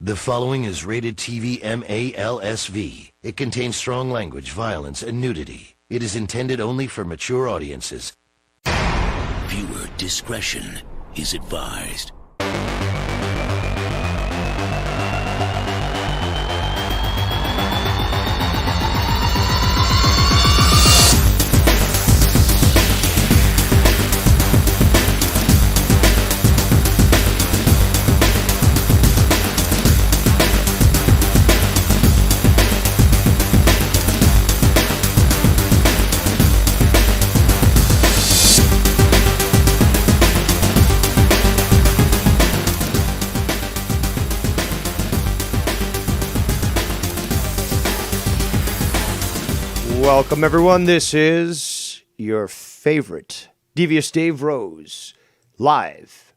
The following is rated TV MALSV. It contains strong language, violence, and nudity. It is intended only for mature audiences. Viewer discretion is advised. Welcome, everyone. This is your favorite Devious Dave Rose, live,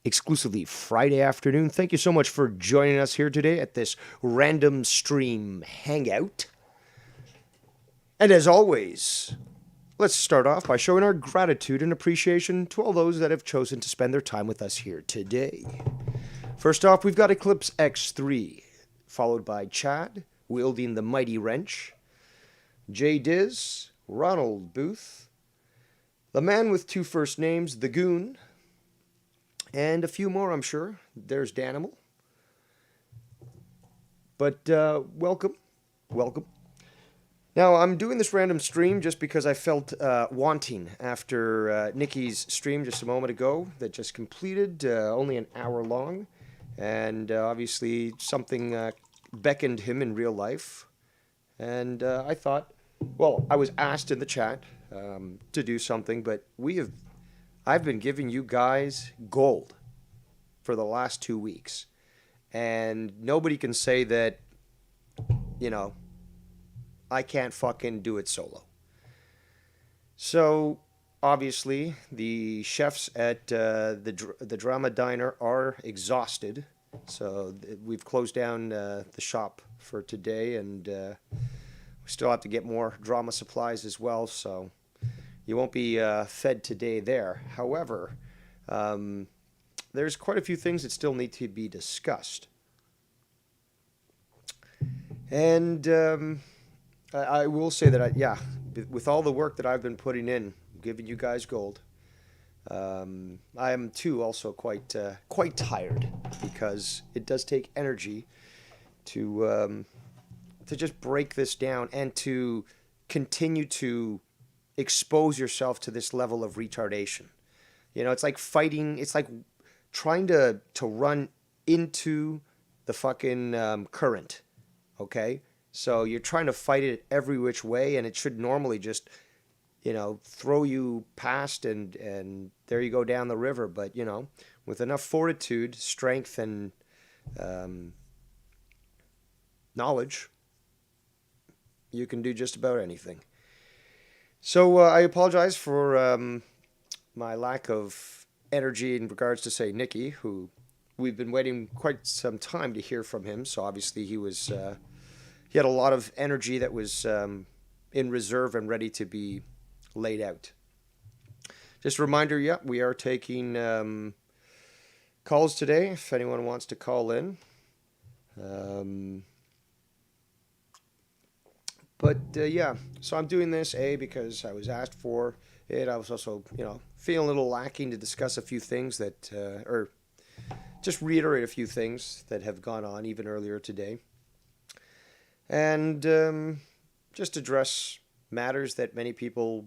exclusively Friday afternoon. Thank you so much for joining us here today at this random stream hangout. And as always, let's start off by showing our gratitude and appreciation to all those that have chosen to spend their time with us here today. First off, we've got Eclipse X3, followed by Chad, wielding the mighty wrench, J. Diz, Ronald Booth, the man with two first names, The Goon, and a few more, I'm sure. There's Danimal. But welcome. Now, I'm doing this random stream just because I felt wanting after Nikki's stream just a moment ago that just completed, only an hour long. And obviously something beckoned him in real life. And I thought, well, I was asked in the chat to do something, but I've been giving you guys gold for the last 2 weeks. And nobody can say that, I can't fucking do it solo. So, obviously, the chefs at the Drama Diner are exhausted. So we've closed down the shop for today, and we still have to get more drama supplies as well, so you won't be fed today there. However, there's quite a few things that still need to be discussed. And I will say that, with all the work that I've been putting in, giving you guys gold, I am too also quite tired, because it does take energy to just break this down and to continue to expose yourself to this level of retardation. It's like fighting, it's like trying to run into the fucking current, okay? So you're trying to fight it every which way, and it should normally just, throw you past and there you go down the river. But, with enough fortitude, strength, and knowledge, you can do just about anything. So I apologize for my lack of energy in regards to, say, Nikki, who we've been waiting quite some time to hear from him. So obviously he had a lot of energy that was in reserve and ready to be laid out. Just a reminder, we are taking calls today if anyone wants to call in. So I'm doing this, because I was asked for it. I was also, feeling a little lacking to discuss a few things that, or just reiterate a few things that have gone on even earlier today. And just address matters that many people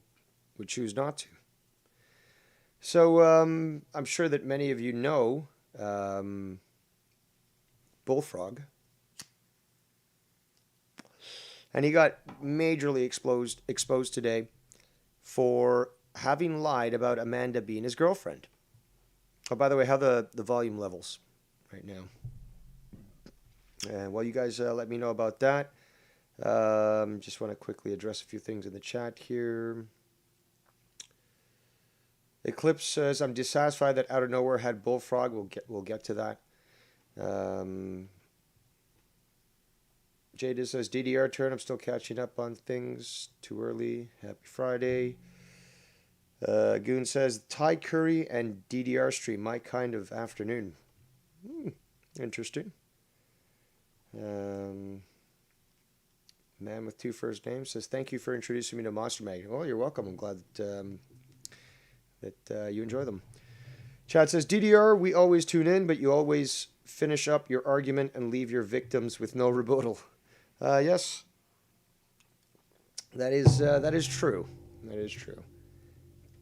would choose not to. So I'm sure that many of you know Bullfrog. And he got majorly exposed today for having lied about Amanda being his girlfriend. Oh, by the way, how the volume levels right now? And while you guys let me know about that, just want to quickly address a few things in the chat here. Eclipse says, I'm dissatisfied that Out of Nowhere had Bullfrog. We'll get to that. Jada says, DDR turn. I'm still catching up on things. Too early. Happy Friday. Goon says, Thai curry and DDR stream. My kind of afternoon. Interesting. Man with two first names says, thank you for introducing me to Monster Mag. Well, you're welcome. I'm glad that you enjoy them. Chad says, DDR, we always tune in, but you always finish up your argument and leave your victims with no rebuttal. Yes, that is true. That is true.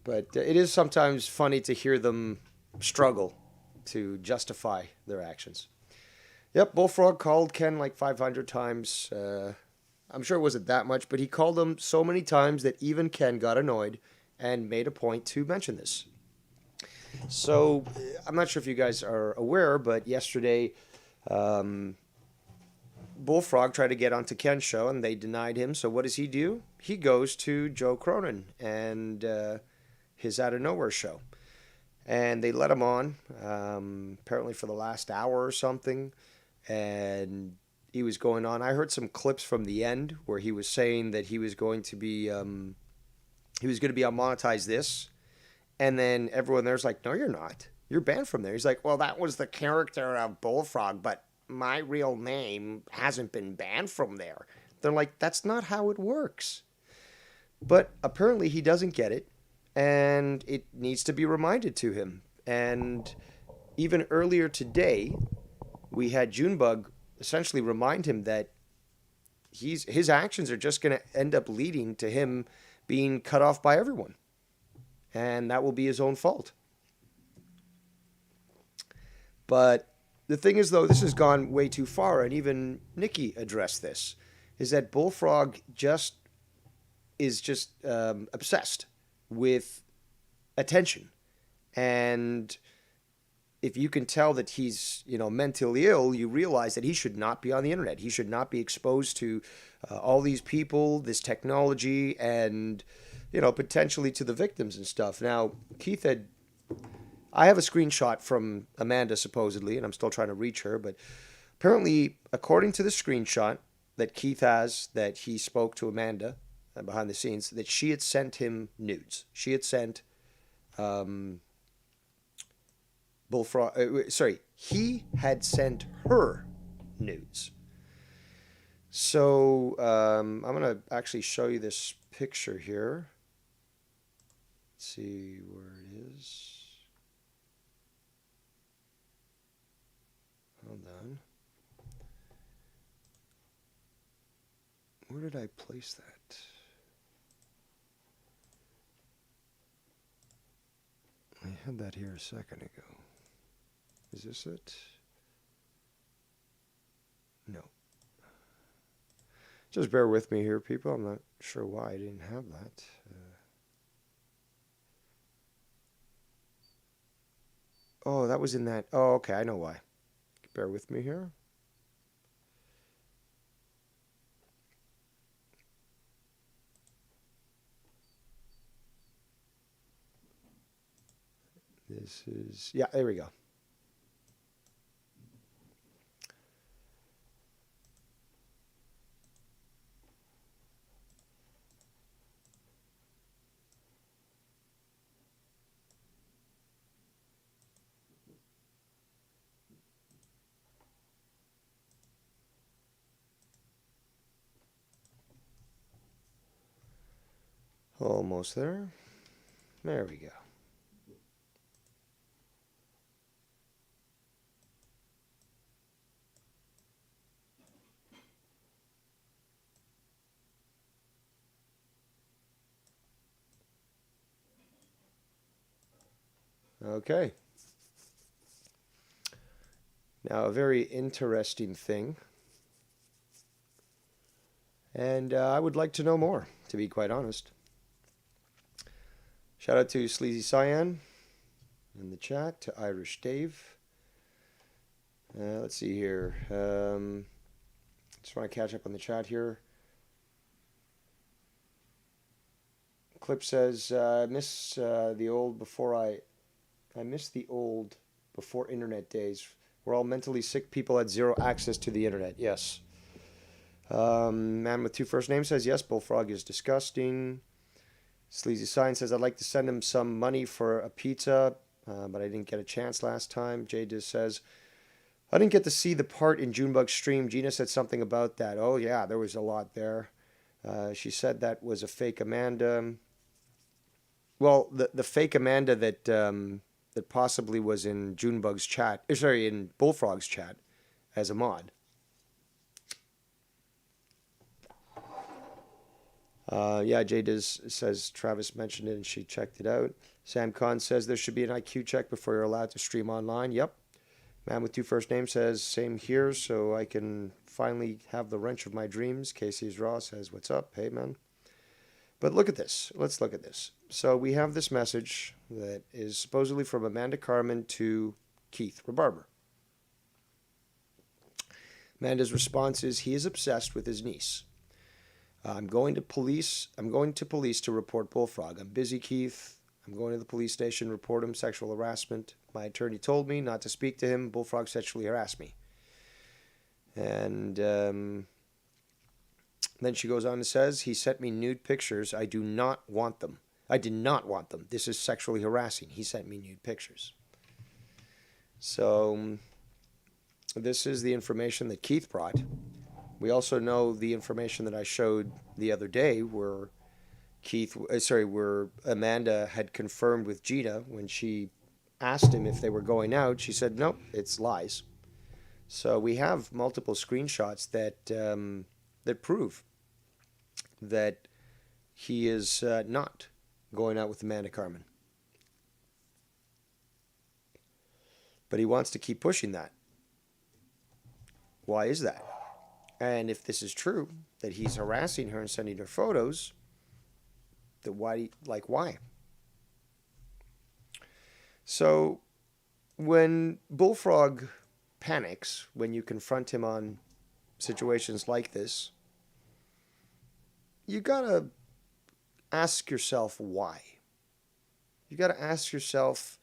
But it is sometimes funny to hear them struggle to justify their actions. Yep, Bullfrog called Ken like 500 times. I'm sure it wasn't that much, but he called him so many times that even Ken got annoyed and made a point to mention this. So, I'm not sure if you guys are aware, but yesterday, Bullfrog tried to get onto Ken's show, and they denied him. So what does he do? He goes to Joe Cronin and his Out of Nowhere show. And they let him on, apparently for the last hour or something. And he was going on. I heard some clips from the end where he was saying that he was going to be on Monetize This. And then everyone there's like, no, you're not. You're banned from there. He's like, well, that was the character of Bullfrog, but my real name hasn't been banned from there. They're like, that's not how it works. But apparently he doesn't get it, and it needs to be reminded to him. And even earlier today, we had Junebug essentially remind him that his actions are just going to end up leading to him being cut off by everyone. And that will be his own fault. But the thing is, though, this has gone way too far, and even Nikki addressed this, is that Bullfrog is just obsessed with attention. And if you can tell that he's, mentally ill, you realize that he should not be on the internet. He should not be exposed to all these people, this technology, and potentially to the victims and stuff. Now, Keith I have a screenshot from Amanda, supposedly, and I'm still trying to reach her, but apparently, according to the screenshot that Keith has, that he spoke to Amanda behind the scenes, that she had sent him nudes. She had sent he had sent her nudes. So, I'm going to actually show you this picture here. Let's see where it is. Hold on. Where did I place that? I had that here a second ago. Is this it? No. Just bear with me here, people. I'm not sure why I didn't have that. Oh, that was in that. Oh, okay. I know why. Bear with me here. This is, yeah, there we go. Almost there. There we go. Okay. Now, a very interesting thing. And I would like to know more, to be quite honest. Shout out to Sleazy Cyan in the chat, to Irish Dave. Let's see here. Just want to catch up on the chat here. Clip says, I miss the old before internet days. We're all mentally sick people had zero access to the internet. Yes. Man with two first names says, yes, Bullfrog is disgusting. Sleazy Sign says, I'd like to send him some money for a pizza, but I didn't get a chance last time. Jay just says, I didn't get to see the part in Junebug's stream. Gina said something about that. Oh, yeah, there was a lot there. She said that was a fake Amanda. Well, the fake Amanda that that possibly was in Junebug's chat, sorry, in Bullfrog's chat as a mod. Yeah, Jay says Travis mentioned it and she checked it out. Sam Khan says there should be an IQ check before you're allowed to stream online. Yep. Man with two first names says same here, so I can finally have the wrench of my dreams. Casey's Raw says, what's up? Hey, man. But look at this. Let's look at this. So we have this message that is supposedly from Amanda Carmen to Keith Rabarber. Amanda's response is, he is obsessed with his niece. I'm going to police to report Bullfrog. I'm busy, Keith. I'm going to the police station, report him, sexual harassment. My attorney told me not to speak to him. Bullfrog sexually harassed me. And then she goes on and says, he sent me nude pictures. I do not want them. I did not want them. This is sexually harassing. He sent me nude pictures. So this is the information that Keith brought. We also know the information that I showed the other day where where Amanda had confirmed with Gina when she asked him if they were going out. She said, nope, it's lies. So we have multiple screenshots that that prove that he is not going out with Amanda Carmen. But he wants to keep pushing that. Why is that? And if this is true, that he's harassing her and sending her photos, then why? So when Bullfrog panics, when you confront him on situations like this, you gotta ask yourself why. You gotta ask yourself,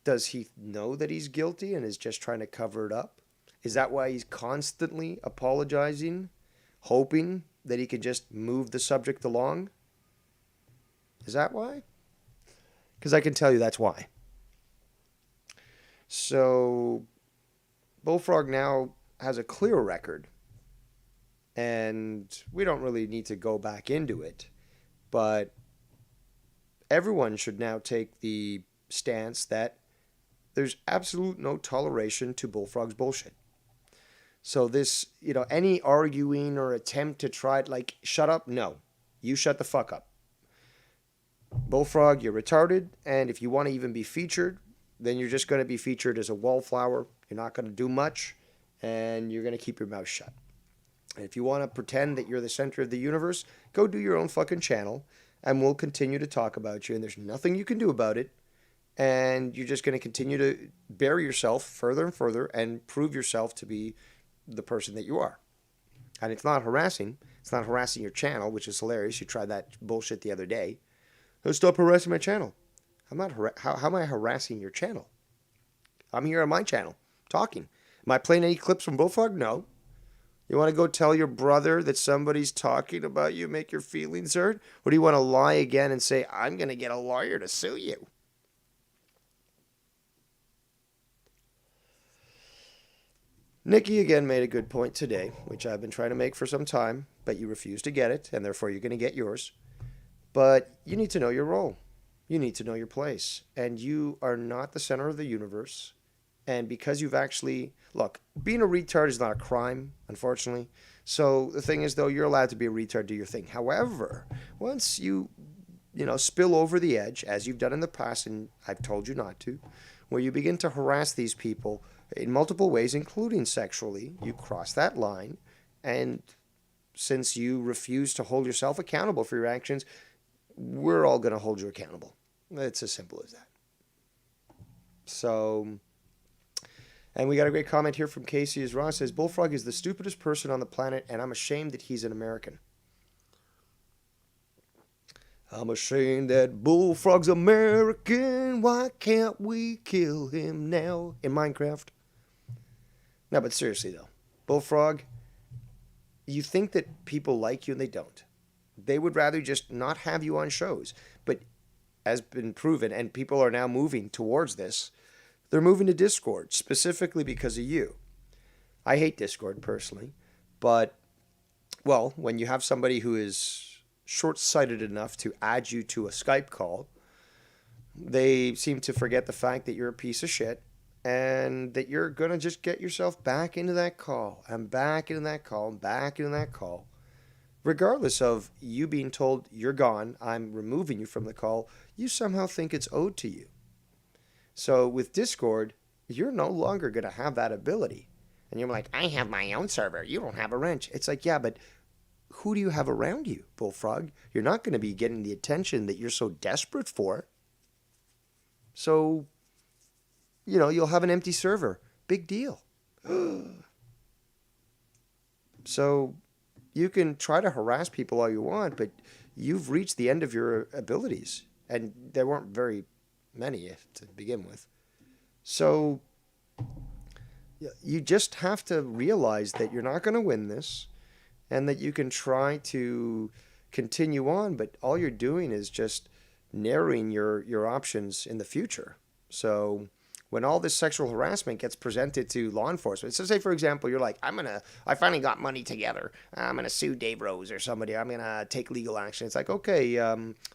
does he know that he's guilty and is just trying to cover it up? Is that why he's constantly apologizing, hoping that he can just move the subject along? Is that why? Because I can tell you that's why. So Bullfrog now has a clear record, and we don't really need to go back into it, but everyone should now take the stance that there's absolute no toleration to Bullfrog's bullshit. So this, any arguing or attempt to try it, shut up, no. You shut the fuck up. Bullfrog, you're retarded, and if you want to even be featured, then you're just going to be featured as a wallflower. You're not going to do much, and you're going to keep your mouth shut. And if you want to pretend that you're the center of the universe, go do your own fucking channel, and we'll continue to talk about you, and there's nothing you can do about it, and you're just going to continue to bury yourself further and further and prove yourself to be the person that you are. And it's not harassing. It's not harassing your channel, which is hilarious. You tried that bullshit the other day. Oh, stop harassing my channel. I'm not. How am I harassing your channel? I'm here on my channel talking. Am I playing any clips from Bullfrog? No. You want to go tell your brother that somebody's talking about you, make your feelings hurt? Or do you want to lie again and say, I'm going to get a lawyer to sue you? Nikki again made a good point today, which I've been trying to make for some time, but you refuse to get it, and therefore you're going to get yours. But you need to know your role. You need to know your place. And you are not the center of the universe. And because you've actually... Look, being a retard is not a crime, unfortunately. So the thing is, though, you're allowed to be a retard, do your thing. However, once you spill over the edge, as you've done in the past, and I've told you not to, where you begin to harass these people in multiple ways, including sexually, you cross that line. And since you refuse to hold yourself accountable for your actions, we're all going to hold you accountable. It's as simple as that. So, and we got a great comment here from Casey as Ross says, Bullfrog is the stupidest person on the planet, and I'm ashamed that he's an American. I'm ashamed that Bullfrog's American. Why can't we kill him now in Minecraft? No, but seriously, though. Bullfrog, you think that people like you, and they don't. They would rather just not have you on shows. But as been proven, and people are now moving towards this, they're moving to Discord specifically because of you. I hate Discord personally, but, well, when you have somebody who is short-sighted enough to add you to a Skype call, they seem to forget the fact that you're a piece of shit and that you're going to just get yourself back into that call and back into that call and back into that call. Regardless of you being told you're gone, I'm removing you from the call, you somehow think it's owed to you. So with Discord, you're no longer going to have that ability. And you're like, I have my own server. You don't have a wrench. It's like, yeah, but who do you have around you, Bullfrog? You're not going to be getting the attention that you're so desperate for. So, you'll have an empty server. Big deal. So you can try to harass people all you want, but you've reached the end of your abilities. And there weren't very many to begin with. So you just have to realize that you're not going to win this and that you can try to continue on, but all you're doing is just narrowing your options in the future. So when all this sexual harassment gets presented to law enforcement, so say, for example, you're like, I finally got money together. I'm going to sue Dave Rose or somebody. I'm going to take legal action. It's like, okay,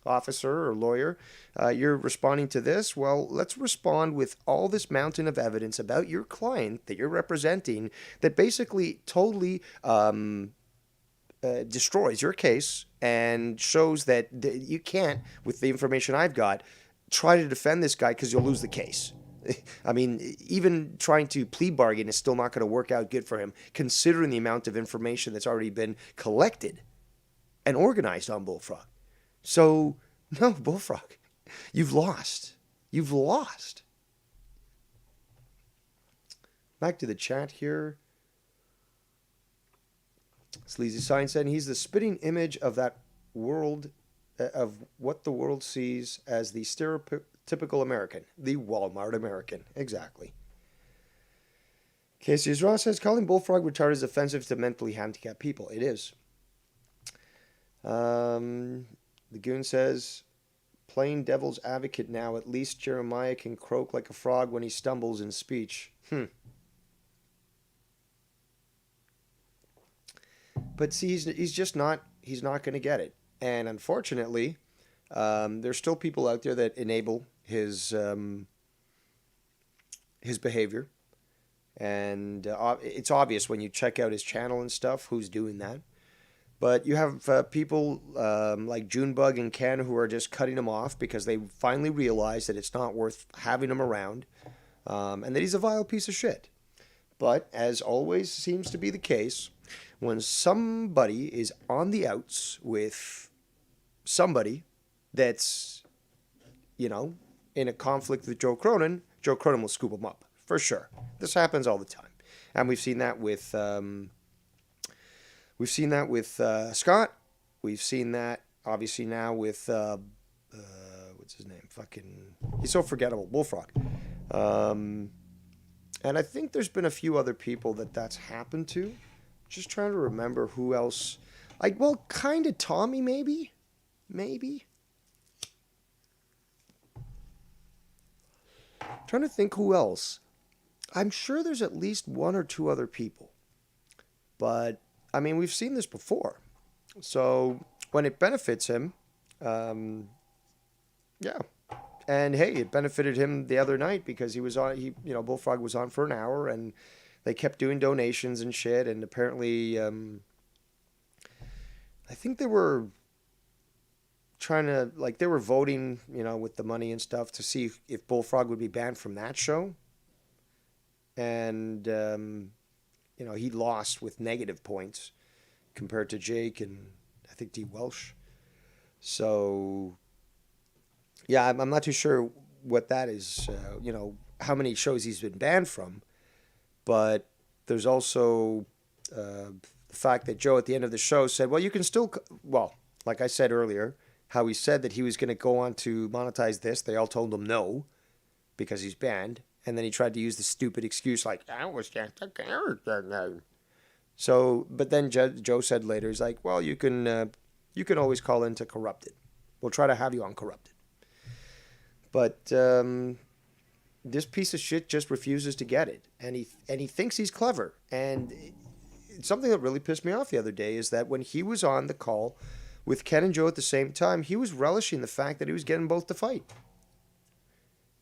officer or lawyer, you're responding to this. Well, let's respond with all this mountain of evidence about your client that you're representing that basically totally destroys your case and shows that you can't, with the information I've got, try to defend this guy because you'll lose the case. I mean, even trying to plea bargain is still not going to work out good for him, considering the amount of information that's already been collected and organized on Bullfrog. So, no, Bullfrog, you've lost. You've lost. Back to the chat here. Sleazy Sign said he's the spitting image of that world, of what the world sees as the stereotypical American, the Walmart American. Exactly. Casey Ross says calling Bullfrog retarded is offensive to mentally handicapped people. It is. The Goon says, playing devil's advocate now, at least Jeremiah can croak like a frog when he stumbles in speech. But see, he's just not, he's not going to get it. And unfortunately, there's still people out there that enable his behavior. And it's obvious when you check out his channel and stuff who's doing that. But you have people like Junebug and Ken who are just cutting him off because they finally realize that it's not worth having him around and that he's a vile piece of shit. But as always seems to be the case, when somebody is on the outs with somebody that's, in a conflict with Joe Cronin will scoop him up, for sure. This happens all the time. And we've seen that with Scott. We've seen that, obviously, now with, what's his name? He's so forgettable, Bullfrog. And I think there's been a few other people that's happened to. Just trying to remember who else. Kind of Tommy, maybe. Trying to think who else. I'm sure there's at least one or two other people. But, I mean, we've seen this before. So, when it benefits him, yeah. And, hey, it benefited him the other night because he was on, Bullfrog was on for an hour and they kept doing donations and shit. And apparently, I think they were trying to, they were voting, with the money and stuff to see if Bullfrog would be banned from that show. And, he lost with negative points compared to Jake and I think D. Welsh. So, yeah, I'm not too sure what that is, how many shows he's been banned from. But there's also the fact that Joe at the end of the show said, well, you can still, like I said earlier, how he said that he was going to go on to monetize this. They all told him no because he's banned. And then he tried to use the stupid excuse like, I was just a character. So, but then Joe said later, he's like, well, you can always call into Corrupted. We'll try to have you on Corrupted. But, this piece of shit just refuses to get it, and he thinks he's clever. And something that really pissed me off the other day is that when he was on the call with Ken and Joe at the same time, he was relishing the fact that he was getting both to fight.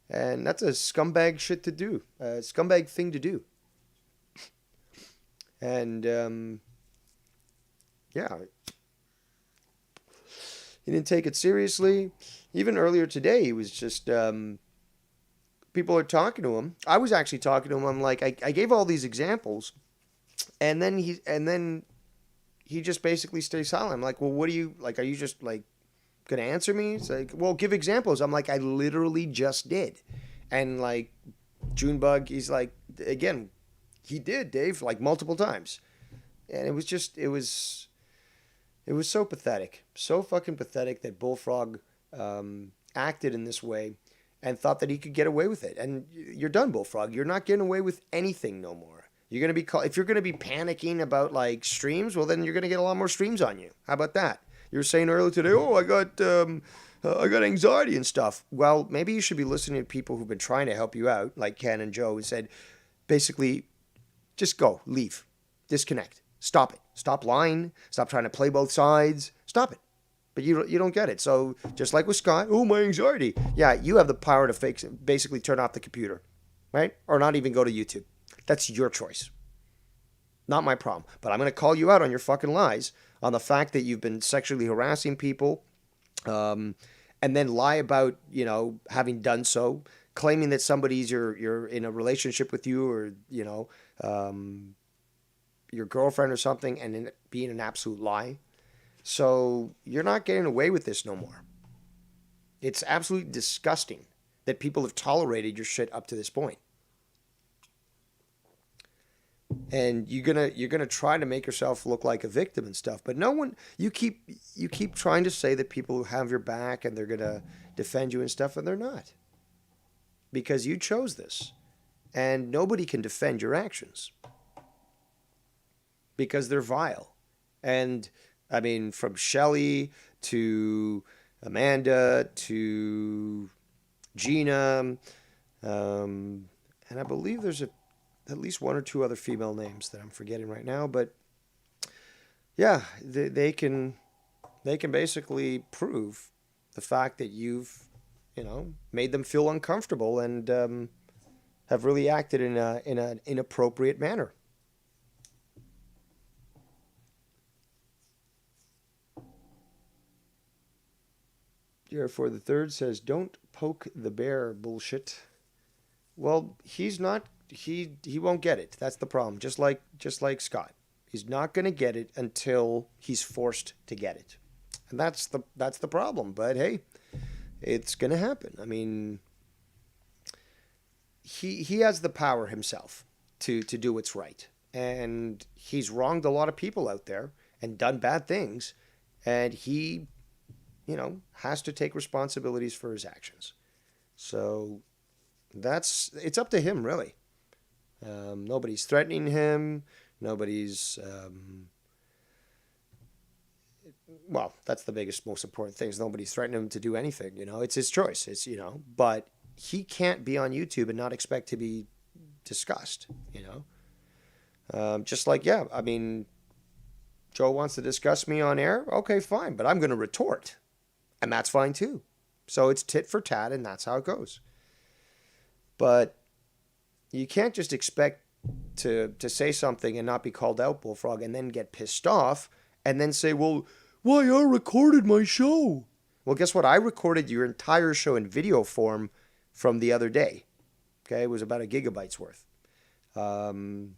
And that's a scumbag shit to do, a scumbag thing to do. And yeah, he didn't take it seriously. Even earlier today, he was just people are talking to him. I was actually talking to him. I'm like, I gave all these examples. And then he just basically stays silent. I'm like, well, what do you, like, are you just, like, going to answer me? It's like, well, give examples. I'm like, I literally just did. And, like, Junebug, he's like, again, he did, Dave, like, multiple times. And it was so pathetic. So fucking pathetic that Bullfrog acted in this way and thought that he could get away with it. And you're done, Bullfrog. You're not getting away with anything no more. You're going to be if you're going to be panicking about like streams, well then you're going to get a lot more streams on you. How about that? You were saying earlier today, oh, I got anxiety and stuff. Well, maybe you should be listening to people who've been trying to help you out, like Ken and Joe, and said, basically, just go, leave, disconnect, stop it, stop lying, stop trying to play both sides, stop it. But you don't get it. So just like with Scott, oh, my anxiety. Yeah, you have the power to basically turn off the computer, right? Or not even go to YouTube. That's your choice. Not my problem. But I'm going to call you out on your fucking lies, on the fact that you've been sexually harassing people, and then lie about, you know, having done so, claiming that somebody's you're in a relationship with you, or, you know, your girlfriend or something, and it being an absolute lie. So you're not getting away with this no more. It's absolutely disgusting that people have tolerated your shit up to this point. And you're gonna try to make yourself look like a victim and stuff, but no one. You keep trying to say that people who have your back and they're gonna defend you and stuff, and they're not, because you chose this, and nobody can defend your actions because they're vile. And I mean, from Shelley to Amanda to Gina, and I believe there's at least one or two other female names that I'm forgetting right now, but yeah, they can basically prove the fact that you've, you know, made them feel uncomfortable and have really acted in an inappropriate manner. Therefore, the third says, "Don't poke the bear, bullshit." Well, he's not. He won't get it. That's the problem. Just like Scott, he's not going to get it until he's forced to get it, and that's the problem. But hey, it's going to happen. I mean, he has the power himself to do what's right, and he's wronged a lot of people out there and done bad things, and he, you know, has to take responsibilities for his actions. So it's up to him, really. Nobody's threatening him. Nobody's, well, that's the biggest, most important thing, is nobody's threatening him to do anything. You know, it's his choice. It's, you know, but he can't be on YouTube and not expect to be discussed, you know. Just like, yeah, I mean, Joe wants to discuss me on air. Okay, fine, but I'm going to retort, and that's fine too. So it's tit for tat, and that's how it goes. But you can't just expect to say something and not be called out, Bullfrog, and then get pissed off and then say, well, why, I recorded my show. Well, guess what? I recorded your entire show in video form from the other day. Okay, it was about 1 gigabyte's worth. You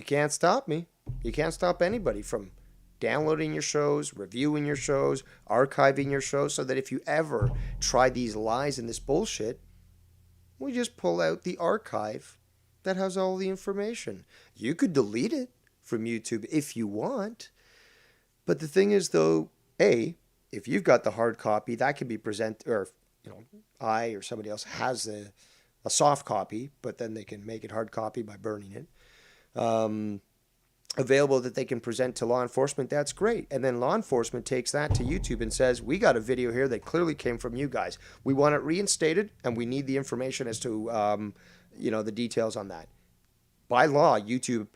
can't stop me. You can't stop anybody from downloading your shows, reviewing your shows, archiving your shows, so that if you ever try these lies and this bullshit, we just pull out the archive that has all the information. You could delete it from YouTube if you want. But the thing is, though, A, if you've got the hard copy, that can be presented, or, you know, I or somebody else has a soft copy, but then they can make it hard copy by burning it. available that they can present to law enforcement, that's great. And then law enforcement takes that to YouTube and says, we got a video here that clearly came from you guys. We want it reinstated, and we need the information as to, the details on that. By law, YouTube,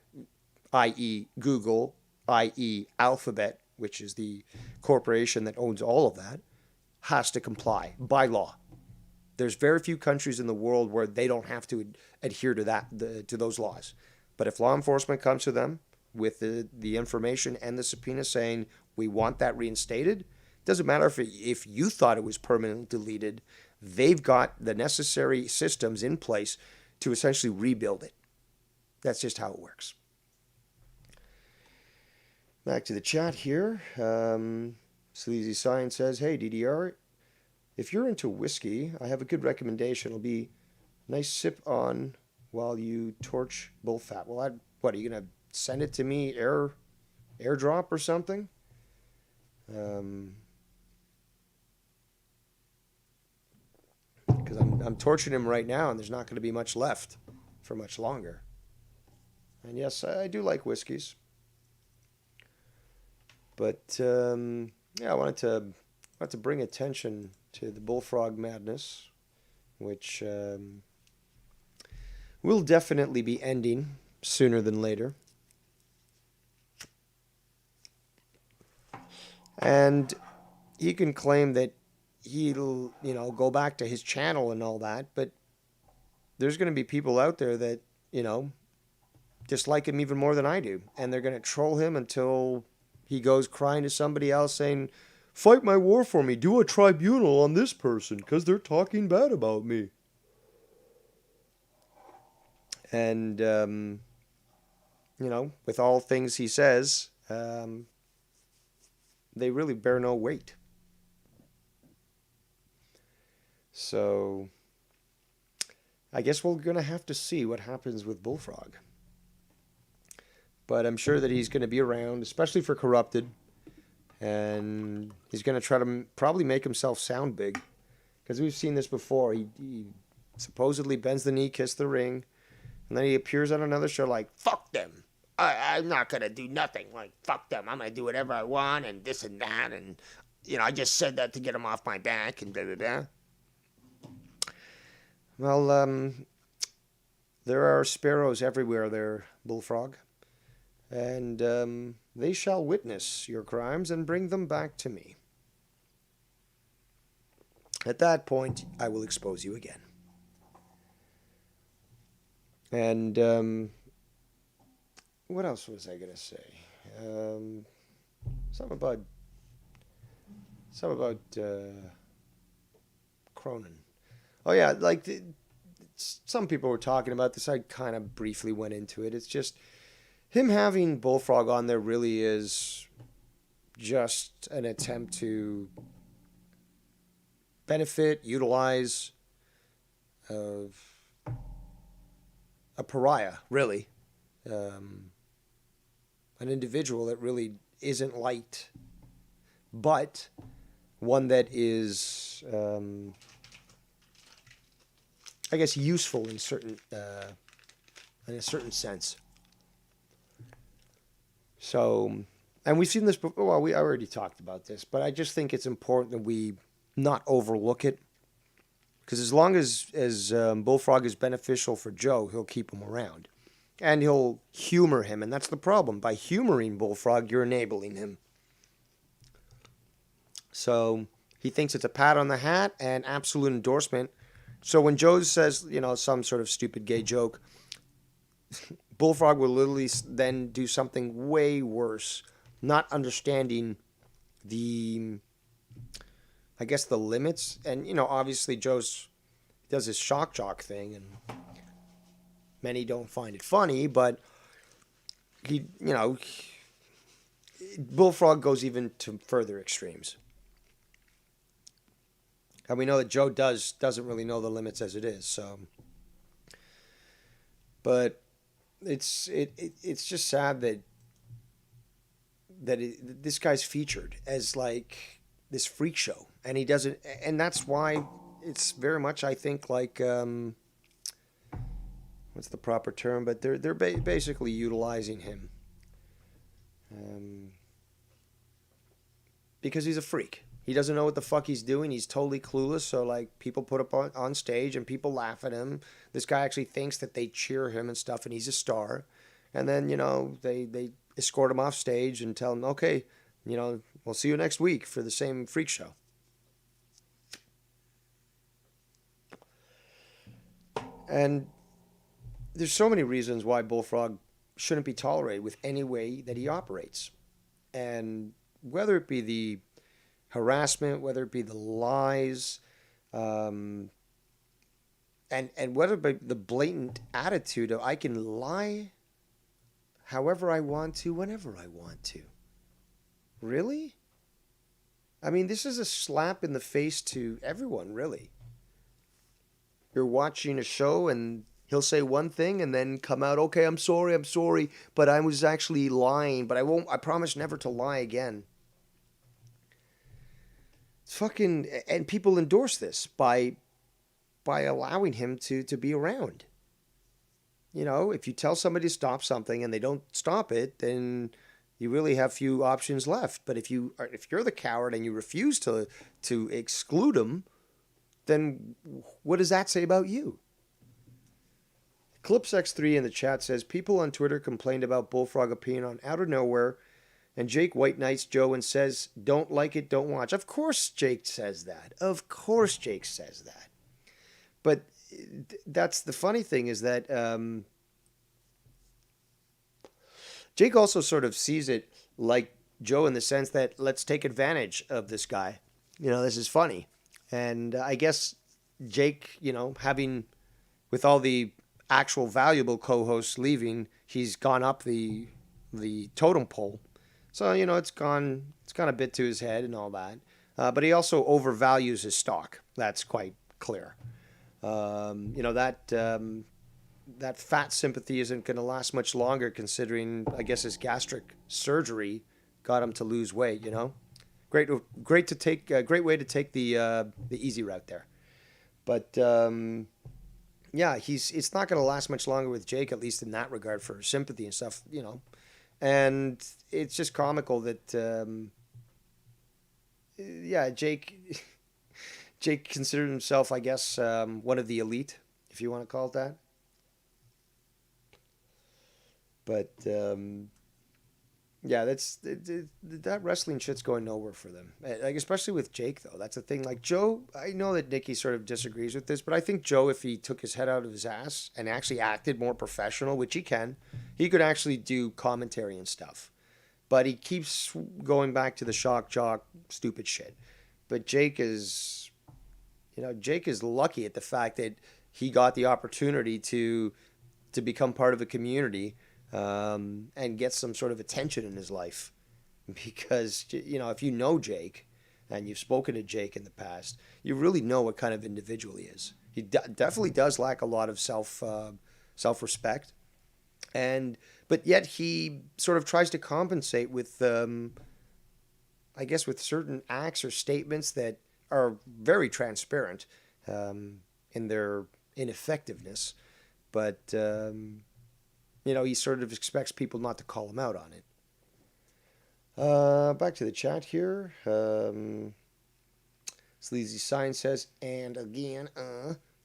i.e. Google, i.e. Alphabet, which is the corporation that owns all of that, has to comply by law. There's very few countries in the world where they don't have to adhere to to those laws. But if law enforcement comes to them with the information and the subpoena saying, we want that reinstated, doesn't matter if you thought it was permanently deleted, they've got the necessary systems in place to essentially rebuild it. That's just how it works. Back to the chat here. Sleazy Science says, hey, DDR, if you're into whiskey, I have a good recommendation. It'll be a nice sip on while you torch bull fat. Well, what, are you going to send it to me airdrop or something? Because I'm torching him right now, and there's not going to be much left for much longer. And yes, I do like whiskeys. But yeah, I wanted to bring attention to the Bullfrog madness, which will definitely be ending sooner than later. And he can claim that he'll, go back to his channel and all that, but there's going to be people out there that, dislike him even more than I do, and they're going to troll him until he goes crying to somebody else saying, fight my war for me, do a tribunal on this person because they're talking bad about me. And, with all things he says, they really bear no weight. So, I guess we're going to have to see what happens with Bullfrog. But I'm sure that he's going to be around, especially for Corrupted. And he's going to try to probably make himself sound big. Because we've seen this before. He supposedly bends the knee, kiss the ring. And then he appears on another show like, fuck them. I'm not going to do nothing. Like, fuck them. I'm going to do whatever I want and this and that. And, I just said that to get them off my back and blah, blah, blah. Well, there are sparrows everywhere there, Bullfrog. And they shall witness your crimes and bring them back to me. At that point, I will expose you again. And what else was I going to say? Something about Cronin. Oh, yeah, some people were talking about this. I kind of briefly went into it. It's just him having Bullfrog on there really is just an attempt to utilize of a pariah, really. An individual that really isn't liked, but one that is, I guess, useful in a certain sense. So, and we've seen this before. Well, I already talked about this, but I just think it's important that we not overlook it. Because as long as Bullfrog is beneficial for Joe, he'll keep him around. And he'll humor him, and that's the problem. By humoring Bullfrog, you're enabling him. So he thinks it's a pat on the hat and absolute endorsement. So when Joe says, some sort of stupid gay joke, Bullfrog will literally then do something way worse, not understanding the limits. And, obviously Joe does his shock jock thing, and many don't find it funny, but Bullfrog goes even to further extremes. And we know that Joe doesn't really know the limits as it is, so. But it's just sad that this guy's featured as like this freak show, and he doesn't, and that's why it's very much, I think, like what's the proper term? But they're basically utilizing him Because he's a freak. He doesn't know what the fuck he's doing. He's totally clueless. So, like, people put up on stage and people laugh at him. This guy actually thinks that they cheer him and stuff, and he's a star. And then, they escort him off stage and tell him, okay, we'll see you next week for the same freak show. And there's so many reasons why Bullfrog shouldn't be tolerated with any way that he operates. And whether it be the harassment, whether it be the lies, and whether it be the blatant attitude of I can lie however I want to, whenever I want to. Really? I mean, this is a slap in the face to everyone, really. You're watching a show and he'll say one thing and then come out, okay, I'm sorry, but I was actually lying, but I promise never to lie again. It's fucking, and people endorse this by allowing him to be around. If you tell somebody to stop something and they don't stop it, then you really have few options left. But if you're the coward and you refuse to exclude them, then what does that say about you? ClipsX3 in the chat says, people on Twitter complained about Bullfrog appearing on Out of Nowhere, and Jake White Knights Joe and says, don't like it, don't watch. Of course Jake says that. But that's the funny thing is that Jake also sort of sees it like Joe in the sense that let's take advantage of this guy. This is funny. And I guess Jake, having, with all the actual valuable co-hosts leaving, he's gone up the totem pole. So, it's gone a bit to his head and all that. But he also overvalues his stock. That's quite clear. That fat sympathy isn't going to last much longer considering, I guess, his gastric surgery got him to lose weight, Great way to take the easy route there. But yeah, it's not going to last much longer with Jake, at least in that regard for sympathy and stuff, And it's just comical that Jake considered himself, I guess, one of the elite, if you want to call it that. But that wrestling shit's going nowhere for them. Like, especially with Jake, though. That's the thing. Like, Joe, I know that Nikki sort of disagrees with this, but I think Joe, if he took his head out of his ass and actually acted more professional, which he can, he could actually do commentary and stuff. But he keeps going back to the shock jock stupid shit. But Jake is lucky at the fact that he got the opportunity to become part of a community and get some sort of attention in his life. Because, if you know Jake and you've spoken to Jake in the past, you really know what kind of individual he is. He definitely does lack a lot of self-respect. But yet he sort of tries to compensate with, I guess, with certain acts or statements that are very transparent in their ineffectiveness. But, he sort of expects people not to call him out on it. Back to the chat here. Sleazy Sign says, and again,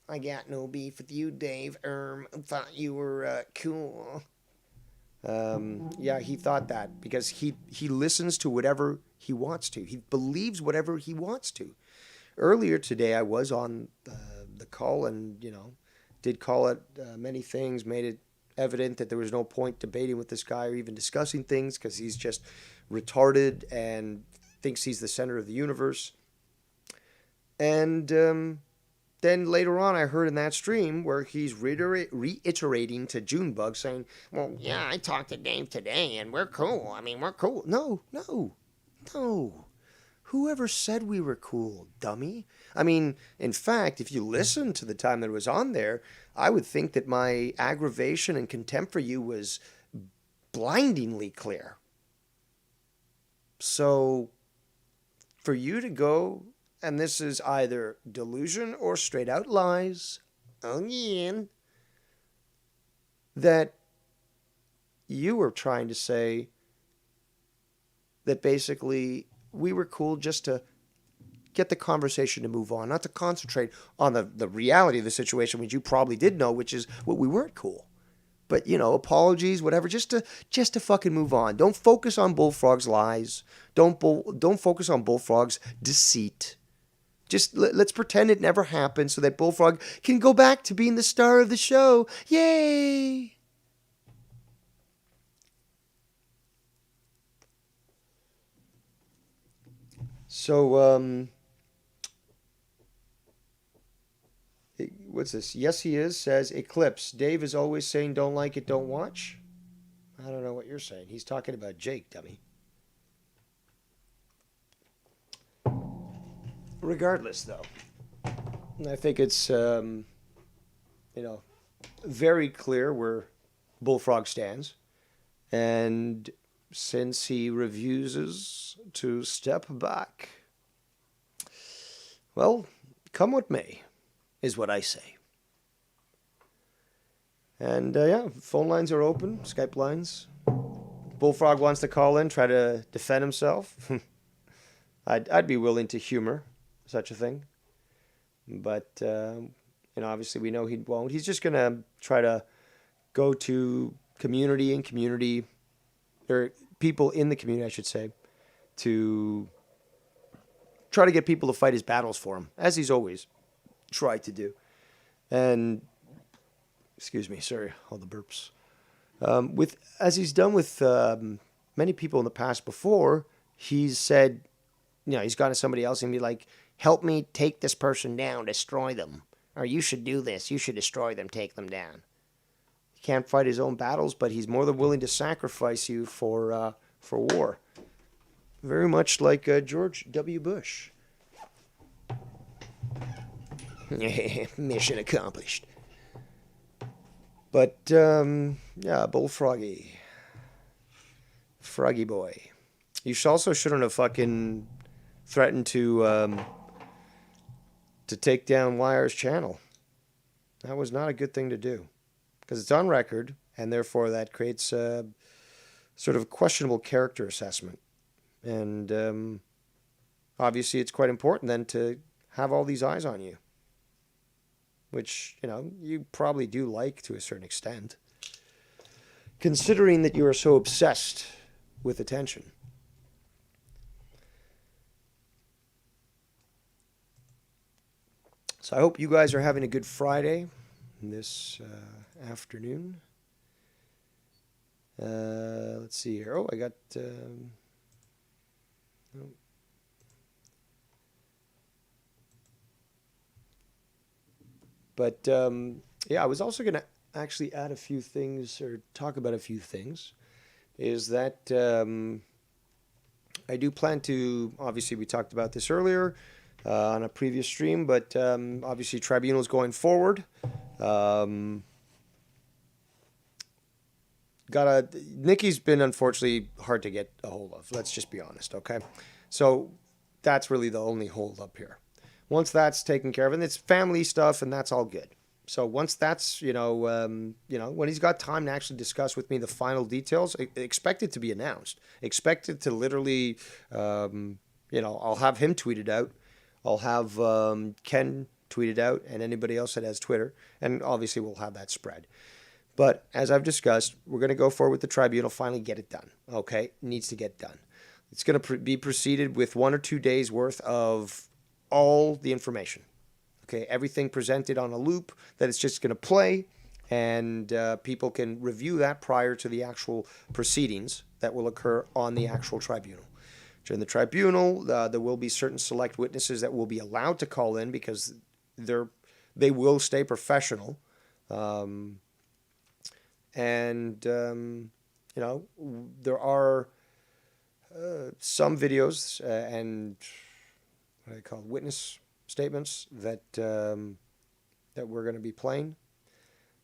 I got no beef with you, Dave. Thought you were cool. Yeah, he thought that because he listens to whatever he wants to. He believes whatever he wants to. Earlier today, I was on the call and, did call it many things, made it evident that there was no point debating with this guy or even discussing things because he's just retarded and thinks he's the center of the universe. And then later on, I heard in that stream where he's reiterating to Junebug saying, well, yeah, I talked to Dave today and we're cool. I mean, we're cool. No. Whoever said we were cool, dummy? I mean, in fact, if you listen to the time that it was on there, I would think that my aggravation and contempt for you was blindingly clear. So, for you to go, and this is either delusion or straight out lies, again, that you were trying to say that basically we were cool just to get the conversation to move on, not to concentrate on the reality of the situation, which you probably did know, which is what we weren't cool. But, apologies, whatever, just to fucking move on. Don't focus on Bullfrog's lies. Don't focus on Bullfrog's deceit. Just let's pretend it never happened so that Bullfrog can go back to being the star of the show. Yay! So, what's this? Yes, he is, says Eclipse. Dave is always saying don't like it, don't watch. I don't know what you're saying. He's talking about Jake, dummy. Regardless, though, I think it's, very clear where Bullfrog stands. And since he refuses to step back, well, come what may, is what I say. And, phone lines are open, Skype lines. Bullfrog wants to call in, try to defend himself. I'd be willing to humor such a thing. But, obviously we know he won't. He's just going to try to go to community, or people in the community, I should say, to try to get people to fight his battles for him, as he's always tried to do. And, excuse me, sorry, all the burps. As he's done with many people in the past before, he's said, he's gone to somebody else and be like, help me take this person down, destroy them. Or you should do this, you should destroy them, take them down. He can't fight his own battles, but he's more than willing to sacrifice you for war. Very much like George W. Bush. Mission accomplished. But, Bullfroggy. Froggy boy. You also shouldn't have fucking threatened to take down Wire's channel. That was not a good thing to do. Because it's on record, and therefore that creates a sort of questionable character assessment. And obviously it's quite important then to have all these eyes on you. Which, you probably do like to a certain extent. Considering that you are so obsessed with attention. So I hope you guys are having a good Friday this afternoon. Let's see here. Oh, I got... But, I was also going to actually add a few things, or talk about a few things, is that I do plan to, obviously we talked about this earlier on a previous stream, but obviously Tribunal's going forward. Nikki's been unfortunately hard to get a hold of, let's just be honest, okay? So that's really the only hold up here. Once that's taken care of, and it's family stuff, and that's all good. So once that's, when he's got time to actually discuss with me the final details, expect it to be announced. Expect it to literally, I'll have him tweet it out. I'll have Ken tweet it out, and anybody else that has Twitter. And obviously we'll have that spread. But as I've discussed, we're going to go forward with the Tribunal, finally get it done. Okay? It needs to get done. It's going to be preceded with 1 or 2 days worth of all the information. Okay, everything presented on a loop that it's just going to play, and people can review that prior to the actual proceedings that will occur on the actual tribunal. During the tribunal, there will be certain select witnesses that will be allowed to call in because they will stay professional. There are some videos and what I call witness statements that we're going to be playing.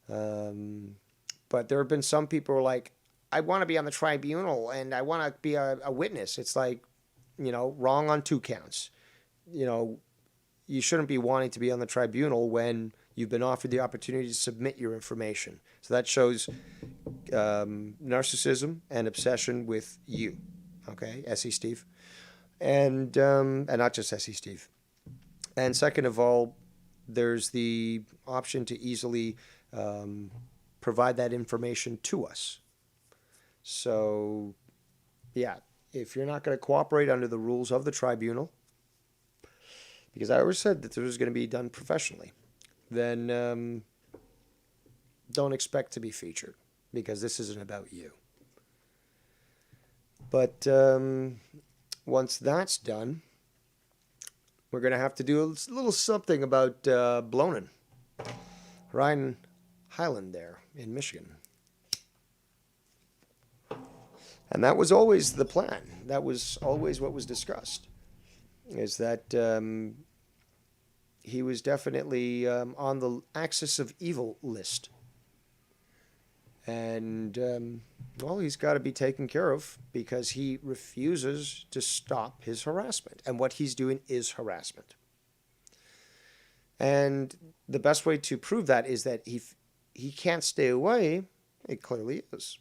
But there have been some people who are like, I want to be on the tribunal and I want to be a witness. It's like, wrong on 2 counts. You shouldn't be wanting to be on the tribunal when you've been offered the opportunity to submit your information. So that shows narcissism and obsession with you. Okay, SE Steve, and not just SE Steve. And second of all, there's the option to easily provide that information to us. So, yeah, if you're not going to cooperate under the rules of the tribunal, because I always said that this was going to be done professionally, then don't expect to be featured, because this isn't about you. But once that's done, we're going to have to do a little something about Blonin, Ryan Highland there in Michigan. And that was always the plan. That was always what was discussed, is that he was definitely on the axis of evil list. And, well, he's got to be taken care of because he refuses to stop his harassment. And what he's doing is harassment. And the best way to prove that is that he can't stay away. It clearly is.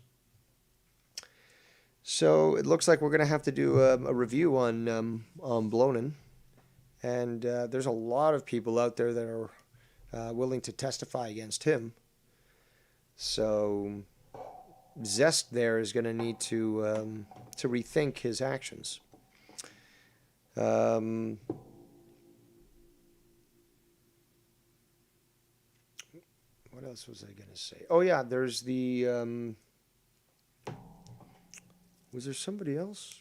So it looks like we're going to have to do a review on Blonin. And there's a lot of people out there that are willing to testify against him. So Zest there is going to need to rethink his actions. What else was I going to say? Oh yeah, there's the. Was there somebody else?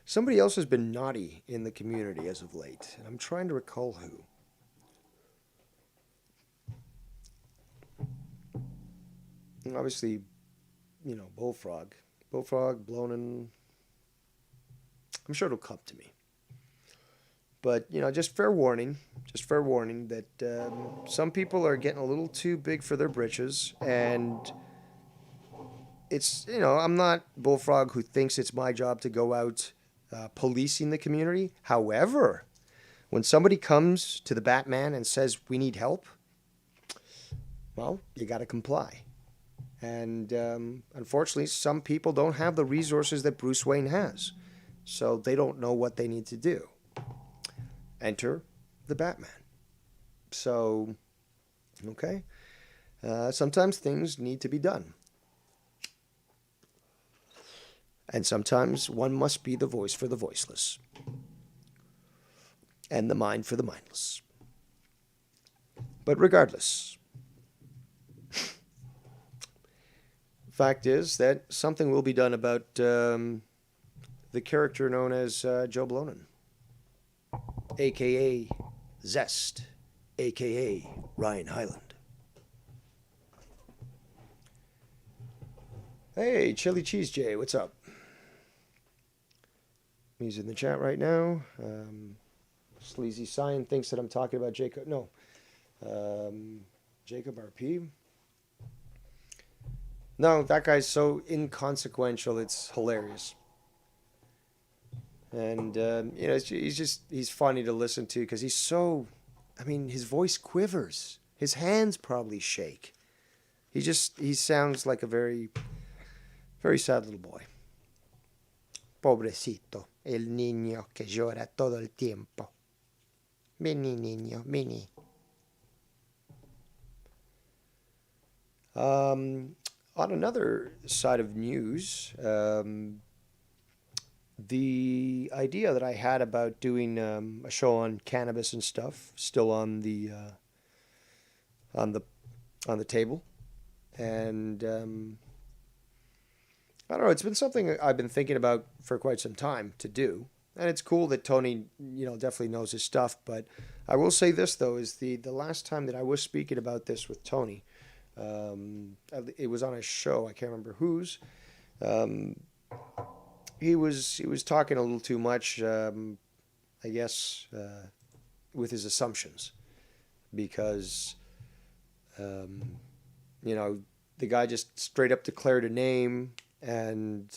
Somebody else has been naughty in the community as of late, and I'm trying to recall who. Obviously, you know, Bullfrog, Blonin. I'm sure it'll come to me. But, you know, just fair warning that some people are getting a little too big for their britches. And it's, you know, I'm not Bullfrog who thinks it's my job to go out policing the community. However, when somebody comes to the Batman and says, we need help, well, you got to comply. And unfortunately, some people don't have the resources that Bruce Wayne has. So they don't know what they need to do. Enter the Batman. So, okay. Sometimes things need to be done. And sometimes one must be the voice for the voiceless. And the mind for the mindless. But regardless, fact is that something will be done about the character known as Joe Blonin, a.k.a. Zest, a.k.a. Ryan Highland. Hey, Chili Cheese Jay, what's up? He's in the chat right now. Sleazy Sign thinks that I'm talking about Jacob. No. Jacob RP. No, that guy's so inconsequential, it's hilarious. And, you know, he's funny to listen to because he's so, I mean, his voice quivers. His hands probably shake. He sounds like a very, very sad little boy. Pobrecito, el niño que llora todo el tiempo. Vení, niño, vení. On another side of news, the idea that I had about doing a show on cannabis and stuff still on the table, and I don't know. It's been something I've been thinking about for quite some time to do, and it's cool that Tony, you know, definitely knows his stuff. But I will say this though: is the last time that I was speaking about this with Tony. It was on a show. I can't remember whose. He was talking a little too much, I guess, with his assumptions, because you know, the guy just straight up declared a name and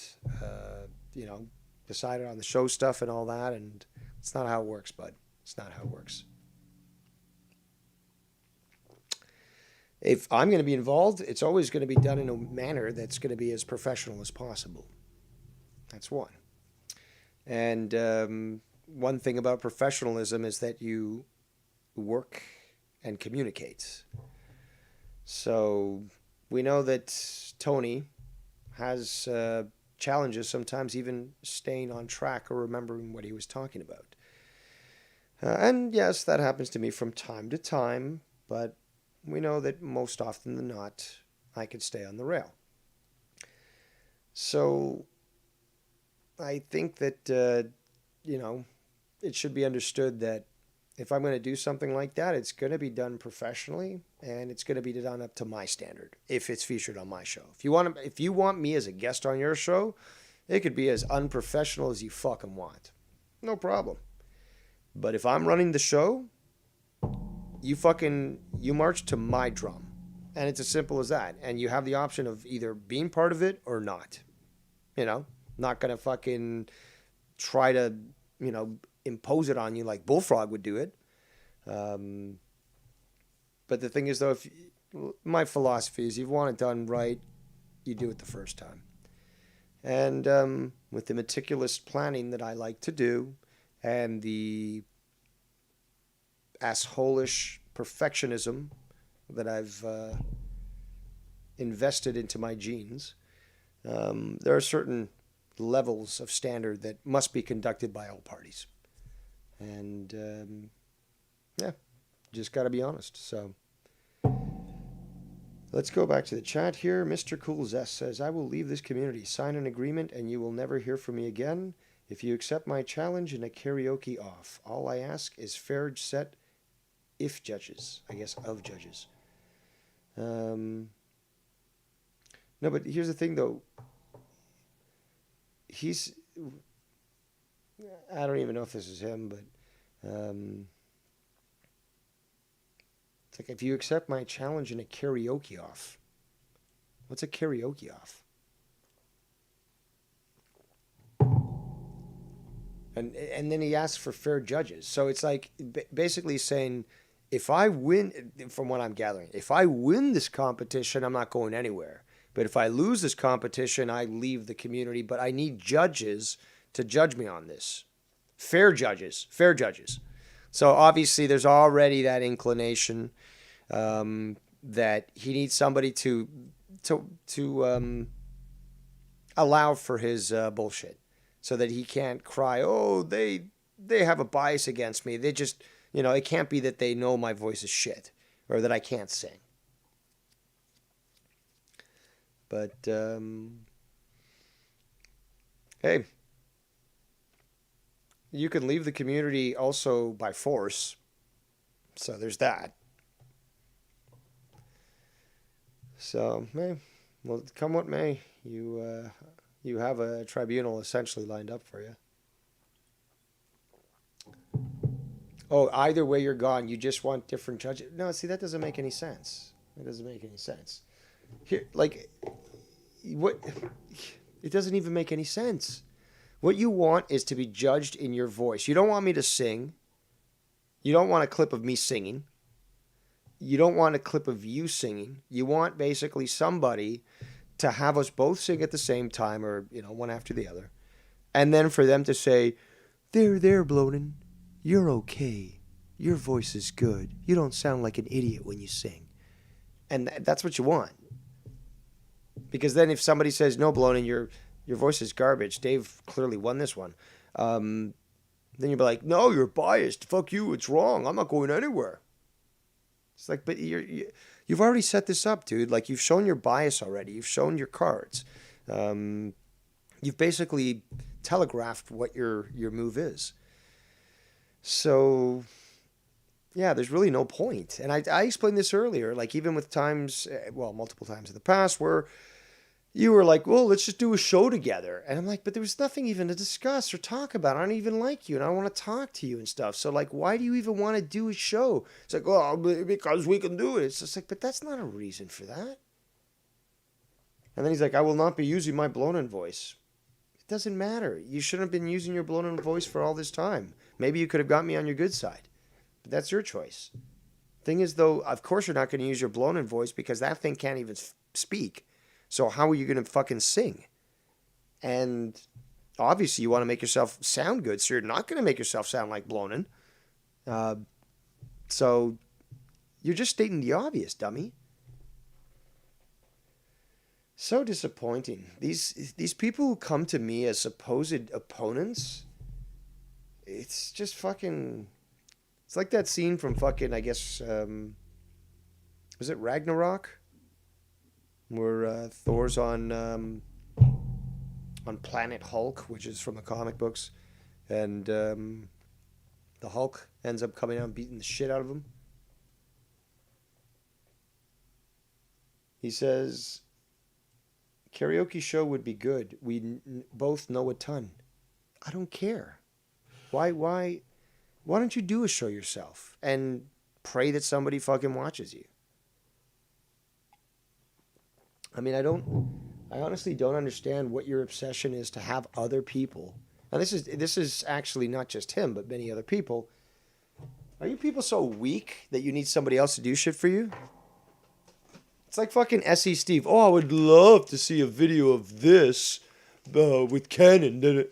you know, decided on the show stuff and all that, and it's not how it works, bud. It's not how it works. If I'm going to be involved, it's always going to be done in a manner that's going to be as professional as possible. That's one. And one thing about professionalism is that you work and communicate. So we know that Tony has challenges sometimes even staying on track or remembering what he was talking about. And yes, that happens to me from time to time, but we know that most often than not, I can stay on the rail. So I think that, it should be understood that if I'm going to do something like that, it's going to be done professionally and it's going to be done up to my standard if it's featured on my show. If you want me as a guest on your show, it could be as unprofessional as you fucking want. No problem. But if I'm running the show, you march to my drum. And it's as simple as that. And you have the option of either being part of it or not. Not going to fucking try to, impose it on you like Bullfrog would do it. But the thing is, though, my philosophy is you want it done right, you do it the first time. And with the meticulous planning that I like to do and the assholish perfectionism that I've invested into my genes, there are certain levels of standard that must be conducted by all parties. And, just got to be honest. So let's go back to the chat here. Mr. Cool Zest says, I will leave this community, sign an agreement, and you will never hear from me again. If you accept my challenge in a karaoke off, all I ask is fair set if judges, I guess of judges. No, but here's the thing, though. I don't even know if this is him, but it's like, if you accept my challenge in a karaoke off. What's a karaoke off? And then he asks for fair judges. So it's like basically saying, if I win, from what I'm gathering, if I win this competition, I'm not going anywhere. But if I lose this competition, I leave the community. But I need judges to judge me on this. Fair judges. So obviously there's already that inclination that he needs somebody to allow for his bullshit, so that he can't cry, oh, they have a bias against me. They just, it can't be that they know my voice is shit or that I can't sing. But, hey, you can leave the community also by force. So there's that. So, hey, well, come what may, you have a tribunal essentially lined up for you. Oh, either way you're gone, you just want different judges. No, see, that doesn't make any sense. Here, like, what? It doesn't even make any sense. What you want is to be judged in your voice. You don't want me to sing. You don't want a clip of me singing. You don't want a clip of you singing. You want basically somebody to have us both sing at the same time, or, one after the other. And then for them to say, there, Blonin, you're okay. Your voice is good. You don't sound like an idiot when you sing. And that's what you want. Because then if somebody says, no, Blonin, your voice is garbage, Dave clearly won this one, then you'll be like, no, you're biased. Fuck you, it's wrong. I'm not going anywhere. It's like, but you've already set this up, dude. Like, you've shown your bias already. You've shown your cards. You've basically telegraphed what your move is. So, yeah, there's really no point. And I explained this earlier, like even with times, multiple times in the past where you were like, well, let's just do a show together. And I'm like, but there was nothing even to discuss or talk about. I don't even like you and I don't want to talk to you and stuff. So, like, why do you even want to do a show? It's like, well, because we can do it. It's just like, but that's not a reason for that. And then he's like, I will not be using my blown-in voice. It doesn't matter. You shouldn't have been using your blown-in voice for all this time. Maybe you could have got me on your good side. But that's your choice. Thing is, though, of course you're not going to use your blown-in voice because that thing can't even speak. So how are you going to fucking sing? And obviously you want to make yourself sound good, so you're not going to make yourself sound like Blonin. So you're just stating the obvious, dummy. So disappointing. These people who come to me as supposed opponents, it's just fucking... It's like that scene from fucking, I guess, was it Ragnarok? Where Thor's on Planet Hulk, which is from the comic books, and the Hulk ends up coming out and beating the shit out of him. He says, karaoke show would be good. We both know a ton. I don't care. Why don't you do a show yourself and pray that somebody fucking watches you? I mean, I honestly don't understand what your obsession is to have other people. And this is actually not just him, but many other people. Are you people so weak that you need somebody else to do shit for you? It's like fucking S.E. Steve. Oh, I would love to see a video of this with Canon.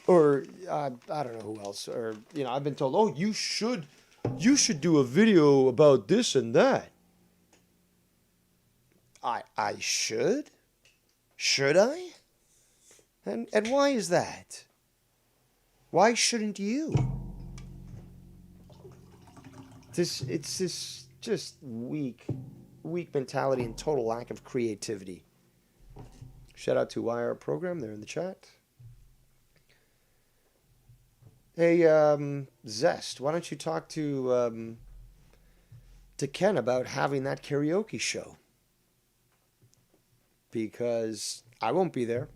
Or I don't know who else. Or, you know, I've been told, oh, you should do a video about this and that. I should? Should I? And why is that? Why shouldn't you? It's this just weak mentality and total lack of creativity. Shout out to YR Program, they're in the chat. Hey, Zest, why don't you talk to Ken about having that karaoke show? Because I won't be there.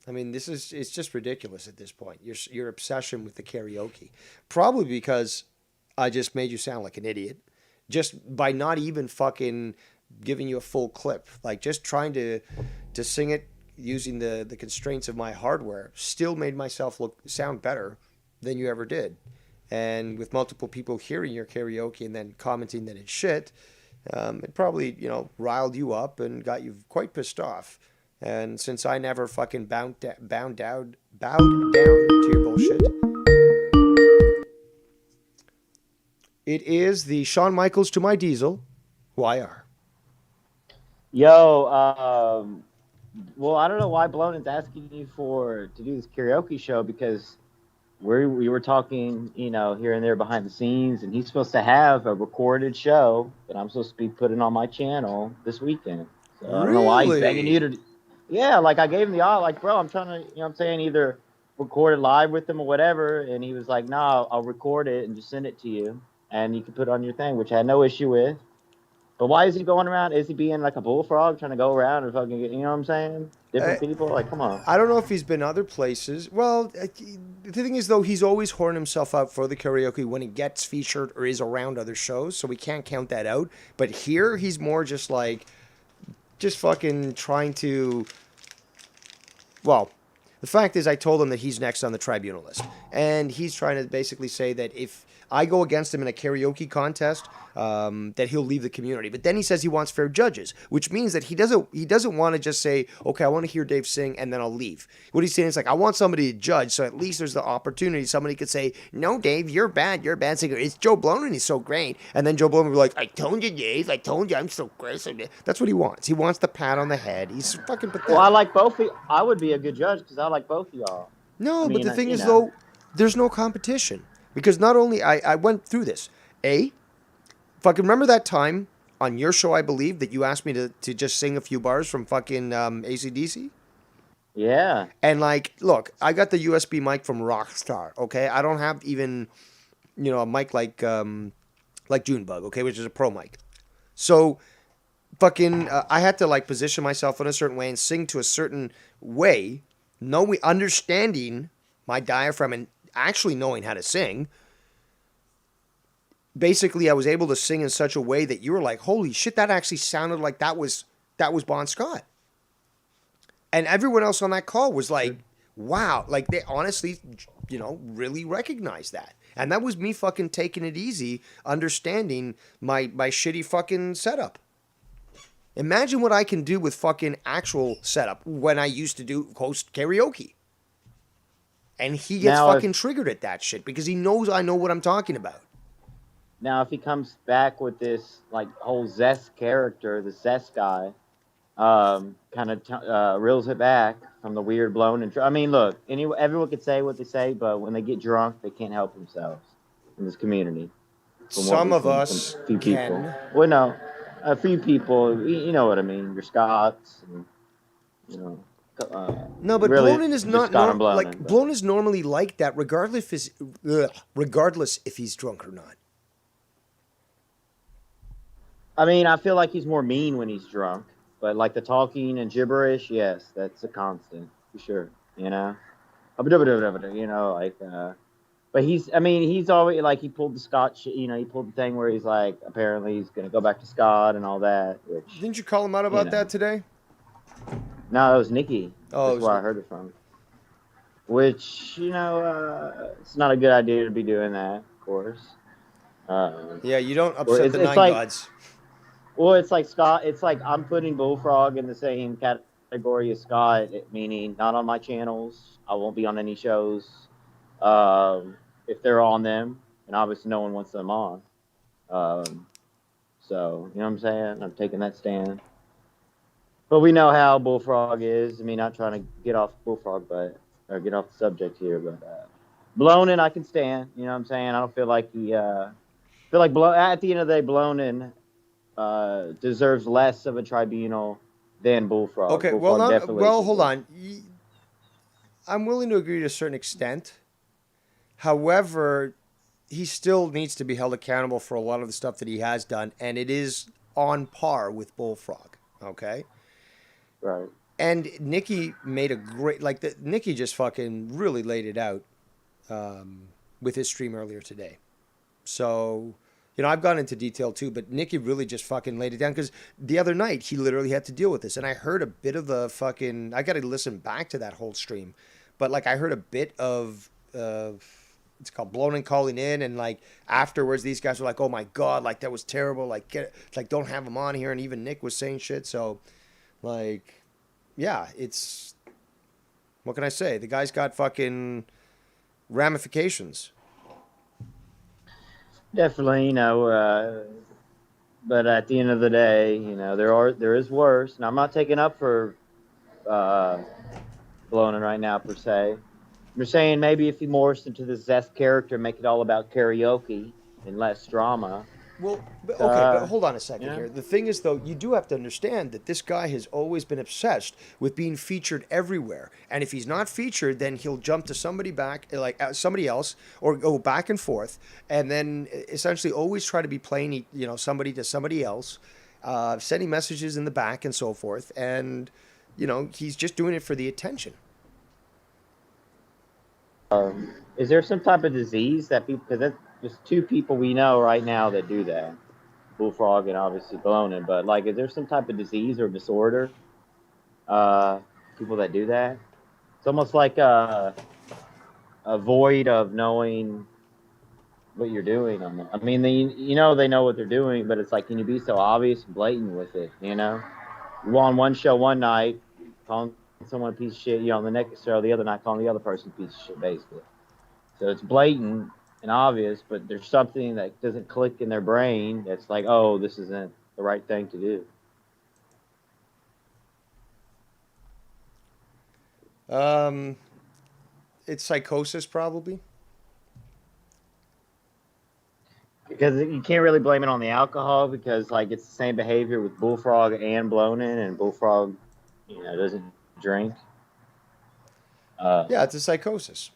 I mean, it's just ridiculous at this point. Your obsession with the karaoke. Probably because I just made you sound like an idiot. Just by not even fucking giving you a full clip. Like, just trying to sing it using the constraints of my hardware still made myself sound better than you ever did. And with multiple people hearing your karaoke and then commenting that it's shit, it probably, you know, riled you up and got you quite pissed off. And since I never fucking bowed down to your bullshit, it is the Shawn Michaels to my Diesel, YR. Yo, well, I don't know why Blonin's asking you to do this karaoke show, because we were talking, you know, here and there behind the scenes, and he's supposed to have a recorded show that I'm supposed to be putting on my channel this weekend. So I don't know why he's begging you to. Yeah, like I gave him the offer, like, bro, I'm trying to, you know what I'm saying, either record it live with him or whatever. And he was like, no, I'll record it and just send it to you, and you can put it on your thing, which I had no issue with. But why is he going around? Is he being like a bullfrog, trying to go around and fucking get, you know what I'm saying? Different people? Like, come on. I don't know if he's been other places. Well, the thing is, though, he's always horned himself out for the karaoke when he gets featured or is around other shows, so we can't count that out. But here, he's more just like, just fucking trying to... Well, the fact is, I told him that he's next on the Tribunal list. And he's trying to basically say that if I go against him in a karaoke contest, that he'll leave the community. But then he says he wants fair judges, which means that he doesn't want to just say, okay, I want to hear Dave sing and then I'll leave. What he's saying is like, I want somebody to judge, so at least there's the opportunity somebody could say, no, Dave, you're bad singer. It's Joe Blonin, he's so great. And then Joe Blonin will be like, I told you, Dave, I told you I'm so great. That's what he wants. He wants the pat on the head. He's fucking pathetic. Well, I like both of you. I would be a good judge because I like both of y'all. No, but the thing is, though, there's no competition. Because not only, I went through this. Fucking remember that time on your show, I believe, that you asked me to just sing a few bars from fucking AC/DC? Yeah. And like, look, I got the USB mic from Rockstar, okay? I don't have even, you know, a mic like Junebug, okay, which is a pro mic. So fucking, I had to like position myself in a certain way and sing to a certain way, understanding my diaphragm and actually knowing how to sing. Basically, I was able to sing in such a way that you were like, holy shit, that actually sounded like that was Bon Scott. And everyone else on that call was like, wow, like they honestly, you know, really recognized that. And that was me fucking taking it easy, understanding my shitty fucking setup. Imagine what I can do with fucking actual setup when I used to do host karaoke. And he gets Now, fucking triggered at that shit because he knows I know what I'm talking about. Now, if he comes back with this like whole Zest character, the Zest guy, kind of reels it back from the weird blown and. I mean, look, everyone can say what they say, but when they get drunk, they can't help themselves in this community. Some of us Few people. can. Well, no, a few people. You know what I mean? Your Scots, and, you know. No, but really Blonin is just not Scott and like but- Blonin is normally like that, regardless if he's drunk or not. I mean, I feel like he's more mean when he's drunk, but like the talking and gibberish, yes, that's a constant for sure. You know, like. But he's always like he pulled the Scott. He pulled the thing where he's like, apparently he's gonna go back to Scott and all that. Which Didn't you call him out about that today? No, that was Nikki. Oh, that's where I heard it from. Which it's not a good idea to be doing that, of course. Yeah, you don't upset the nine gods. Well, it's like Scott. It's like I'm putting Bullfrog in the same category as Scott, meaning not on my channels. I won't be on any shows. If they're on them, and obviously no one wants them on. So, you know what I'm saying? I'm taking that stand. But we know how Bullfrog is. I mean, not trying to get off Bullfrog, or get off the subject here, but Blonin I can stand. You know what I'm saying? I don't feel like he. Feel like at the end of the day, Blonin deserves less of a tribunal than Bullfrog. Okay, Bullfrog hold on. I'm willing to agree to a certain extent. However, he still needs to be held accountable for a lot of the stuff that he has done, and it is on par with Bullfrog. Okay. Right. And Nikki made a great Nikki just fucking really laid it out with his stream earlier today. So, I've gone into detail too, but Nikki really just fucking laid it down because the other night he literally had to deal with this, and I heard a bit of the fucking. I got to listen back to that whole stream, but like I heard a bit of it's called Blonin calling in, and like afterwards these guys were like, "Oh my god, like that was terrible. Like don't have him on here," and even Nick was saying shit. So, like, yeah, it's what can I say? The guy's got fucking ramifications. Definitely, but at the end of the day, there is worse. And I'm not taking up for Blonin right now per se. I'm just saying maybe if he morphs into the Zest character, make it all about karaoke and less drama. Well, but hold on a second here. The thing is, though, you do have to understand that this guy has always been obsessed with being featured everywhere. And if he's not featured, then he'll jump to somebody else, or go back and forth, and then essentially always try to be playing, somebody to somebody else, sending messages in the back and so forth. And, he's just doing it for the attention. Is there some type of disease that people? Because there's two people we know right now that do that, Bullfrog and obviously Blonin. But like, is there some type of disease or disorder? People that do that. It's almost like a void of knowing what you're doing. I mean, they know what they're doing, but it's like, can you be so obvious and blatant with it? You go on one show one night, calling someone a piece of shit, on the next show the other night calling the other person a piece of shit, basically. So it's blatant and obvious, but there's something that doesn't click in their brain that's like, oh, this isn't the right thing to do. It's psychosis, probably. Because you can't really blame it on the alcohol, because like it's the same behavior with Bullfrog and Blonin, and Bullfrog, doesn't drink. Yeah, it's a psychosis.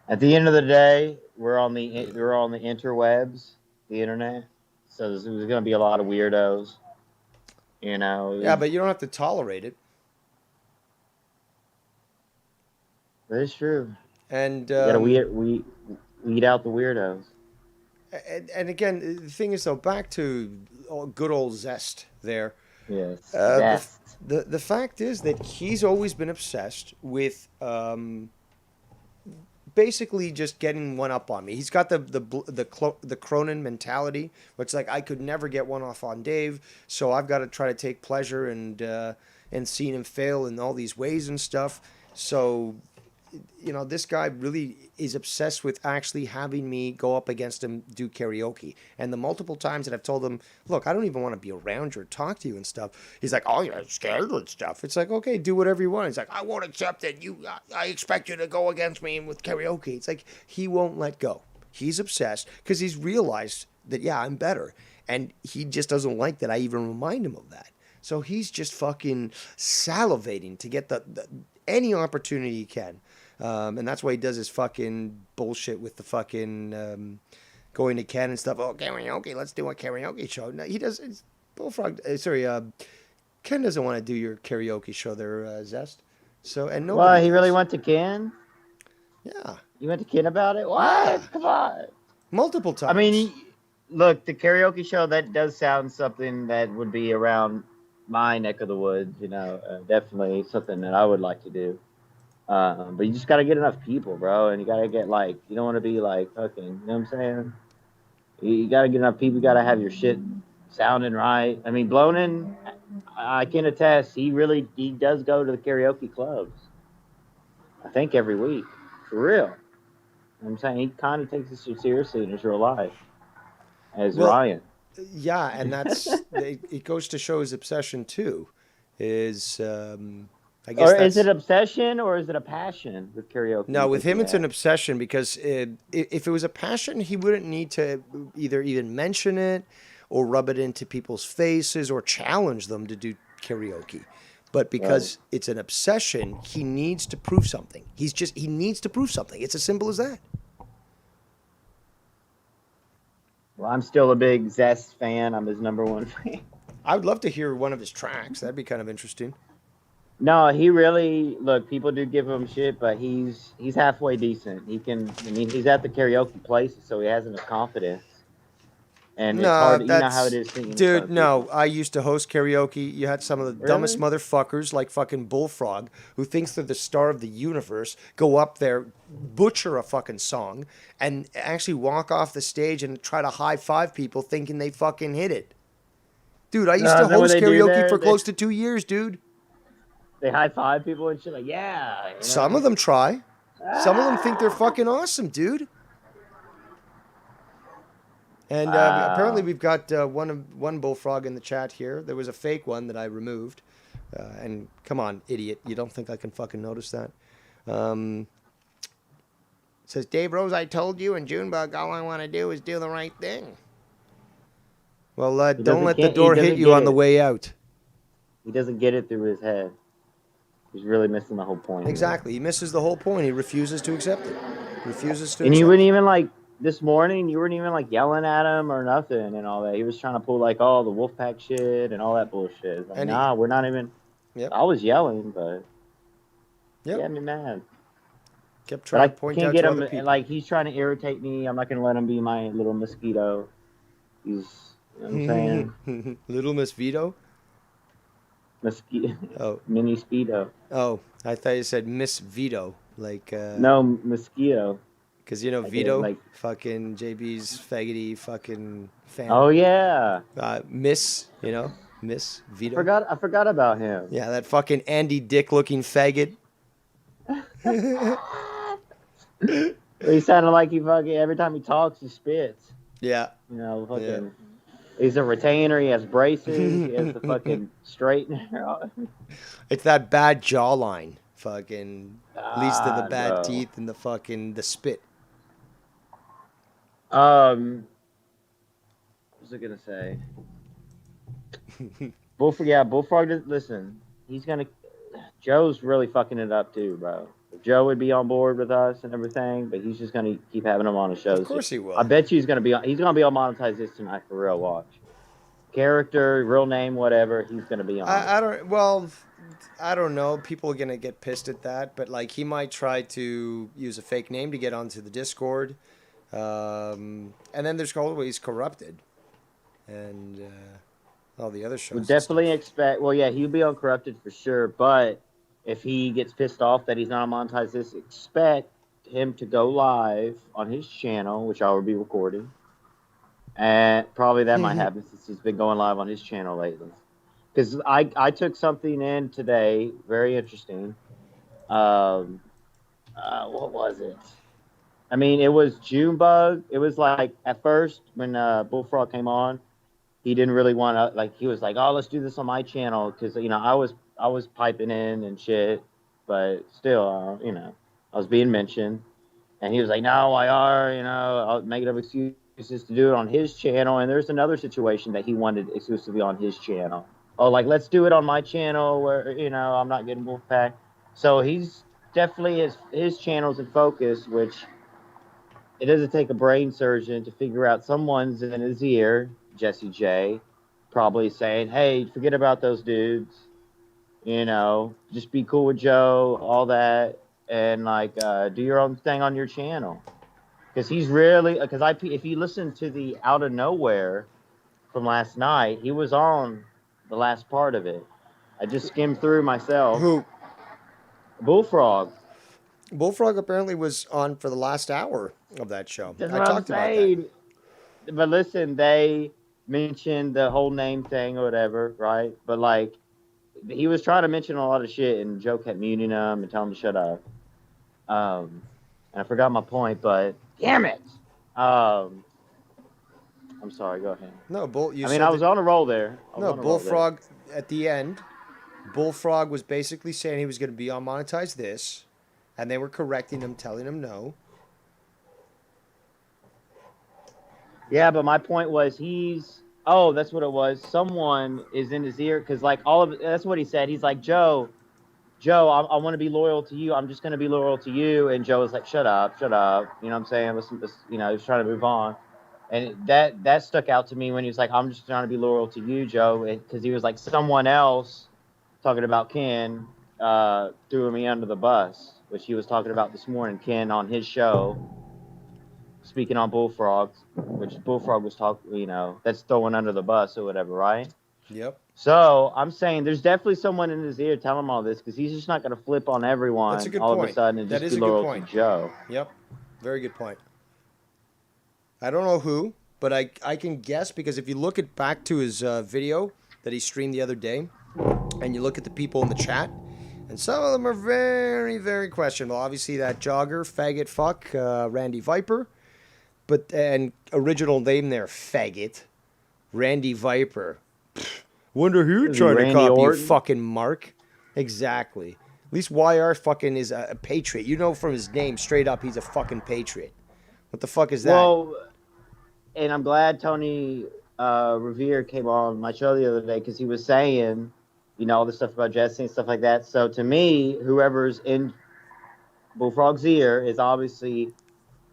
At the end of the day, we're on the interwebs, the internet. So there's going to be a lot of weirdos. Yeah, but you don't have to tolerate it. That is true. And you got to weed out the weirdos. And again, the thing is, though, back to good old Zest there. Yes. Zest. The fact is that he's always been obsessed with basically just getting one up on me. He's got the Cronin mentality, where it's like I could never get one off on Dave, so I've got to try to take pleasure and seeing him fail in all these ways and stuff. So, you know, this guy really is obsessed with actually having me go up against him, do karaoke. And the multiple times that I've told him, look, I don't even want to be around you or talk to you and stuff. He's like, oh, you're scared and stuff. It's like, okay, do whatever you want. He's like, I won't accept it. I expect you to go against me with karaoke. It's like, he won't let go. He's obsessed because he's realized that, yeah, I'm better. And he just doesn't like that I even remind him of that. So he's just fucking salivating to get any opportunity he can. And that's why he does his fucking bullshit with the fucking going to Ken and stuff. Oh, karaoke, let's do a karaoke show. No, he does. It's Bullfrog. Ken doesn't want to do your karaoke show there, Zest. So and nobody. Well, he really went to Ken. Yeah. You went to Ken about it? What? Yeah. Come on. Multiple times. I mean, look, the karaoke show, that does sound something that would be around my neck of the woods. You know, definitely something that I would like to do. But you just got to get enough people, bro. And you got to get, like, you don't want to be, like, fucking, you know what I'm saying? You got to get enough people. You got to have your shit sounding right. I mean, Blonin, I can attest, he does go to the karaoke clubs. I think every week. For real. You know what I'm saying? He kind of takes this seriously in his real life. As Ryan. Yeah, and that's, it goes to show his obsession, too, is... I guess or is it obsession or is it a passion with karaoke? No, with him it's an obsession because if it was a passion, he wouldn't need to either even mention it or rub it into people's faces or challenge them to do karaoke. But because it's an obsession, he needs to prove something. He needs to prove something. It's as simple as that. Well, I'm still a big Zest fan. I'm his #1 fan. I would love to hear one of his tracks. That'd be kind of interesting. No, he really, look, people do give him shit, but he's halfway decent. He's at the karaoke places, so he has enough confidence. And it's hard, you know how it is singing. Dude, no, I used to host karaoke. You had some of the dumbest motherfuckers like fucking Bullfrog who thinks they're the star of the universe go up there, butcher a fucking song, and actually walk off the stage and try to high-five people thinking they fucking hit it. Dude, I used to host karaoke for close to 2 years, dude. They high-five people and shit like, yeah. You know? Some of them try. Some of them think they're fucking awesome, dude. And apparently we've got one Bullfrog in the chat here. There was a fake one that I removed. And come on, idiot. You don't think I can fucking notice that? Says, Dave Rose, I told you in Junebug, all I want to do is do the right thing. Well, don't let the door hit you on the way out. He doesn't get it through his head. He's really missing the whole point. Exactly. He misses the whole point. He refuses to accept it. And you wouldn't even, like, this morning, you weren't even, like, yelling at him or nothing and all that. He was trying to pull, like, all the Wolfpack shit and all that bullshit. Like, nah, we're not even... Yep. I was yelling, but... Yep. He had me mad. Kept trying to point out to other people. Like, he's trying to irritate me. I'm not going to let him be my little mosquito. He's... You know what I'm saying? Little Miss Vito? Mosquito. Oh. Mini Speedo. Oh, I thought you said Miss Vito. Like, no, mosquito. Because, you know, Vito, like, fucking JB's faggoty fucking fan. Oh, yeah. Miss, you know, Miss Vito. I forgot about him. Yeah, that fucking Andy Dick-looking faggot. He sounded like he fucking, every time he talks, he spits. Yeah. You know, fucking... Yeah. He's a retainer. He has braces. He has the fucking straightener. It's that bad jawline. Fucking leads to the bad teeth and the spit. What was I gonna say? Bullfrog. Listen, he's gonna. Joe's really fucking it up too, bro. Joe would be on board with us and everything, but he's just gonna keep having him on his shows. Of course he will. I bet you he's gonna be on Monetize This tonight for real. Watch. Character, real name, whatever. He's gonna be on. I don't know. People are gonna get pissed at that, but like he might try to use a fake name to get onto the Discord, and then there's always Corrupted, and all the other shows. We'll definitely expect. Well, yeah, he'll be on Corrupted for sure, but. If he gets pissed off that he's not on Monetize This, expect him to go live on his channel, which I will be recording. And probably that might happen since he's been going live on his channel lately. Because I took something in today, very interesting. What was it? I mean, it was Junebug. It was like at first when Bullfrog came on, he didn't really want to, like, he was like, "Oh, let's do this on my channel," because I was piping in and shit, but still, I was being mentioned, and he was like, "No, I are, I'll make up excuses to do it on his channel." And there's another situation that he wanted exclusively on his channel. Oh, like, let's do it on my channel where I'm not getting Wolfpack. So he's definitely his channel's in focus, which it doesn't take a brain surgeon to figure out someone's in his ear, Jesse J, probably saying, "Hey, forget about those dudes. Just be cool with Joe, all that, and like do your own thing on your channel." Because he's really, if you listen to the Out of Nowhere from last night, he was on the last part of it. I just skimmed through myself. Who? Bullfrog. Bullfrog apparently was on for the last hour of that show. That's I what I'm talked about that. saying. But listen, they mentioned the whole name thing or whatever, right? But like, he was trying to mention a lot of shit, and Joe kept muting him and telling him to shut up. And I forgot my point, but damn it. I'm sorry. Go ahead. No, I was on a roll there. Bullfrog at the end. Bullfrog was basically saying he was going to be on Monetize This, and they were correcting him, telling him no. Yeah, but my point was that's what it was. Someone is in his ear because like that's what he said. He's like, Joe, I want to be loyal to you. I'm just going to be loyal to you. And Joe was like, shut up. You know what I'm saying? Listen, he was trying to move on. And that stuck out to me when he was like, I'm just trying to be loyal to you, Joe. Because he was like, someone else talking about Ken threw me under the bus, which he was talking about this morning. Ken on his show, speaking on Bullfrog, which Bullfrog was talking, that's throwing under the bus or whatever, right? Yep. So I'm saying there's definitely someone in his ear telling him all this because he's just not going to flip on everyone all of a sudden and just be loyal to Joe. Yep. Very good point. I don't know who, but I can guess because if you look back to his video that he streamed the other day, and you look at the people in the chat, and some of them are very, very questionable. Obviously, that jogger, faggot, fuck, Randy Viper, and original name there, faggot, Randy Viper. Pfft, wonder who you're trying to copy, Orton? Fucking Mark. Exactly. At least YR fucking is a patriot. You know from his name, straight up, he's a fucking patriot. What the fuck is that? Well, and I'm glad Tony Revere came on my show the other day because he was saying, all the stuff about Jesse and stuff like that. So to me, whoever's in Bullfrog's ear is obviously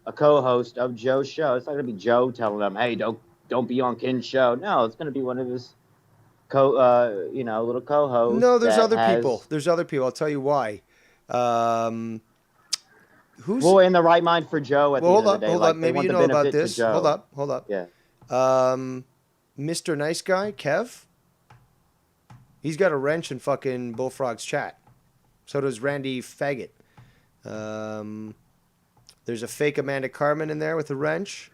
a co-host of Joe's show. It's not going to be Joe telling them, "Hey, don't be on Ken's show." No, it's going to be one of his little co-hosts. No, there's other people. There's other people. I'll tell you why. Who's in the right mind for Joe at the end of the day? Hold up. Maybe you know about this. Hold up. Yeah. Mr. Nice Guy, Kev. He's got a wrench in fucking Bullfrog's chat. So does Randy Faggot. There's a fake Amanda Carmen in there with a wrench.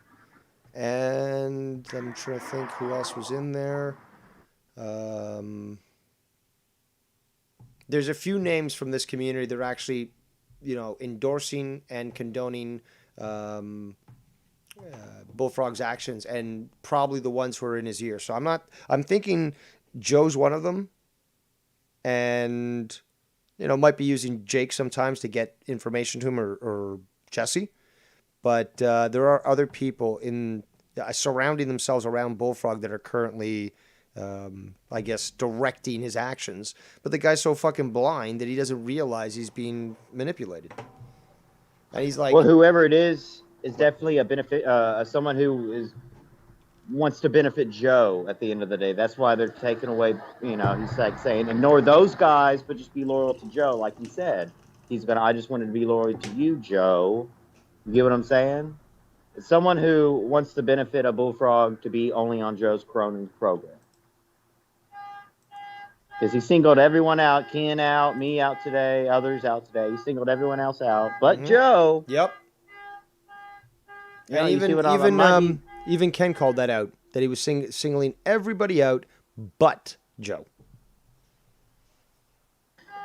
And I'm trying to think who else was in there. There's a few names from this community that are actually, endorsing and condoning Bullfrog's actions, and probably the ones who are in his ear. So I'm thinking Joe's one of them, and might be using Jake sometimes to get information to him or Jesse, but there are other people surrounding themselves around Bullfrog that are currently I guess directing his actions, but the guy's so fucking blind that he doesn't realize he's being manipulated, and he's like, well, whoever it is definitely a benefit, someone who wants to benefit Joe at the end of the day. That's why they're taking away, he's like saying, ignore those guys, but just be loyal to Joe. Like he said, I just wanted to be loyal to you, Joe. You get what I'm saying? It's someone who wants the benefit of Bullfrog to be only on Joe's Cronin program. Because he singled everyone out. Ken out, me out today, others out today. He singled everyone else out, but Joe. Yep. You know, And you see what I'm even Ken called that out, that he was singling everybody out but Joe.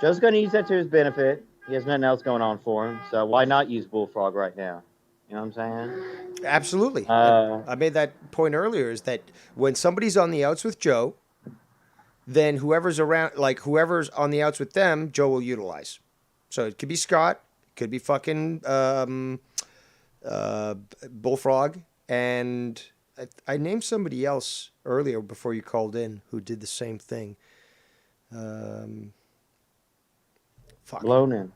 Joe's going to use that to his benefit. He has nothing else going on for him, so why not use Bullfrog right now? You know what I'm saying? Absolutely. I made that point earlier, is that when somebody's on the outs with Joe, then whoever's around, like whoever's on the outs with them, Joe will utilize. So it could be Scott, it could be fucking Bullfrog, and I named somebody else earlier before you called in who did the same thing. Blown in.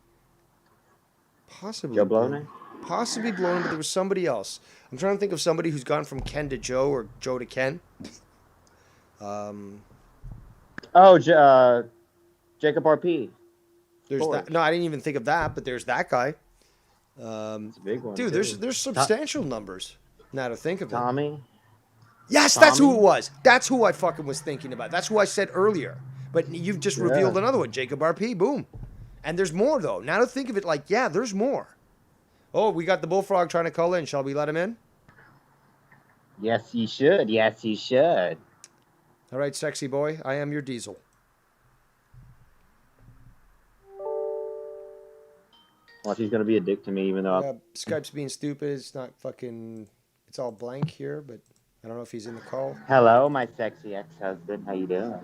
Possibly. Joe blown in? Possibly blown in, but there was somebody else. I'm trying to think of somebody who's gone from Ken to Joe or Joe to Ken. Jacob RP. There's that. No, I didn't even think of that, but there's that guy. It's a big one. Dude, too. there's substantial numbers. Now to think of it. Tommy. Yes, that's who it was. That's who I fucking was thinking about. That's who I said earlier. But you've just revealed another one, Jacob RP. Boom. And there's more though. Now to think of it, like, yeah, there's more. Oh, we got the Bullfrog trying to call in. Shall we let him in? Yes, he should. Yes, he should. All right, sexy boy. I am your diesel. Well, he's gonna be a dick to me, even though Skype's being stupid. It's not fucking. It's all blank here, but I don't know if he's in the call. Hello, my sexy ex-husband. How you doing?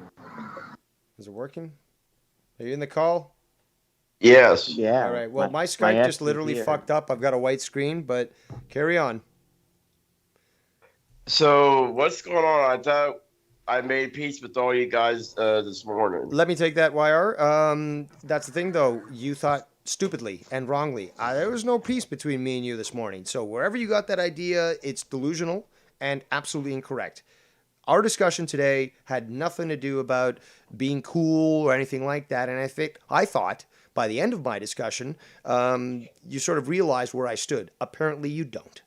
Is it working? Are you in the call? Yes. Yeah. All right. Well, my Skype just literally fucked up. I've got a white screen, but carry on. So what's going on? I thought I made peace with all you guys this morning. Let me take that, YR. That's the thing, though. You thought stupidly and wrongly. There was no peace between me and you this morning. So wherever you got that idea, it's delusional and absolutely incorrect. Our discussion today had nothing to do about being cool or anything like that. And I thought by the end of my discussion, you sort of realized where I stood. Apparently you don't.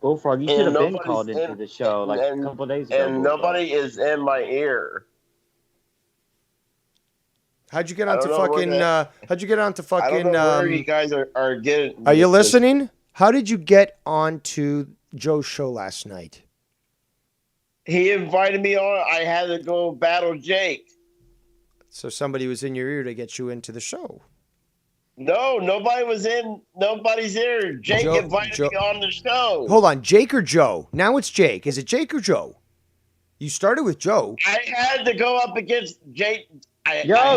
Bullfrog, you should have been called into the show like a couple of days ago. And nobody is in my ear. How'd you get onto fucking? How'd you get onto fucking? I don't know where you guys are getting. Are you listening? How did you get onto Joe's show last night? He invited me on. I had to go battle Jake. So somebody was in your ear to get you into the show. No, nobody's here. Jake invited me on the show. Hold on, Jake or Joe? Now it's Jake. Is it Jake or Joe? You started with Joe. I had to go up against Jake.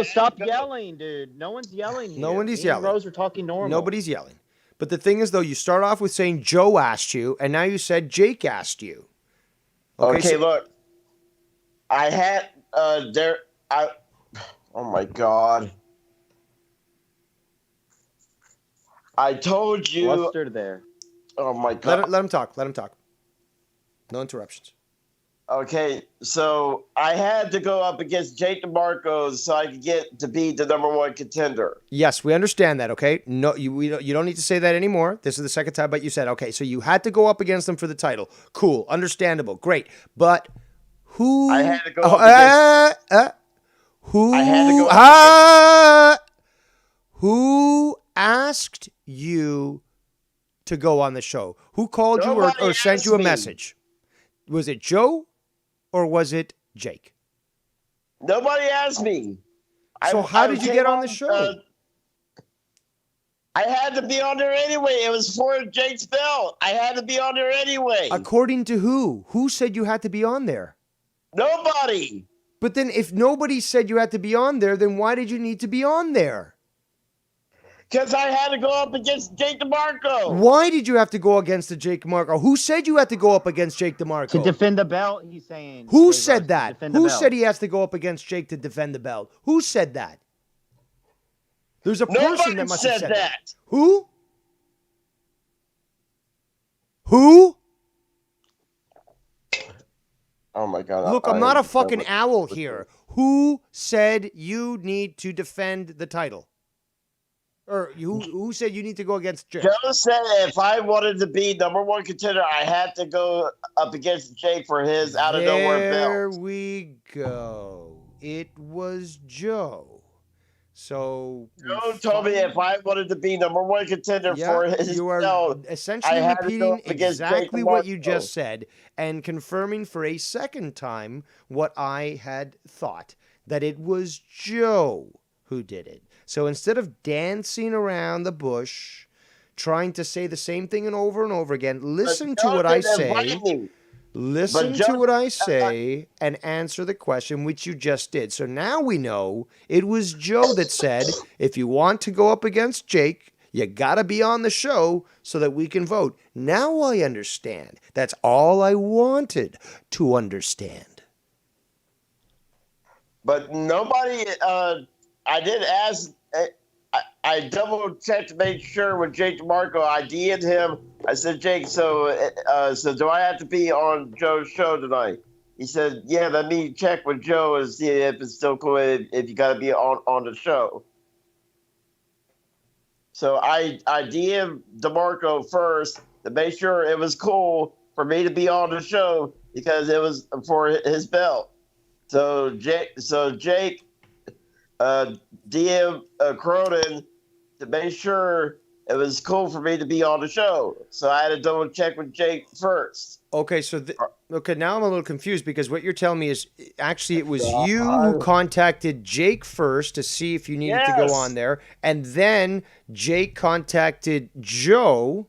Stop yelling, dude. No one's yelling here. Nobody's yelling. Rose are talking normal. Nobody's yelling. But the thing is, though, you start off with saying Joe asked you, and now you said Jake asked you. Okay, look. I had oh my God. I told you. Bluster there. Oh my God. Let him talk. Let him talk. No interruptions. Okay, so I had to go up against Jake DeMarco so I could get to be the #1 contender. Yes, we understand that, okay? No, you don't need to say that anymore. This is the second time, but you said, okay, so you had to go up against them for the title. Cool, understandable, great. But who... I had to go up against... Who... I had to go up against... Who asked you to go on the show? Who called you or sent you a message? Was it Joe? Or was it Jake? Nobody asked me. So how did you get on the show? I had to be on there anyway. It was for Jake's belt. I had to be on there anyway. According to who? Who said you had to be on there? Nobody. But then if nobody said you had to be on there, then why did you need to be on there? Because I had to go up against Jake DeMarco. Why did you have to go against the Jake DeMarco? Who said you had to go up against Jake DeMarco? To defend the belt, he's saying. Who said that? Who said he has to go up against Jake to defend the belt? Who said that? There's a person that must have said that. Who? Who? Oh my God. Look, I'm not a fucking owl here. Who said you need to defend the title? Or who said you need to go against Jake? Joe said if I wanted to be number one contender, I had to go up against Jake for his out of nowhere There belt. we go. It was Joe. So Joe told me if I wanted to be number one contender yeah, for his you are belt, essentially I had to go repeating up against Jake exactly what you DeMarco. just said and confirming for a second time what I had thought, that it was Joe who did it. So instead of dancing around the bush, trying to say the same thing and over again, listen to Joe what I didn't say. invite me. Listen Joe- to what I say and answer the question, which you just did. So now we know it was Joe that said, if you want to go up against Jake, you got to be on the show so that we can vote. Now I understand. That's all I wanted to understand. But nobody, I did ask, I double checked to make sure with Jake DeMarco. I DM'd him. I said, Jake, so do I have to be on Joe's show tonight? He said, yeah, let me check with Joe and see if it's still cool if you got to be on the show. So I DM'd DeMarco first to make sure it was cool for me to be on the show because it was for his belt. So Jake DM Cronin to make sure it was cool for me to be on the show. So I had to double check with Jake first. Okay, so now I'm a little confused because what you're telling me is actually it was you who contacted Jake first to see if you needed to go on there, and then Jake contacted Joe.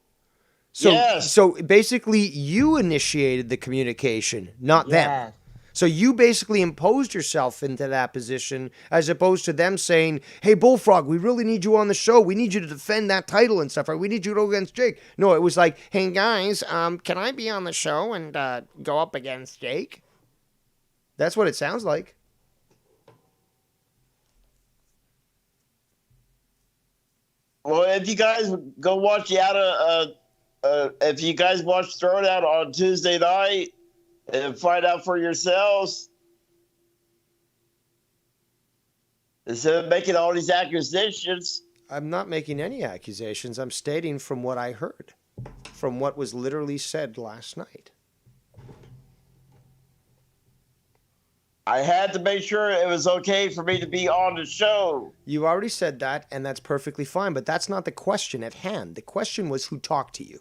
So basically you initiated the communication, not them. So you basically imposed yourself into that position as opposed to them saying, hey, Bullfrog, we really need you on the show. We need you to defend that title and stuff. Right? We need you to go against Jake. No, it was like, hey, guys, can I be on the show and go up against Jake? That's what it sounds like. Well, if you guys go watch if you guys watch Throwdown on Tuesday night, and find out for yourselves. Instead of making all these accusations. I'm not making any accusations. I'm stating from what I heard, from what was literally said last night. I had to make sure it was okay for me to be on the show. You already said that, and that's perfectly fine, but that's not the question at hand. The question was who talked to you.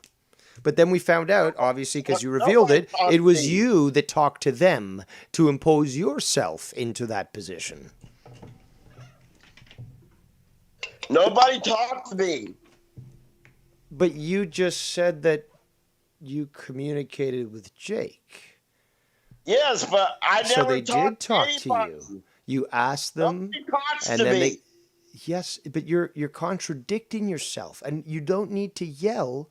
But then we found out, obviously, because you revealed it, it was you that talked to them to impose yourself into that position. Nobody talked to me. But you just said that you communicated with Jake. Yes, but I never so they talked did talk to to you. You asked them, Nobody talks and to then me. yes, but you're contradicting yourself, and you don't need to yell.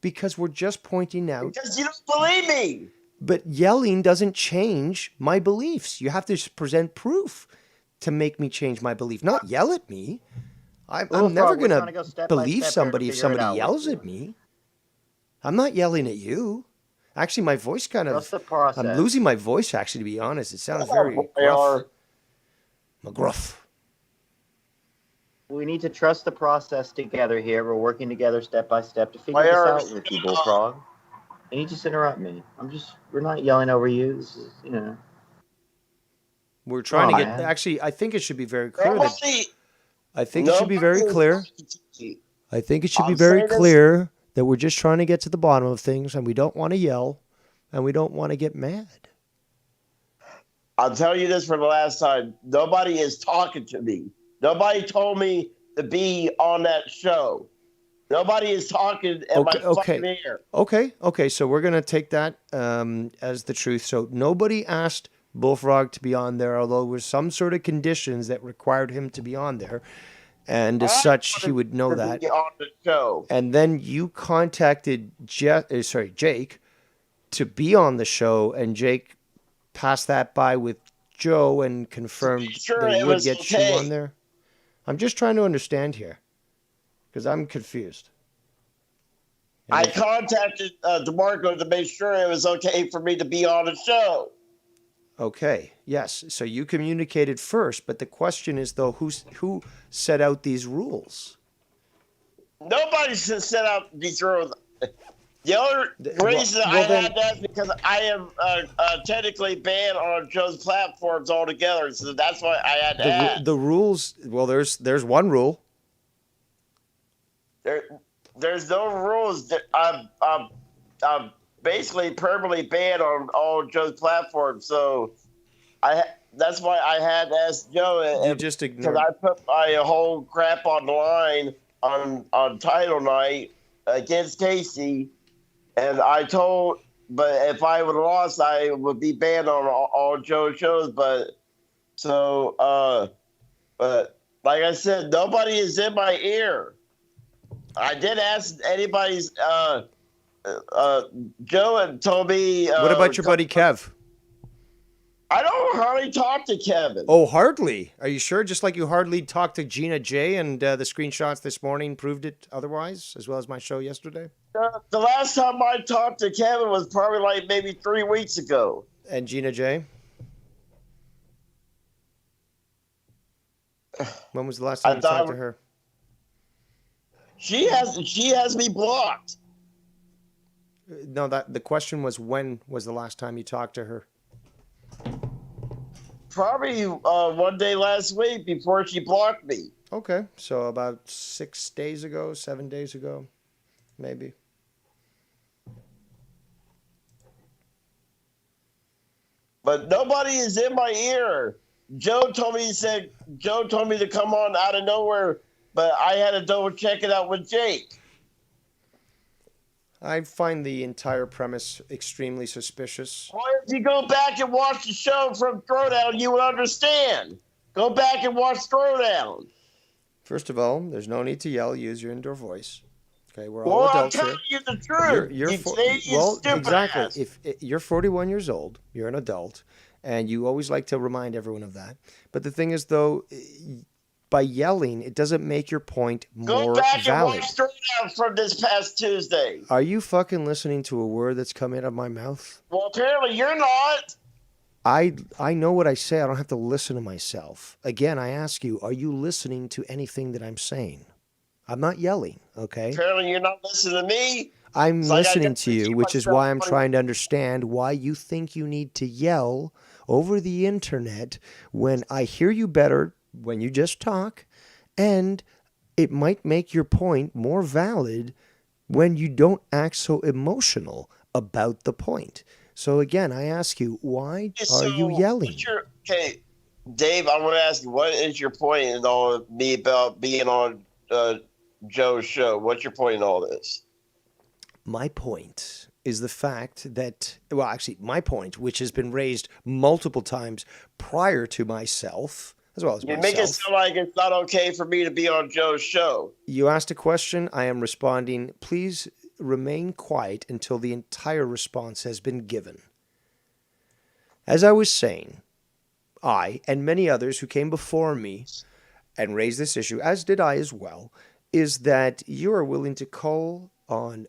Because we're just pointing out. Because you don't believe me. But yelling doesn't change my beliefs. You have to present proof to make me change my belief. Not yell at me. I'm never going to believe somebody if somebody yells at me. I'm not yelling at you. Actually, my voice kind of... Trust the process. I'm losing my voice, actually, to be honest. It sounds very gruff. McGruff. We need to trust the process together here. We're working together step by step to figure this out with you, Bullfrog. And you just interrupt me. We're not yelling over you. This is, We're trying to get, actually, I think it should be very clear that, I think it should be very clear that we're just trying to get to the bottom of things, and we don't want to yell, and we don't want to get mad. I'll tell you this for the last time. Nobody is talking to me. Nobody told me to be on that show. Nobody is talking in my fucking ear. Okay. So we're going to take that as the truth. So nobody asked Bullfrog to be on there, although there was some sort of conditions that required him to be on there. And as such, he would know that. On the show. And then you contacted Jake to be on the show, and Jake passed that by with Joe and confirmed that he would get you on there. I'm just trying to understand here, because I'm confused. I contacted DeMarco to make sure it was okay for me to be on the show. Okay, yes. So you communicated first, but the question is, though, who set out these rules? Nobody should set out these throws. The only reason I had that is because I am technically banned on Joe's platforms altogether, so that's why I had to ask. The rules. Well, there's one rule. There's no rules. I'm basically permanently banned on all Joe's platforms, so that's why I had to ask Joe. You just ignored. Because I put my whole crap on the line on title night against Casey. And I told, but if I would have lost, I would be banned on all Joe's shows. But like I said, nobody is in my ear. I did ask anybody's. Joe had told me. What about your buddy Kev? I don't hardly talk to Kevin. Oh, hardly? Are you sure? Just like you hardly talked to Gina J, and the screenshots this morning proved it otherwise, as well as my show yesterday? The last time I talked to Kevin was probably like maybe 3 weeks ago. And Gina J? When was the last time you talked to her? She has me blocked. No, the question was, when was the last time you talked to her? Probably one day last week before she blocked me. Okay, so about 6 days ago, 7 days ago, maybe. But nobody is in my ear. Joe told me to come on out of nowhere, but I had to double check it out with Jake. I find the entire premise extremely suspicious. Well, if you go back and watch the show from Throwdown, you would understand. Go back and watch Throwdown. First of all, there's no need to yell. Use your indoor voice. Okay, we're all adults here. I'm telling you the truth. Exactly. Ass. If you're 41 years old, you're an adult, and you always like to remind everyone of that. But the thing is, though, by yelling, it doesn't make your point more valid. Go back and watch Throwdown from this past Tuesday. Are you fucking listening to a word that's come out of my mouth? Well, apparently you're not. I know what I say. I don't have to listen to myself. Again, I ask you, are you listening to anything that I'm saying? I'm not yelling, okay? Apparently you're not listening to me. I'm listening to you, which is why I'm trying to understand why you think you need to yell over the internet when I hear you better when you just talk, and it might make your point more valid when you don't act so emotional about the point. So again, I ask you, why are you yelling? Okay, Dave, I want to ask you, what is your point in all of me about being on Joe's show? What's your point in all this? My point is the fact that, well, actually, my point, which has been raised multiple times prior to myself, as well as myself. You make it sound like it's not okay for me to be on Joe's show. You asked a question. I am responding. Please remain quiet until the entire response has been given. As I was saying, I and many others who came before me and raised this issue, as did I as well, is that you are willing to call on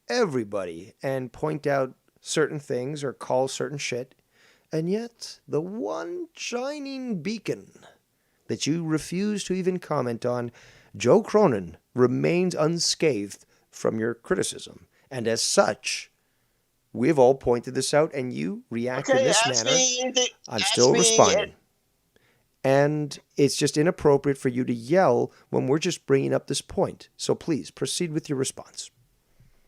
everybody and point out certain things or call certain shit, and yet the one shining beacon that you refuse to even comment on, Joe Cronin, remains unscathed from your criticism. And as such, we've all pointed this out, and you react in this manner. I'm still responding. And it's just inappropriate for you to yell when we're just bringing up this point. So please, proceed with your response.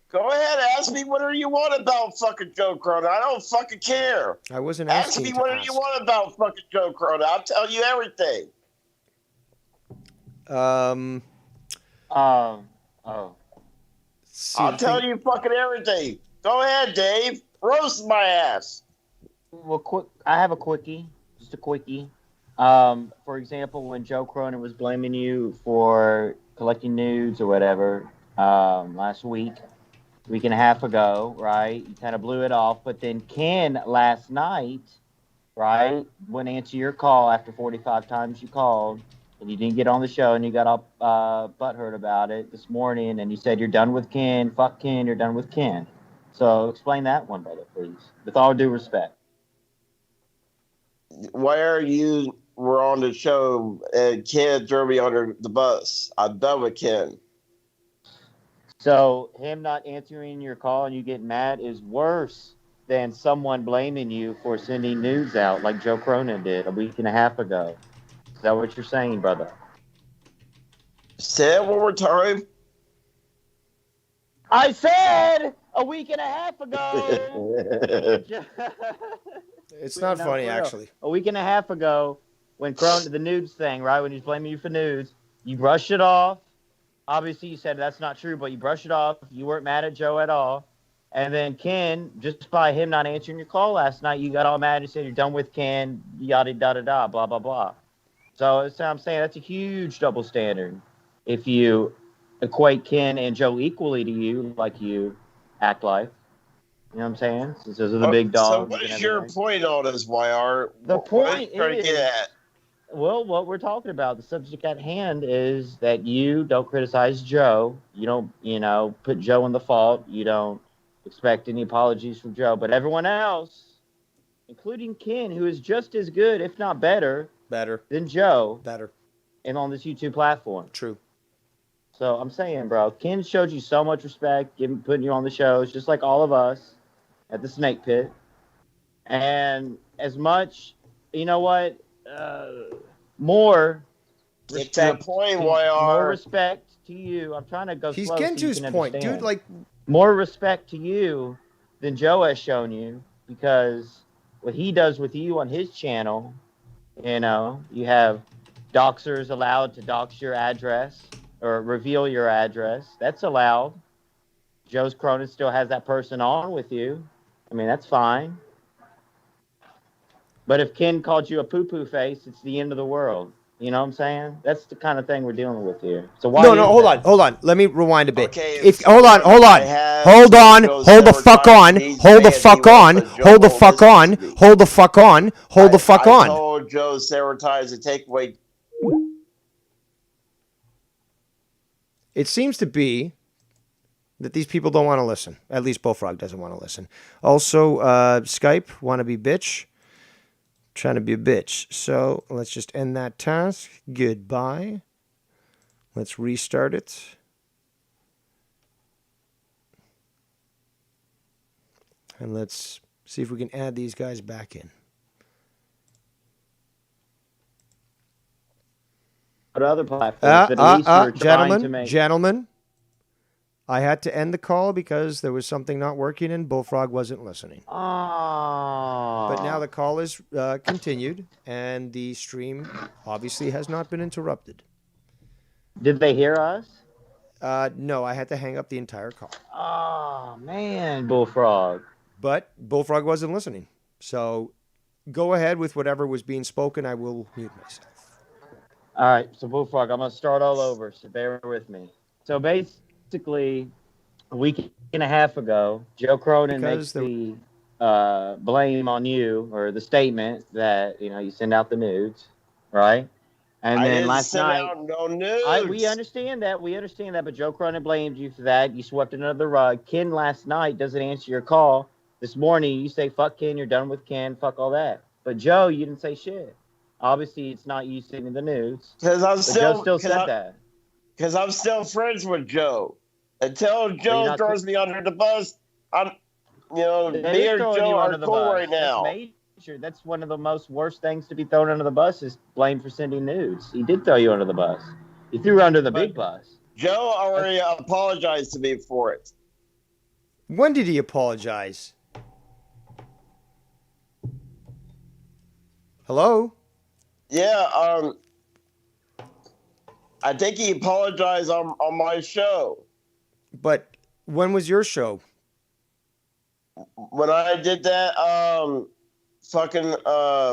Go ahead, ask me whatever you want about fucking Joe Cronin. I don't fucking care. I wasn't asking. Ask me whatever you want about fucking Joe Cronin. I'll tell you everything. I'll tell you fucking everything. Go ahead, Dave. Roast my ass. Well, I have a quickie. Just a quickie. For example, when Joe Cronin was blaming you for collecting nudes or whatever last week and a half ago, right? You kind of blew it off. But then Ken last night, right, wouldn't answer your call after 45 times you called. And you didn't get on the show, and you got all butthurt about it this morning, and you said you're done with Ken. Fuck Ken, you're done with Ken. So explain that one, brother, please, with all due respect. Where you were on the show and Ken threw me under the bus. I'm done with Ken. So him not answering your call and you getting mad is worse than someone blaming you for sending nudes out like Joe Cronin did a week and a half ago. Is that what you're saying, brother? Say it one more time. I said a week and a half ago. It's not funny, actually. A week and a half ago, when Cronin, the nudes thing, right? When he's blaming you for nudes, you brushed it off. Obviously, you said that's not true, but you brushed it off. You weren't mad at Joe at all. And then Ken, just by him not answering your call last night, you got all mad and said you're done with Ken, yada, yada, da, blah, blah, blah. So I'm saying that's a huge double standard. If you equate Ken and Joe equally to you, like you act like. You know what I'm saying? Since those are the big dogs. So what is your point on this, YR? The point is, get well, what we're talking about, the subject at hand is that you don't criticize Joe. You don't, put Joe in the fault. You don't expect any apologies from Joe. But everyone else, including Ken, who is just as good, if not better, than Joe. And on this YouTube platform. True. So I'm saying, bro, Ken showed you so much respect, putting you on the shows, just like all of us at the Snake Pit. And as much, you know what, more respect. Get to the point, YR. More respect to you. I'm trying to go He's slow getting so to you his can point, understand. dude. Like, more respect to you than Joe has shown you, because what he does with you on his channel, you have doxers allowed to dox your address or reveal your address. That's allowed. Joe's Cronin still has that person on with you. I mean, that's fine. But if Ken called you a poo-poo face, it's the end of the world. You know what I'm saying? That's the kind of thing we're dealing with here. So why? No, hold on. Let me rewind a bit. Okay, hold on. Hold the fuck on. Hold the fuck on. Hold the fuck on. Hold the fuck on. Hold the fuck on. I told Joe several times to take away. It seems to be that these people don't want to listen. At least Bullfrog doesn't want to listen. Also, Skype, want to be bitch. Trying to be a bitch. So let's just end that task. Goodbye. Let's restart it. And let's see if we can add these guys back in. What other platforms? Gentlemen, I had to end the call because there was something not working and Bullfrog wasn't listening. Oh. But now the call is continued, and the stream obviously has not been interrupted. Did they hear us? No, I had to hang up the entire call. Oh, man, Bullfrog. But Bullfrog wasn't listening. So go ahead with whatever was being spoken. I will mute myself. All right, so Bullfrog, I'm going to start all over, so bear with me. So basically, a week and a half ago, Joe Cronin makes the blame on you, or the statement that, you send out the nudes, right? And then last night, out no nudes. We understand that, but Joe Cronin blamed you for that. You swept it under the rug. Ken last night doesn't answer your call. This morning, you say, fuck Ken, you're done with Ken, fuck all that. But Joe, you didn't say shit. Obviously, it's not you sending the nudes. Because Joe still said that. Because I'm still friends with Joe. Until Joe throws me under the bus, me and Joe are cool right now. That's one of the most worst things to be thrown under the bus is blamed for sending nudes. He did throw you under the bus. He threw you under the big bus. Joe already apologized to me for it. When did he apologize? Hello? Yeah, I think he apologized on my show. But when was your show? When I did that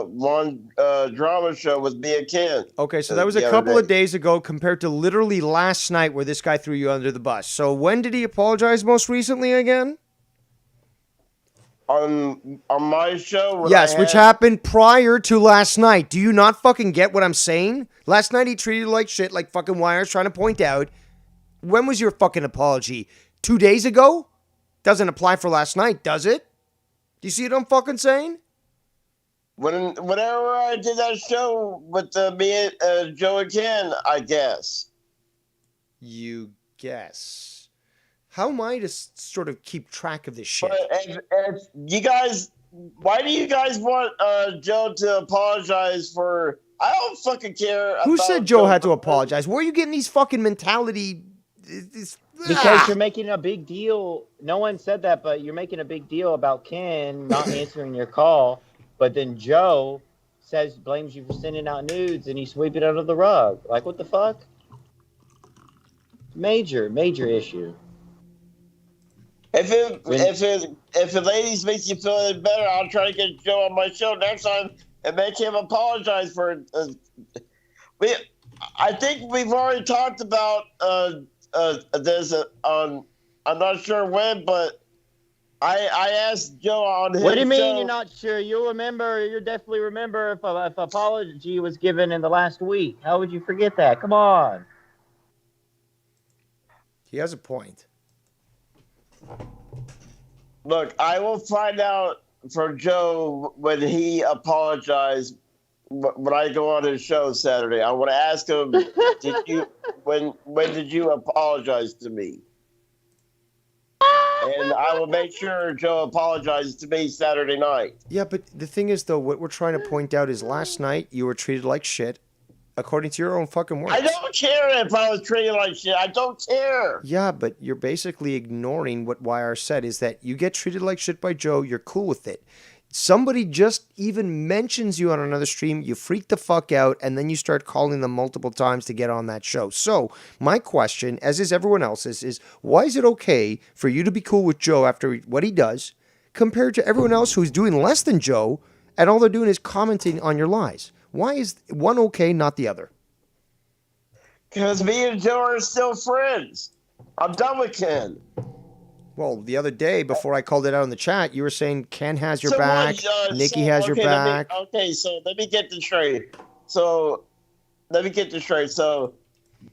one drama show with me and Ken. Okay, so that was a couple of days ago compared to literally last night where this guy threw you under the bus. So when did he apologize most recently again? On my show? Yes, which happened prior to last night. Do you not fucking get what I'm saying? Last night he treated you like shit, like fucking Wire's trying to point out. When was your fucking apology? 2 days ago? Doesn't apply for last night, does it? Do you see what I'm fucking saying? Whenever I did that show with me and Joe and Ken, I guess. You guess. How am I to sort of keep track of this shit? But if you guys, why do you guys want Joe to apologize for? I don't fucking care. Who about said Joe had to apologize? Where are you getting these fucking mentality? Because you're making a big deal. No one said that, but you're making a big deal about Ken not answering your call. But then Joe blames you for sending out nudes, and you sweep it under the rug. Like, what the fuck? Major issue. If the ladies makes you feel any better, I'll try to get Joe on my show next time and make him apologize for. I think we've already talked about this on. I'm not sure when, but I asked Joe on his. What do you mean show, you're not sure? You'll remember. You definitely remember if apology was given in the last week. How would you forget that? Come on. He has a point. Look, I will find out from Joe when he apologized when I go on his show Saturday. I want to ask him, when did you apologize to me? And I will make sure Joe apologizes to me Saturday night. Yeah, but the thing is, though, what we're trying to point out is last night you were treated like shit, according to your own fucking words. I don't care if I was treated like shit. I don't care. Yeah, but you're basically ignoring what YR said, is that you get treated like shit by Joe, you're cool with it. Somebody just even mentions you on another stream, you freak the fuck out, and then you start calling them multiple times to get on that show. So, my question, as is everyone else's, is why is it okay for you to be cool with Joe after what he does, compared to everyone else who's doing less than Joe, and all they're doing is commenting on your lies? Why is one okay, not the other? Because me and Joe are still friends. I'm done with Ken. Well, the other day, before I called it out in the chat, you were saying Ken has your So back, what, Nikki has your back. So let me get this straight. So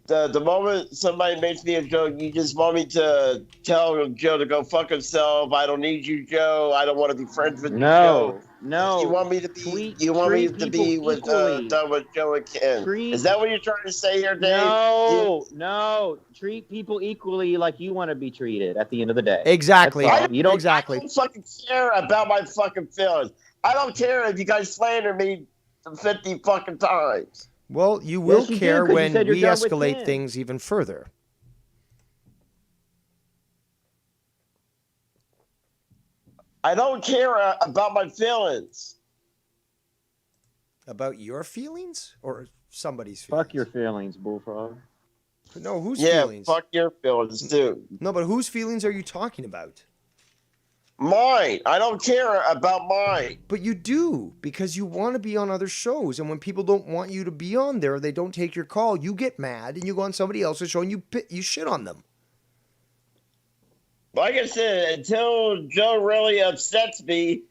the moment somebody makes me a joke, you just want me to tell Joe to go fuck himself. I don't need you, Joe. I don't want to be friends with you, Joe. No. You want me to be? You want me to be with done with Joe and Ken? Is that what you're trying to say here, Dave? No. Treat people equally like you want to be treated. At the end of the day, Exactly. You don't exactly. I don't fucking care about my fucking feelings. I don't care if you guys slander me 50 fucking times. Well, you will Yes, you care do, 'cause you when said you're we done with escalate Ken. things even further. I don't care about my feelings. About your feelings or somebody's feelings? fuck your feelings, Bullfrog. No, whose Yeah, feelings? fuck your feelings too. No, but whose feelings are you talking about? Mine. I don't care about mine. But you do, because you want to be on other shows, and when people don't want you to be on there, they don't take your call, you get mad, and you go on somebody else's show, and you shit on them. Like I said, until Joe really upsets me,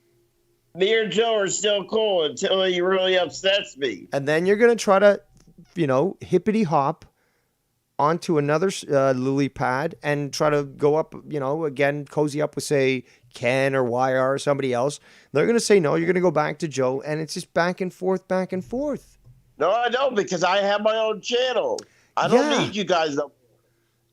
me or Joe are still cool until he really upsets me. And then you're going to try to, hippity hop onto another lily pad and try to go up, again, cozy up with, say, Ken or YR or somebody else. They're going to say no, you're going to go back to Joe, and it's just back and forth, back and forth. No, I don't, because I have my own channel. I don't need you guys to.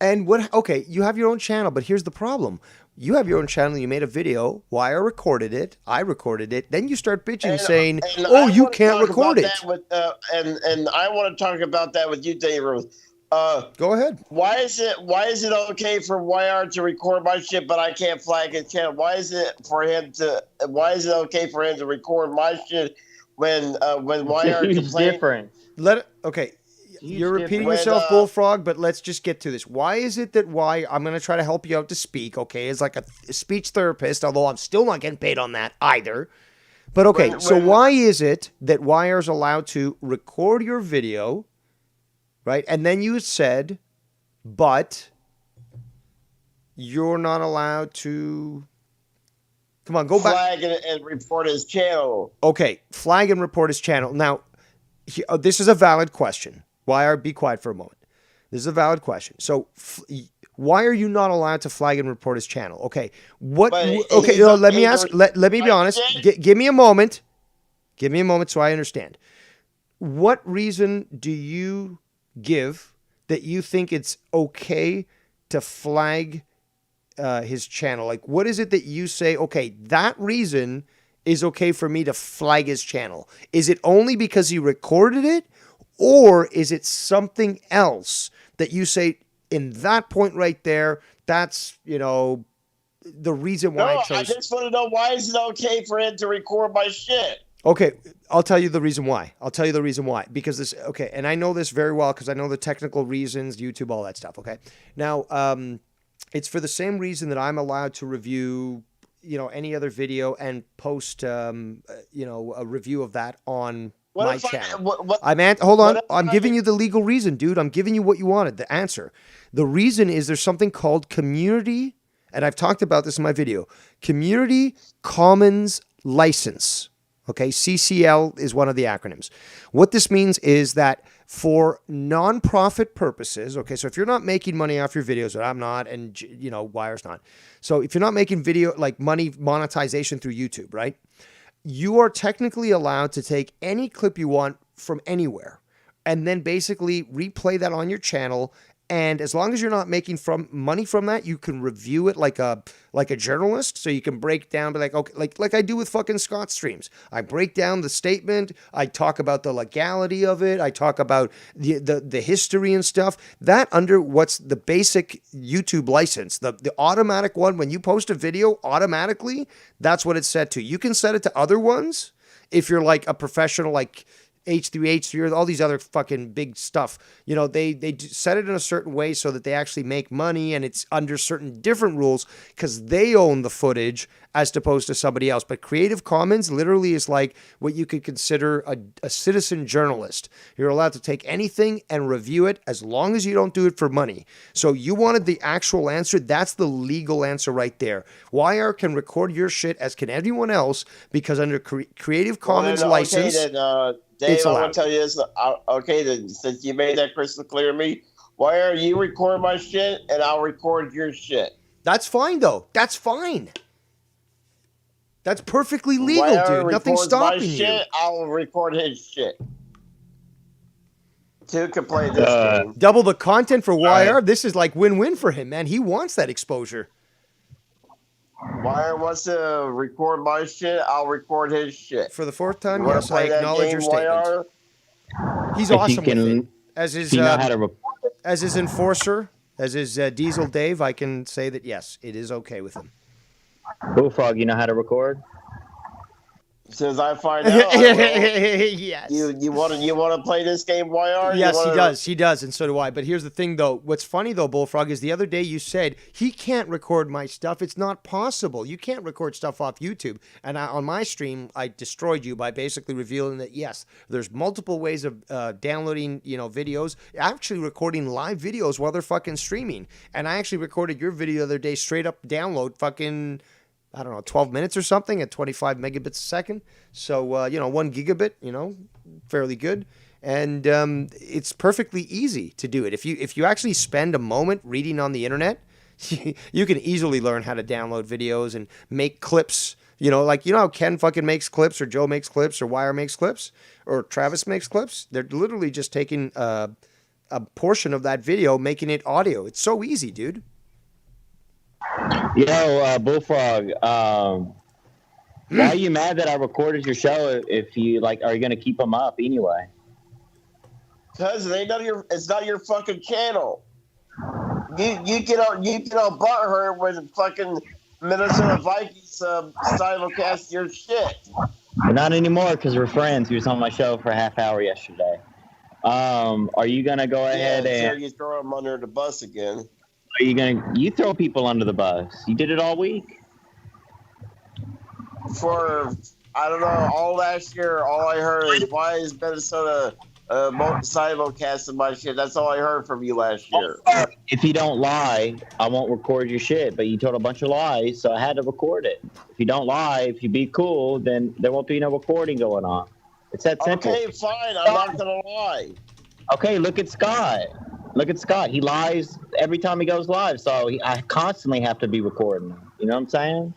And you have your own channel, but here's the problem. You have your own channel, you made a video, YR recorded it, I recorded it, then you start bitching saying, you can't record it. And I want to talk about that with you, Dave Ruth. Go ahead. Why is it okay for YR to record my shit, but I can't flag his channel? Why is it okay for him to record my shit when YR Huge complains? difference. You're repeating yourself, Bullfrog, but let's just get to this. Why is it that I'm going to try to help you out to speak, okay, as like a speech therapist, although I'm still not getting paid on that either. But okay, so why is it that YR's allowed to record your video, right? And then you said, but you're not allowed to... Come on, go back. Flag and report his channel. Okay, flag and report his channel. Now, this is a valid question. YR, be quiet for a moment. This is a valid question. So, why are you not allowed to flag and report his channel? Okay, let me ask. Let me be honest. Give me a moment. Give me a moment so I understand. What reason do you give that you think it's okay to flag his channel? Like, what is it that you say, okay, that reason is okay for me to flag his channel? Is it only because he recorded it, or is it something else that you say in that point right there, that's, you know, the reason why No, I chose? I just want to know, why is it okay for him to record my shit? Okay, I'll tell you the reason why. Because this, okay, and I know this very well because I know the technical reasons, YouTube, all that stuff, okay? Now, it's for the same reason that I'm allowed to review, you know, any other video and post, you know, a review of that on my channel. Hold on. I'm giving you the legal reason, dude. I'm giving you what you wanted, the answer. The reason is there's something called community, and I've talked about this in my video, Community Commons License. Okay, CCL is one of the acronyms. What this means is that for nonprofit purposes, okay, so if you're not making money off your videos, and I'm not, and, you know, Wire's not. So if you're not making video, like money monetization through YouTube, right? You are technically allowed to take any clip you want from anywhere and then basically replay that on your channel. And as long as you're not making money from that, you can review it like a journalist. So you can break down, be like, okay, like I do with fucking Scott streams. I break down the statement. I talk about the legality of it. I talk about the history and stuff. That under what's the basic YouTube license, the automatic one. When you post a video, automatically, that's what it's set to. You can set it to other ones if you're like a professional, like H3, all these other fucking big stuff. You know, they set it in a certain way so that they actually make money, and it's under certain different rules because they own the footage as opposed to somebody else. But Creative Commons literally is like what you could consider a citizen journalist. You're allowed to take anything and review it as long as you don't do it for money. So you wanted the actual answer. That's the legal answer right there. YR can record your shit as can anyone else because under Creative Commons license, Dave, I want to tell you this. Okay, then, since you made that crystal clear to me, why are you recording my shit and I'll record your shit? That's fine, though. That's fine. That's perfectly legal, dude. Nothing's stopping you. Shit, I'll record his shit. Two can play this game. Double the content for YR. This is like win-win for him, man. He wants that exposure. YR wants to record my shit, I'll record his shit. For the fourth time, yes, I acknowledge your statement. He's awesome with it. As his enforcer, as his Diesel Dave, I can say that, yes, it is okay with him. Bullfrog, you know how to record? Since I find out, yes. You want to play this game, YR? Yes, he does, and so do I. But here's the thing, though. What's funny, though, Bullfrog, is the other day you said, he can't record my stuff. It's not possible. You can't record stuff off YouTube. And on my stream, I destroyed you by basically revealing that, yes, there's multiple ways of downloading, you know, videos, actually recording live videos while they're fucking streaming. And I actually recorded your video the other day, straight up download, fucking, I don't know, 12 minutes or something at 25 megabits a second. So, you know, 1 gigabit, you know, fairly good. And it's perfectly easy to do it. If you actually spend a moment reading on the internet, you can easily learn how to download videos and make clips. You know, like, you know how Ken fucking makes clips, or Joe makes clips, or Wire makes clips, or Travis makes clips? They're literally just taking a portion of that video, making it audio. It's so easy, dude. Yo, Bullfrog, why are you mad that I recorded your show if you, like, are you going to keep them up anyway? Because it's not your fucking channel. You get on butthurt when fucking Minnesota Vikings simulcast your shit. But not anymore because we're friends. He was on my show for a half hour yesterday. Are you going to go ahead and... so you throw him under the bus again. You throw people under the bus. You did it all week. For, I don't know, all last year, all I heard is, why is Minnesota simulcasting my shit? That's all I heard from you last year. If you don't lie, I won't record your shit. But you told a bunch of lies, so I had to record it. If you don't lie, if you be cool, then there won't be no recording going on. It's that simple. Okay, fine. I'm not going to lie. Okay, look at Scott. Look at Scott. He lies every time he goes live, so I constantly have to be recording. You know what I'm saying?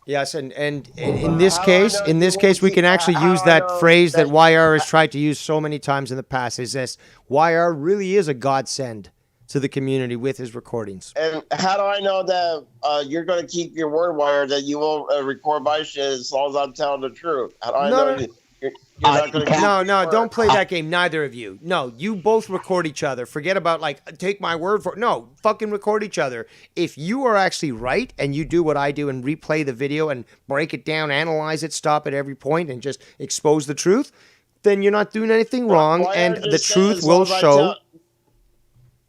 Yes, and in this case, we can actually use that phrase that YR has tried to use so many times in the past. Is this YR really is a godsend to the community with his recordings. And how do I know that you're going to keep your word, Wire, that you won't record my shit as long as I'm telling the truth? How do I know you're not going to No, don't play that game. Neither of you. No, you both record each other. Forget about, like, take my word for it. No, fucking record each other. If you are actually right and you do what I do and replay the video and break it down, analyze it, stop at every point, and just expose the truth, then you're not doing anything wrong, and the truth will show.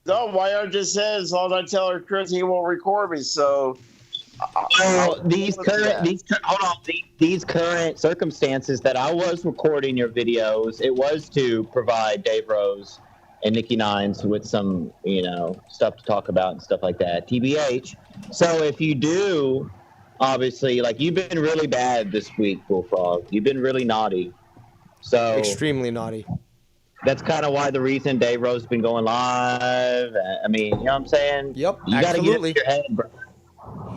No, Wire just says, as long as I tell her truth, he won't record me, so... these current circumstances that I was recording your videos, it was to provide Dave Rose and Nikki Nines with some, stuff to talk about and stuff like that. TBH. So if you do, obviously, like, you've been really bad this week, Bullfrog. You've been really naughty. So extremely naughty. That's kind of why the reason Dave Rose has been going live. I mean, you know what I'm saying? Yep, you got to get it in your head, bro.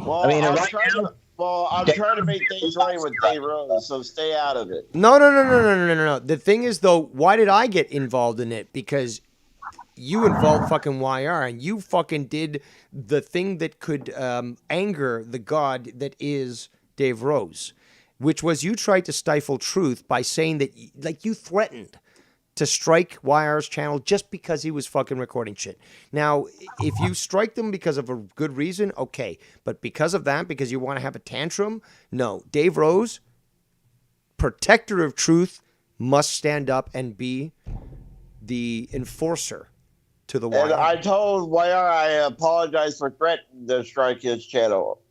Well, I mean, I'm trying to make things right with Dave Rose, so stay out of it. No. The thing is, though, why did I get involved in it? Because you involved fucking YR, and you fucking did the thing that could anger the god that is Dave Rose, which was you tried to stifle truth by saying that, like, you threatened to strike YR's channel just because he was fucking recording shit. Now, if you strike them because of a good reason, okay. But because of that, because you want to have a tantrum, no. Dave Rose, protector of truth, must stand up and be the enforcer to the YR. And I told YR I apologize for threatening to strike his channel.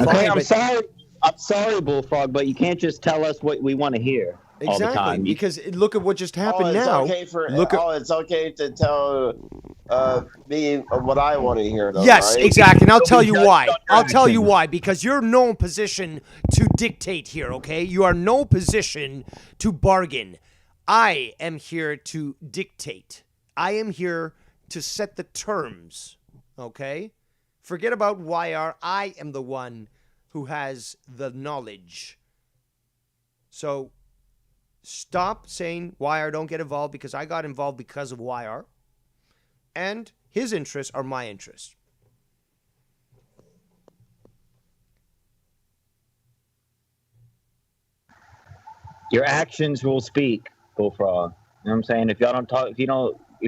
Okay, I'm sorry, Bullfrog, but you can't just tell us what we want to hear. Exactly, because look at what just happened now. It's okay to tell me what I want to hear, though, yes, right? exactly, and I'll tell you why. I'll tell you why, because you're in no position to dictate here, okay? You are no position to bargain. I am here to dictate. I am here to set the terms, okay? Forget about YR. I am the one who has the knowledge. So stop saying YR don't get involved, because I got involved because of YR. And his interests are my interests. Your actions will speak, Bullfrog. You know what I'm saying? If y'all don't talk, if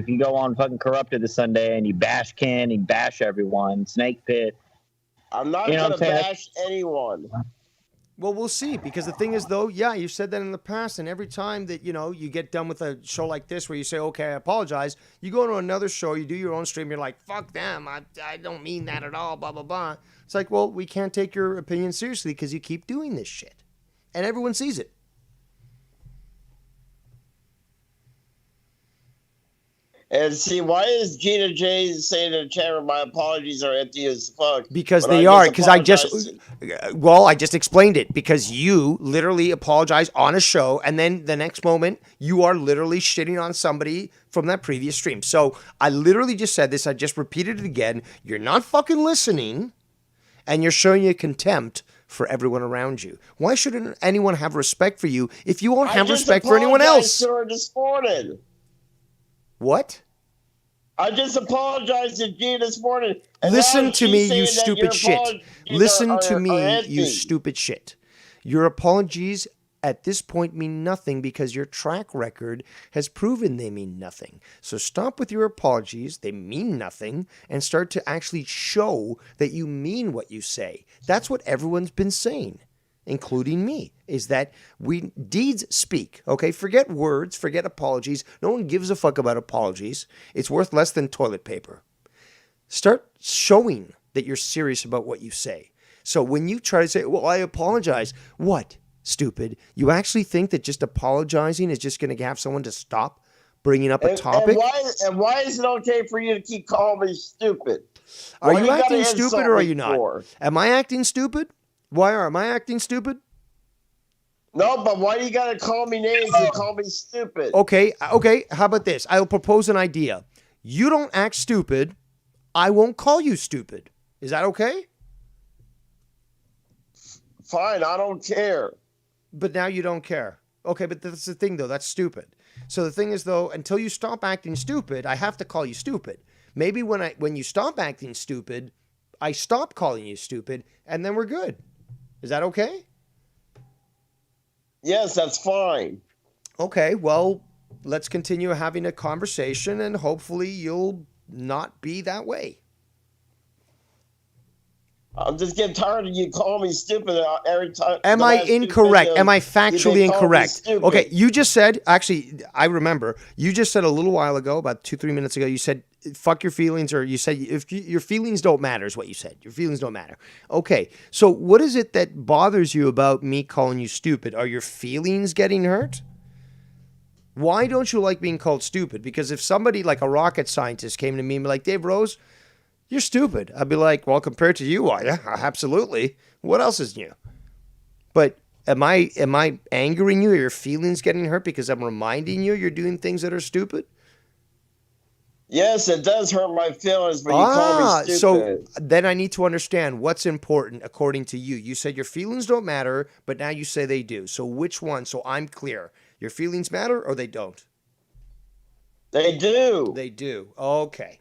you go on fucking Corrupted this Sunday and you bash Ken, you bash everyone, Snake Pit. I'm not going to bash anyone. Well, we'll see, because the thing is, though, yeah, you've said that in the past, and every time that, you get done with a show like this where you say, okay, I apologize, you go to another show, you do your own stream, you're like, fuck them, I don't mean that at all, blah, blah, blah. It's like, well, we can't take your opinion seriously because you keep doing this shit. And everyone sees it. And see, why is Gina J saying in the chat room, my apologies are empty as fuck? Because they are. Because I just explained it. Because you literally apologize on a show, and then the next moment, you are literally shitting on somebody from that previous stream. So I literally just said this. I just repeated it again. You're not fucking listening, and you're showing your contempt for everyone around you. Why shouldn't anyone have respect for you if you won't have respect for anyone else? I just apologized to her this morning. What? I just apologized to Gina this morning. Listen to me, you stupid shit. Listen to me, you stupid shit. Your apologies at this point mean nothing because your track record has proven they mean nothing. So stop with your apologies. They mean nothing, and start to actually show that you mean what you say. That's what everyone's been saying, including me, is that deeds speak, okay? Forget words, forget apologies. No one gives a fuck about apologies. It's worth less than toilet paper. Start showing that you're serious about what you say. So when you try to say, well, I apologize, what, stupid? You actually think that just apologizing is just going to have someone to stop bringing up a topic? And why is it okay for you to keep calling me stupid? Are you acting stupid or are you not? Am I acting stupid? Am I acting stupid? No, but why do you gotta call me names and call me stupid? Okay. How about this? I'll propose an idea. You don't act stupid. I won't call you stupid. Is that okay? Fine, I don't care. But now you don't care. Okay, but that's the thing, though. That's stupid. So the thing is, though, until you stop acting stupid, I have to call you stupid. Maybe when you stop acting stupid, I stop calling you stupid, and then we're good. Is that okay? Yes, that's fine. Okay, well, let's continue having a conversation, and hopefully you'll not be that way. I'm just getting tired of you calling me stupid every time. Am I incorrect? Am I factually incorrect? Okay, you just said, actually, I remember, you just said a little while ago, about 2-3 minutes ago, you said, fuck your feelings, or you said, if your feelings don't matter is what you said. Your feelings don't matter. Okay, so what is it that bothers you about me calling you stupid? Are your feelings getting hurt? Why don't you like being called stupid? Because if somebody like a rocket scientist came to me and be like, Dave Rose, you're stupid. I'd be like, well, compared to you, are you? Absolutely. What else is new? But am I angering you? Are your feelings getting hurt because I'm reminding you you're doing things that are stupid? Yes, it does hurt my feelings when you call me stupid. So then I need to understand what's important according to you. You said your feelings don't matter, but now you say they do. So which one? So I'm clear. Your feelings matter or they don't? They do. They do. Okay.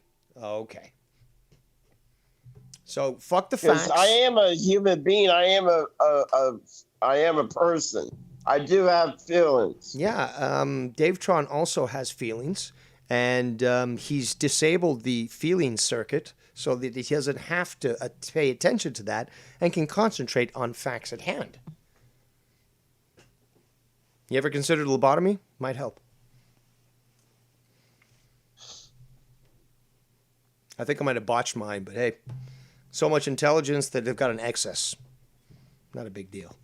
So fuck the facts. I am a human being. I am a person. I do have feelings. Yeah. Dave Tron also has feelings, and he's disabled the feelings circuit so that he doesn't have to pay attention to that and can concentrate on facts at hand. You ever considered lobotomy? Might help. I think I might have botched mine, but hey. So much intelligence that they've got an excess. Not a big deal.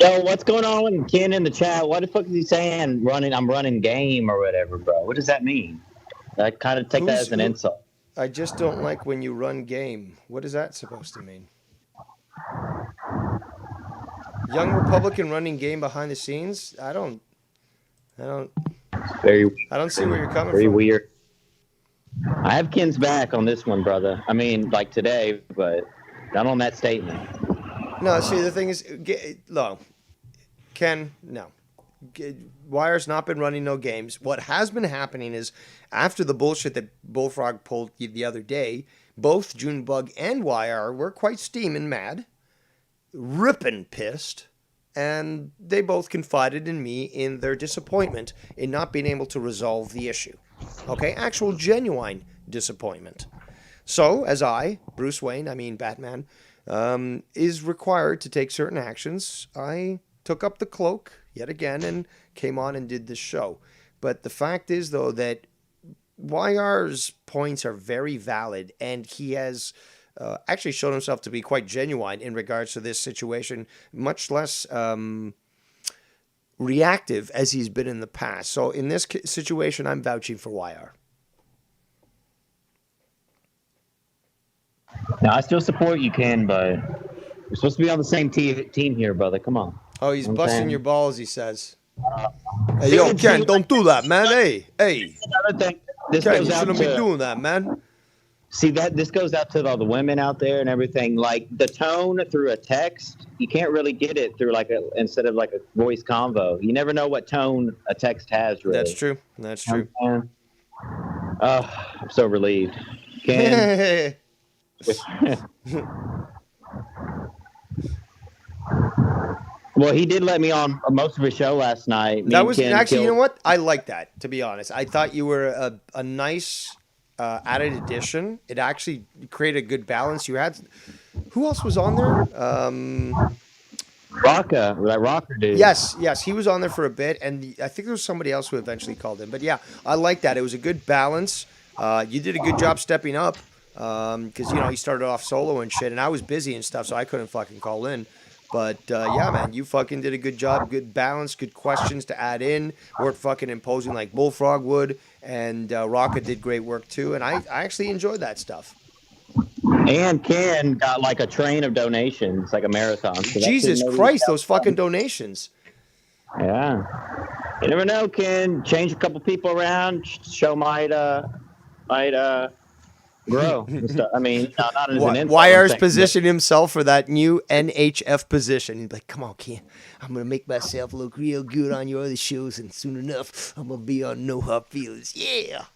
Yo, what's going on with Ken in the chat? What the fuck is he saying? I'm running game or whatever, bro. What does that mean? I kind of take that as an insult. I just don't like when you run game. What is that supposed to mean? Young Republican running game behind the scenes? I don't see where you're coming from. Very weird. I have Ken's back on this one, brother. I mean, like today, but not on that statement. No, see, the thing is, no. Ken, no. Wire's not been running no games. What has been happening is, after the bullshit that Bullfrog pulled the other day, both Junebug and Wire were quite steaming mad, ripping pissed, and they both confided in me in their disappointment in not being able to resolve the issue. Okay, actual genuine disappointment. So, as Bruce Wayne, Batman, is required to take certain actions, I took up the cloak yet again and came on and did this show. But the fact is, though, that YR's points are very valid, and he has actually shown himself to be quite genuine in regards to this situation, much less reactive as he's been in the past. So in this situation, I'm vouching for YR. Now, I still support you, Ken, but we're supposed to be on the same team here, brother. Come on. Oh, he's busting your balls, he says. Hey, yo, Ken, don't do that, man. Hey. Another thing. Ken, you shouldn't be doing that, man. See, this goes out to all the women out there and everything. Like, the tone through a text, you can't really get it through instead of like a voice convo. You never know what tone a text has, really. That's true. I'm so relieved. Ken. Well, he did let me on most of his show last night. That was actually, you know what? I like that, to be honest. I thought you were a nice added addition. It actually created a good balance. You had, who else was on there? Rocka, that rocker dude. Yes, he was on there for a bit, and I think there was somebody else who eventually called in. But yeah, I like that. It was a good balance. You did a good job stepping up because you started off solo and shit, and I was busy and stuff, so I couldn't fucking call in. But yeah, man, you fucking did a good job. Good balance, good questions to add in. Weren't fucking imposing like Bullfrog would, and Rocka did great work too. And I actually enjoyed that stuff. And Ken got like a train of donations, like a marathon. So Jesus Christ, those fucking donations. Yeah. You never know, Ken. Change a couple people around. Show might grow. I mean, not as an insult. Wire's positioned himself for that new NHF position. He's like, come on, Ken. I'm going to make myself look real good on your other shows, and soon enough, I'm going to be on No Hard Feelings. Yeah.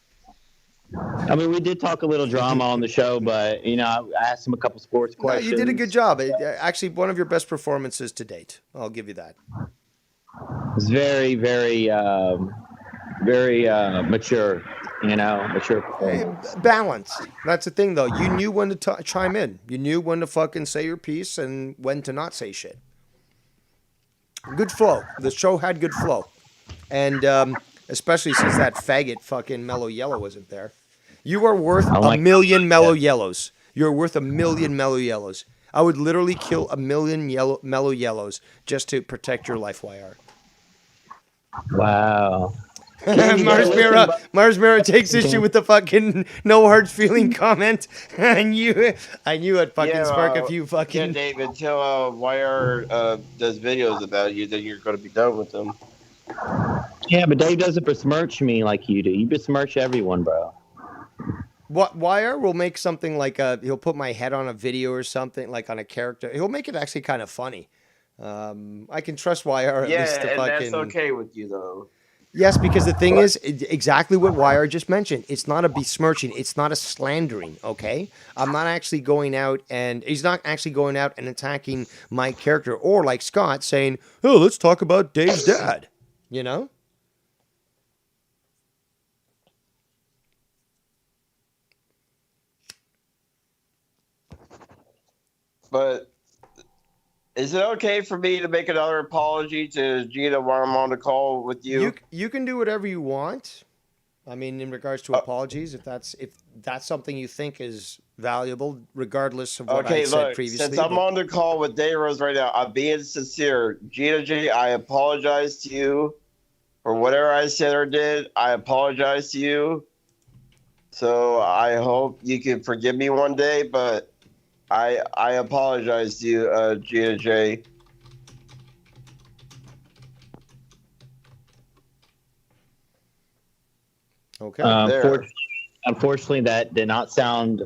I mean, we did talk a little drama on the show, but you know, I asked him a couple sports No, questions. you did a good job. Actually, one of your best performances to date. I'll give you that. It's very, very, very mature. You know, mature. Performance. Balanced. That's the thing, though. You knew when to chime in. You knew when to fucking say your piece and when to not say shit. Good flow. The show had good flow. And especially since that faggot fucking Mellow Yellow wasn't there. You are worth a million Mellow Yellows. You're worth a million Mellow Yellows. I would literally kill a million Mellow Yellows just to protect your life, YR. Wow. Mars Mira takes issue with the fucking no hard feeling comment. I knew it fucking spark a few fucking. Yeah, David, until YR does videos about you, then you're going to be done with them. Yeah, but Dave doesn't besmirch me like you do. You besmirch everyone, bro. What YR will make something like he'll put my head on a video or something, like on a character. He'll make it actually kind of funny. I can trust YR at least to fucking. That's okay with you though. Yes, because the thing is exactly what YR just mentioned. It's not a besmirching. It's not a slandering, okay? I'm not actually going out and he's not actually going out and attacking my character or like Scott saying, oh, let's talk about Dave's dad, you know? But is it okay for me to make another apology to Gina while I'm on the call with you? You can do whatever you want. I mean, in regards to apologies, if that's something you think is valuable, regardless of what I said previously. Since I'm on the call with Dave Rose right now, I'm being sincere. Gina J, I apologize to you for whatever I said or did. I apologize to you. So I hope you can forgive me one day, but I apologize to you, Gina J. Okay. Unfortunately, that did not sound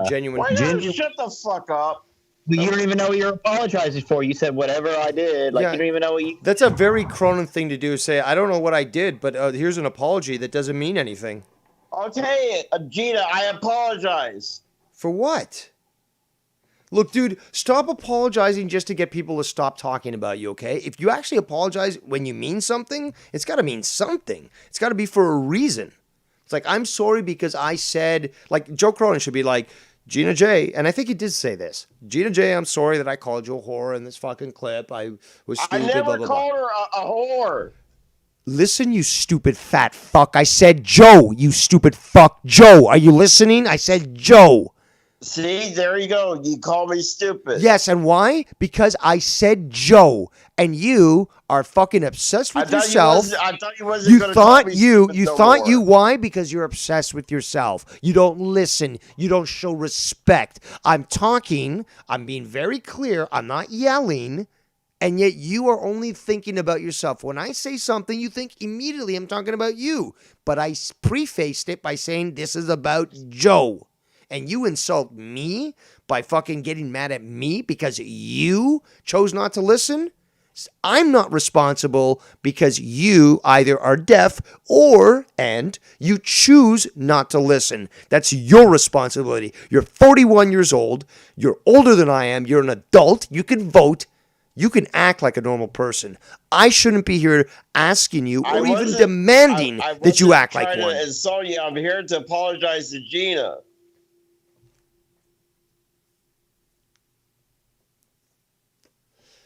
genuine. Why don't you shut the fuck up? You don't even know what you're apologizing for. You said whatever I did. Like, you don't even know what you... That's a very Cronin thing to do. Say, I don't know what I did, but here's an apology that doesn't mean anything. Okay, Gina, I apologize. For what? Look, dude, stop apologizing just to get people to stop talking about you, okay? If you actually apologize when you mean something, it's got to mean something. It's got to be for a reason. It's like, I'm sorry because I said, like, Joe Cronin should be like, Gina J, and I think he did say this. Gina J, I'm sorry that I called you a whore in this fucking clip. I was stupid, I never blah, blah, called blah. her a whore. Listen, you stupid fat fuck. I said Joe, you stupid fuck. Joe, are you listening? I said Joe. See, there you go. You call me stupid. Yes, and why? Because I said Joe, and you are fucking obsessed with yourself. I thought you wasn't going to call me stupid you no thought more. you why? Because you're obsessed with yourself. You don't listen. You don't show respect. I'm talking. I'm being very clear. I'm not yelling. And yet you are only thinking about yourself. When I say something, you think immediately I'm talking about you. But I prefaced it by saying this is about Joe. And you insult me by fucking getting mad at me because you chose not to listen? I'm not responsible because you either are deaf and you choose not to listen. That's your responsibility. You're 41 years old. You're older than I am. You're an adult. You can vote. You can act like a normal person. I shouldn't be here asking you or even demanding that you act like one. I'm insult you. I'm here to apologize to Gina.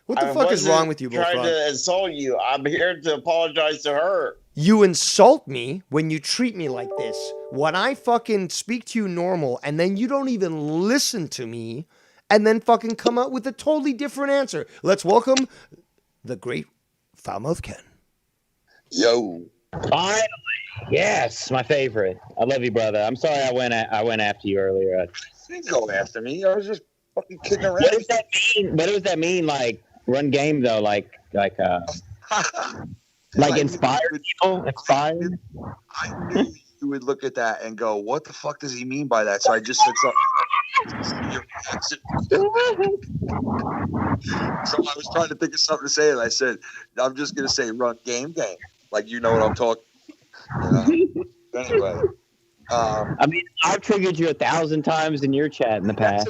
What the fuck is wrong with you, Bullfrog? I'm trying to insult you. I'm here to apologize to her. You insult me when you treat me like this. When I fucking speak to you normal and then you don't even listen to me and then fucking come out with a totally different answer. Let's welcome the great Foulmouth Ken. Yo. Finally. Yes, my favorite. I love you, brother. I'm sorry I went after you earlier. You didn't go after me. I was just fucking kidding around. What does that mean? What does that mean? Like run game though, like inspire people. Inspire. I knew you would look at that and go, "What the fuck does he mean by that?" So I just said something. So I was trying to think of something to say, and I said, "I'm just gonna say run game, like you know what I'm talking." Anyway. I mean, I've triggered you 1,000 times in your chat in the past.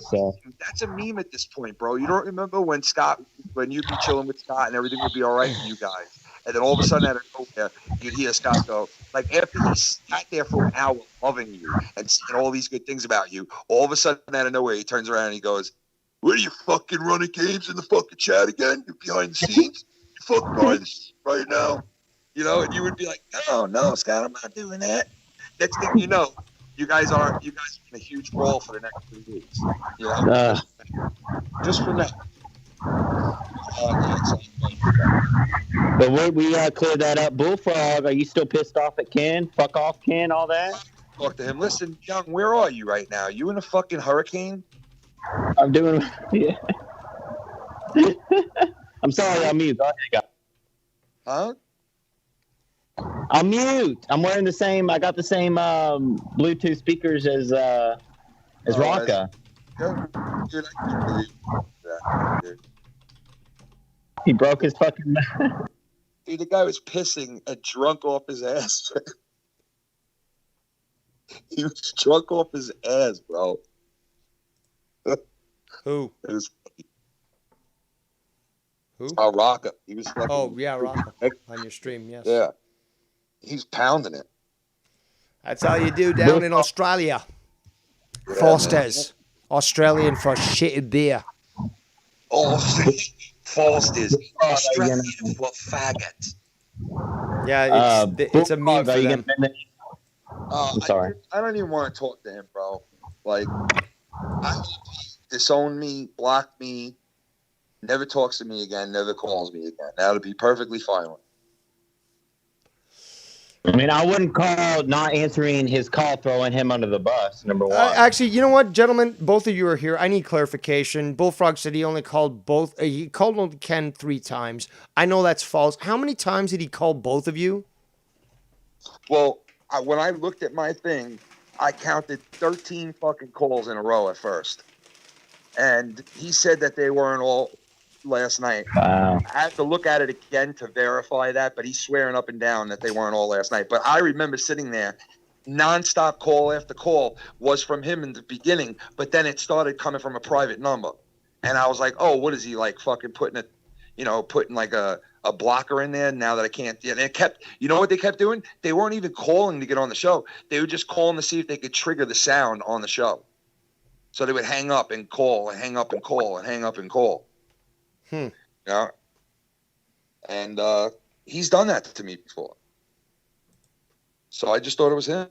That's a meme at this point, bro. You don't remember when you'd be chilling with Scott and everything would be all right for you guys, and then all of a sudden out of nowhere you'd hear Scott go, like after he sat there for an hour loving you and saying all these good things about you, all of a sudden out of nowhere he turns around and he goes, "What are you fucking running games in the fucking chat again? You're behind the scenes. You're fucking behind the scenes right now." You know, and you would be like, "No, Scott, I'm not doing that." Next thing you know, you guys are in a huge brawl for the next 3 weeks. You know, just from that. But we cleared that up. Bullfrog, are you still pissed off at Ken? Fuck off, Ken, all that? Talk to him. Listen, Young, where are you right now? You in a fucking hurricane? I'm doing. Yeah. I'm sorry, I'm mute. Go ahead, guys. Huh? I'm mute. I'm wearing the same. I got the same Bluetooth speakers as Rocca. Dude, I can't believe that. Dude. He broke his fucking. Dude, the guy was pissing and drunk off his ass. He was drunk off his ass, bro. Who? It was Who? Rocca. He was fucking. Oh yeah, Rocca on your stream. Yes. Yeah. He's pounding it. That's how you do down in Australia. Yeah, Foster's. Australian for shitted beer. Oh, Foster's. Australian for faggot. Yeah, it's a meme for them. I'm sorry. I don't even want to talk to him, bro. Like, I hope he disowned me, blocked me, never talks to me again, never calls me again. That would be perfectly fine with me. I mean, I wouldn't call not answering his call throwing him under the bus, number one. Actually, you know what, gentlemen? Both of you are here. I need clarification. Bullfrog said he only called both. He called only Ken 3 times. I know that's false. How many times did he call both of you? Well, when I looked at my thing, I counted 13 fucking calls in a row at first. And he said that they weren't all last night. Wow. I have to look at it again to verify that, but he's swearing up and down that they weren't all last night. But I remember sitting there, nonstop call after call was from him in the beginning, but then it started coming from a private number. And I was like, oh, what is he like fucking putting like a blocker in there now that I can't. Yeah, they kept, you know what they kept doing? They weren't even calling to get on the show. They were just calling to see if they could trigger the sound on the show. So they would hang up and call and hang up and call and hang up and call. Yeah. And he's done that to me before. So I just thought it was him.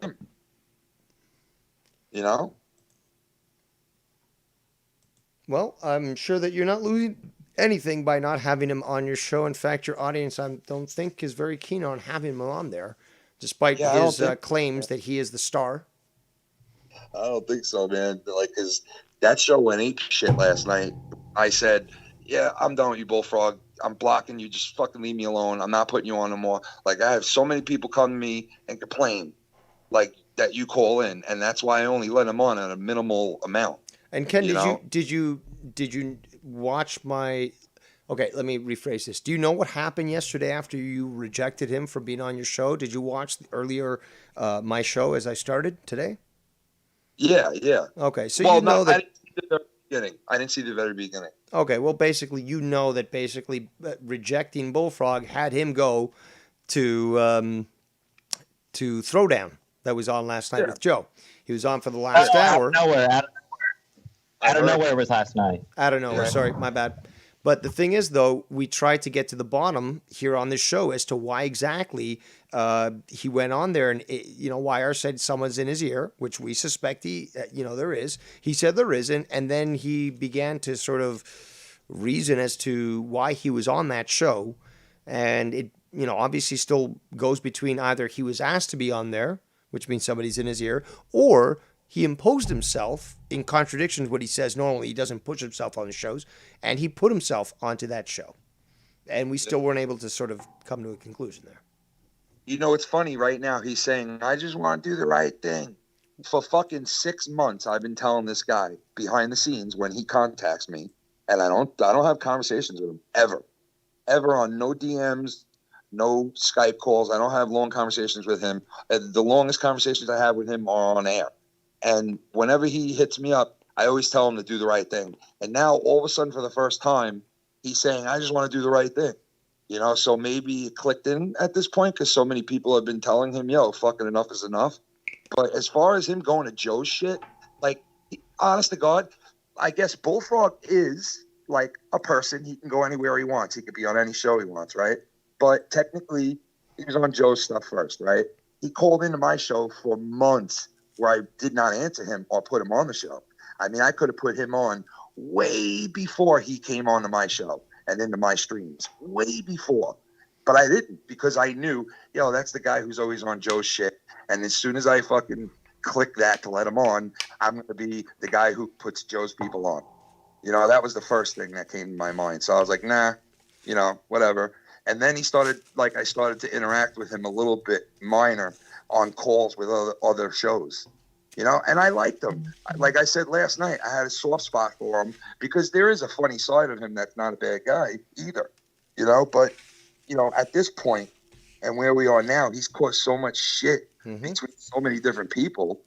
You know? Well, I'm sure that you're not losing anything by not having him on your show. In fact, your audience, I don't think, is very keen on having him on there, despite his claims that he is the star. I don't think so, man. Like, cause that show went ape shit last night. I said, yeah, I'm done with you, Bullfrog. I'm blocking you. Just fucking leave me alone. I'm not putting you on no more. Like, I have so many people come to me and complain, like, that you call in, and that's why I only let them on at a minimal amount. And Ken, did you watch my? Okay, let me rephrase this. Do you know what happened yesterday after you rejected him from being on your show? Did you watch earlier my show as I started today? Yeah. Okay, so you know that. I didn't see the very beginning. Okay, well, basically, you know that rejecting Bullfrog had him go to Throwdown that was on last night with Joe. He was on for the last hour. Out of nowhere it was last night. Out of nowhere, sorry, my bad. But the thing is, though, we tried to get to the bottom here on this show as to why exactly he went on there. And, YR said someone's in his ear, which we suspect there is. He said there isn't. And then he began to sort of reason as to why he was on that show. And it, obviously still goes between either he was asked to be on there, which means somebody's in his ear, or he imposed himself in contradiction to what he says normally. He doesn't push himself on the shows, and he put himself onto that show. And we still weren't able to sort of come to a conclusion there. It's funny right now. He's saying, I just want to do the right thing. For fucking 6 months, I've been telling this guy behind the scenes when he contacts me, and I don't have conversations with him ever on no DMs, no Skype calls. I don't have long conversations with him. The longest conversations I have with him are on air. And whenever he hits me up, I always tell him to do the right thing. And now all of a sudden, for the first time, he's saying, I just want to do the right thing. You know, so maybe it clicked in at this point because so many people have been telling him, yo, fucking enough is enough. But as far as him going to Joe's shit, like, honest to God, I guess Bullfrog is like a person. He can go anywhere he wants. He could be on any show he wants, right? But technically, he was on Joe's stuff first, right? He called into my show for months where I did not answer him or put him on the show. I mean, I could have put him on way before he came onto my show and into my streams, way before. But I didn't because I knew, yo, that's the guy who's always on Joe's shit. And as soon as I fucking click that to let him on, I'm going to be the guy who puts Joe's people on. You know, that was the first thing that came to my mind. So I was like, nah, you know, whatever. And then I started to interact with him a little bit minor on calls with other shows, you know, and I liked him. Like I said last night, I had a soft spot for him because there is a funny side of him that's not a bad guy either, you know, but, you know, at this point and where we are now, he's caused so much shit between so many different people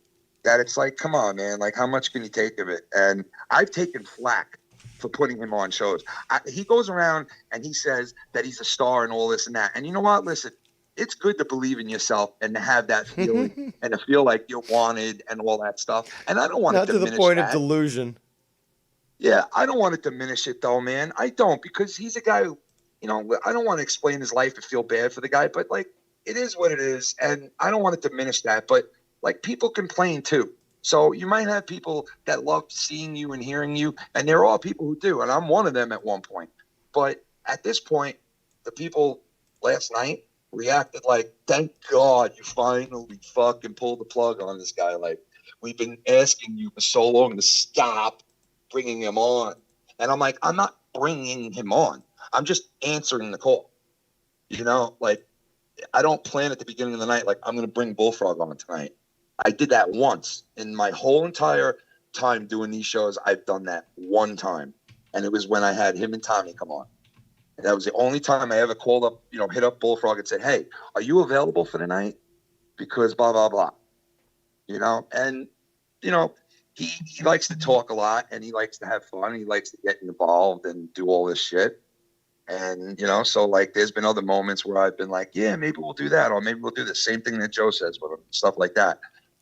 that it's like, come on, man, like how much can you take of it? And I've taken flack for putting him on shows. He goes around and he says that he's a star and all this and that. And you know what? Listen, it's good to believe in yourself and to have that feeling and to feel like you're wanted and all that stuff. And I don't want to diminish to the point that. of delusion. Yeah, I don't want to diminish it though, man. I don't, because he's a guy who, you know, I don't want to explain his life and feel bad for the guy, but like it is what it is. And I don't want to diminish that, but like people complain too. So you might have people that love seeing you and hearing you, and there are people who do, and I'm one of them at one point. But at this point, the people last night reacted like, thank God you finally fucking pulled the plug on this guy. Like, we've been asking you for so long to stop bringing him on. And I'm like, I'm not bringing him on. I'm just answering the call. You know, like, I don't plan at the beginning of the night, like, I'm going to bring Bullfrog on tonight. I did that once in my whole entire time doing these shows. I've done that one time. And it was when I had him and Tommy come on. And that was the only time I ever called up, you know, hit up Bullfrog and said, hey, are you available for the night? Because blah, blah, blah. You know, and, you know, he likes to talk a lot and he likes to have fun. He likes to get involved and do all this shit. And, you know, so like there's been other moments where I've been like, yeah, maybe we'll do that. Or maybe we'll do the same thing that Joe says with him, stuff like that.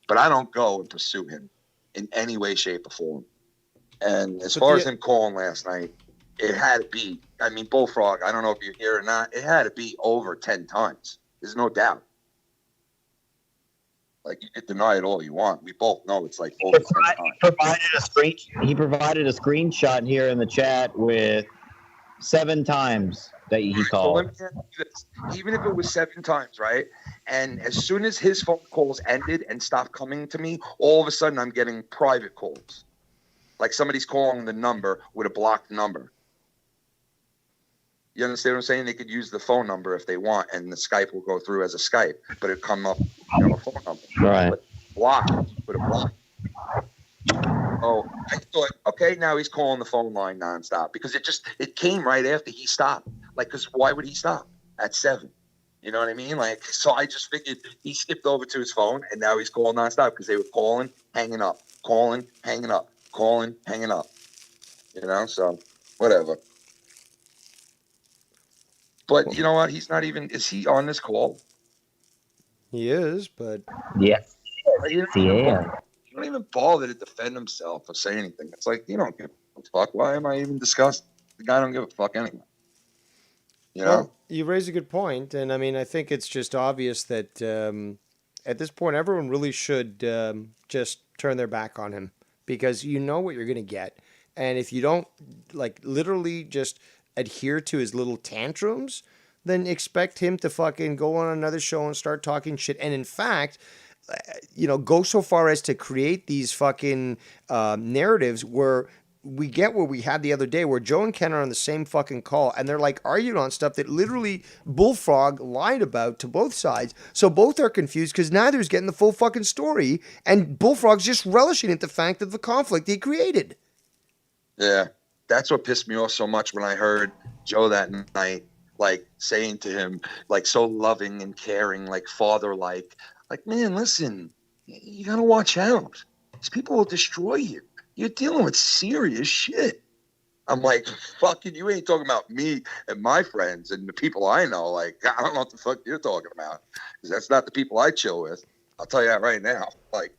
But I don't go and pursue him in any way, shape, or form. And as far as him calling last night, it had to be, I mean, Bullfrog, I don't know if you're here or not, it had to be over 10 times. There's no doubt. Like, you can deny it all you want. We both know it's like over 10 times. He provided a screenshot here in the chat with 7 times that he called. So let me ask you this. Even if it was 7 times, right? And as soon as his phone calls ended and stopped coming to me, all of a sudden I'm getting private calls. Like somebody's calling the number with a blocked number. You understand what I'm saying? They could use the phone number if they want, and the Skype will go through as a Skype, but it'll come up, you know, a phone number. Right. But blocked with a block. Oh, I thought, okay, now he's calling the phone line nonstop because it came right after he stopped. Like, because why would he stop at 7? You know what I mean? Like, so I just figured he skipped over to his phone and now he's calling nonstop because they were calling, hanging up, calling, hanging up, calling, hanging up. You know, so whatever. But you know what? He's not even, is he on this call? He is, but Yes. Yeah. He don't even bother to defend himself or say anything. It's like, you don't give a fuck. Why am I even discussing? The guy don't give a fuck anyway. You know? Well, you raise a good point, and I mean, I think it's just obvious that at this point, everyone really should just turn their back on him because you know what you're going to get, and if you don't like literally just adhere to his little tantrums, then expect him to fucking go on another show and start talking shit, and in fact, you know, go so far as to create these fucking narratives where we get what we had the other day where Joe and Ken are on the same fucking call and they're like arguing on stuff that literally Bullfrog lied about to both sides. So both are confused because neither's getting the full fucking story and Bullfrog's just relishing at the fact of the conflict he created. Yeah, that's what pissed me off so much when I heard Joe that night like saying to him, like so loving and caring, like father-like, like, man, listen, you gotta watch out. These people will destroy you. You're dealing with serious shit. I'm like, fucking, you ain't talking about me and my friends and the people I know. Like, I don't know what the fuck you're talking about, because that's not the people I chill with. I'll tell you that right now. Like,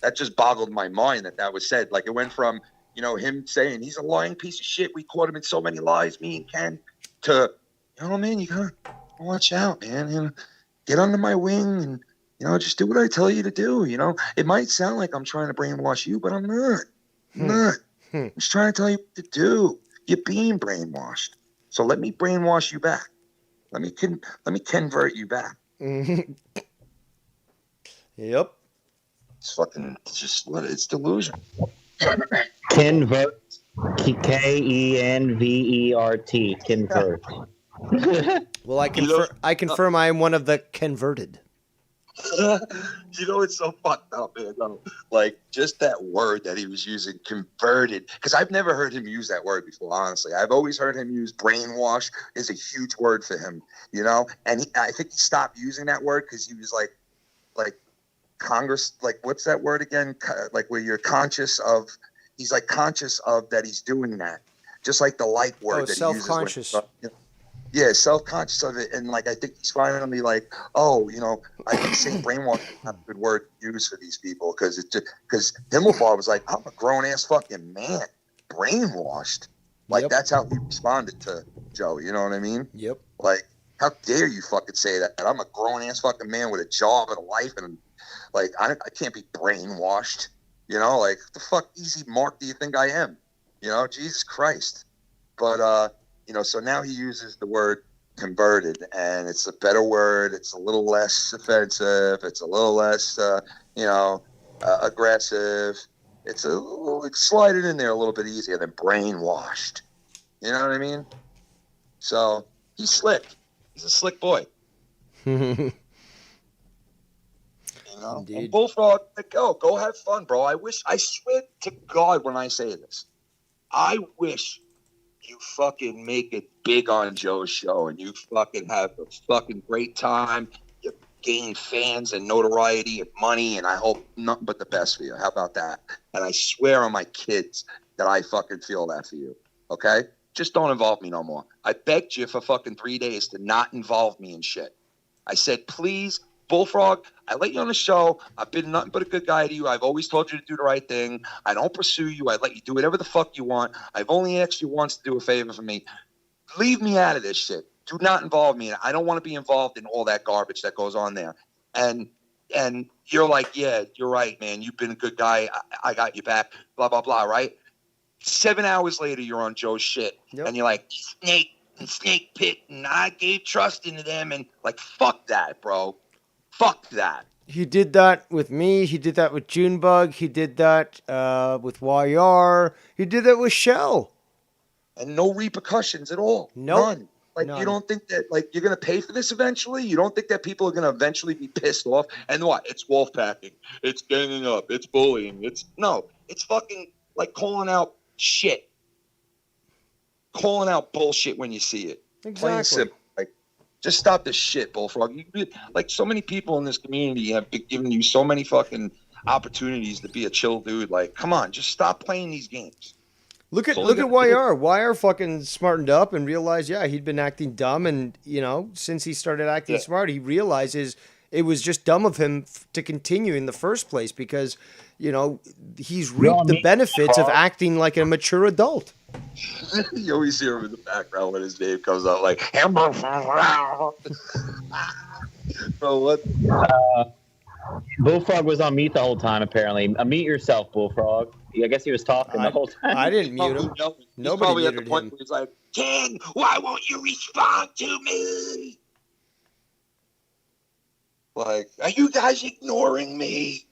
that just boggled my mind that was said. Like, it went from, you know, him saying he's a lying piece of shit, we caught him in so many lies, me and Ken, to, you know, man, you gotta watch out, man. You know, get under my wing and, you know, just do what I tell you to do. You know, it might sound like I'm trying to brainwash you, but I'm not. I'm not. I'm just trying to tell you what to do. You're being brainwashed. So let me brainwash you back. Let me convert you back. Yep. It's fucking, it's delusion. Convert. Kenvert. Convert. Well, I confirm I am one of the converted. You know, it's so fucked up, man. Like, just that word that he was using, converted, because I've never heard him use that word before, honestly. I've always heard him use brainwash is a huge word for him, you know? And I think he stopped using that word because he was like Congress, like, what's that word again? Like, where you're conscious of, he's like conscious of that he's doing that. Just like the light word that he uses. Self-conscious. Yeah, self-conscious of it, and like I think he's finally like, oh, you know, I think saying brainwash is not a good word to use for these people, because Himmelfarb was like, I'm a grown-ass fucking man, brainwashed. Like, that's how he responded to Joe, you know what I mean? Yep. Like, how dare you fucking say that? I'm a grown-ass fucking man with a job and a life, and like, I can't be brainwashed, you know? Like, the fuck easy mark do you think I am? You know, Jesus Christ. But, you know, so now he uses the word converted, and it's a better word. It's a little less offensive. It's a little less, you know, aggressive. It's a little, like, slide it in there a little bit easier than brainwashed. You know what I mean? So he's slick. He's a slick boy. You know? Indeed. And Bullfrog, go have fun, bro. I swear to God when I say this, I wish you fucking make it big on Joe's show and you fucking have a fucking great time. You gain fans and notoriety and money, and I hope nothing but the best for you. How about that? And I swear on my kids that I fucking feel that for you. Okay? Just don't involve me no more. I begged you for fucking 3 days to not involve me in shit. I said, please, Bullfrog, I let you on the show. I've been nothing but a good guy to you. I've always told you to do the right thing. I don't pursue you. I let you do whatever the fuck you want. I've only asked you once to do a favor for me. Leave me out of this shit. Do not involve me. I don't want to be involved in all that garbage that goes on there. And you're like, yeah, you're right, man. You've been a good guy. I got you back. Blah, blah, blah, right? 7 hours later, you're on Joe's shit. Yep. And you're like, snake pit, and I gave trust into them. And like, fuck that, bro. Fuck that. He did that with me. He did that with Junebug. He did that with YR. He did that with Shell. And no repercussions at all. Nope. None. Like, you don't think that, like, you're going to pay for this eventually? You don't think that people are going to eventually be pissed off? And what? It's wolfpacking. It's ganging up. It's bullying. It's fucking, like, calling out shit. Calling out bullshit when you see it. Exactly. Just stop this shit, Bullfrog. Like, so many people in this community have been giving you so many fucking opportunities to be a chill dude. Like, come on, just stop playing these games. Look at YR. YR fucking smartened up and realized, yeah, he'd been acting dumb, and you know, since he started acting smart, he realizes it was just dumb of him to continue in the first place, because you know he's reaped the benefits of acting like a mature adult. You always hear him in the background when his name comes out, like hamburger. Bro, what? Bullfrog was on mute the whole time, apparently. Mute yourself, Bullfrog. I guess he was talking the whole time. I didn't mute him. Nobody muted him. Where he's like, Ken, why won't you respond to me? Like, are you guys ignoring me?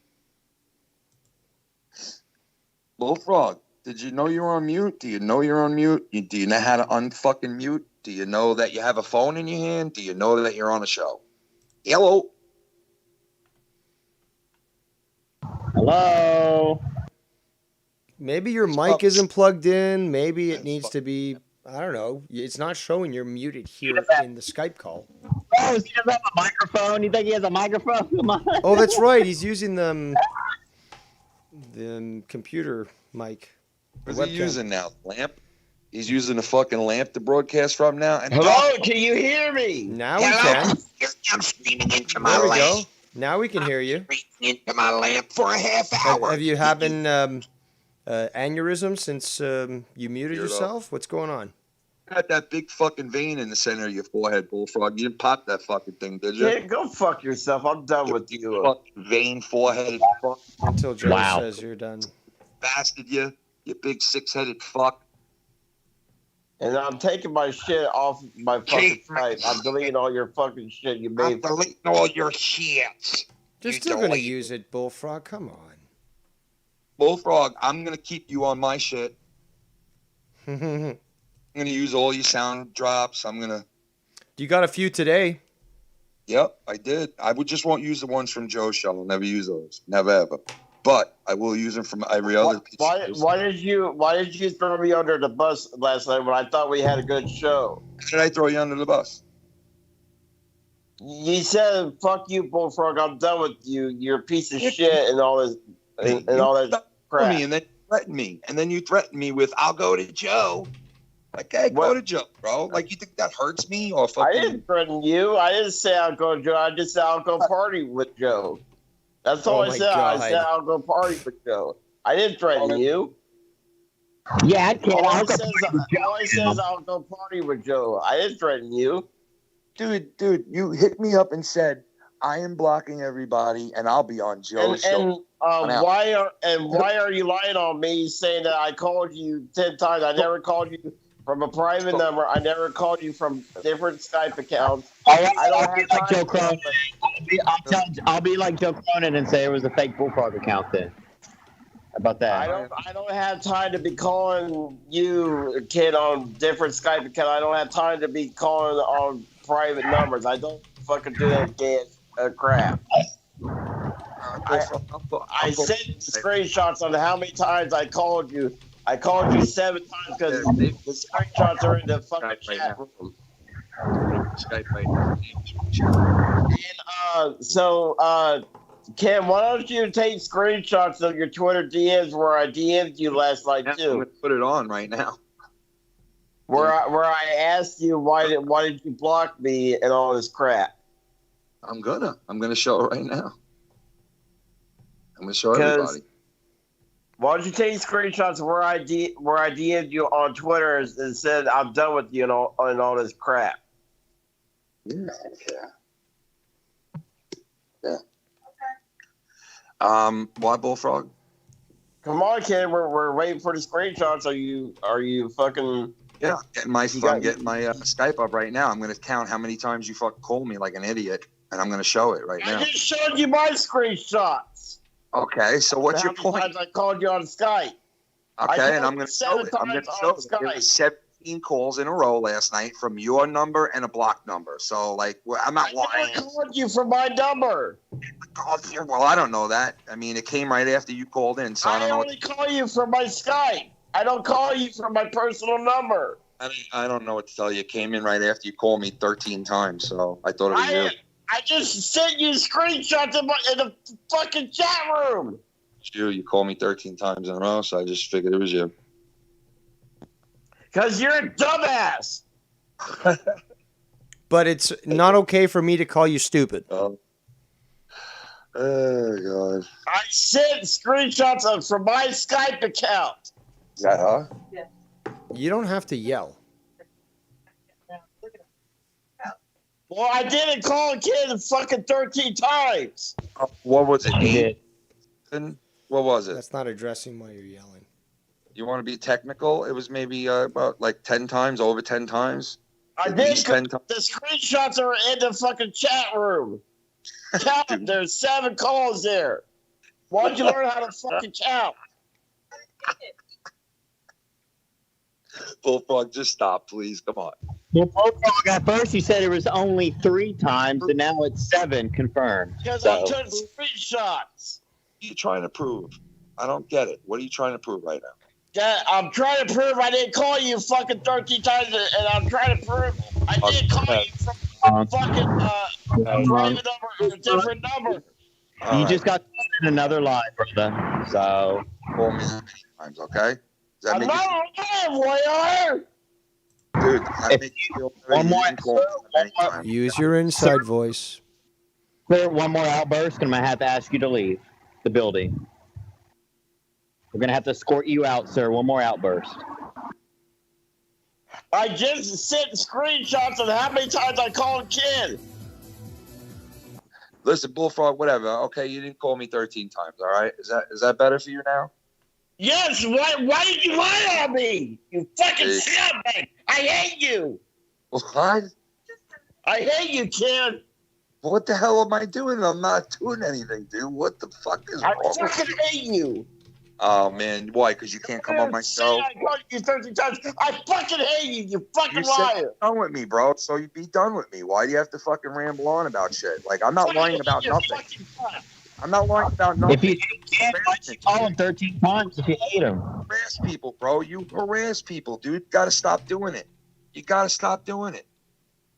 Bullfrog, did you know you were on mute? Do you know you're on mute? Do you know how to unfucking mute? Do you know that you have a phone in your hand? Do you know that you're on a show? Hello? Hello? Maybe your mic isn't plugged in. Maybe it needs to be I don't know. It's not showing you're muted here in the Skype call. Oh, does he have a microphone? You think he has a microphone? Come on. Oh, that's right. He's using the computer mic. What's he using now? Lamp? He's using a fucking lamp to broadcast from now. And Hello, can you hear me? Now we can. I'm screaming into my There we lamp. go. Now we can hear you. Screaming into my lamp for a half hour. Have you having aneurysm since you muted yourself? What's going on? You had that big fucking vein in the center of your forehead, Bullfrog. You didn't pop that fucking thing, did you? Yeah, go fuck yourself. I'm done with you. Fucking vein foreheaded fuck. Until Joe says you're done. Bastard, you big six-headed fuck. And I'm taking my shit off my fucking site. I'm deleting all your fucking shit you I'm made. deleting all your shit. You're still going to use it, Bullfrog. Come on. Bullfrog, I'm going to keep you on my shit. I'm going to use all your sound drops. I'm going to... You got a few today. Yep, I did. I just won't use the ones from Joe's show. I'll never use those. Never, ever. But I will use them from every other piece. Why did you throw me under the bus last night when I thought we had a good show? How did I throw you under the bus? You said, "Fuck you, Bullfrog. I'm done with you. You're a piece of shit," and all this and all that crap. Me, and then you threaten me with, "I'll go to Joe." Like, hey, go to Joe, bro. Like, you think that hurts me or fucking? I didn't threaten you. I didn't say I'll go to Joe. I just said I'll go party with Joe. That's all I said. God. I said I'll go party with Joe. I didn't threaten you. Yeah, I can't. All I says I'll go party with Joe. I didn't threaten you. Dude, you hit me up and said, I am blocking everybody and I'll be on Joe's show. Why are you lying on me saying that I called you 10 times? I never called you from a private number. I never called you from different Skype accounts. I'll be like Joe Cronin. I'll be like Joe Cronin and say it was a fake Bullfrog account then. How about that? I don't have time to be calling you, kid, on different Skype accounts. I don't have time to be calling on private numbers. I don't fucking do that crap. I sent screenshots on how many times I called you. I called you 7 times because the screenshots are in the fucking chat room. Skype right now. And so, Kim, why don't you take screenshots of your Twitter DMs where I DM'd you last night too? I'm gonna put it on right now. Where I asked you why did you block me and all this crap? I'm gonna show it right now. I'm gonna show everybody. Why don't you take screenshots where I DM'd you on Twitter and said I'm done with you and all this crap? Yeah. Why Bullfrog? Come on, kid. We're waiting for the screenshots. Are you fucking? Yeah, getting my Skype up right now. I'm gonna count how many times you fucking call me like an idiot, and I'm gonna show it right now. I just showed you my screenshots. Okay, so what's your point? I called you on Skype. Okay, and I'm gonna show it. I'm gonna show it. There was 17 calls in a row last night from your number and a blocked number. So, like, I'm not lying. I called you from my number. Well, I don't know that. I mean, it came right after you called in, so I don't know. I only call you from my Skype. I don't call you from my personal number. I don't know what to tell you. It came in right after you called me 13 times, so I thought it was you. I just sent you screenshots in the fucking chat room. It's you. You called me 13 times in a row, so I just figured it was you. Because you're a dumbass. But it's not okay for me to call you stupid. Oh, God. I sent screenshots from my Skype account. Is that her? Yeah. You don't have to yell. Well, I didn't call a kid fucking 13 times. What was it? 8? What was it? That's not addressing why you're yelling. You want to be technical? It was maybe about like 10 times, over 10 times. I did. The screenshots are in the fucking chat room. Count. There's 7 calls there. Why'd you learn how to fucking count? Bullfrog, just stop, please. Come on. Well, Bullfrog, at first you said it was only 3 times, and now it's 7 confirmed. Because I took screenshots. What are you trying to prove? I don't get it. What are you trying to prove right now? Yeah, I'm trying to prove I didn't call you fucking 13 times, and I'm trying to prove I did call you from fucking a private number or a different number. You just got another lie, brother. So Call me that many times, okay? Does that I'm make you not alive, warrior. dude? Does that make you feel better? One You more- didn't call me that many times. Use your inside voice. Sir, one more outburst, and I'm gonna have to ask you to leave the building. We're gonna have to escort you out, sir. One more outburst. I just sent screenshots of how many times I called Ken. Listen, Bullfrog, whatever. Okay, you didn't call me 13 times. All right, is that better for you now? Yes, why did you lie on me? You fucking Hey. scumbag! I hate you! What? I hate you, Ken! What the hell am I doing? I'm not doing anything, dude. What the fuck is I wrong with fucking you? hate you! Oh man, why? Because you can't come on my show. I called you 13 times. I fucking hate you, you fucking You said liar! you're done with me, bro. So you be done with me. Why do you have to fucking ramble on about shit? Like I'm not lying about You nothing. fucking cunt. I'm not lying about If nothing. you can't, why'd you call him 13 times if you hate him? Harass people, bro. You harass people, dude. Gotta stop doing it. You gotta stop doing it.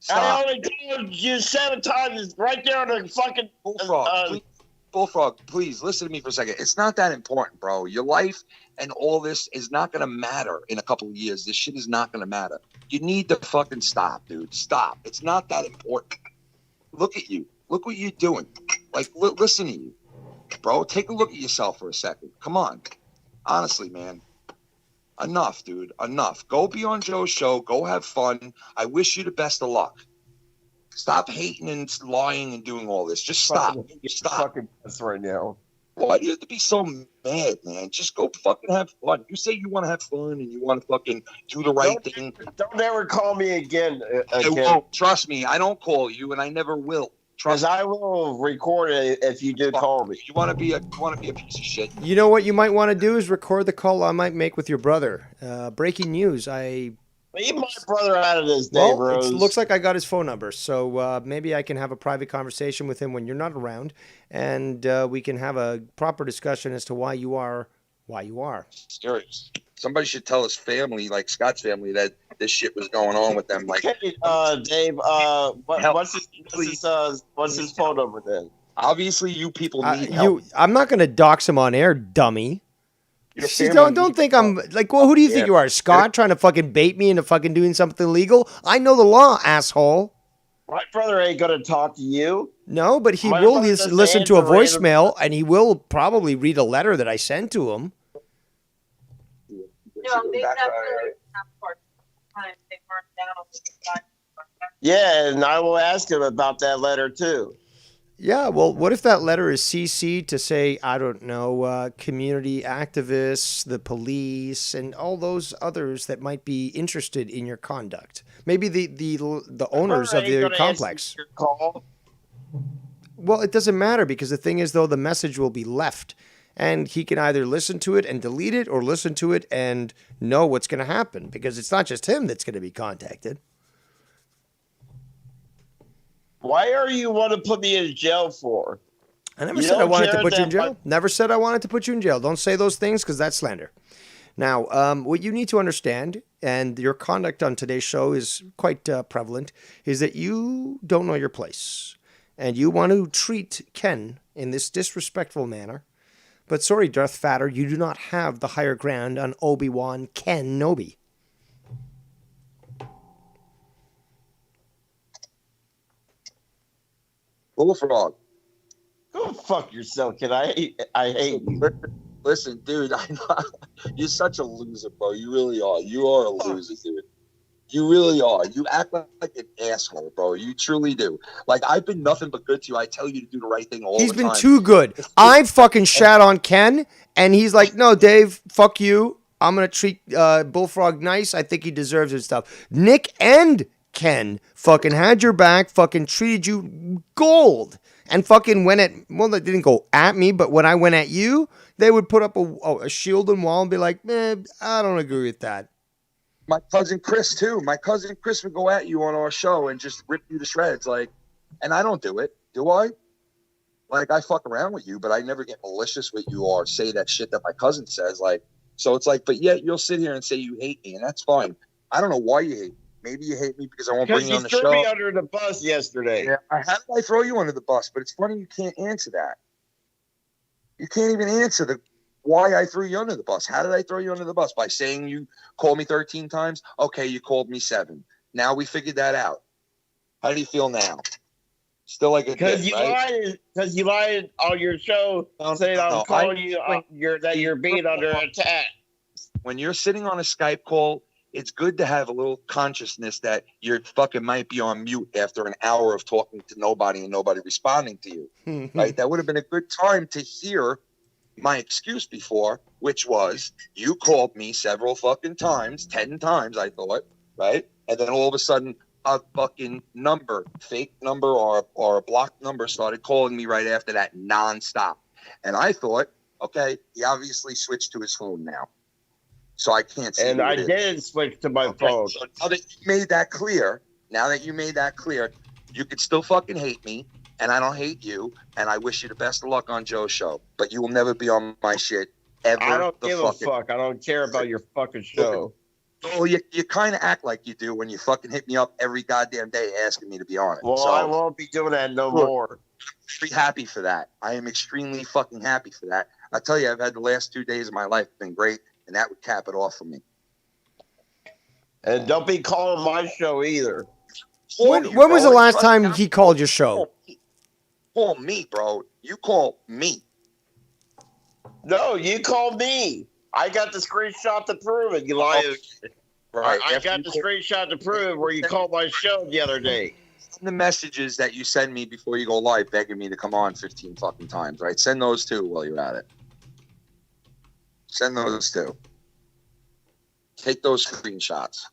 I Stop. only told you 7 times. It's right there on the fucking Bullfrog, please, Bullfrog, please listen to me for a second. It's not that important, bro. Your life and all this is not gonna matter in a couple of years. This shit is not gonna matter. You need to fucking stop, dude. Stop. It's not that important. Look at you. Look what you're doing. Like, listen to you, bro. Take a look at yourself for a second. Come on. Honestly, man. Enough, dude. Enough. Go be on Joe's show. Go have fun. I wish you the best of luck. Stop hating and lying and doing all this. Just stop. Stop. fucking ass right now. Why do you have to be so mad, man? Just go fucking have fun. You say you want to have fun and you want to fucking do the right thing. Don't ever call me again. I won't. Trust me. I don't call you, and I never will. Because Trust me. I will record it if you do call me. You want to be a piece of shit. You know what you might want to do is record the call I might make with your brother. Breaking news. Leave my brother out of this, Dave Well, Rose. it looks like I got his phone number, so maybe I can have a private conversation with him when you're not around, and we can have a proper discussion as to why you are. Serious. Somebody should tell his family, like Scott's family, that this shit was going on with them. Like, Okay, Dave, what's his phone number then? obviously, you people need help. I'm not going to dox him on air, dummy. Your See, family don't needs think help. I'm like. Well, who do you think Yeah. you are, Scott? Trying to fucking bait me into fucking doing something illegal? I know the law, asshole. My brother ain't gonna talk to you. No, but he My will brother doesn't listen to a answer random- voicemail, and he will probably read a letter that I sent to him. No, they definitely have for time. They weren't down on the side. Yeah, and I will ask him about that letter too. Yeah, well, what if that letter is CC to say, I don't know, community activists, the police, and all those others that might be interested in your conduct? Maybe the owners of the complex. Your call. Well, it doesn't matter because the thing is, though, the message will be left. And he can either listen to it and delete it or listen to it and know what's going to happen because it's not just him that's going to be contacted. Why are you want to put me in jail for? I never You said I don't wanted to care put you in that jail. much- Never said I wanted to put you in jail. Don't say those things because that's slander. Now, what you need to understand, and your conduct on today's show is quite prevalent, is that you don't know your place. And you want to treat Ken in this disrespectful manner. But sorry, Darth Vader, you do not have the higher ground on Obi-Wan Kenobi. Bullfrog. Go fuck yourself, kid. I hate you. Listen, dude, I know you're such a loser, bro. You really are. You are a loser, dude. You really are. You act like an asshole, bro. You truly do. Like, I've been nothing but good to you. I tell you to do the right thing all the time. He's been too good. I fucking shat on Ken, and he's like, no, Dave, fuck you. I'm going to treat Bullfrog nice. I think he deserves his stuff. Nick and Ken fucking had your back, fucking treated you gold, and fucking went at, well, they didn't go at me, but when I went at you, they would put up a shield and wall and be like, man, I don't agree with that. My cousin Chris, too. My cousin Chris would go at you on our show and just rip you to shreds. Like, and I don't do it, do I? Like, I fuck around with you, but I never get malicious with you or say that shit that my cousin says. Like, So it's like, but yet you'll sit here and say you hate me, and that's fine. I don't know why you hate me. Maybe you hate me because I won't bring you on the show. Because you threw me under the bus yesterday. Yeah, how did I throw you under the bus? But it's funny you can't answer that. You can't even answer the why I threw you under the bus. How did I throw you under the bus? By saying you called me 13 times? Okay, you called me 7. Now we figured that out. How do you feel now? Still like a because dick, you right? lied. Because you lied on your show, saying I'm calling you. You're being under attack. When you're sitting on a Skype call, it's good to have a little consciousness that you're fucking might be on mute after an hour of talking to nobody and nobody responding to you. Right? That would have been a good time to hear my excuse before, which was you called me several fucking times, 10 times, I thought, right? And then all of a sudden, a fucking number, fake number or a blocked number started calling me right after that nonstop. And I thought, okay, he obviously switched to his phone now. So I can't see. And I did switch to my phone. So now that you made that clear, you could still fucking hate me, and I don't hate you, and I wish you the best of luck on Joe's show. But you will never be on my shit ever. I don't give a fuck. I don't care about your fucking show. Oh, you kind of act like you do when you fucking hit me up every goddamn day asking me to be on it. Well, so, I won't be doing that no more. I'm very happy for that. I am extremely fucking happy for that. I tell you, I've had the last 2 days of my life been great. And that would cap it off for me. And don't be calling my show either. When was the last time he called your show? Call me, bro. You call me. No, you call me. I got the screenshot to prove it, you liar. Right. I got the screenshot to prove where you called my show the other day. The messages that you send me before you go live begging me to come on 15 fucking times, right? Send those too while you're at it. Send those too. Take those screenshots.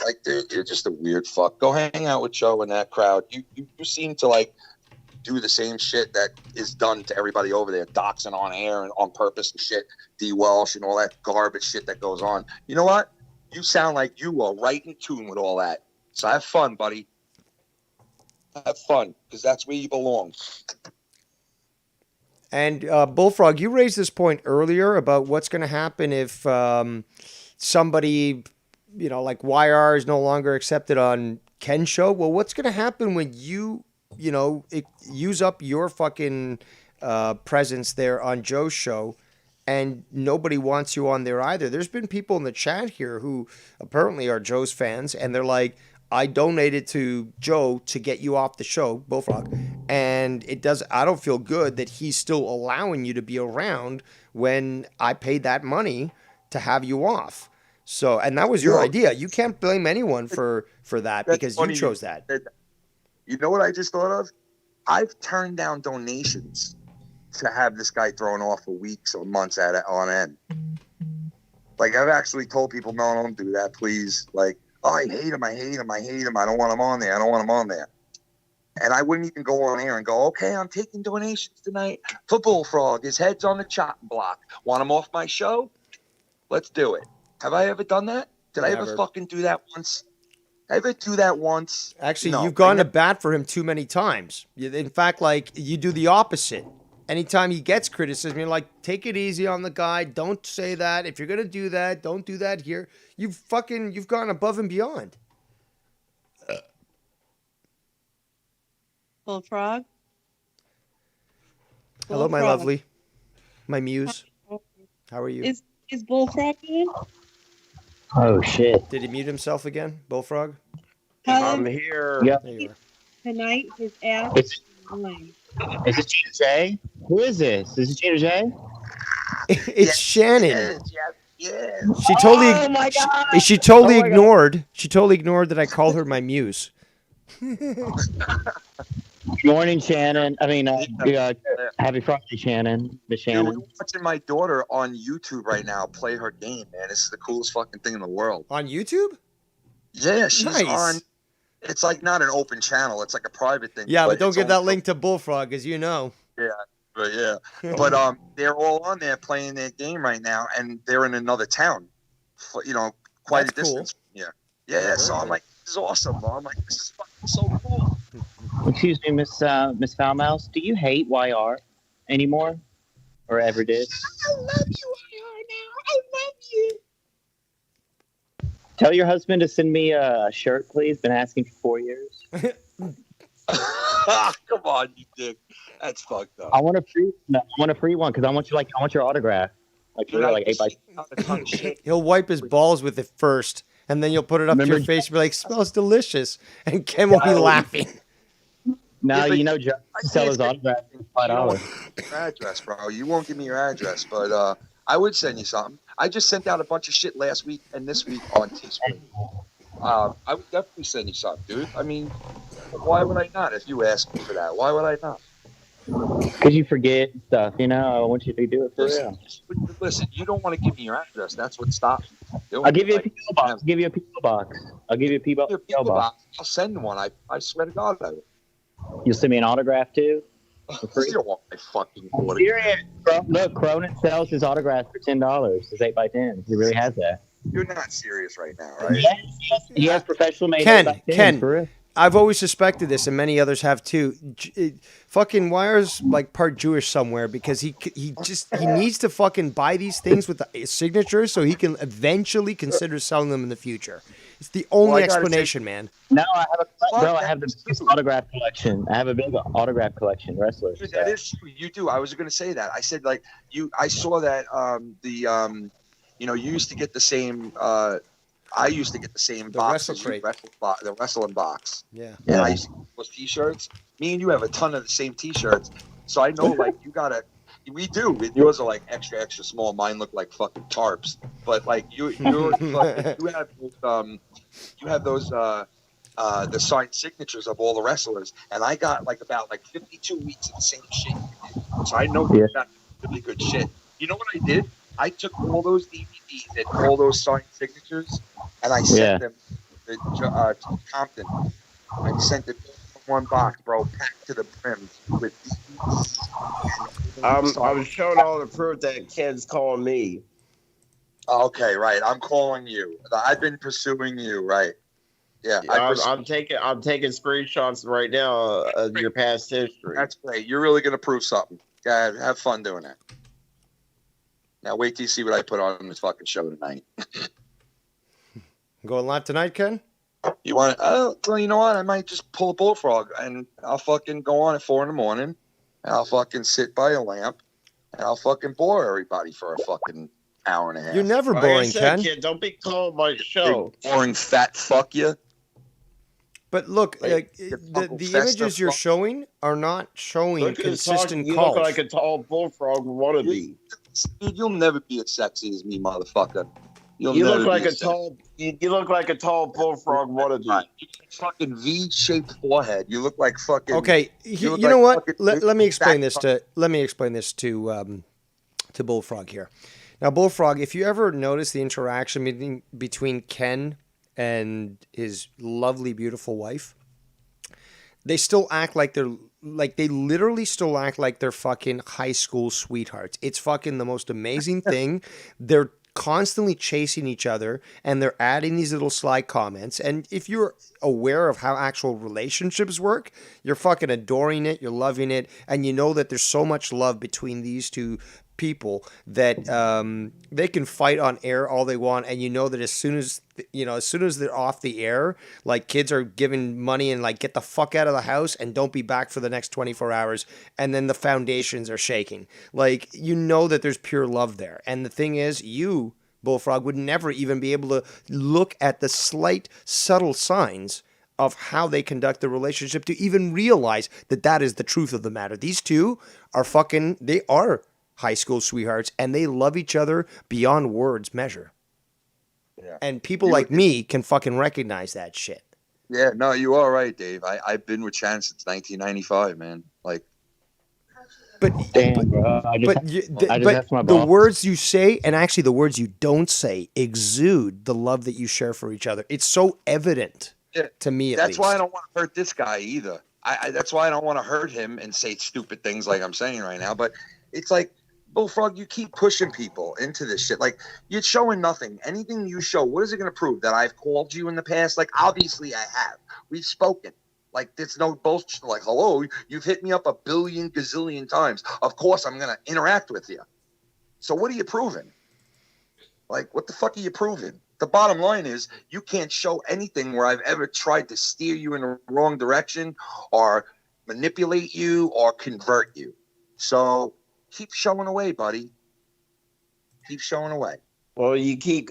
Like, dude, you're just a weird fuck. Go hang out with Joe and that crowd. You seem to like do the same shit that is done to everybody over there, doxing on air and on purpose and shit. D. Welsh and all that garbage shit that goes on. You know what? You sound like you are right in tune with all that. So have fun, buddy. Have fun, because that's where you belong. And Bullfrog, you raised this point earlier about what's going to happen if somebody, like YR is no longer accepted on Ken's show. Well, what's going to happen when you use up your fucking presence there on Joe's show and nobody wants you on there either? There's been people in the chat here who apparently are Joe's fans, and they're like, I donated to Joe to get you off the show, Bullfrog, and I don't feel good that he's still allowing you to be around when I paid that money to have you off. So, and that was your idea. You can't blame anyone for that because you chose that. You know what I just thought of? I've turned down donations to have this guy thrown off for weeks or months on end. Like, I've actually told people, no, don't do that, please. Like, oh, I hate him. I don't want him on there. And I wouldn't even go on air and go, okay, I'm taking donations tonight for Bullfrog. His head's on the chopping block. Want him off my show? Let's do it. Have I ever done that? Did I ever fucking do that once? Actually, no, you've gone to bat for him too many times. In fact, like, you do the opposite. Anytime he gets criticism, you're like, take it easy on the guy. Don't say that. If you're going to do that, don't do that here. You've gone above and beyond. Bullfrog? Hello, my lovely. My muse. How are you? Is Bullfrog in? Oh, shit. Did he mute himself again, Bullfrog? I'm here. Yep. There you are. Tonight, his ass It's- is lame. Is it Gina J? Who is this? Is it Gina J? It's Shannon. Yeah. She totally, Oh my God! she totally Oh my God. ignored. She totally ignored that I called her my muse. Morning, Shannon. I mean, happy Friday, Shannon. Miss Dude, Shannon. we're watching my daughter on YouTube right now play her game, man. This is the coolest fucking thing in the world. On YouTube? Yeah, she's Nice. on. It's like not an open channel. It's like a private thing. Yeah, but don't it's give that on- link to Bullfrog, as you know. But they're all on there playing their game right now, and they're in another town, quite That's a distance. cool. Yeah. So I'm like, this is awesome, Mom. I'm like, this is fucking so cool. Excuse me, Miss Foulmouse. Do you hate YR anymore, or ever did? I love you, Tell your husband to send me a shirt, please. Been asking for 4 years. Come on, you dick. That's fucked up. I want a free one because I want your autograph. Like Dude, like 8x. a ton of shit. He'll wipe his balls with it first, and then you'll put it up to Remember- your face and be like, "Smells delicious," and Ken will be laughing. Now Yeah, you know Joe sell his autograph for $5. Your address, bro. You won't give me your address, but I would send you something. I just sent out a bunch of shit last week and this week on Teespring. I would definitely send you something, dude. I mean, why would I not? If you ask me for that, why would I not? Because you forget stuff, you know. I want you to do it for real. Listen, you don't want to give me your address. That's what stops you. I'll give you a P.O. box. I'll give you a P.O. box. I'll give you a P.O. box. I'll send one. I swear to God, I will. You'll send me an autograph too. You don't want my fucking autograph. Serious. Look, Cronin sells his autograph for $10. His 8x10. He really has that. You're not serious right now, right? Yes, he has professional made. Ken, I've always suspected this, and many others have too. Fucking Wire's like part Jewish somewhere because he needs to fucking buy these things with the signatures so he can eventually consider selling them in the future. It's the only explanation, man. No, I have the biggest autograph collection. I have a big autograph collection, wrestlers. Dude, that is true. You do. I was going to say that. I said like I saw that you used to get the same. I used to get the same box as you, the wrestling box. Yeah. And I used to get those T-shirts. Me and you have a ton of the same T-shirts, so I know like you gotta. We do. Yours are like extra small. Mine look like fucking tarps. But like you have those the signed signatures of all the wrestlers, and I got about 52 weeks of the same shit. So I know you got really good shit. You know what I did? I took all those DVDs and all those signed signatures, and I sent them to Compton. I sent it in one box, bro, packed to the brim with DVDs. I was showing all the proof that Ken's calling me. Okay, right. I'm calling you. I've been pursuing you, right? Yeah, I'm taking screenshots right now of your past history. That's great. You're really gonna prove something. Yeah, have fun doing that. Now wait till you see what I put on this fucking show tonight. Going live tonight, Ken? You want? Well, you know what? I might just pull a Bullfrog and I'll fucking go on at 4 a.m. and I'll fucking sit by a lamp and I'll fucking bore everybody for a fucking hour and a half. You're never boring, Ken. Kid, don't be calling my show. Big, boring fat fuck you. But look, the images you're showing are not showing consistent you calls. look like a tall Bullfrog wannabe. Dude, you'll never be as sexy as me, motherfucker. You look like a tall Bullfrog wannabe. Fucking V-shaped forehead. You look like fucking. Okay, you know what? Let me explain this to Bullfrog here. Now, Bullfrog, if you ever notice the interaction between Ken and his lovely, beautiful wife, they still act like they literally still act like they're fucking high school sweethearts. It's fucking the most amazing thing. They're constantly chasing each other and they're adding these little sly comments. And if you're aware of how actual relationships work, you're fucking adoring it, you're loving it, and you know that there's so much love between these two people that they can fight on air all they want, and you know that as soon as they're off the air, like kids are giving money and like get the fuck out of the house and don't be back for the next 24 hours, and then the foundations are shaking. Like, you know that there's pure love there. And the thing is, you, Bullfrog, would never even be able to look at the slight subtle signs of how they conduct the relationship to even realize that that is the truth of the matter. These two are they are high school sweethearts, and they love each other beyond words measure. Yeah. And people like me can fucking recognize that shit. Yeah, no, you are right, Dave. I've been with Chan since 1995, man. Like, but the words you say, and actually the words you don't say, exude the love that you share for each other. It's so evident to me. That's why I don't want to hurt this guy either. That's why I don't want to hurt him and say stupid things like I'm saying right now. But it's like, Bullfrog, you keep pushing people into this shit. Like, you're showing nothing. Anything you show, what is it going to prove? That I've called you in the past? Like, obviously I have. We've spoken. Like, there's no bullshit. Like, hello, you've hit me up a billion gazillion times. Of course I'm going to interact with you. So what are you proving? Like, what the fuck are you proving? The bottom line is you can't show anything where I've ever tried to steer you in the wrong direction or manipulate you or convert you. So keep showing away, buddy. Keep showing away. Well, you keep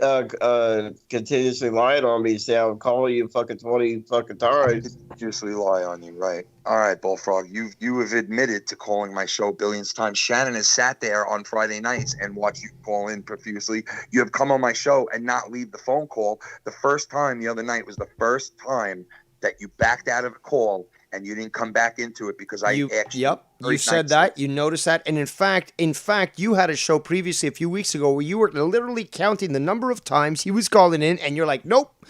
continuously lying on me. Say I'm calling you fucking 20 fucking times. Continuously lie on you, right? All right, Bullfrog. You have admitted to calling my show billions of times. Shannon has sat there on Friday nights and watched you call in profusely. You have come on my show and not leave the phone call. The first time the other night was the first time that you backed out of a call and you didn't come back into it because I asked you. Yep, you said that. You noticed that. And in fact, you had a show previously a few weeks ago where you were literally counting the number of times he was calling in, and you're like, nope,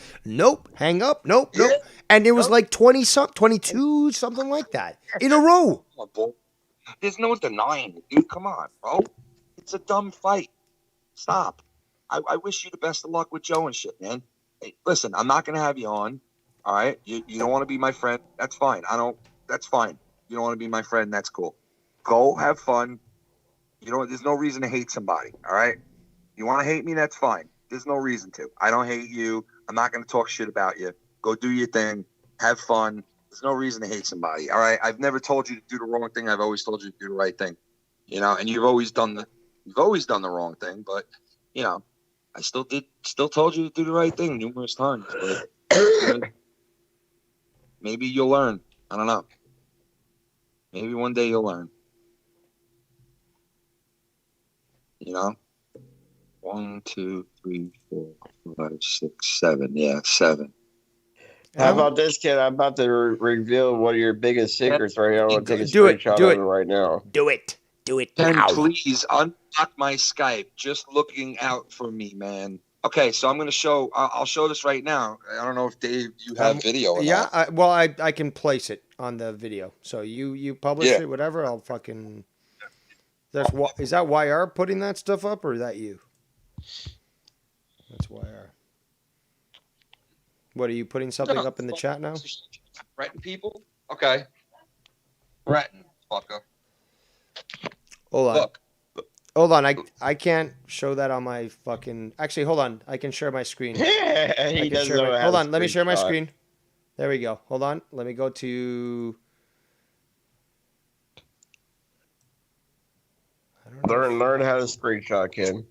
hang up, nope. And it was like 22, something like that, in a row. There's no denying it, dude. Come on, bro. It's a dumb fight. Stop. I wish you the best of luck with Joe and shit, man. Hey, listen, I'm not going to have you on. All right, you don't want to be my friend. That's fine. That's fine. You don't want to be my friend. That's cool. Go have fun. There's no reason to hate somebody. All right. You want to hate me? That's fine. There's no reason to. I don't hate you. I'm not going to talk shit about you. Go do your thing. Have fun. There's no reason to hate somebody. All right. I've never told you to do the wrong thing. I've always told you to do the right thing. And you've always done the wrong thing. But I still told you to do the right thing numerous times. But maybe you'll learn. I don't know. Maybe one day you'll learn. 1, 2, 3, 4, 5, 6, 7. Yeah, 7. How about this, kid? I'm about to reveal one of your biggest secrets right here. I want to take a screenshot of it right now. Do it Ken, now. Please unlock my Skype. Just looking out for me, man. Okay, so I'm going to show. I'll show this right now. I don't know if Dave, you have video. Or yeah, not. I can place it on the video. So you publish it, whatever. I'll fucking. Is that YR putting that stuff up, or is that you? That's YR. What, are you putting something up in the chat now? Threaten people? Okay. Threaten, fucker. Hold on. Look. Hold on, I can't show that on my fucking. Actually, hold on. I can share my screen. Hold on, let me share my screen. There we go. Hold on. Let me go to. Learn how to screenshot, kid.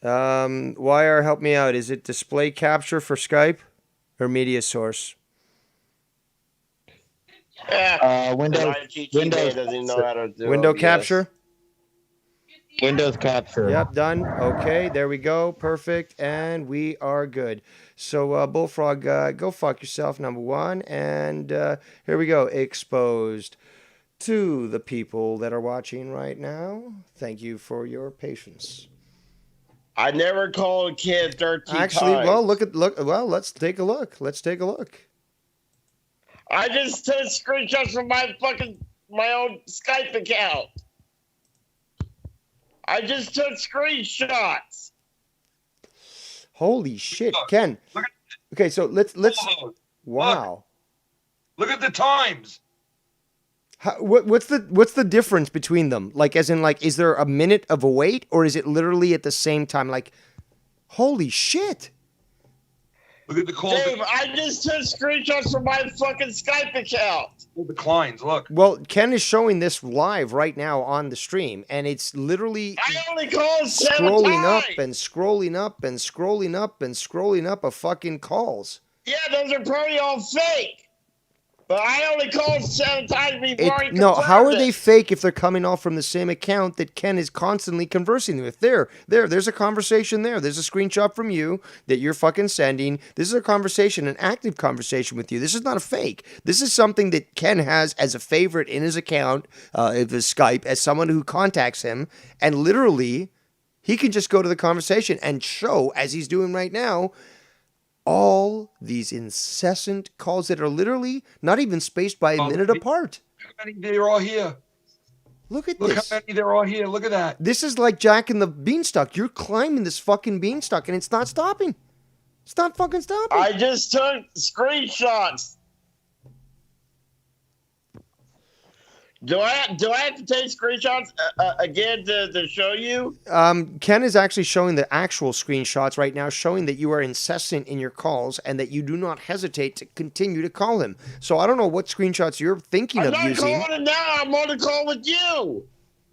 YR, help me out. Is it display capture for Skype or media source? Windows doesn't know how to do window OBS. capture. Windows capture. Yep, done. Okay, there we go. Perfect, and we are good. So, Bullfrog, go fuck yourself, number one. And here we go. Exposed to the people that are watching right now. Thank you for your patience. I never called a kid 13 Actually, times. well, let's take a look. I just took screenshots from my own Skype account. I just took screenshots. Holy shit, Ken. Okay, so let's. Wow. Look at the times. What's the difference between them? Like, as in, like, is there a minute of a wait, or is it literally at the same time? Like, holy shit. Look at the call. Dave, I just took screenshots from my fucking Skype account. Declines, look. Well, Ken is showing this live right now on the stream, and it's literally I only called 7 scrolling times. up and scrolling up and scrolling up and scrolling up of fucking calls. Yeah, those are probably all fake. But I only called 7 times before he No, how are confirmed they it. fake if they're coming all from the same account that Ken is constantly conversing with? There's a conversation there. There's a screenshot from you that you're fucking sending. This is a conversation, an active conversation with you. This is not a fake. This is something that Ken has as a favorite in his account, of his Skype, as someone who contacts him. And literally, he can just go to the conversation and show, as he's doing right now, all these incessant calls that are literally not even spaced by a minute apart. How many they're all here? Look at Look this. how many they're all here. Look at that. This is like Jack and the Beanstalk. You're climbing this fucking beanstalk and it's not stopping. It's not fucking stopping. I just took screenshots. Do I have to take screenshots again to show you? Ken is actually showing the actual screenshots right now, showing that you are incessant in your calls and that you do not hesitate to continue to call him. So I don't know what screenshots you're thinking of using. I'm not calling it now. I'm on the call with you.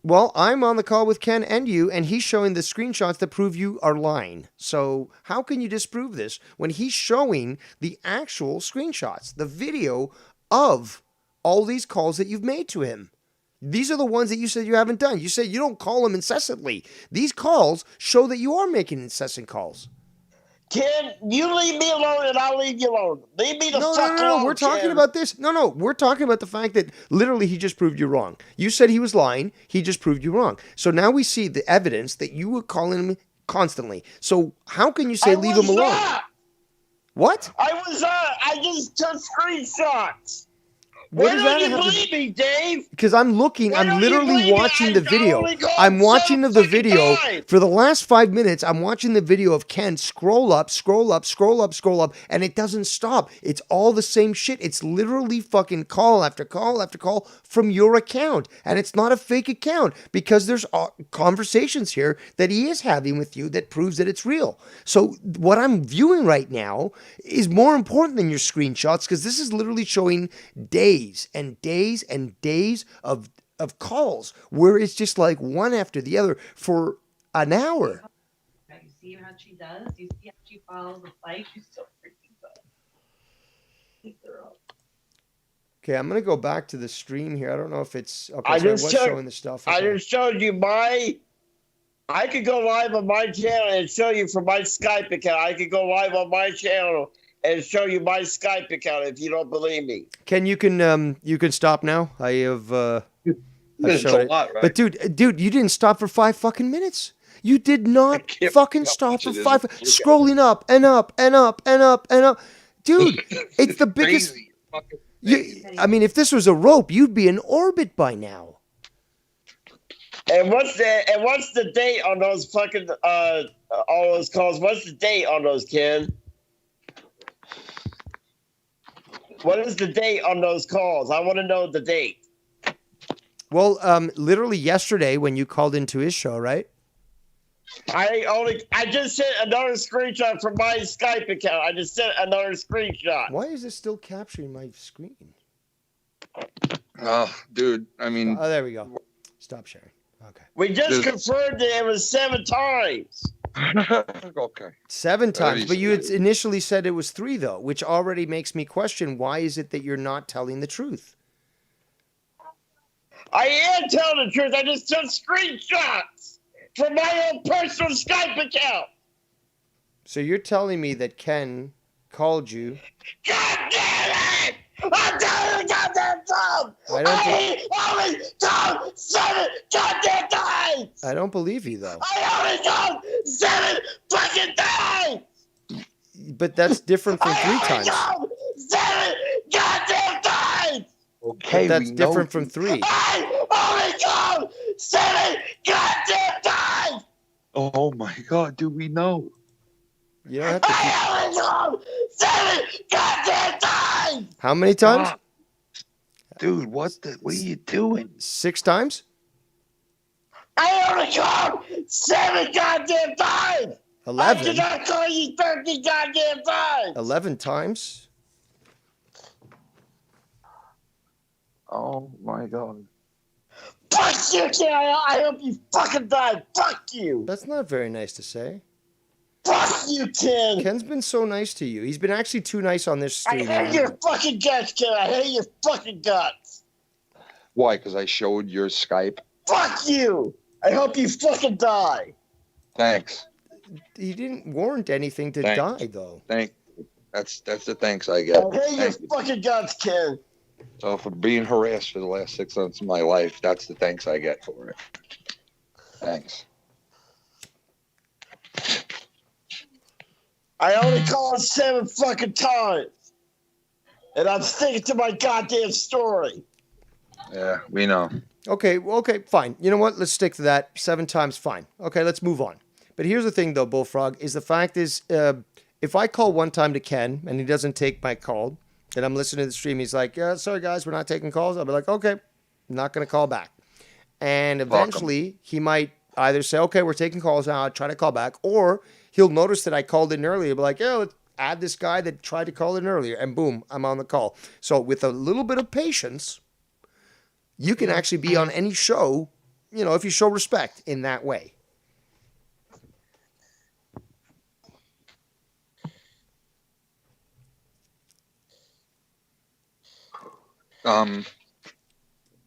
Well, I'm on the call with Ken and you, and he's showing the screenshots that prove you are lying. So how can you disprove this when he's showing the actual screenshots, the video of all these calls that you've made to him? These are the ones that you said you haven't done. You said you don't call him incessantly. These calls show that you are making incessant calls. Ken, you leave me alone and I'll leave you alone. Leave me the fuck alone. No. We're talking Ken. about this. No. We're talking about the fact that literally he just proved you wrong. You said he was lying. He just proved you wrong. So now we see the evidence that you were calling him constantly. So how can you say leave him alone? What? I just took screenshots. What Why does don't that you have to- believe me, Dave? Because I'm looking, Why I'm don't you literally believe me? watching the I video. only called I'm watching the seven video fucking times. for the last 5 minutes. I'm watching the video of Ken scroll up, and it doesn't stop. It's all the same shit. It's literally fucking call after call after call from your account. And it's not a fake account because there's conversations here that he is having with you that proves that it's real. So what I'm viewing right now is more important than your screenshots because this is literally showing days and days and days of calls where it's just like one after the other for an hour. You see how she does? You see how she follows the fight? She's so freaking good. Girl. Okay, I'm gonna go back to the stream here. I don't know if it's okay. I So I just was showed- showing the stuff. I Okay. just showed you I could go live on my channel and show you from my Skype account. I could go live on my channel and show you my Skype account if you don't believe me. Ken, you can stop now. I have I've It's showed a it. lot, right? But dude, you didn't stop for 5 fucking minutes. You did not can't fucking believe how stop much for it is. 5 Look at it. scrolling up and up and up and up and up. Dude, it's the biggest Crazy. Fucking I mean, if this was a rope, you'd be in orbit by now. And what's the date on those fucking all those calls? What's the date on those, Ken? What is the date on those calls? I want to know the date. Well, literally yesterday when you called into his show, right? I just sent another screenshot from my Skype account. I just sent another screenshot. Why is this still capturing my screen? Oh, dude. I mean, Oh, there we go. Stop sharing. Okay. We just This- confirmed that it was 7 times. okay. 7 times, Very but you had silly. initially said it was 3 though, which already makes me question why is it that you're not telling the truth? I am telling the truth. I just took screenshots from my own personal Skype account. So you're telling me that Ken called you. God damn it! I'm telling you goddamn time! I don't only called 7 goddamn times! I don't believe you though. I only called 7 fucking times! But that's different from 3 I only times. called 7 goddamn times! Okay, But that's we know different from 3. I only called 7 goddamn times! Oh my God, do we know? You don't have to keep... I only called 7 goddamn times! How many times? Ah, dude, what are you doing? 6 times? I only called 7 goddamn times! I 11. did not call you 30 goddamn times! 11 times? Oh my God. Fuck you, Ken! I hope you fucking die! Fuck you! That's not very nice to say. Fuck you, Ken! Ken's been so nice to you. He's been actually too nice on this I stream. hate your fucking guts, Ken! I hate your fucking guts! Why? Because I showed your Skype. Fuck you! I hope you fucking die! Thanks. He didn't warrant anything to Thanks. die, though. Thank. That's the thanks I get. I hate your Thank you. fucking guts, Ken! So for being harassed for the last 6 months of my life, that's the thanks I get for it. Thanks. I only called 7 fucking times! And I'm sticking to my goddamn story! Yeah, we know. Okay, well, okay, fine. You know what? Let's stick to that. 7 times, fine. Okay, let's move on. But here's the thing, though, Bullfrog, is the fact is, if I call one time to Ken and he doesn't take my call, and I'm listening to the stream, he's like, sorry, guys, we're not taking calls. I'll be like, okay. not going to call back. And eventually he might either say, okay, we're taking calls now, I'll try to call back, or he'll notice that I called in earlier, be like, yeah, let's add this guy that tried to call in earlier, and boom, I'm on the call. So with a little bit of patience, you can actually be on any show, you know, if you show respect in that way.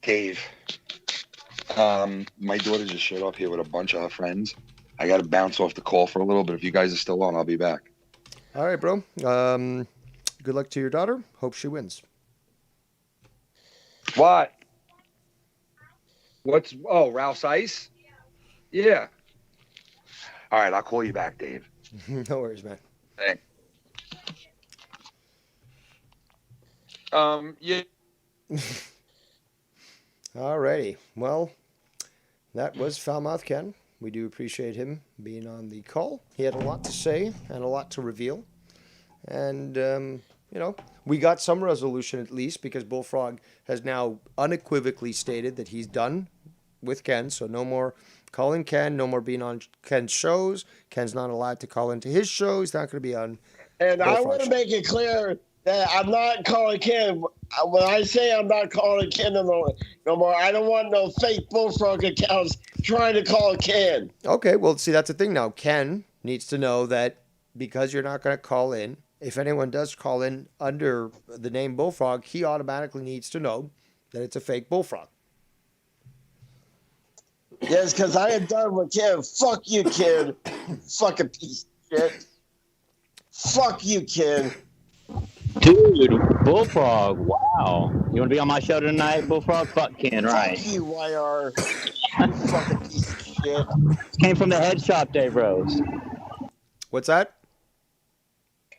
Dave, my daughter just showed up here with a bunch of her friends. I got to bounce off the call for a little bit. If you guys are still on, I'll be back. All right, bro. Good luck to your daughter. Hope she wins. What? Ralph's Ice? Yeah. All right, I'll call you back, Dave. No worries, man. Thanks. Yeah. All righty. Well, that was Foulmouth Ken. We do appreciate him being on the call. He had a lot to say and a lot to reveal. And, you know, we got some resolution at least because Bullfrog has now unequivocally stated that he's done with Ken. So no more calling Ken, no more being on Ken's shows. Ken's not allowed to call into his show. He's not going to be on. And I want to make it clear that I'm not calling Ken. When I say I'm not calling Ken no more, I don't want no fake Bullfrog accounts trying to call Ken. Okay, well, see, that's the thing now. Ken needs to know that because you're not going to call in, if anyone does call in under the name Bullfrog, he automatically needs to know that it's a fake Bullfrog. Yes, because I am done with Ken. Fuck you, Ken. Fucking piece of shit. Fuck you, Ken. Dude, Bullfrog, wow. You want to be on my show tonight, Bullfrog? Fuck Ken, right? Fuck you, YR. You fucking piece of shit. Came from the head shop, Dave Rose. What's that?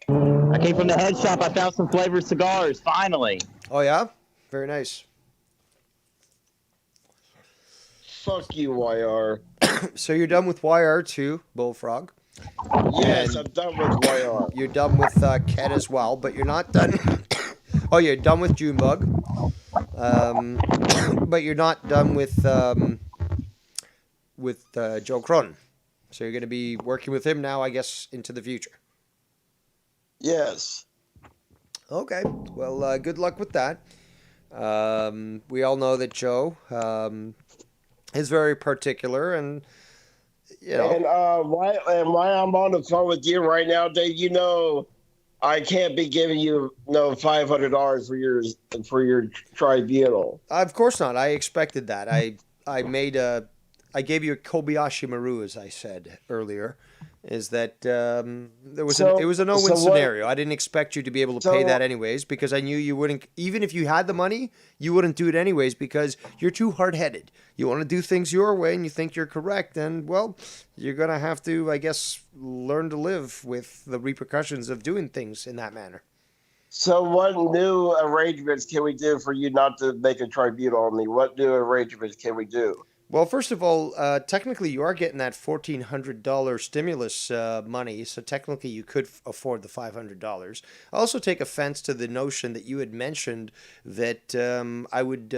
I came from the head shop. I found some flavored cigars, finally. Oh, yeah? Very nice. Fuck you, YR. So you're done with YR too, Bullfrog? Yes, I'm done with YR. You're done with Ken as well, but you're not done. Oh, you're done with Junebug. But you're not done with Joe Cronin. So you're going to be working with him now, I guess, into the future. Yes. Okay. Well, good luck with that. We all know that Joe is very particular, and you know. And why I'm on the phone with you right now, Dave? You know, I can't be giving you $500 for your tribunal. Of course not. I expected that. I gave you a Kobayashi Maru, as I said earlier. Is that it was a no-win scenario. I didn't expect you to be able to pay that anyways because I knew you wouldn't. Even if you had the money, you wouldn't do it anyways because you're too hard-headed. You want to do things your way and you think you're correct, and well, you're gonna have to, I guess, learn to live with the repercussions of doing things in that manner. So, what new arrangements can we do for you not to make a tribunal on me? What new arrangements can we do? Well, first of all, technically you are getting that $1,400 stimulus money, so technically you could afford the $500. I also take offense to the notion that you had mentioned that I would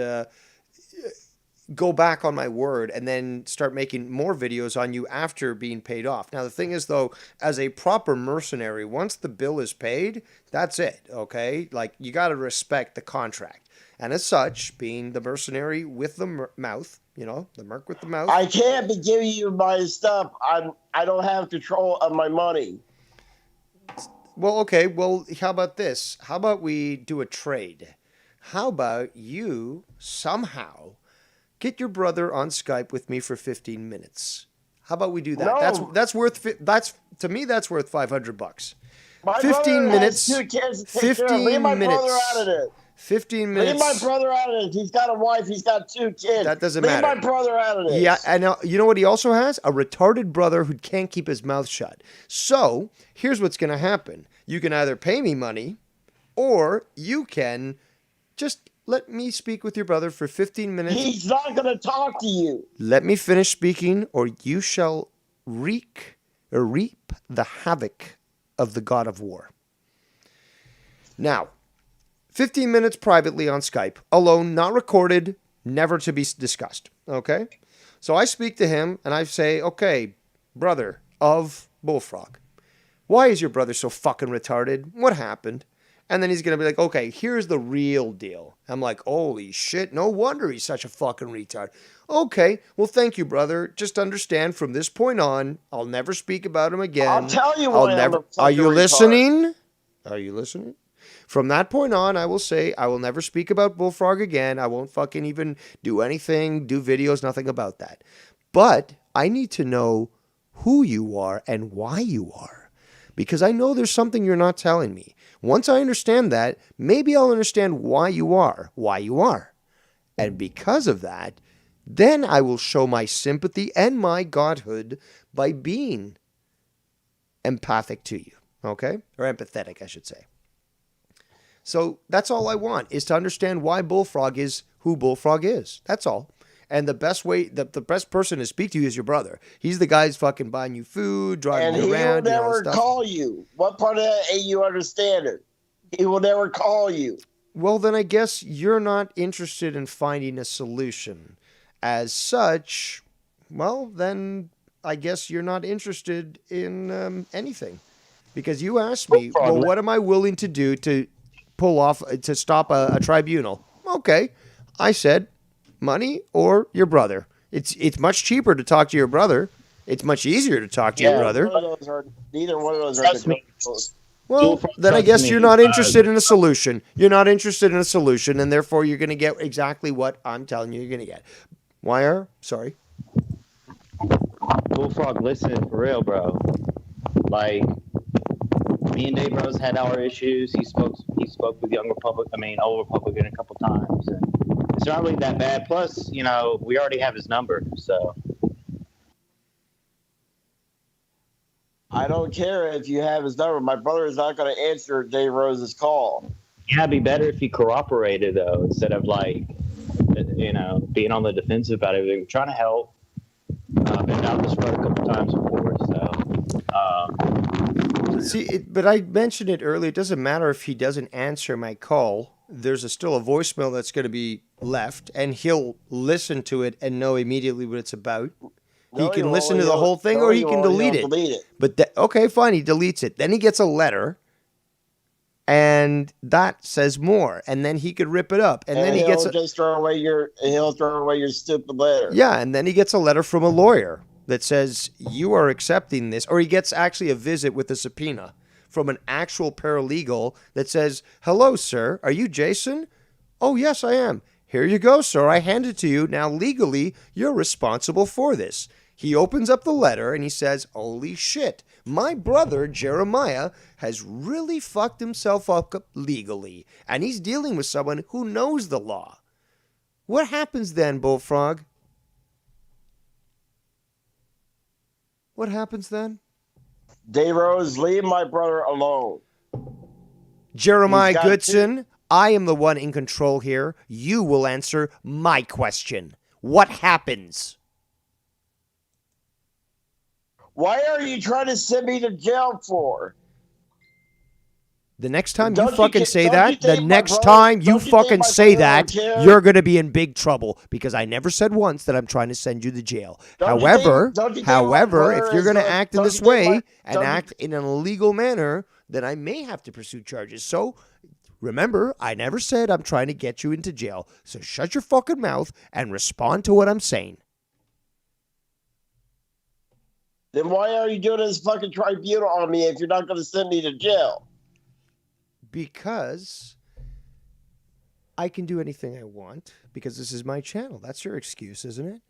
go back on my word and then start making more videos on you after being paid off. Now, the thing is, though, as a proper mercenary, once the bill is paid, that's it, okay? Like, you got to respect the contract. And as such, being the mercenary with the mouth, you know, the merc with the mouth. I can't be giving you my stuff. I don't have control of my money. Well, okay. Well, how about this? How about we do a trade? How about you somehow get your brother on Skype with me for 15 minutes? How about we do that? No. That's worth to me that's worth $500. My 15 minutes. Has 2 kids to take 15 care of. Leave my minutes. brother out of it. 15 minutes. Leave my brother out of it. He's got a wife. He's got 2 kids. That doesn't matter. Leave my brother out of it. Yeah, and you know what he also has? A retarded brother who can't keep his mouth shut. So, here's what's going to happen. You can either pay me money, or you can just let me speak with your brother for 15 minutes. He's not going to talk to you. Let me finish speaking, or you shall reap the havoc of the God of War. Now, 15 minutes privately on Skype, alone, not recorded, never to be discussed. Okay? So I speak to him and I say, okay, brother of Bullfrog, why is your brother so fucking retarded? What happened? And then he's going to be like, okay, here's the real deal. I'm like, holy shit, no wonder he's such a fucking retard. Okay, well, thank you, brother. Just understand from this point on, I'll never speak about him again. I'll tell you why I'm a fucking Are you retard. listening? Are you listening? From that point on, I will say I will never speak about Bullfrog again. I won't fucking even do anything, do videos, nothing about that. But I need to know who you are and why you are. Because I know there's something you're not telling me. Once I understand that, maybe I'll understand why you are. And because of that, then I will show my sympathy and my godhood by being empathic to you. Okay? Or empathetic, I should say. So that's all I want, is to understand why Bullfrog is who Bullfrog is. That's all. And the best way, the best person to speak to you is your brother. He's the guy who's fucking buying you food, driving And you he will around, never stuff. call you. What part of that ain't you understanding? He will never call you. Well, then I guess you're not interested in finding a solution. As such, well, then I guess you're not interested in anything. Because you asked me, well, what am I willing to do to pull off, to stop a tribunal? Okay. I said, money or your brother. It's much cheaper to talk to your brother. It's much easier to talk to your brother. Neither one of those are Trust me. Well, then I Trust guess me, you're not interested in a solution. You're not interested in a solution, and therefore you're going to get exactly what I'm telling you you're going to get. Wire? Sorry. Bullfrog, listen, for real, bro. Like, me and Dave Rose had our issues. He spoke with old Republican a couple times. And it's not really that bad. Plus, we already have his number, so. I don't care if you have his number. My brother is not going to answer Dave Rose's call. Yeah, it'd be better if he cooperated, though, instead of, being on the defensive about everything. We're trying to help. I've been down this road a couple times before, so. See, but I mentioned it earlier. It doesn't matter if he doesn't answer my call. There's still a voicemail that's going to be left, and he'll listen to it and know immediately what it's about. He can listen to the whole thing, or he can delete it. But okay, fine, he deletes it. Then he gets a letter, and that says more. And then he could rip it up, and then he'll throw away your stupid letter. Yeah, and then he gets a letter from a lawyer that says you are accepting this, or he gets actually a visit with a subpoena from an actual paralegal that says, "Hello, sir. Are you Jason?" "Oh, yes, I am." "Here you go, sir. I hand it to you. Now, legally, you're responsible for this." He opens up the letter and he says, holy shit, my brother, Jeremiah, has really fucked himself up legally. And he's dealing with someone who knows the law. What happens then, Bullfrog? What happens then? Dave Rose, leave my brother alone. Jeremiah Goodson, I am the one in control here. You will answer my question. What happens? Why are you trying to send me to jail for? The next time you fucking say that, you're going to be in big trouble, because I never said once that I'm trying to send you to jail. However, if you're going to act in this way and act in an illegal manner, then I may have to pursue charges. So remember, I never said I'm trying to get you into jail. So shut your fucking mouth and respond to what I'm saying. Then why are you doing this fucking tribunal on me if you're not going to send me to jail? Because I can do anything I want, because this is my channel. That's your excuse, isn't it?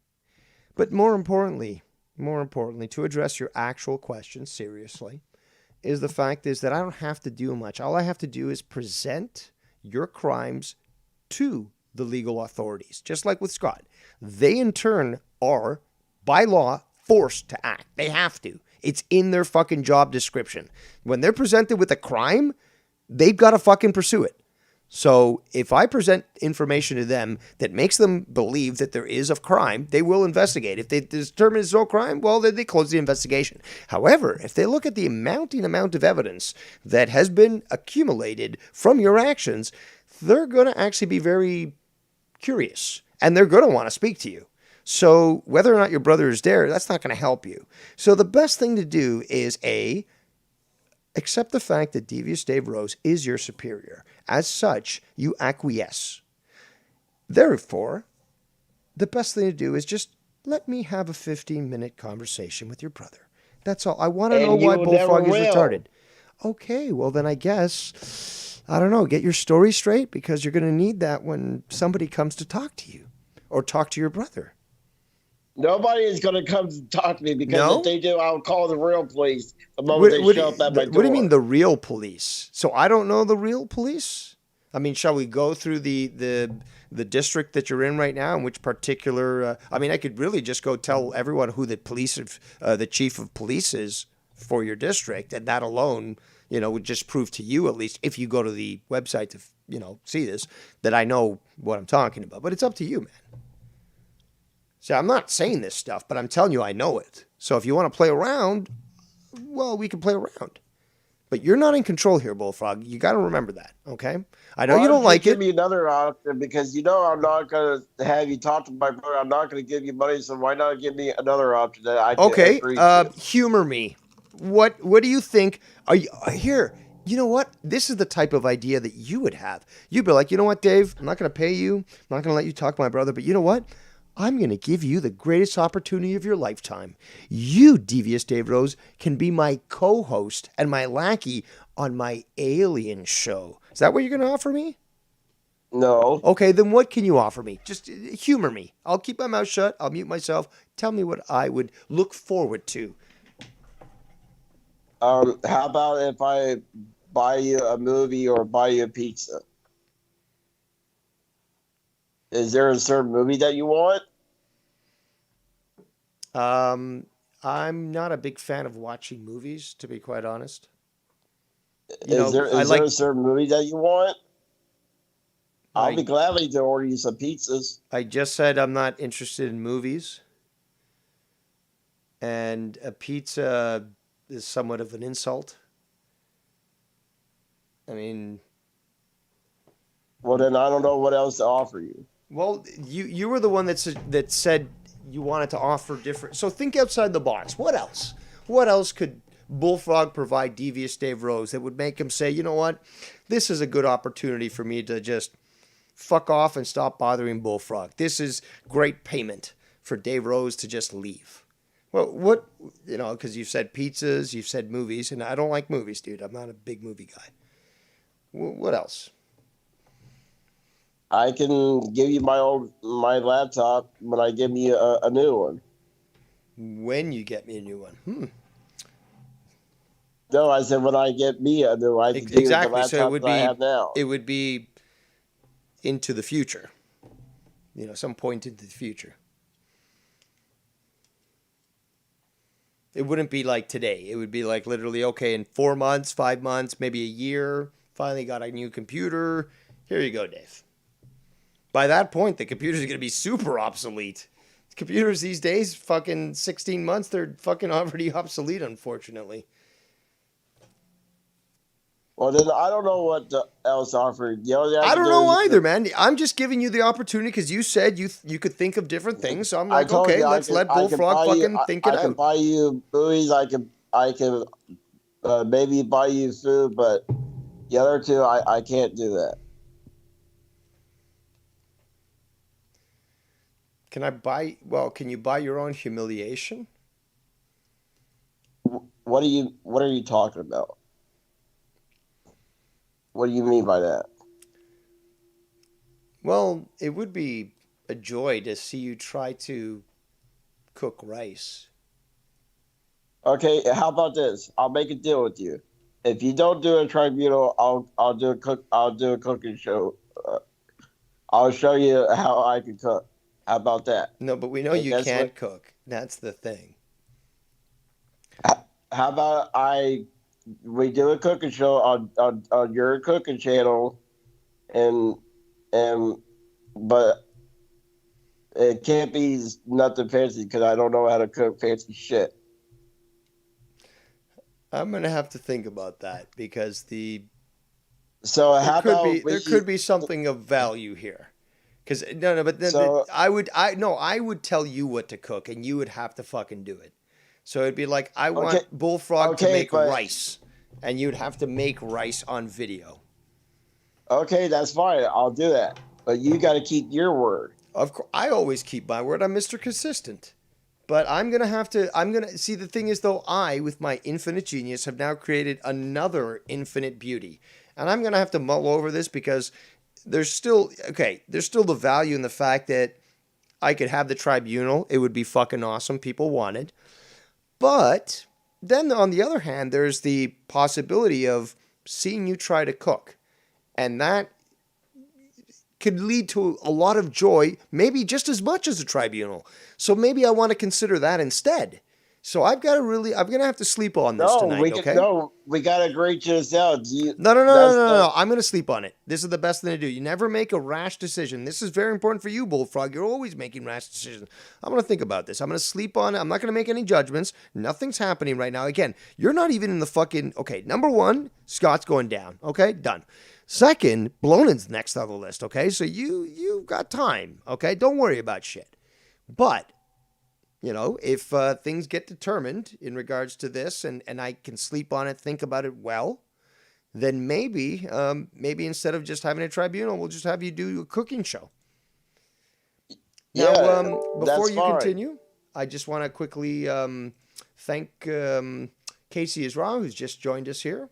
But more importantly, to address your actual question seriously, is the fact is that I don't have to do much. All I have to do is present your crimes to the legal authorities, just like with Scott. They, in turn, are, by law, forced to act. They have to. It's in their fucking job description. When they're presented with a crime, they've got to fucking pursue it. So if I present information to them that makes them believe that there is a crime, they will investigate. If they determine there's no crime, well, then they close the investigation. However, if they look at the mounting amount of evidence that has been accumulated from your actions, they're going to actually be very curious and they're going to want to speak to you. So whether or not your brother is there, that's not going to help you. So the best thing to do is accept the fact that Devious Dave Rose is your superior. As such, you acquiesce. Therefore, the best thing to do is just let me have a 15-minute conversation with your brother. That's all. I want to know why Bullfrog is retarded. Okay, well then I guess, I don't know, get your story straight, because you're going to need that when somebody comes to talk to you or talk to your brother. Nobody is going to come to talk to me, because No? if they do, I'll call the real police the moment they show up at my door. What do you mean the real police? So I don't know the real police? I mean, shall we go through the district that you're in right now, and which particular? I mean, I could really just go tell everyone who the chief of police is for your district, and that alone, would just prove to you, at least if you go to the website to see this, that I know what I'm talking about. But it's up to you, man. So I'm not saying this stuff, but I'm telling you I know it. So if you want to play around, well, we can play around. But you're not in control here, Bullfrog. You got to remember that, okay? I know you don't like it. Give me another option, because I'm not going to have you talk to my brother. I'm not going to give you money, so why not give me another option that I okay, agree to? Humor me. What do you think? Are you here? You know what? This is the type of idea that you would have. You'd be like, you know what, Dave? I'm not going to pay you. I'm not going to let you talk to my brother. But you know what? I'm going to give you the greatest opportunity of your lifetime. You, Devious Dave Rose, can be my co-host and my lackey on my alien show. Is that what you're going to offer me? No. Okay, then what can you offer me? Just humor me. I'll keep my mouth shut. I'll mute myself. Tell me what I would look forward to. How about if I buy you a movie or buy you a pizza? Is there a certain movie that you want? I'm not a big fan of watching movies, to be quite honest. Is there a certain movie that you want? I'll be gladly to order you some pizzas. I just said I'm not interested in movies. And a pizza is somewhat of an insult. I mean... Well, then I don't know what else to offer you. Well, you were the one that said you wanted to offer different. So think outside the box. What else? What else could Bullfrog provide Devious Dave Rose that would make him say, you know what? This is a good opportunity for me to just fuck off and stop bothering Bullfrog. This is great payment for Dave Rose to just leave. Well, what, because you've said pizzas, you've said movies, and I don't like movies, dude. I'm not a big movie guy. What else? I can give you my laptop when I give me a new one. When you get me a new one. No, I said when I get me a new one. I can give you the laptop so it would that I have now. It would be into the future. Some point into the future. It wouldn't be like today. It would be like literally, okay, in 4 months, 5 months, maybe a year, finally got a new computer. Here you go, Dave. By that point, the computers are going to be super obsolete. Computers these days, fucking 16 months, they're fucking already obsolete, unfortunately. Well, then I don't know what else offered. I don't know either, man. I'm just giving you the opportunity because you said you could think of different things. So I'm like, okay, let's let Bullfrog fucking think it out. I can buy you movies. I can maybe buy you food, but the other two, I can't do that. Can you buy your own humiliation? What are you talking about? What do you mean by that? Well, it would be a joy to see you try to cook rice. Okay, how about this? I'll make a deal with you. If you don't do a tribunal, I'll do a cooking show. I'll show you how I can cook. How about that? No, but we know you can't cook. That's the thing. How about we do a cooking show on your cooking channel, but it can't be nothing fancy because I don't know how to cook fancy shit. I'm gonna have to think about that because there could be something of value here. Because but then So- I would tell you what to cook, and you would have to fucking do it. So it'd be like, I want Okay. Bullfrog to Okay, make but- rice, and you'd have to make rice on video. Okay, that's fine. I'll do that. But you got to keep your word. Of course, I always keep my word. I'm Mr. Consistent. But I'm going to see, the thing is, though, I, with my infinite genius, have now created another infinite beauty. And I'm going to have to mull over this because there's still the value in the fact that I could have the tribunal. It would be fucking awesome. People want it. But then on the other hand, there's the possibility of seeing you try to cook. And that could lead to a lot of joy, maybe just as much as a tribunal. So maybe I want to consider that instead. So I'm going to have to sleep on this tonight, okay? We got to grade this out. No. I'm going to sleep on it. This is the best thing to do. You never make a rash decision. This is very important for you, Bullfrog. You're always making rash decisions. I'm going to think about this. I'm going to sleep on it. I'm not going to make any judgments. Nothing's happening right now. Again, you're not even in the fucking... Okay, number one, Scott's going down. Okay, done. Second, Blonin's next on the list, okay? So you've got time, okay? Don't worry about shit. But... if things get determined in regards to this and I can sleep on it, think about it well, then maybe instead of just having a tribunal, we'll just have you do a cooking show. Yeah, Now, before you fine. continue, I just want to quickly thank Casey Israel, who's just joined us here.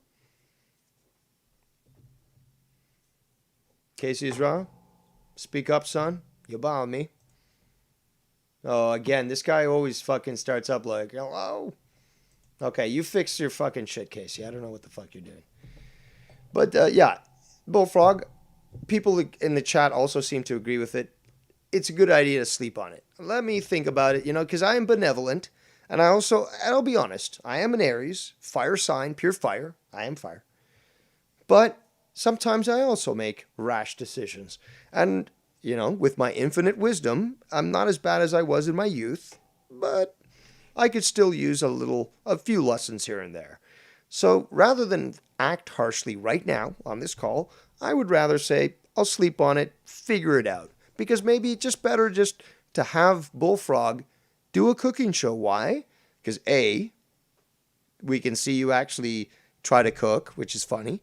Casey Israel, speak up, son. You're bothering me. Oh, again, this guy always fucking starts up like, hello? Okay, you fix your fucking shit, Casey. I don't know what the fuck you're doing. But, yeah, Bullfrog, people in the chat also seem to agree with it. It's a good idea to sleep on it. Let me think about it, because I am benevolent. And I'll be honest, I am an Aries, fire sign, pure fire. I am fire. But sometimes I also make rash decisions. And... with my infinite wisdom, I'm not as bad as I was in my youth, but I could still use a few lessons here and there. So rather than act harshly right now on this call, I would rather say, I'll sleep on it, figure it out. Because maybe it's just better just to have Bullfrog do a cooking show. Why? Because A, we can see you actually try to cook, which is funny.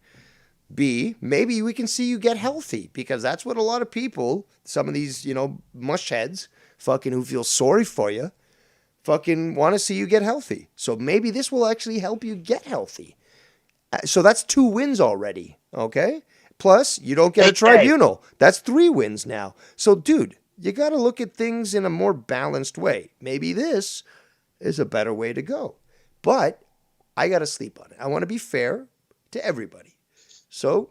B, maybe we can see you get healthy, because that's what a lot of people, some of these, mush heads, fucking who feel sorry for you, fucking want to see you get healthy. So maybe this will actually help you get healthy. So that's 2 wins already, okay? Plus, you don't get a tribunal. That's 3 wins now. So, dude, you got to look at things in a more balanced way. Maybe this is a better way to go. But I got to sleep on it. I want to be fair to everybody. So,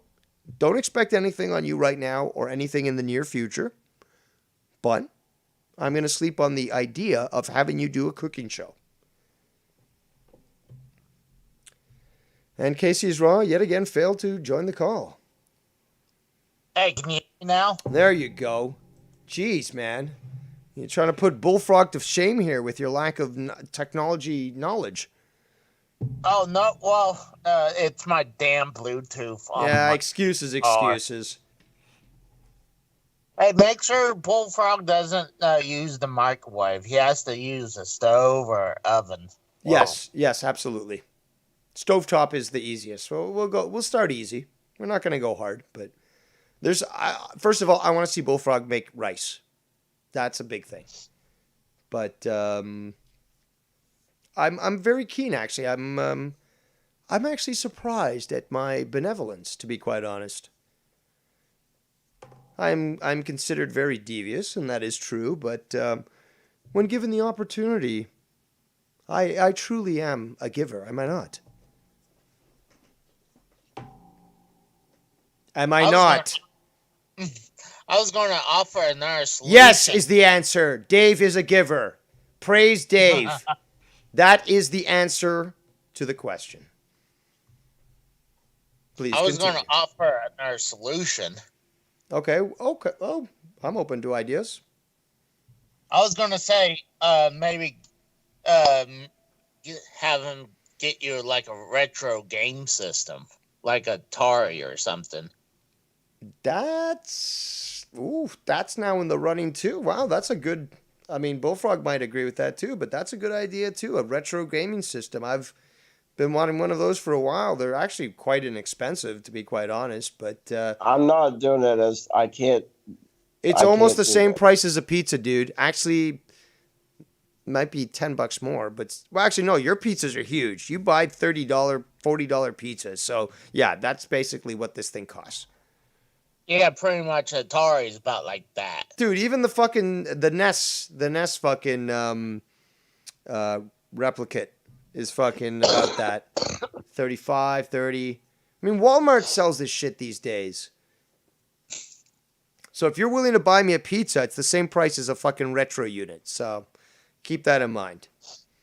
don't expect anything on you right now or anything in the near future. But I'm going to sleep on the idea of having you do a cooking show. And Casey's Raw yet again failed to join the call. Hey, can you hear me now? There you go. Jeez, man. You're trying to put Bullfrog to shame here with your lack of technology knowledge. Oh, no. Well, it's my damn Bluetooth. Yeah, excuses. Hey, make sure Bullfrog doesn't use the microwave. He has to use a stove or oven. Yes, absolutely. Stovetop is the easiest. So we'll start easy. We're not going to go hard, but first of all, I want to see Bullfrog make rice. That's a big thing. But I'm very keen, actually. I'm actually surprised at my benevolence, to be quite honest. I'm considered very devious, and that is true. But when given the opportunity, I truly am a giver. Am I not? Am I not? I was going to offer another solution. Yes is the answer. Dave is a giver. Praise Dave. That is the answer to the question. Please I was continue. going to offer another solution. Okay. Oh, I'm open to ideas. I was going to say maybe have him get you like a retro game system, like Atari or something. That's Ooh, that's now in the running too. Wow, that's a good. I mean, Bullfrog might agree with that too, but that's a good idea too. A retro gaming system. I've been wanting one of those for a while. They're actually quite inexpensive, to be quite honest. But I'm not doing it as I can't. it's I almost can't the do same that. price as a pizza, dude. Actually, might be $10 more. But well, actually, no. Your pizzas are huge. You buy $30, $40 pizzas. So yeah, that's basically what this thing costs. Yeah, pretty much Atari's about like that. Dude, even the NES fucking replicate is fucking about that. 35, 30. I mean, Walmart sells this shit these days. So if you're willing to buy me a pizza, it's the same price as a fucking retro unit. So keep that in mind.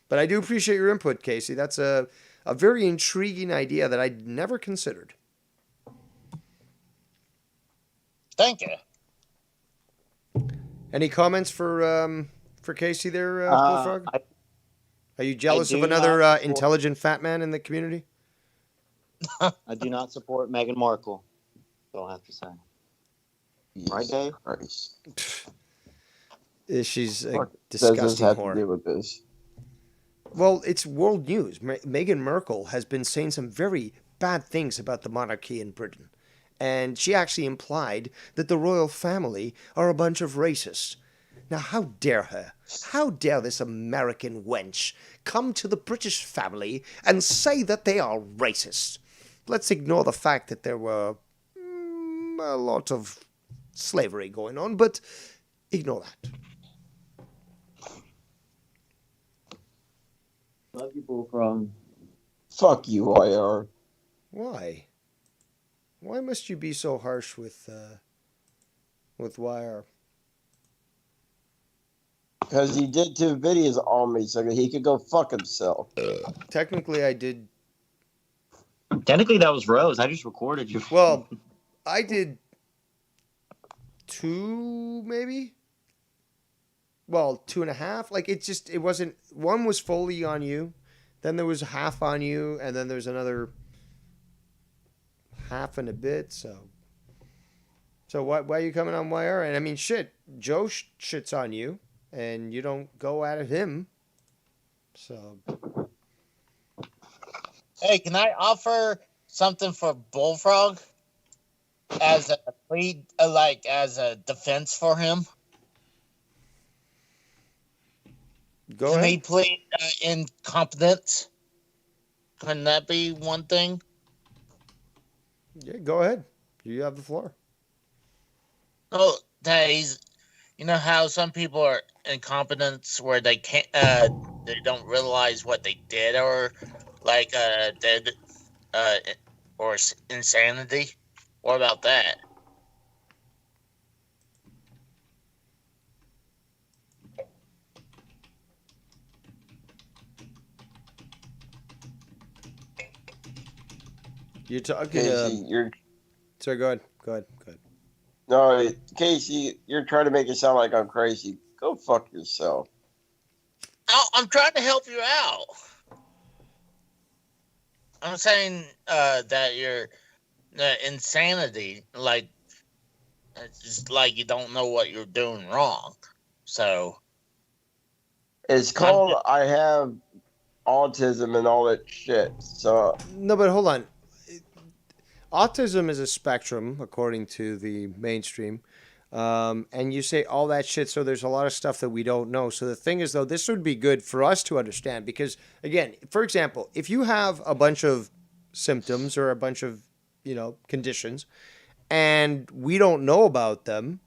But I do appreciate your input, Casey. That's a very intriguing idea that I'd never considered. Thank you. Any comments for Casey there, Bullfrog? Are you jealous of another intelligent fat man in the community? I do not support Meghan Markle. That's all I have to say. Right, Dave? She's a What disgusting does this have whore. to do with this? Well, it's world news. Meghan Markle has been saying some very bad things about the monarchy in Britain. And she actually implied that the royal family are a bunch of racists. Now, how dare her? How dare this American wench come to the British family and say that they are racist? Let's ignore the fact that there were a lot of slavery going on, but ignore that. Love you, Bullfrog. Fuck you, IR. Why? Why must you be so harsh with YR? Because he did 2 videos on me so that he could go fuck himself. Technically, I did. Technically, that was Rose. I just recorded you. Well, I did 2, maybe. Well, 2.5. Like it wasn't. One was fully on you, then there was half on you, and then there's another half and a bit. So why are you coming on YR? And I mean, shit, Joe shits on you, and you don't go at him. So. Hey, can I offer something for Bullfrog as a plea, as a defense for him? Go Can ahead. he plead incompetence? Couldn't that be one thing? Yeah, go ahead. You have the floor. Oh, that he's. You know how some people are incompetence where they can't, they don't realize what they did, or did, or insanity. What about that? You're talking. Casey, you're Sorry, go ahead. no, Casey. You're trying to make it sound like I'm crazy. Go fuck yourself. Oh, I'm trying to help you out. I'm saying that you're insanity, it's like you don't know what you're doing wrong. So It's called I have autism and all that shit. So No, but hold on. Autism is a spectrum, according to the mainstream. And you say all that shit, so there's a lot of stuff that we don't know. So the thing is, though, this would be good for us to understand because, again, for example, if you have a bunch of symptoms or a bunch of, conditions, and we don't know about them,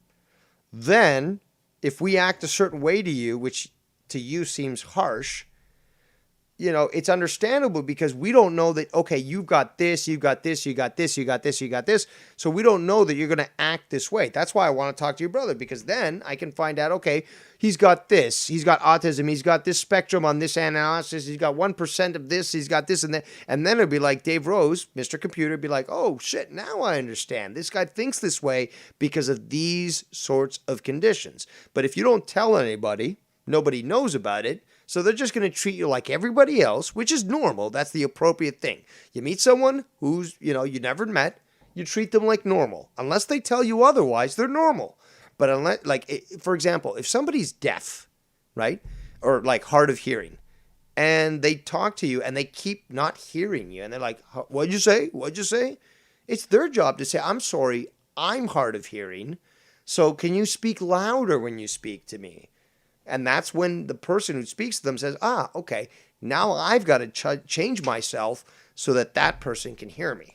then if we act a certain way to you, which to you seems harsh, it's understandable because we don't know that, okay, you've got this, you got this, you got this, you got this, you got this. So we don't know that you're going to act this way. That's why I want to talk to your brother, because then I can find out, okay, he's got this, he's got autism, he's got this spectrum on this analysis, he's got 1% of this, he's got this and that. And then it'd be like Dave Rose, Mr. Computer, be like, oh shit, now I understand. This guy thinks this way because of these sorts of conditions. But if you don't tell anybody, nobody knows about it. So they're just going to treat you like everybody else, which is normal. That's the appropriate thing. You meet someone who's, you never met, you treat them like normal. Unless they tell you otherwise, they're normal. But unless, like, for example, if somebody's deaf, right, or like hard of hearing, and they talk to you and they keep not hearing you, and they're like, "What'd you say? What'd you say?" It's their job to say, "I'm sorry, I'm hard of hearing, so can you speak louder when you speak to me?" And that's when the person who speaks to them says, "Ah, okay, now I've got to change myself so that that person can hear me."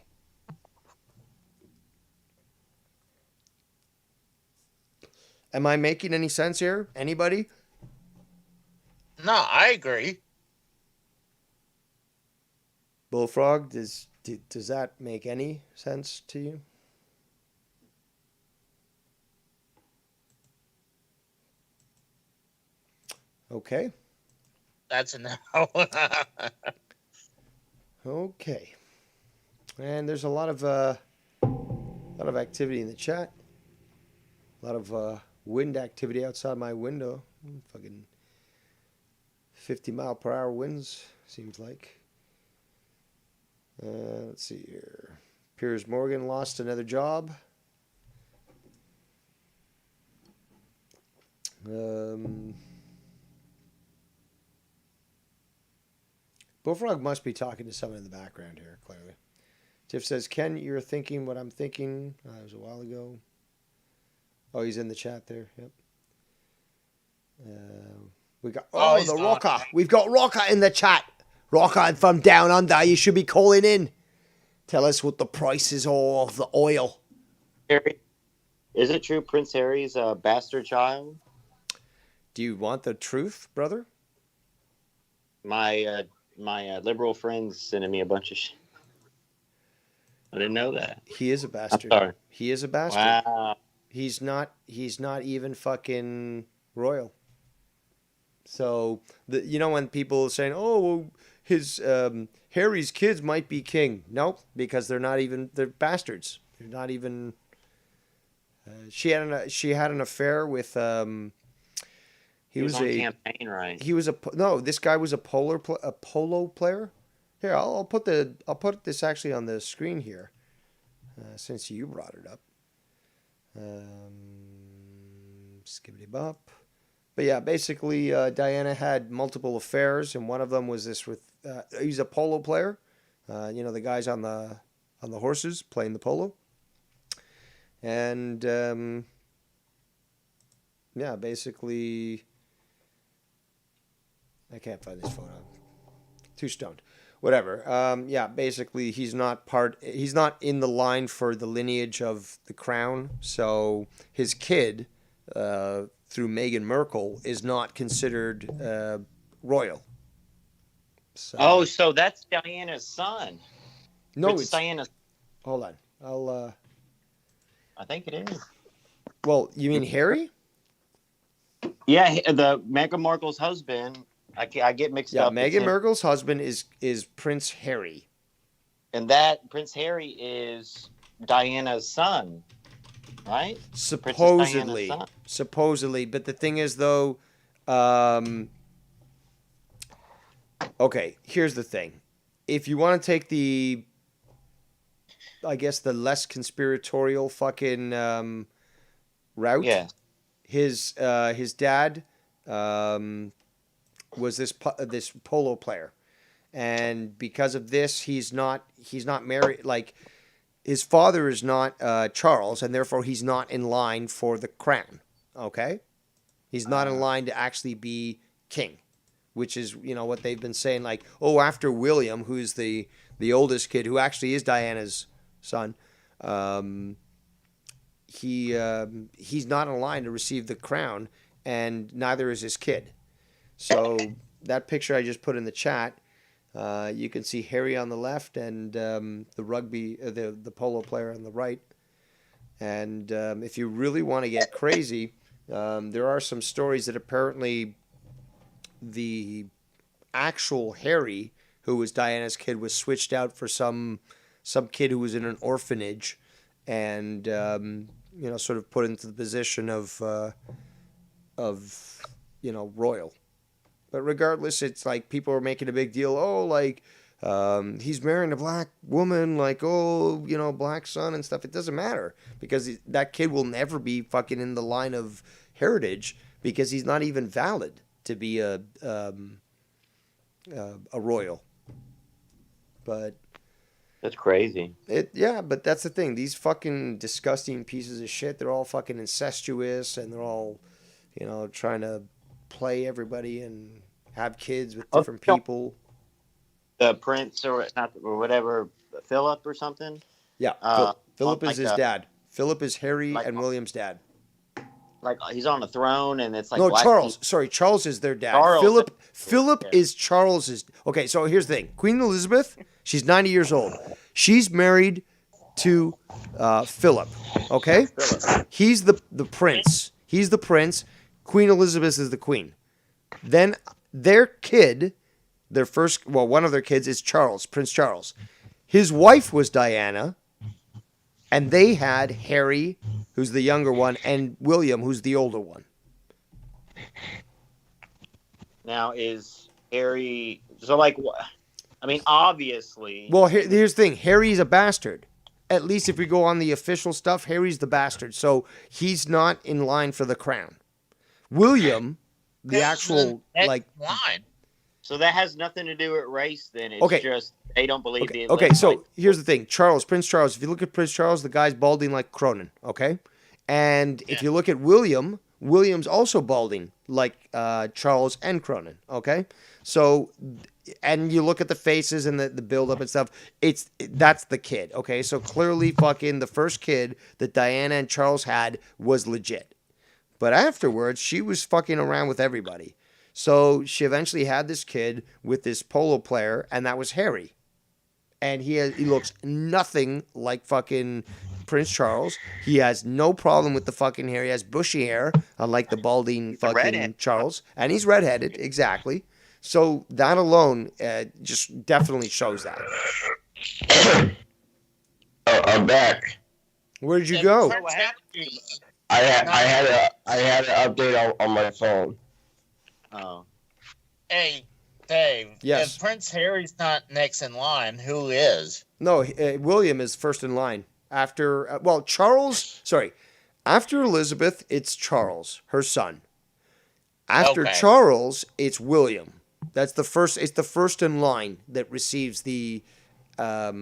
Am I making any sense here? Anybody? No, I agree. Bullfrog, does that make any sense to you? Okay. That's a no. Okay. And there's a lot of activity in the chat. A lot of wind activity outside my window. Fucking 50-mile-per-hour winds, seems like. Let's see here. Piers Morgan lost another job. Bullfrog must be talking to someone in the background here, clearly. Tiff says, Ken, you're thinking what I'm thinking. It was a while ago. Oh, he's in the chat there. Yep. We got the Rocker. We've got Rocker in the chat. Rocker from Down Under. You should be calling in. Tell us what the prices are of the oil. Harry, is it true Prince Harry's a bastard child? Do you want the truth, brother? My liberal friends sending me a bunch of shit. I didn't know that. He is a bastard. I'm sorry. He is a bastard. Wow. He's not even fucking royal. So, when people are saying, "Oh, well, his Harry's kids might be king." Nope, because they're bastards. They're not even. She had an affair with. He was on a campaign, right? He was this guy was a polo player. Here, I'll put this actually on the screen here, since you brought it up. Skibbity bop. But yeah, basically, Diana had multiple affairs, and one of them was this with. He's a polo player. The guys on the horses playing the polo. And yeah, basically, I can't find this photo. Too stoned. Whatever. Yeah, basically, he's not in the line for the lineage of the crown. So his kid, through Meghan Markle, is not considered royal. So, so that's Diana's son. No, it's Diana's. Hold on. I think it is. Well, you mean Harry? Yeah, the Meghan Markle's husband. I get mixed up. Yeah, Meghan Markle's husband is Prince Harry. And that Prince Harry is Diana's son, right? Supposedly. But the thing is, though, okay, here's the thing. If you want to take the less conspiratorial fucking route, yeah. His dad was this polo player, and because of this, he's not married. Like, his father is not Charles, and therefore he's not in line for the crown. Okay, he's not in line to actually be king, which is what they've been saying. Like, oh, after William, who's the oldest kid, who actually is Diana's son, he's not in line to receive the crown, and neither is his kid. So that picture I just put in the chat, you can see Harry on the left and the polo player on the right. And if you really want to get crazy, there are some stories that apparently the actual Harry, who was Diana's kid, was switched out for some kid who was in an orphanage, and sort of put into the position of royal. But regardless, it's like people are making a big deal. Oh, like he's marrying a black woman, like, oh, you know, black son and stuff. It doesn't matter because that kid will never be fucking in the line of heritage because he's not even valid to be a royal. But that's crazy. Yeah, but that's the thing. These fucking disgusting pieces of shit, they're all fucking incestuous and they're all, you know, trying to play everybody and have kids with different people. The prince or whatever, Philip or something? Yeah, Philip is like his dad. Philip is Harry and William's dad. Like he's on a throne and it's like no, black Charles. people. Sorry, Charles is their dad. Charles. Philip is Charles's. Okay, so here's the thing. Queen Elizabeth, she's 90 years old. She's married to Philip. Okay, he's the prince. He's the prince. Queen Elizabeth is the queen. Then their kid, one of their kids is Charles, Prince Charles. His wife was Diana, and they had Harry, who's the younger one, and William, who's the older one. Now, is Harry... So, like, I mean, obviously... Well, here's the thing. Harry's a bastard. At least if we go on the official stuff, Harry's the bastard. So, he's not in line for the crown. William, the actual, like... line. So that has nothing to do with race, then. It's just they don't believe the... Okay, so here's the thing. Prince Charles, if you look at Prince Charles, the guy's balding like Cronin, okay? And if you look at William, William's also balding like Charles and Cronin, okay? So, and you look at the faces and the build-up and stuff, that's the kid, okay? So clearly fucking the first kid that Diana and Charles had was legit. But afterwards, she was fucking around with everybody. So she eventually had this kid with this polo player, and that was Harry. And he looks nothing like fucking Prince Charles. He has no problem with the fucking hair. He has bushy hair, unlike the balding fucking Charles. And he's redheaded, exactly. So that alone just definitely shows that. I'm back. Where did you go? I had an update on my phone. Oh. Hey, Dave. Yes. If Prince Harry's not next in line, who is? No, William is first in line. After, after Elizabeth, it's Charles, her son. After Charles, it's William. That's the first. It's the first in line that receives the, I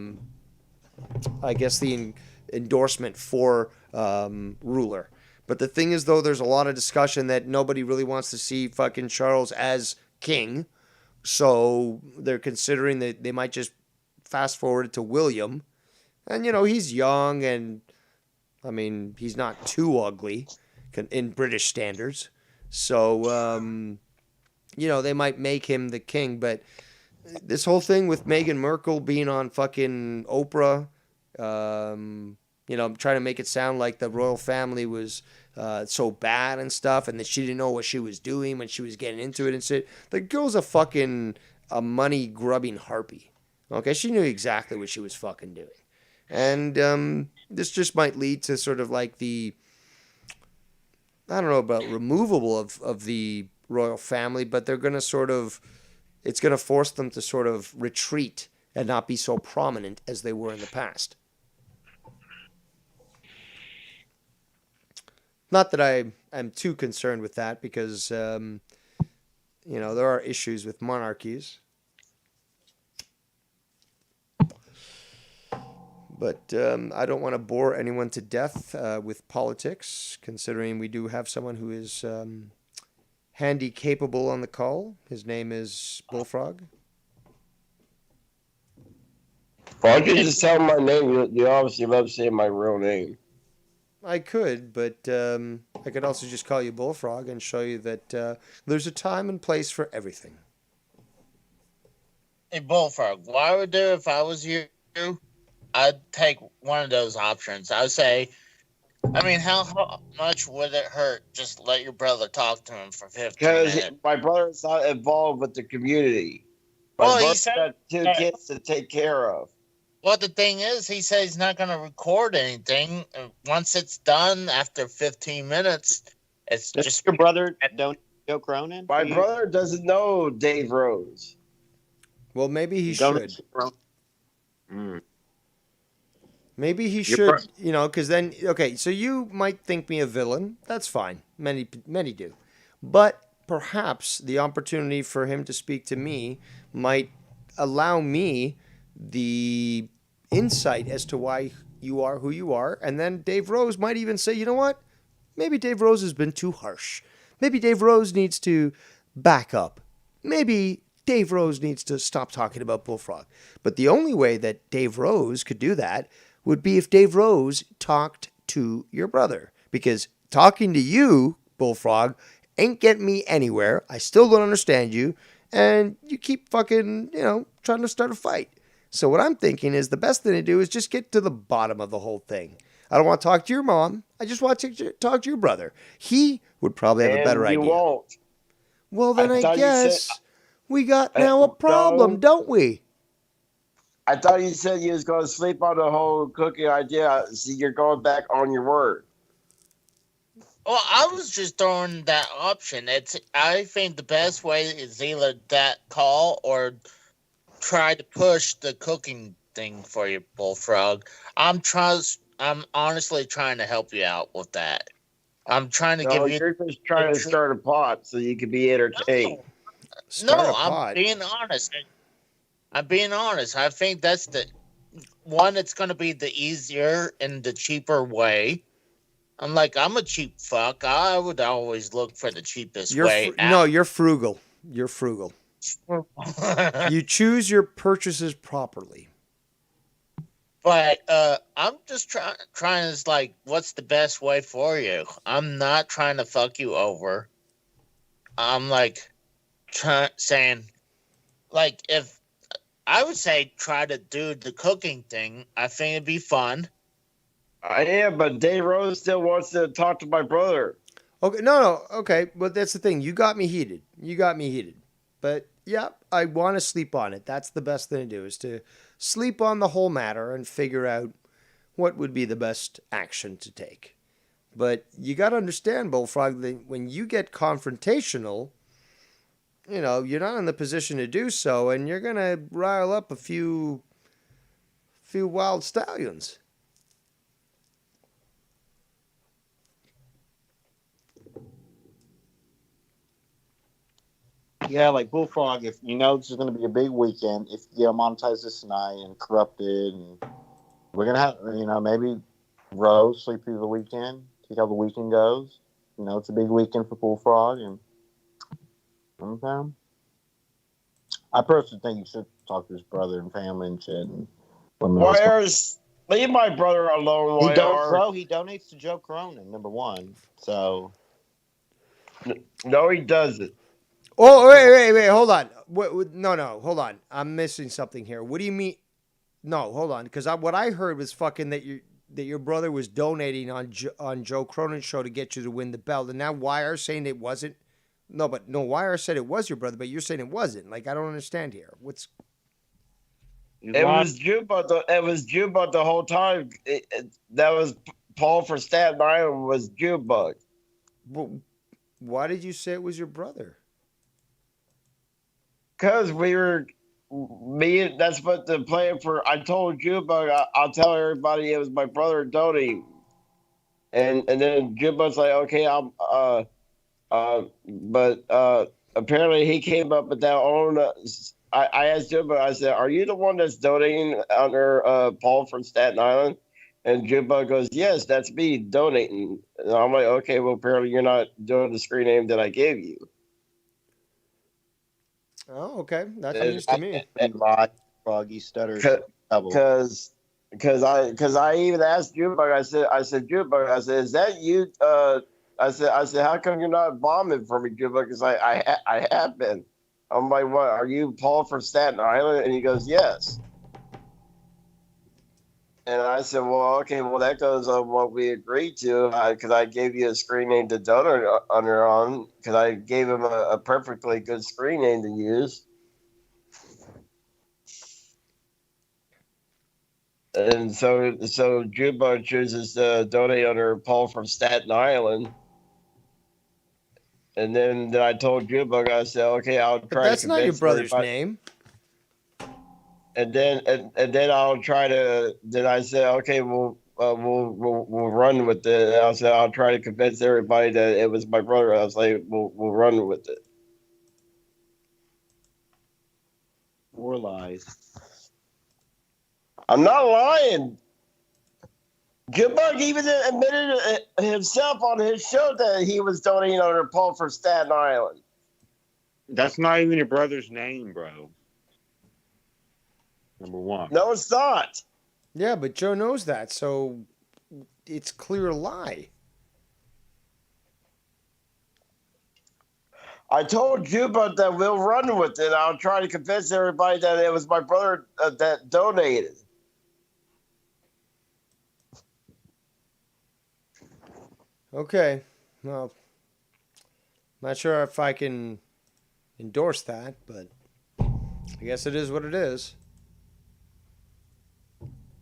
guess the endorsement for ruler. But the thing is, though, there's a lot of discussion that nobody really wants to see fucking Charles as king. So they're considering that they might just fast forward it to William. And, you know, he's young and, I mean, he's not too ugly in British standards. So, you know, they might make him the king. But this whole thing with Meghan Markle being on fucking Oprah, you know, I'm trying to make it sound like the royal family was so bad and stuff, and that she didn't know what she was doing when she was getting into it and shit. The girl's a money-grubbing harpy. Okay, she knew exactly what she was fucking doing. And this just might lead to sort of like the, I don't know about removable of the royal family, but they're going to sort of, it's going to force them to sort of retreat and not be so prominent as they were in the past. Not that I am too concerned with that because, you know, there are issues with monarchies. But I don't want to bore anyone to death with politics, considering we do have someone who is handy capable on the call. His name is Bullfrog. Well, I could just tell him my name. You obviously love saying my real name. I could, but I could also just call you Bullfrog and show you that there's a time and place for everything. Hey, Bullfrog, what I would do if I was you, I'd take one of those options. I would say, I mean, how much would it hurt just let your brother talk to him for 15 minutes? Because my brother's not involved with the community. My brother's got two kids to take care of. Well, the thing is, he said he's not going to record anything. Once it's done, after 15 minutes, it's just... Your brother don't know Cronin? My brother doesn't know Dave Rose. Well, maybe he Government- should. Mm. Maybe he You're should, because then, okay, so you might think me a villain. That's fine. Many do. But perhaps the opportunity for him to speak to me might allow me the insight as to why you are who you are. And then Dave Rose might even say, you know what? Maybe Dave Rose has been too harsh. Maybe Dave Rose needs to back up. Maybe Dave Rose needs to stop talking about Bullfrog. But the only way that Dave Rose could do that would be if Dave Rose talked to your brother. Because talking to you, Bullfrog, ain't getting me anywhere. I still don't understand you. And you keep fucking, trying to start a fight. So what I'm thinking is the best thing to do is just get to the bottom of the whole thing. I don't want to talk to your mom. I just want to talk to your brother. He would probably have a better idea. You won't. Well, then I guess we got now a problem, don't we? I thought you said you was going to sleep on the whole cooking idea. See, you're going back on your word. Well, I was just throwing that option. I think the best way is either that call or try to push the cooking thing for you, Bullfrog. I'm honestly trying to help you out with that. I'm trying to give you. You're just trying to start a pot so you can be entertained. No, I'm being honest. I'm being honest. I think that's the one. It's going to be the easier and the cheaper way. I'm a cheap fuck. I would always look for the cheapest way. No, you're frugal. You're frugal. You choose your purchases properly. But I'm just trying to what's the best way for you? I'm not trying to fuck you over. I'm saying, if I would say try to do the cooking thing. I think it'd be fun. I am, but Dave Rose still wants to talk to my brother. Okay, no, okay, but that's the thing. You got me heated. But yeah, I want to sleep on it. That's the best thing to do, is to sleep on the whole matter and figure out what would be the best action to take. But you got to understand, Bullfrog, that when you get confrontational, you're not in the position to do so, and you're going to rile up a few wild stallions. Yeah, like Bullfrog, if you know this is going to be a big weekend, if you monetize this tonight and corrupt it, and we're going to have, maybe Rose sleep through the weekend, see how the weekend goes. It's a big weekend for Bullfrog, and okay. I personally think you should talk to his brother and family and shit. And leave my brother alone. He donates to Joe Cronin, number one. So, no, he doesn't. Oh, wait, hold on. No, hold on. I'm missing something here. What do you mean? No, hold on, because what I heard was fucking that your brother was donating on Joe Cronin's show to get you to win the belt, and now Wire saying it wasn't. No, Wire said it was your brother, but you're saying it wasn't. I don't understand here. It was Juba. It was Juba the whole time. That was Paul for Staten Island was Juba. Well, why did you say it was your brother? Because that's what the plan for. I told Juba, I'll tell everybody it was my brother donating, and then Juba's like, okay, but apparently he came up with that own. I asked Juba, I said, are you the one that's donating under Paul from Staten Island? And Juba goes, yes, that's me donating. And I'm like, okay, well, apparently you're not doing the screen name that I gave you. Oh, okay. That's news to me. Froggy stutter. Because I even asked Juba, I said, Juba, is that you? I said, how come you're not bombing for me, Juba? Because I have been. I'm like, what? Are you Paul from Staten Island? And he goes, yes. And I said, well, okay, well, that goes on what we agreed to, because I gave you a screen name to donate under on, because I gave him a perfectly good screen name to use. And so Juba chooses to donate under Paul from Staten Island. And then I told Juba, I said, okay, I'll try to convince that's not your brother's name. and then I'll try to. Then I said, okay, we'll run with it. And I said I'll try to convince everybody that it was my brother. I was like, we'll run with it. More lies. I'm not lying. Jimbo even admitted himself on his show that he was donating under Paul for Staten Island. That's not even your brother's name, bro. Number one. No, it's not. Yeah, but Joe knows that, so it's clear lie. I told Juba that we'll run with it. I'll try to convince everybody that it was my brother that donated. Okay. Well, not sure if I can endorse that, but I guess it is what it is.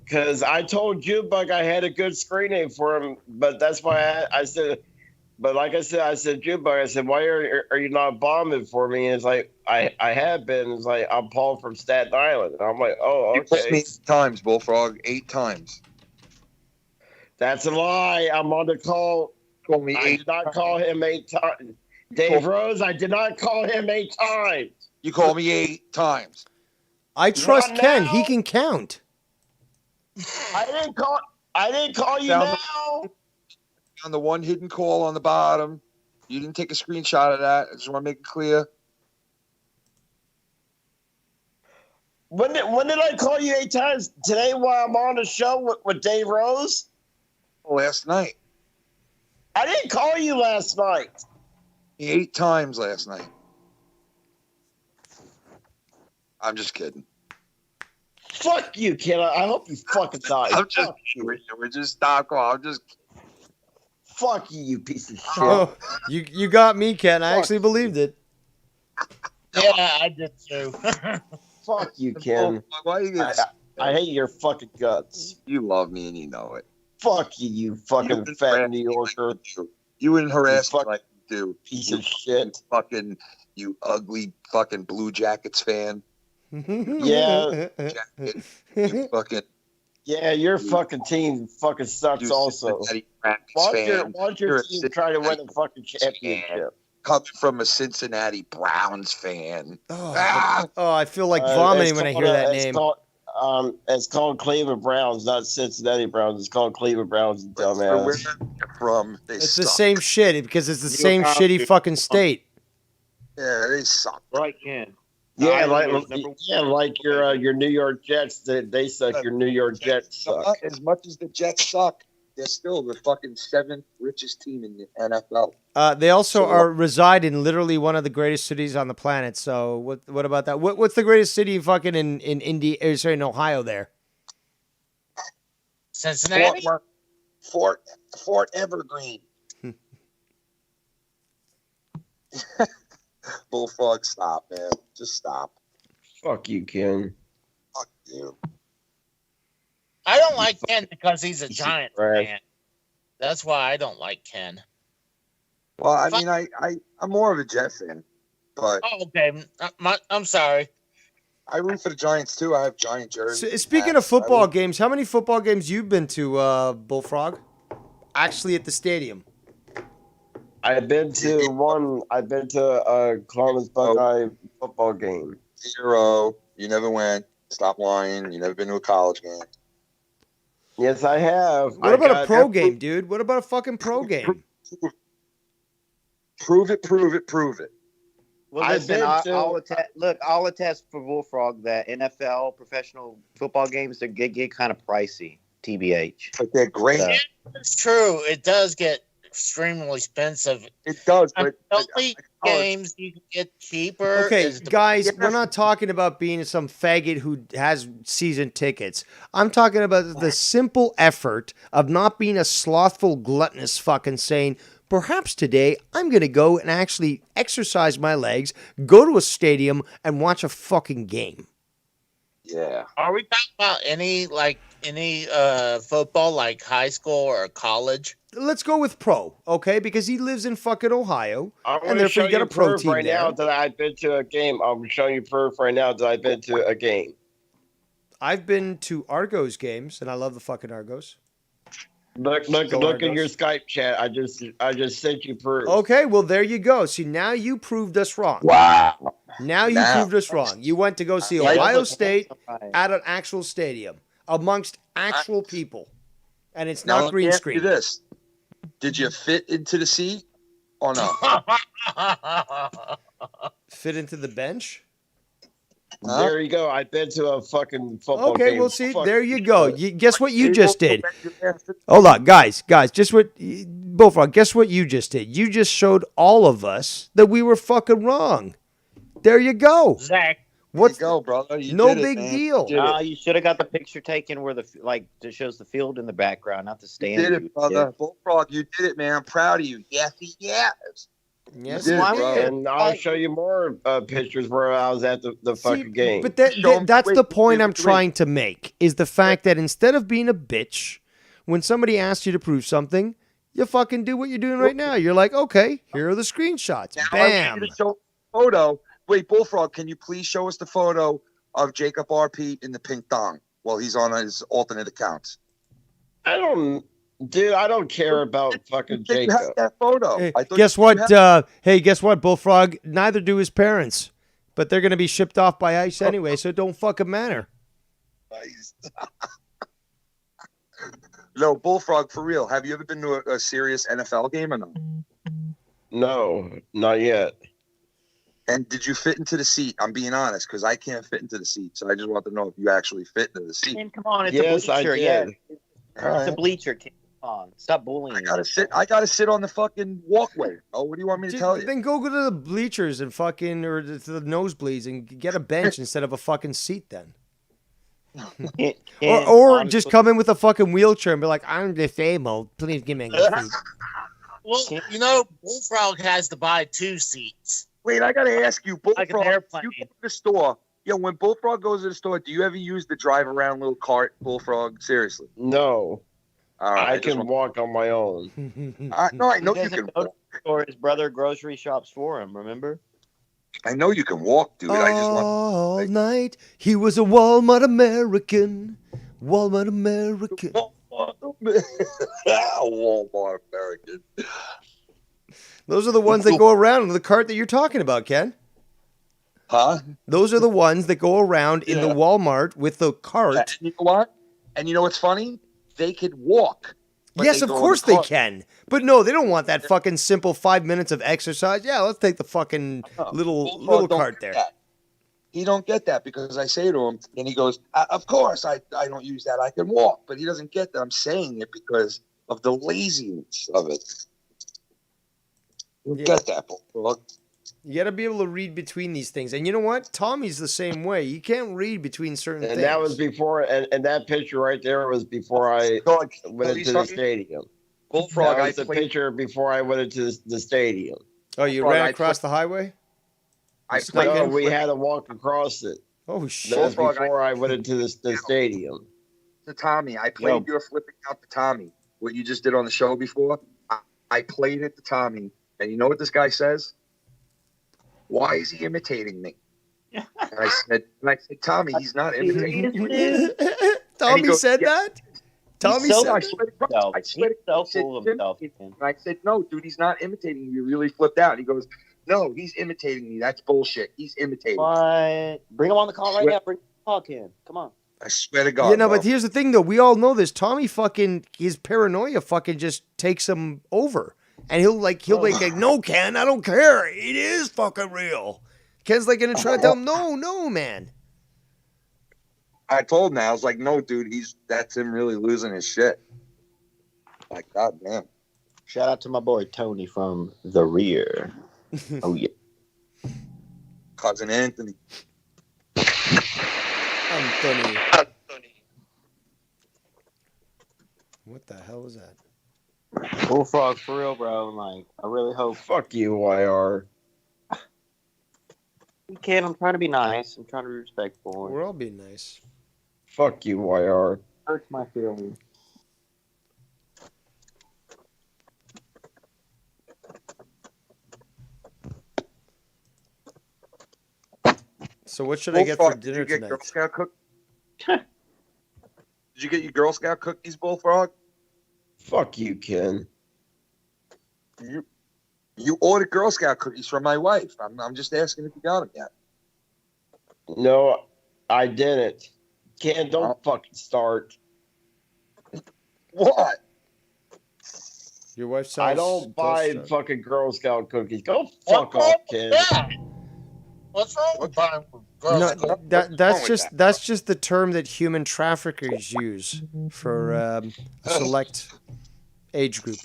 Because I told Jubug I had a good screen name for him, but that's why I said. But like I said, Jubug, I said, why are you not bombing for me? And it's like, I have been. It's like, I'm Paul from Staten Island. And I'm like, oh, You called okay. me 8 times, Bullfrog. 8 times. That's a lie. I'm on the call. Call me I 8 did not call him 8 times. Dave Rose, I did not call him 8 times. You called me 8 times. I trust Not Ken. now. He can count. I didn't call you Found now. On the one hidden call on the bottom. You didn't take a screenshot of that. I just want to make it clear. When did I call you 8 times? Today while I'm on the show with Dave Rose? Last night. I didn't call you last night. 8 times last night. I'm just kidding. Fuck you, kid. I hope you fucking die. I'm just kidding. We're just stop call. I'm just fuck you, you piece of shit. Oh, you got me, Ken. I actually believed it. Yeah, I did too. Fuck you, Ken. Why you get I hate your fucking guts. You love me and you know it. Fuck you, you fucking fat New Yorker. You wouldn't harass me like you do. Piece of shit. You ugly fucking Blue Jackets fan. Yeah. Jacket, you fucking Yeah, your fucking team fucking sucks also. Why don't your team try to win a fucking championship? Coming from a Cincinnati Browns fan. Oh, I feel like vomiting when I hear that name. It's called Cleveland Browns, not Cincinnati Browns. It's called Cleveland Browns, dumbass. Where they're from, they It's suck. the same shit because it's the same shitty fucking state. Yeah, they suck. Right, Ken. Yeah, like your New York Jets. They suck. Your New York Jets suck. As much as the Jets suck, they're still the fucking 7th richest team in the NFL. They also reside in literally one of the greatest cities on the planet. So what about that? What's the greatest city fucking in in Ohio there? Cincinnati? Fort Evergreen. Bullfrog, stop, man. Just stop. Fuck you, Ken. Fuck you. I don't like Ken because he's a Giants fan. That's why I don't like Ken. Well, I mean, I'm more of a Jet fan, but oh, okay. I'm sorry. I root for the Giants too. I have Giant jerseys. So, speaking of football games, how many football games you've been to, Bullfrog? Actually, at the stadium. I've been to one. I've been to a Columbus Buckeye football game. 0. You never went. Stop lying. You never been to a college game. Yes, I have. What about a pro game, dude? What about a fucking pro game? Prove it. Well, listen, I'll attest for Bullfrog that NFL professional football games get kind of pricey. TBH, but they're great. Yeah, it's true. It does get extremely expensive. It does, but elite games you can get cheaper. Okay, guys, we're not talking about being some faggot who has season tickets. I'm talking about the simple effort of not being a slothful, gluttonous fucking saying, perhaps today I'm going to go and actually exercise my legs, go to a stadium, and watch a fucking game. Yeah. Are we talking about any football, like high school or college? Let's go with pro, okay? Because he lives in fucking Ohio, and therefore you got a pro proof team right there. now that I've been to a game. I'm showing you proof right now that I've been to a game. I've been to Argos games, and I love the fucking Argos. Look Go at Argos. your Skype chat. I just sent you proof. Okay, well there you go. See, now you proved us wrong. Wow. Now you proved us wrong. You went to go see Ohio State at an actual stadium amongst actual people, and it's Now not let me green ask screen. you this: did you fit into the seat or no? Fit into the bench? There you go. I've been to a fucking football game. Okay, well, see, there you go. Guess what you just did? Hold on, guys, just what, Bullfrog, guess what you just did? You just showed all of us that we were fucking wrong. There you go. Zach. What's there you go, brother? You no did it, big man. deal. No, you should have got the picture taken where that shows the field in the background, not the You stand. did it, brother. Bullfrog, you did it, man. I'm proud of you. Yes, yes. Yes, You did it, bro. And I'll show you more pictures where I was at the fucking game. But that's the point I'm trying to make, is the fact that instead of being a bitch, when somebody asks you to prove something, you fucking do what you're doing right now. You're like, okay, here are the screenshots. Now Bam. I want you to show a photo. Wait, Bullfrog, can you please show us the photo of Jacob RP in the pink thong while he's on his alternate accounts? I don't care about fucking You Jacob. have that photo. Hey, I thought guess you what? had- Guess what, Bullfrog? Neither do his parents, but they're gonna be shipped off by ICE anyway, so it don't fucking matter. Nice. No, Bullfrog, for real. Have you ever been to a serious NFL game or no? No, not yet. And did you fit into the seat? I'm being honest, because I can't fit into the seat. So I just want to know if you actually fit into the seat. Man, come on, it's Yes, a I bleacher. did. Yeah, All it's a right. bleacher. Come on, stop bullying. I gotta sit on the fucking walkway. Oh, what do you want me to tell you? Then go to the bleachers and fucking, or to the nosebleeds and get a bench instead of a fucking seat. Then. Or just come in with a fucking wheelchair and be like, I'm disabled. Please give me a seat. Well, Bullfrog has to buy 2 seats. Wait, I gotta ask you, Like an Bullfrog. airplane. You go to the store. Yo, when Bullfrog goes to the store, do you ever use the drive around little cart, Bullfrog? Seriously. No. All right, I can walk on my own. No, I know you doesn't can go to walk. the store. His brother grocery shops for him. Remember? I know you can walk, dude. I just want. All night, he was a Walmart American. Walmart American. Walmart American. Those are the ones that go around in the cart that you're talking about, Ken. Huh? Those are the ones that go around in the Walmart with the cart. And you know what? And you know what's funny? They could walk. but Yes, they of go in course the they cart. can. But no, they don't want that fucking simple 5 minutes of exercise. Yeah, let's take the fucking little don't cart get there. that. He don't get that because I say to him, and he goes, "Of course, I don't use that. I can walk." But he doesn't get that. I'm saying it because of the laziness of it. You get that, Bullfrog. You got to be able to read between these things. And you know what? Tommy's the same way. You can't read between certain And things. that was before, and that picture right there was before I went into the stadium. Bullfrog, that was I the played- picture before I went into the stadium. Oh, you Bullfrog, ran I across the highway? I No, we had to walk across it. Oh, shit. That was Bullfrog, before I went into the stadium. To Tommy, I played your flipping out to Tommy. What you just did on the show before, I played it to Tommy, and you know what this guy says? Why is he imitating me? And I said, Tommy, he's not imitating me. Tommy said that? Tommy said I swear to God, I swear to God, he said, and I said, no, dude, he's not imitating you. You really flipped out. And he goes, no, he's imitating me. That's bullshit. He's imitating me. What? Bring him on the call right now. Bring the call, Ken. Come on. I swear to God. Yeah, no, bro. but here's the thing, though. We all know this. Tommy fucking, his paranoia fucking just takes him over. And he'll be like, no, Ken, I don't care. It is fucking real. Ken's like going to try to tell him, no, man. I told him, I was like, no, dude, that's him really losing his shit. Like, God damn. Shout out to my boy Tony from the rear. Oh, yeah. Cousin Anthony. Anthony. What the hell was that? Bullfrog, for real, bro. Like, I really hope. Fuck you, YR. Ken, I'm trying to be nice. I'm trying to be respectful. We're all being nice. Fuck you, YR. Hurts my feelings. So what should I get for Bullfrog, dinner did you get tonight? Girl Scout cookies? Did you get your Girl Scout cookies, Bullfrog? Fuck you, Ken. You ordered Girl Scout cookies from my wife. I'm just asking if you got them yet. No, I didn't. Ken, don't fucking start. What? Your wife sells. I don't buy Ghost fucking Girl Scout cookies. Go fuck off, Ken. What's wrong with buying Girl No, Scout? that's just the term that human traffickers use for a select age group.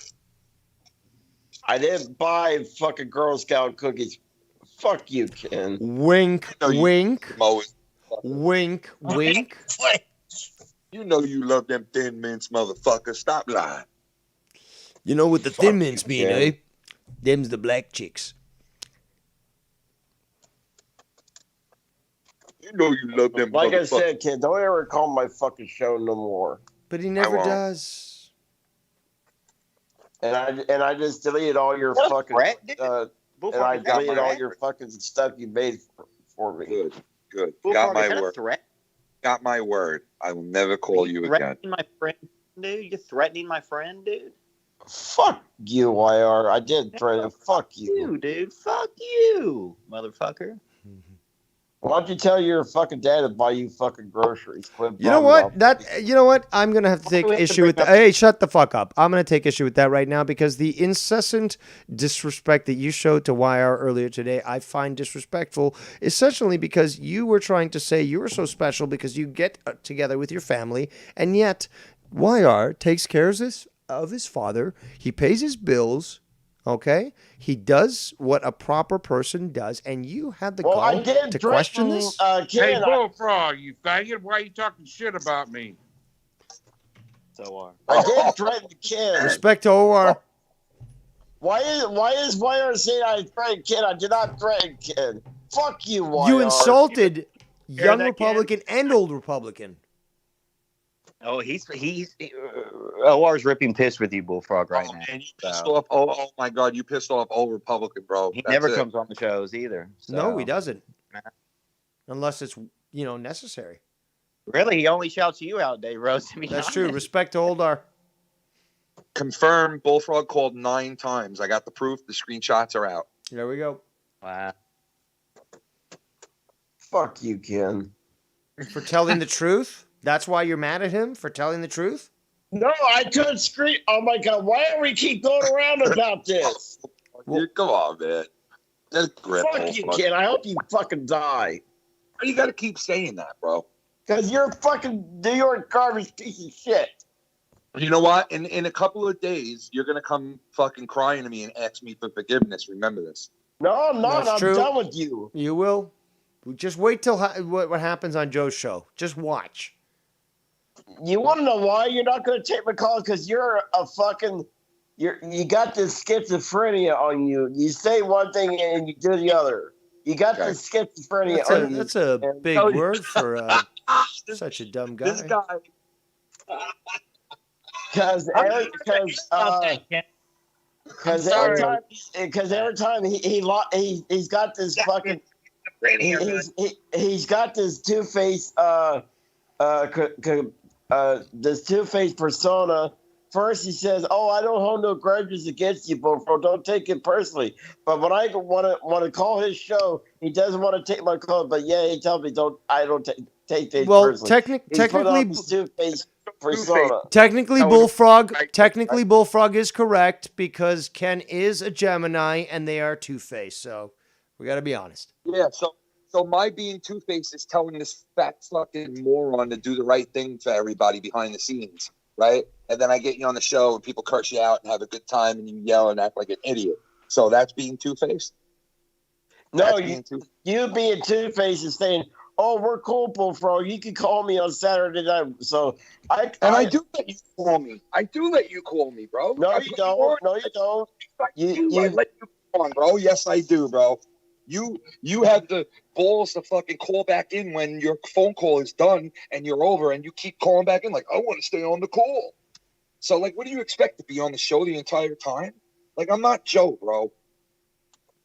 I didn't buy fucking Girl Scout cookies. Fuck you, Ken. Wink, wink, Wink, wink. You know you love them Thin Mints, motherfucker. Stop lying. You know what the Thin Mints mean, Ken. eh? Them's the black chicks. You know you love them. Like I said, Ken, don't ever call my fucking show no more. But he never won't. does. And I just deleted all your What a fucking threat, dude. and Bullfrog, I is that a deleted all threat? your fucking stuff you made for me. Good. Bullfrog, Got is my that a word. threat? Got my word. I will never call you again. Threatening my friend, dude? You're threatening my friend, dude? Fuck you, YR. I did threaten. Fuck you. You, dude. Fuck you, motherfucker. Why don't you tell your fucking dad to buy you fucking groceries? Quit You know bumming what? off. You know what? I'm gonna have to take we have to issue with bring that. up- Hey, shut the fuck up! I'm gonna take issue with that right now because the incessant disrespect that you showed to YR earlier today, I find disrespectful. Essentially, because you were trying to say you were so special because you get together with your family, and yet YR takes care of his father. He pays his bills. Okay, he does what a proper person does, and you had the Well, I gall did to question threaten, this. Hey, Ken. Bullfrog, you faggot! Why are you talking shit about me? So I did threaten Ken. Respect to OR. Why is YR saying I threatened Ken? I did not threaten Ken. Fuck you, YR. You insulted Hear young that, Republican and old Republican. Oh, he's OR's ripping piss with you, Bullfrog, right now. Man, you pissed So, off. Oh my God, you pissed off old Republican, bro. he That's never it. comes on the shows either. No, he so. doesn't. Unless it's, necessary. Really, he only shouts you out, Dave Rose. To be That's honest. true. Respect to Oldar. Confirmed. Bullfrog called 9 times. I got the proof. The screenshots are out. There we go. Wow. Fuck you, Ken. For telling the truth? That's why you're mad at him? For telling the truth? No, I couldn't scream. Oh my God, why do we keep going around about this? Come on, man. That's grip. Fuck you, Ken. I hope you fucking die. Why you got to keep saying that, bro? Because you're a fucking New York garbage piece of shit. You know what? In a couple of days, you're gonna come fucking crying to me and ask me for forgiveness. Remember this. No, I'm not. That's I'm true. done with you. You will. Just wait till what happens on Joe's show. Just watch. You want to know why you're not going to take my call? Because you're a fucking, you got this schizophrenia on you. You say one thing and you do the other. You got this schizophrenia on you. That's a big word for such a dumb guy. This guy. Because every time he's got this fucking he's got this two-faced this two-faced persona. First he says, "Oh, I don't hold no grudges against you, Bullfrog. Don't take it personally." But when I want to call his show, he doesn't want to take my call. But yeah, he tells me I don't take things personally. Technically, two-faced persona. Technically, Bullfrog is correct because Ken is a Gemini and they are two-faced. So we got to be honest. Yeah. So my being two-faced is telling this fat fucking moron to do the right thing for everybody behind the scenes, right? And then I get you on the show and people curse you out and have a good time and you yell and act like an idiot. So that's being two-faced? No, you being two-faced is saying, "Oh, we're cool, Bullfrog. You can call me on Saturday night." So I do let you call me. I do let you call me, bro. No, you don't. No, you don't. I let you call, bro. Yes, I do, bro. You have the balls to fucking call back in when your phone call is done and you're over, and you keep calling back in like, "I want to stay on the call." So, like, what do you expect, to be on the show the entire time? Like, I'm not Joe, bro.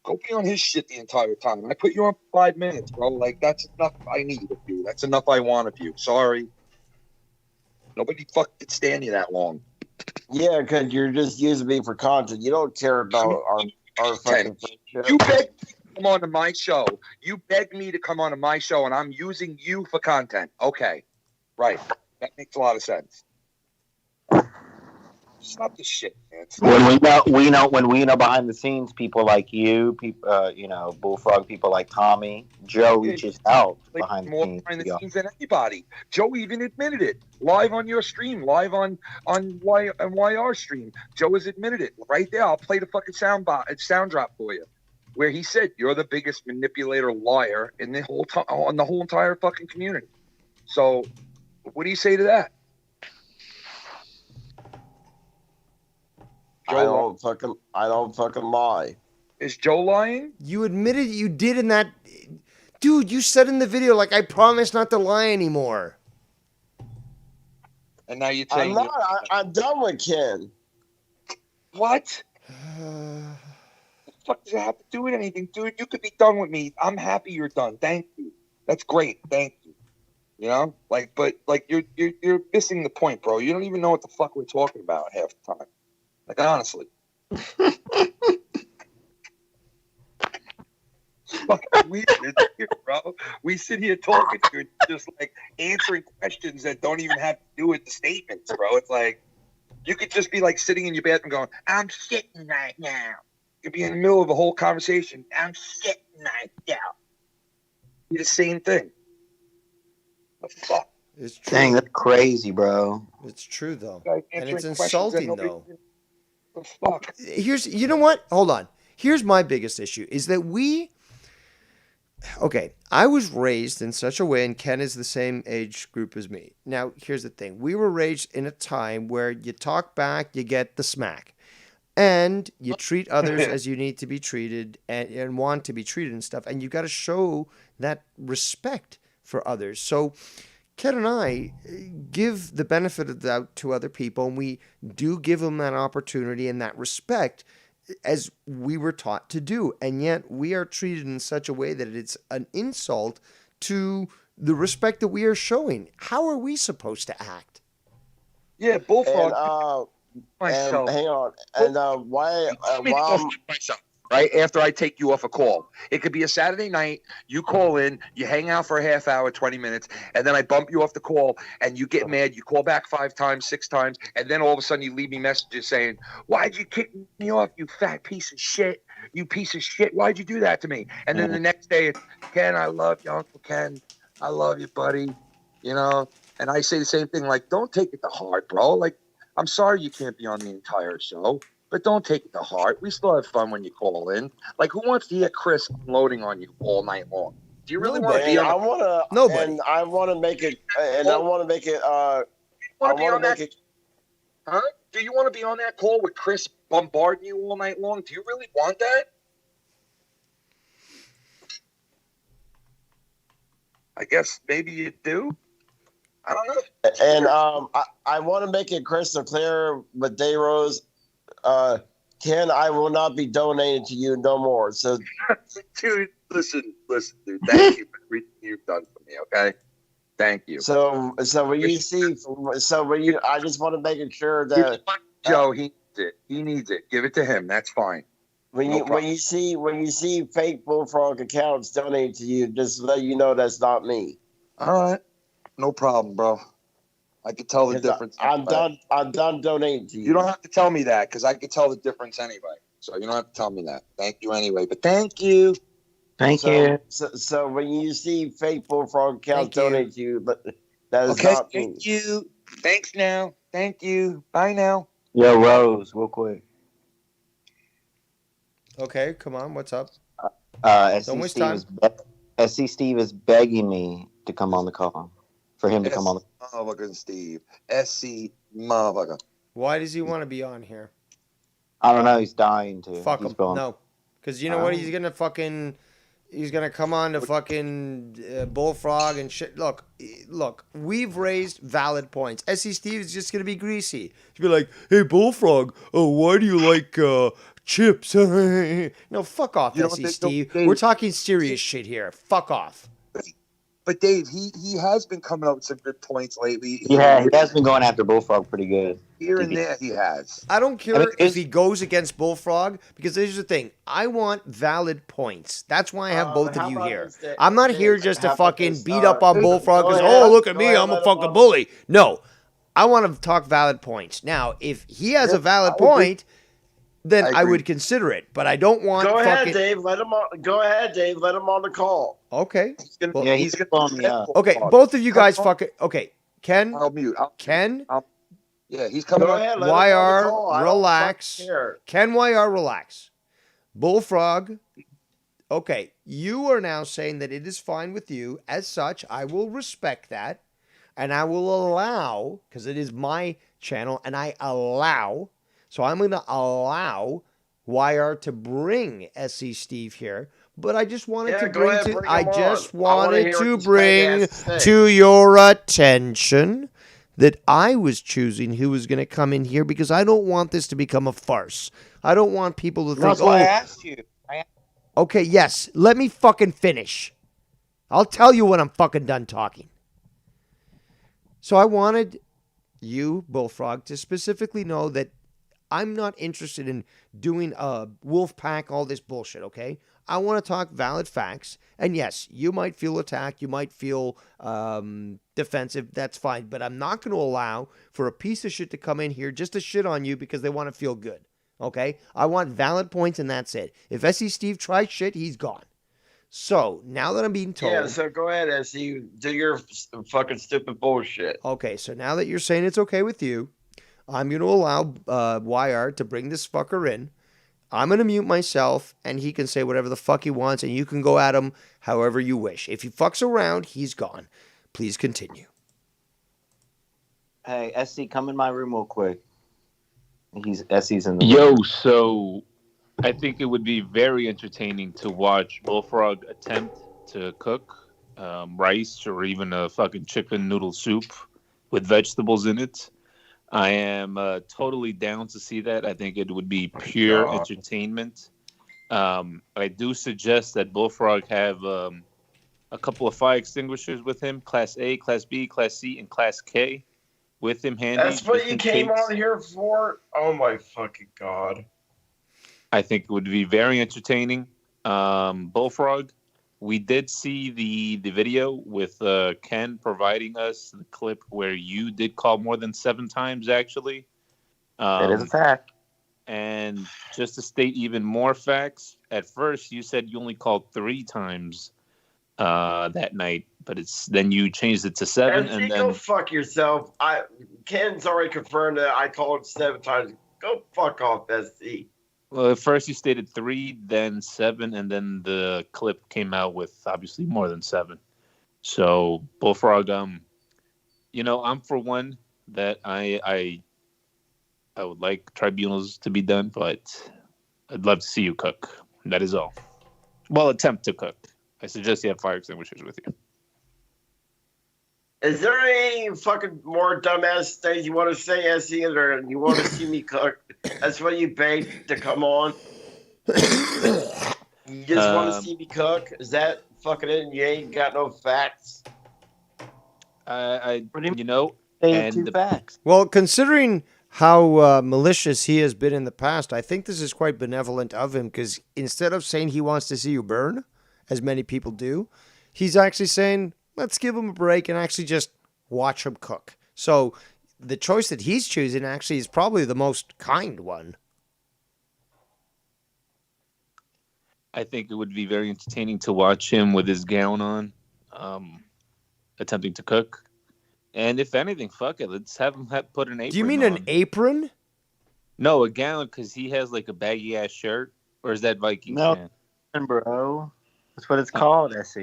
Go be on his shit the entire time. I put you on 5 minutes, bro. Like, that's enough I need of you. That's enough I want of you. Sorry. Nobody fucking could stand you that long. Yeah, because you're just using me for content. You don't care about our fucking friendship. You begged me to come on to my show. You begged me to come on to my show, and I'm using you for content. Okay. Right. That makes a lot of sense. Stop this shit, man. When we know behind the scenes, people like you, people, Bullfrog, people like Tommy, Joe reaches out behind the scenes. Behind the scenes than anybody. Joe even admitted it live on your stream, live on YR stream. Joe has admitted it right there. I'll play the fucking sound drop for you, where he said you're the biggest manipulator liar in the whole on the whole entire fucking community. So, what do you say to that? I don't fucking lie. Is Joe lying? You admitted you did in that. Dude, you said in the video, like, I promise not to lie anymore. And now you're saying... I'm done with Ken. What? What the fuck does it have to do with anything? Dude, you could be done with me. I'm happy you're done. Thank you. That's great. Thank you. You know? But you're missing the point, bro. You don't even know what the fuck we're talking about half the time. Like, honestly. Fucking weird, isn't it, bro? We sit here talking to you, just like answering questions that don't even have to do with the statements, bro. It's like, you could just be like sitting in your bathroom going, I'm shitting right now. You could be in the middle of a whole conversation. I'm shitting right now. Be the same thing. The fuck? It's true. Dang, that's crazy, bro. It's true, though. Like, and it's answering insulting, questions that though. The fuck? You know what? Hold on. Here's my biggest issue is that I was raised in such a way, and Ken is the same age group as me. Now, here's the thing. We were raised in a time where you talk back, you get the smack. And you treat others as you need to be treated and want to be treated and stuff. And you got to show that respect for others. So Ken and I give the benefit of the doubt to other people, and we do give them that opportunity and that respect as we were taught to do. And yet we are treated in such a way that it's an insult to the respect that we are showing. How are we supposed to act? Yeah, Bullfrog. And hang on. And why myself, right after I take you off a call. It could be a Saturday night. You call in, you hang out for a half hour, 20 minutes, and then I bump you off the call, and you get mad. You call back 5 times, 6 times, and then all of a sudden you leave me messages saying, "Why'd you kick me off, you fat piece of shit? You piece of shit. Why'd you do that to me?" And then the next day, it's, "Ken, I love you, Uncle Ken. I love you, buddy." You know, and I say the same thing, like, don't take it to heart, bro. Like, I'm sorry you can't be on the entire show, but don't take it to heart. We still have fun when you call in. Like, who wants to hear Chris unloading on you all night long? Do you really want to be on? Nobody. And I want to make it. And I want to make it. I want to make it. Huh? Do you want to be on that call with Chris bombarding you all night long? Do you really want that? I guess maybe you do. I don't know. And I want to make it crystal clear with Dayrose. Ken, I will not be donating to you no more. So, dude, listen, dude. Thank you for everything you've done for me. Okay, thank you. So when you see, I just want to make sure that Joe, he needs it. Give it to him. That's fine. When you see fake Bullfrog accounts donating to you, just let you know that's not me. All right, no problem, bro. I could tell the difference. I'm done donating to you. You don't have to tell me that because I could tell the difference anyway. So you don't have to tell me that. Thank you anyway. But thank you. Thank you. So when you see fake Bullfrog accounts donating to you, but that is not me. Thank you. Thanks now. Thank you. Bye now. Yo, Rose, real quick. Okay, come on. What's up? SC Steve is begging me to come on the call. For him to come on the motherfucking Steve. SC motherfucker. Why does he want to be on here? I don't know. He's dying to. Fuck him. No. Because you know what? He's going to come on to fucking Bullfrog and shit. Look, we've raised valid points. SC Steve is just going to be greasy. He'll be like, "Hey, Bullfrog, why do you like chips. No, fuck off, You don't SE think- Steve. Dave- We're talking serious shit here. Fuck off. But Dave, he has been coming up with some good points lately. Yeah, he has been going after Bullfrog pretty good. Here and there, he has. I don't care I mean, if he goes against Bullfrog, because here's the thing. I want valid points. That's why I have both how of you about here. this, I'm not Dave? here just to How about fucking this? beat up on Bullfrog go because, ahead. oh, look at Go me, ahead, I'm a let him fucking off. bully. No. I want to talk valid points. Now, if he has a valid point, then I would consider it. But I don't want Go ahead, fucking... Dave. Let him on. Go ahead, Dave. Let him on the call. Okay. Well, Yeah, he's blowing me up. okay, both of you guys fucking... Okay, Ken? I'll mute. Ken? Yeah, he's coming Go on. ahead. Let him on the YR, call. I don't relax. fucking care. Ken YR, relax. Bullfrog, okay, you are now saying that it is fine with you. As such, I will respect that. And I will allow, because it is my channel, and I allow, so I'm going to allow YR to bring SC Steve here. But I just wanted Yeah, to go bring ahead, to, bring I him just on. I wanna wanted hear to what this bring man has to say. to your attention that I was choosing who was going to come in here because I don't want this to become a farce. I don't want people to think, That's why I asked you. okay, yes, let me fucking finish. I'll tell you when I'm fucking done talking. So I wanted you, Bullfrog, to specifically know that I'm not interested in doing a wolf pack, all this bullshit, okay? I want to talk valid facts. And yes, you might feel attacked. You might feel defensive. That's fine. But I'm not going to allow for a piece of shit to come in here just to shit on you because they want to feel good, okay? I want valid points and that's it. If SE Steve tries shit, he's gone. So now that I'm being told... Yeah, so go ahead, SC. Do your fucking stupid bullshit. Okay, so now that you're saying it's okay with you, I'm going to allow YR to bring this fucker in. I'm going to mute myself, and he can say whatever the fuck he wants, and you can go at him however you wish. If he fucks around, he's gone. Please continue. Hey, SC, come in my room real quick. SC's in the Yo, room. so I think it would be very entertaining to watch Bullfrog attempt to cook rice or even a fucking chicken noodle soup with vegetables in it. I am totally down to see that. I think it would be pure entertainment. I do suggest that Bullfrog have a couple of fire extinguishers with him, Class A, Class B, Class C, and Class K with him handy. That's what just you in came case. on here for? Oh my fucking god. I think it would be very entertaining. Bullfrog, we did see the video with Ken providing us the clip where you did call more than 7 times, actually. That is a fact. And just to state even more facts, at first you said you only called 3 times that night, but then you changed it to 7, SC, and go then fuck yourself. Ken's already confirmed that I called 7 times. Go fuck off, SC. well, at first you stated 3, then 7, and then the clip came out with obviously more than 7. So Bullfrog, I'm for one that I would like tribunals to be done, but I'd love to see you cook. That is all. Well, attempt to cook. I suggest you have fire extinguishers with you. Is there any fucking more dumbass things you want to say, SC, or you want to see me cook? That's what you begged to come on? You just want to see me cook? Is that fucking it? You ain't got no facts? Facts. Well, considering how malicious he has been in the past, I think this is quite benevolent of him because instead of saying he wants to see you burn, as many people do, he's actually saying, let's give him a break and actually just watch him cook. So the choice that he's choosing actually is probably the most kind one. I think it would be very entertaining to watch him with his gown on, attempting to cook. And if anything, fuck it, let's have him put an apron. Do you mean on. an apron? No, a gown, because he has like a baggy ass shirt. Or is that Vikings? No, fan? bro. That's what it's called, SC.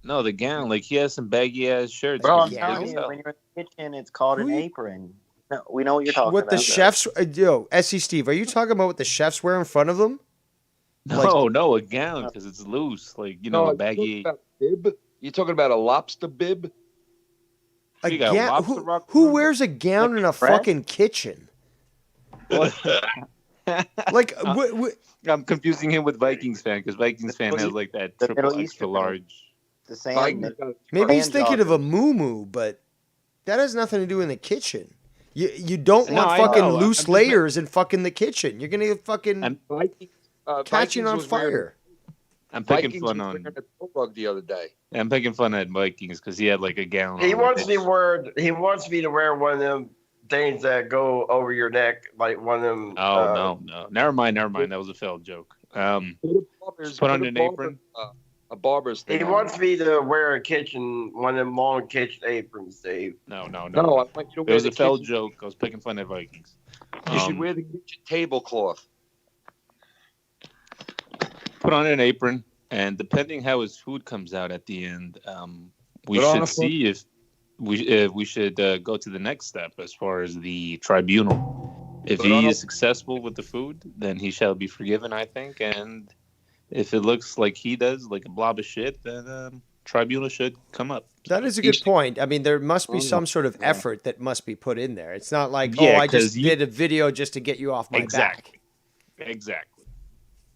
No, the gown. Like he has some baggy ass shirts. Bro, I'm He's telling big as you, hell. when you're in the kitchen, it's called an apron. No, we know what you're talking What about. the chefs, SC Steve, are you talking about what the chefs wear in front of them? No, a gown because it's loose, like a baggy. Bib? You talking about a lobster bib? You got lobster Who, rock who wears a gown in a fucking kitchen? Like, I'm confusing him with Vikings fan because Vikings fan has like that The triple Middle extra Eastern large. The sand. maybe he's sand thinking of a joggers. moo but that has nothing to do in the kitchen. You don't No, want I fucking know. I'm loose just layers in fucking the kitchen. You're gonna get fucking catching Vikings on was wearing- fire. I'm picking Vikings fun was on. wearing a Bullfrog the other day. I'm picking fun at Vikings because he had like a gallon. He on wants it. me to wear one of them things that go over your neck, like one of them. Oh no. Never mind. That was a failed joke. Put on an apron. A barber's thing. He wants me to wear one of them long kitchen aprons, Dave. No. No, I want you to It wear was the a failed kitchen- joke. I was picking fun at Vikings. You should wear the kitchen tablecloth. Put on an apron, and depending how his food comes out at the end, we Put on should a see if we should go to the next step as far as the tribunal. If Put on he a- is successful with the food, then he shall be forgiven, I think. And if it looks like he does, like a blob of shit, then tribunal should come up. That is a good point. I mean, there must be some sort of effort that must be put in there. It's not like, Yeah, I just 'cause did a video just to get you off my back. Exactly.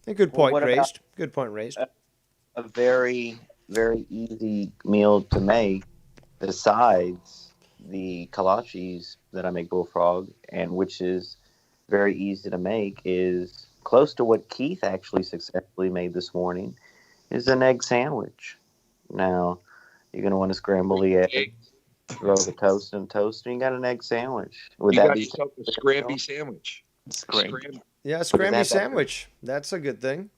A good Well, point what about- raised. Good point raised. A very, very easy meal to make besides the kolaches that I make Bullfrog, and which is very easy to make, is close to what Keith actually successfully made this morning, is an egg sandwich. Now, you're going to want to scramble the eggs, throw the toast in toast, and you got an egg sandwich. Would You that got be yourself a scramby sandwich. Scramby. Yeah, that scramby better? sandwich. That's a good thing.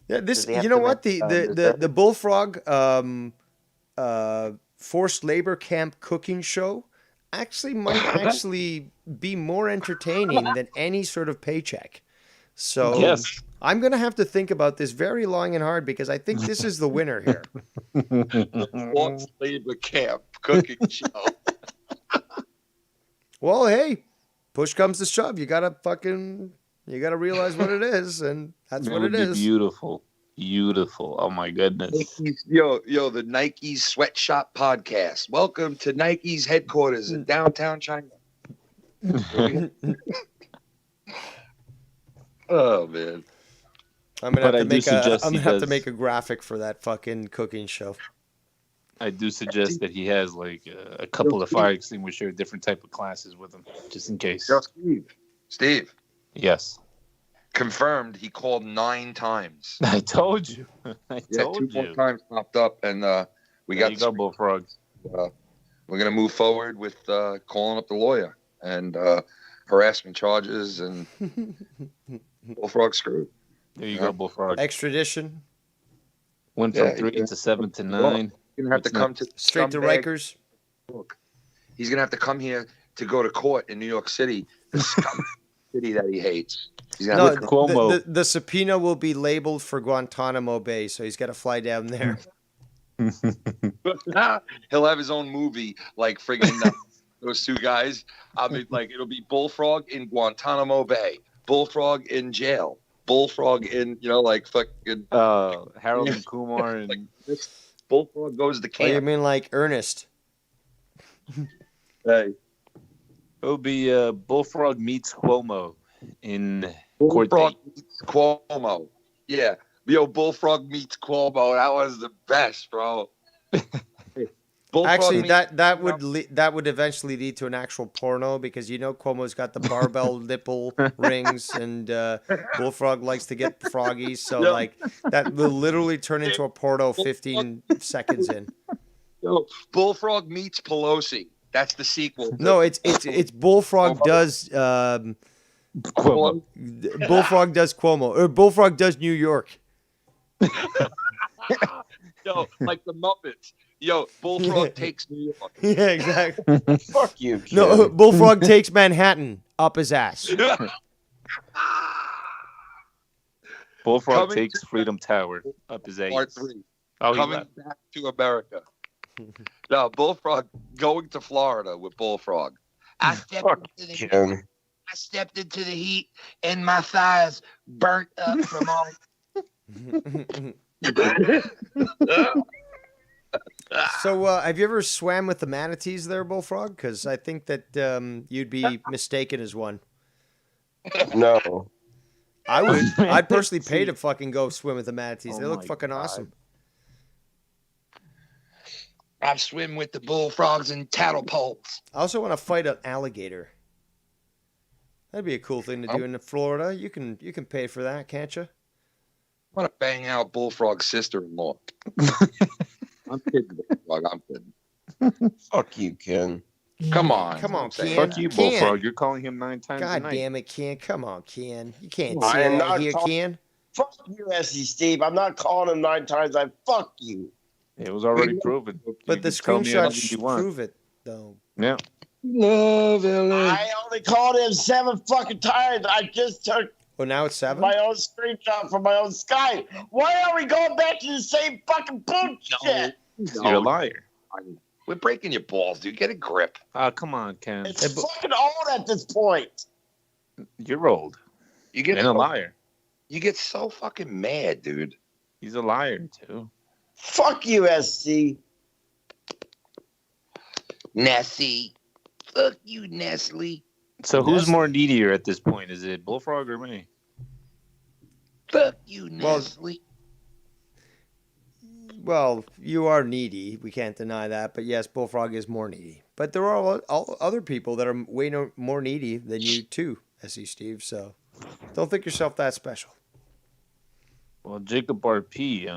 Yeah, this. Does he have You know to what? make, The Bullfrog forced labor camp cooking show actually might actually be more entertaining than any sort of paycheck. So Yes. I'm gonna have to think about this very long and hard because I think this is the winner here. Forced labor camp cooking show. Well, hey, push comes to shove. You gotta realize what it is, and that's That what would it be is. beautiful. Oh my goodness. Yo, the Nike Sweatshop podcast. Welcome to Nike's headquarters in downtown China. Oh man. I'm gonna But I have to do make suggest I'm he gonna have to does- make a graphic for that fucking cooking show. I do suggest that he has like a couple of fire extinguisher, different type of classes with him, just in case. Yo, Steve. Yes. Confirmed he called 9 times. I told you. I Yeah, told 2 more you. times popped up, and we There got you go, Bullfrogs. we're gonna move forward with calling up the lawyer and harassment charges and Bullfrog screwed. There you go, Bullfrog. Extradition Went Yeah, from 3 yeah. to 7 to 9. He's gonna have to It's not- come to straight to scumbag- Rikers. Look, he's gonna have to come here to go to court in New York City, the scum city that he hates. He's gonna No, have to Cuomo. the subpoena will be labeled for Guantanamo Bay, so he's got to fly down there. he'll have his own movie, like friggin' those 2 guys. I mean, like it'll be Bullfrog in Guantanamo Bay, Bullfrog in jail, Bullfrog in like fucking Harold and Kumar and like this. Bullfrog goes to Oh, you camp. mean like Ernest? Hey, it'll be Bullfrog meets Cuomo in court Bullfrog date. meets Cuomo. Yeah. Yo, Bullfrog meets Cuomo. That was the best, bro. Bullfrog Actually, meets- that would eventually lead to an actual porno because Cuomo's got the barbell nipple rings and Bullfrog likes to get froggies, so Yeah. like that will literally turn into a porno 15 seconds in. Yo, Bullfrog meets Pelosi. That's the sequel. No, it's Bullfrog does Cuomo. Bullfrog does Cuomo or Bullfrog does New York. Yo, like the Muppets. Yo, Bullfrog takes New York. Yeah, exactly. Fuck you, kid. No, Bullfrog takes Manhattan up his ass. Bullfrog Coming takes to- Freedom Tower up his Part ass. 3. Oh, he Coming left. back to America. Now, Bullfrog going to Florida with Bullfrog. I stepped Fuck into the Ken. heat. I stepped into the heat, and my thighs burnt up from all. So, have you ever swam with the manatees there, Bullfrog? Because I think that you'd be mistaken as one. No. I would. I'd personally pay to fucking go swim with the manatees. Oh They look my fucking God. awesome. I've swim with the bullfrogs and tadpoles. I also want to fight an alligator. That'd be a cool thing to do in Florida. You can pay for that, can't you? I want to bang out Bullfrog's sister-in-law. I'm kidding, Bullfrog. I'm kidding. Fuck you, Ken. Come on. Come on, Ken. Fuck you, Ken. Bullfrog. You're calling him 9 times a God night. damn it, Ken. Come on, Ken. You can't I say am that not here, talking- Ken. Fuck you, SC Steve. I'm not calling him 9 times. I fuck you. It was already proven. But You the can tell me anything screenshots you want. prove it, though. Yeah. Love LA. I only called him 7 fucking times. I just took Well, now it's 7? my own screenshot from my own Skype. Why are we going back to the same fucking bullshit? You're a liar. We're breaking your balls, dude. Get a grip. Come on, Ken. It's fucking old at this point. You're old. You get And a liar. You get so fucking mad, dude. He's a liar, too. Fuck you, SC. Nessie. Fuck you, Nestle. So who's Nestle. more needier at this point? Is it Bullfrog or me? Fuck you, Well- Nestle. Well, you are needy. We can't deny that. But yes, Bullfrog is more needy. But there are all other people that are way more needy than you too, SE Steve. So don't think yourself that special. Well, Jacob RP,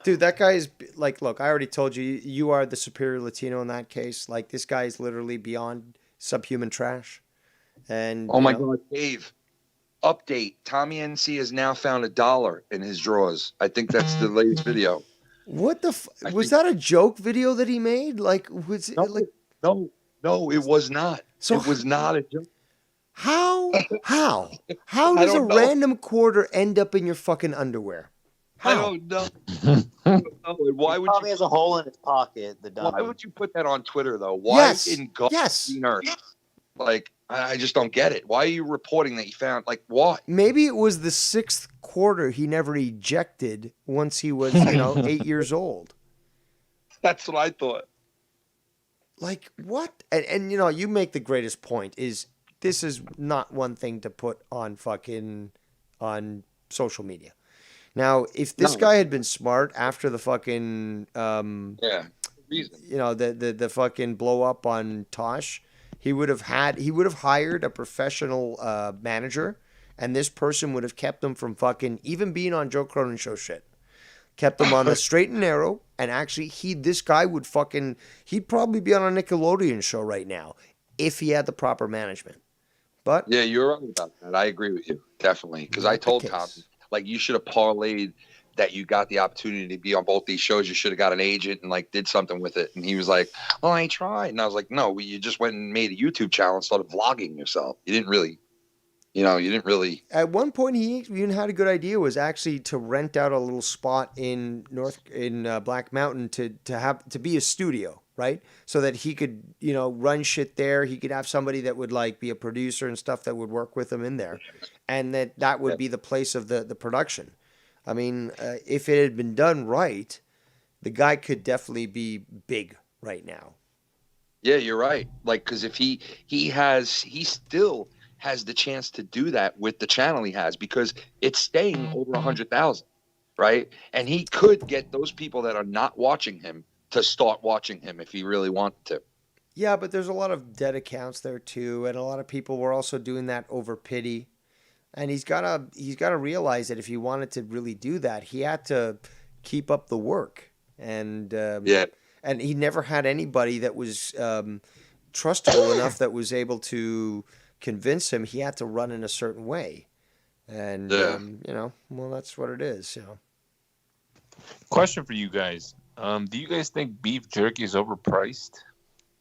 Dude, that guy is like, look, I already told you, you are the superior Latino in that case. Like, this guy is literally beyond subhuman trash. And Oh my you know, God, Dave. Update. Tommy NC has now found $1 in his drawers. I think that's the latest video. what the was that a joke video that he made? Like, was it No, like no, it was not. So- it was not a joke. how how I does a don't know. random quarter end up in your fucking underwear? I How? don't know. I don't know. Why would Probably you? has a hole in his pocket. The Why dummy. would you put that on Twitter though? Why Yes, in God's yes. green earth? Like, I just don't get it. Why are you reporting that you found? Like, why? Maybe it was the 6th quarter he never ejected once he was, 8 years old. That's what I thought. Like, what? And you make the greatest point is this is not one thing to put on on social media. Now, if this No. guy had been smart after the fucking Yeah. Reason. the fucking blow up on Tosh, he would have hired a professional manager, and this person would have kept him from fucking even being on Joe Cronin show shit. Kept him on the straight and narrow, and actually this guy would he'd probably be on a Nickelodeon show right now if he had the proper management. But Yeah, you're right about that. I agree with you. Definitely. Because I Not the told case. Tom, like, you should have parlayed that you got the opportunity to be on both these shows. You should have got an agent and, like, did something with it. And he was like, oh, I tried. And I was like, no, you just went and made a YouTube channel and started vlogging yourself. You didn't really. At one point, he even had a good idea, was actually to rent out a little spot in Black Mountain to be a studio, right? So that he could, run shit there. He could have somebody that would like be a producer and stuff that would work with him in there, and that would be the place of the production. I mean, if it had been done right, the guy could definitely be big right now. Yeah, you're right. Like, because if he still has the chance to do that with the channel he has, because it's staying over 100,000, right? And he could get those people that are not watching him to start watching him if he really wanted to. Yeah, but there's a lot of dead accounts there too, and a lot of people were also doing that over pity. And he's gotta realize that if he wanted to really do that, he had to keep up the work. And and he never had anybody that was trustable enough that was able to convince him he had to run in a certain way. And well, that's what it is. Question for you guys. Do you guys think beef jerky is overpriced?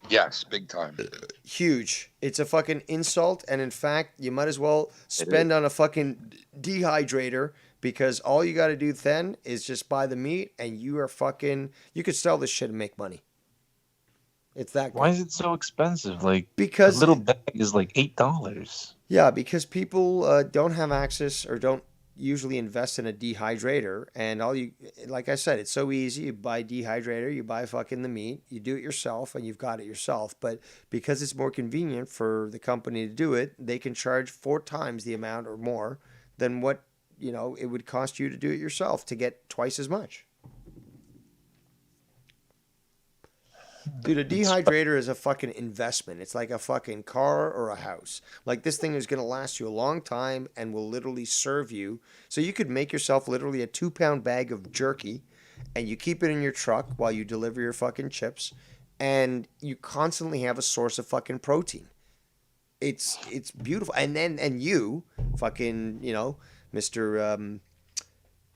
Yes, big time. Huge. It's a fucking insult, and in fact, you might as well spend on a fucking dehydrator, because all you got to do then is just buy the meat, and you could sell this shit and make money. It's that good. Why is it so expensive? Like, Because a little bag is like $8. Yeah, because people don't have access or don't usually invest in a dehydrator, and like I said, it's so easy. You buy a dehydrator, you buy fucking the meat, you do it yourself, and you've got it yourself. But because it's more convenient for the company to do it, they can charge 4 times the amount or more than what, it would cost you to do it yourself to get twice as much. Dude, a dehydrator is a fucking investment. It's like a fucking car or a house. Like, this thing is going to last you a long time and will literally serve you. So you could make yourself literally a 2-pound bag of jerky, and you keep it in your truck while you deliver your fucking chips, and you constantly have a source of fucking protein. It's beautiful. And you fucking, Mr.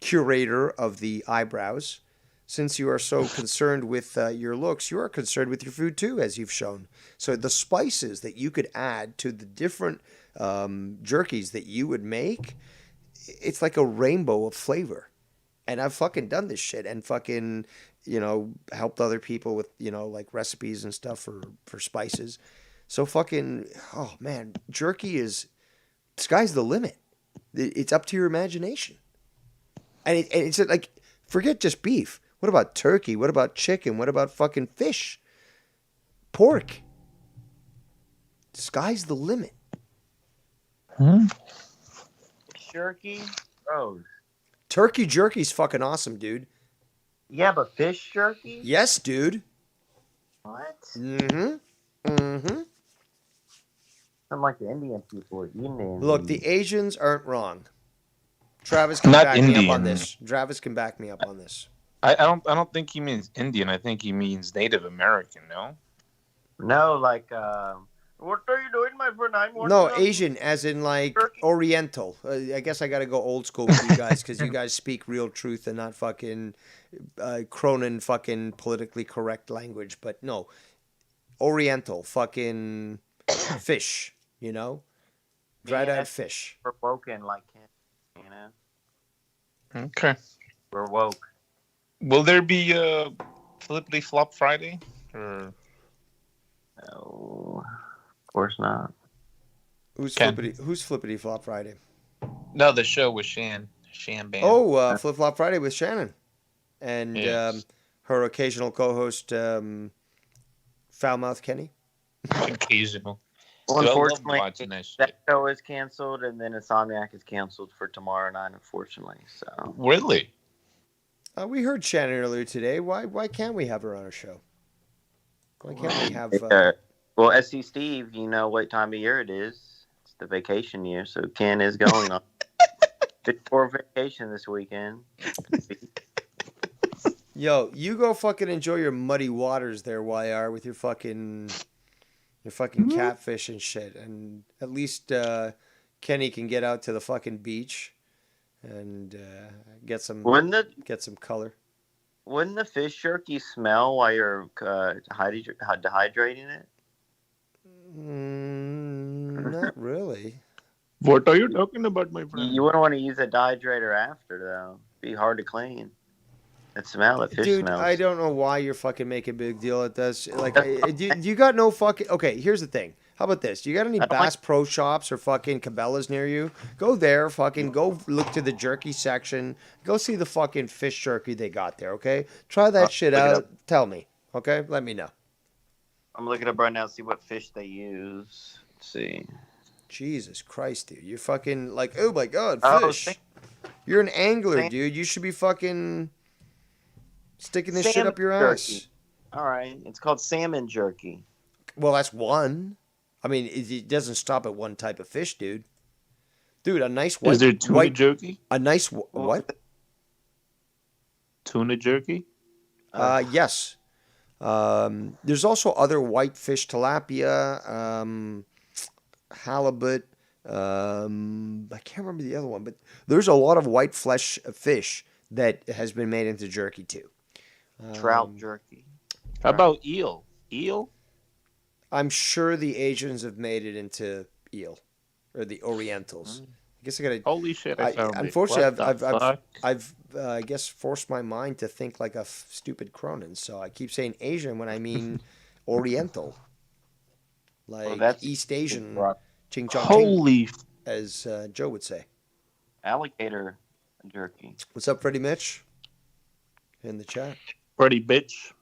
Curator of the eyebrows, since you are so concerned with your looks, you are concerned with your food too, as you've shown. So the spices that you could add to the different jerkies that you would make, it's like a rainbow of flavor. And I've fucking done this shit and fucking, helped other people with, like recipes and stuff for spices. So fucking, oh man, jerky is, sky's the limit. It's up to your imagination. And it's like, forget just beef. What about turkey? What about chicken? What about fucking fish? Pork? Sky's the limit. Jerky? Oh. Turkey jerky's fucking awesome, dude. Yeah, but fish jerky? Yes, dude. What? Mm-hmm. Mm-hmm. I'm like the Indian people are eating it. Look, the Asians aren't wrong. Travis can back me up on this. Travis can back me up on this. I don't think he means Indian. I think he means Native American. No. No, like what are you doing, my friend? No, Asian, as in like Turkey. Oriental. I guess I got to go old school with you guys because you guys speak real truth and not fucking Cronin fucking politically correct language. But no, Oriental fucking fish. Dried out fish. We're woken like him. Okay. We're woke. Will there be a Flippity Flop Friday? Or... No, of course not. Who's Flippity Flop Friday? No, the show with Shan Band. Oh, Flip Flop Friday with Shannon. And Yes. Her occasional co-host, Foulmouth Kenny. Occasional. Well, Dude, I love unfortunately, watching that shit. that show is canceled, and then Insomniac is canceled for tomorrow night, unfortunately. So Really? We heard Shannon earlier today. Why can't we have her on our show? Why can't we have... well, SC Steve, you know what time of year it is. It's the vacation year, so Ken is going on for vacation this weekend. Yo, you go fucking enjoy your muddy waters there, YR, with your fucking catfish and shit. And at least Kenny can get out to the fucking beach and get some color. Wouldn't the fish jerky smell while you're dehydrating it? Not really. What are you talking about, my friend? You wouldn't want to use a dehydrator after, though. It'd be hard to clean. That fish Dude, smells. I don't know why you're fucking making a big deal at this. Like, you got no fucking... Okay, here's the thing. How about this? Do you got any Bass Pro Shops or fucking Cabela's near you? Go there, fucking go look to the jerky section. Go see the fucking fish jerky they got there, okay? Try that shit out. Tell me, okay? Let me know. I'm looking up right now to see what fish they use. Let's see. Jesus Christ, dude. You're fucking like, oh my God, Oh, fish. You're an angler, dude. You should be fucking sticking this shit up your ass. All right. It's called salmon jerky. Well, that's one. I mean, it doesn't stop at one type of fish, dude. Dude, a nice white... Is there tuna jerky? A nice... What? Tuna jerky? Yes. There's also other white fish, tilapia, halibut. I can't remember the other one, but there's a lot of white flesh fish that has been made into jerky, too. Trout jerky. How about eel? Eel? I'm sure the Asians have made it into eel, or the Orientals. I guess I gotta. Holy shit! Unfortunately, I've I guess forced my mind to think like a stupid Cronin. So I keep saying Asian when I mean Oriental, like East Asian, ching chong. Holy, as Joe would say. Alligator jerky. What's up, Freddie Mitch? In the chat. Freddie bitch.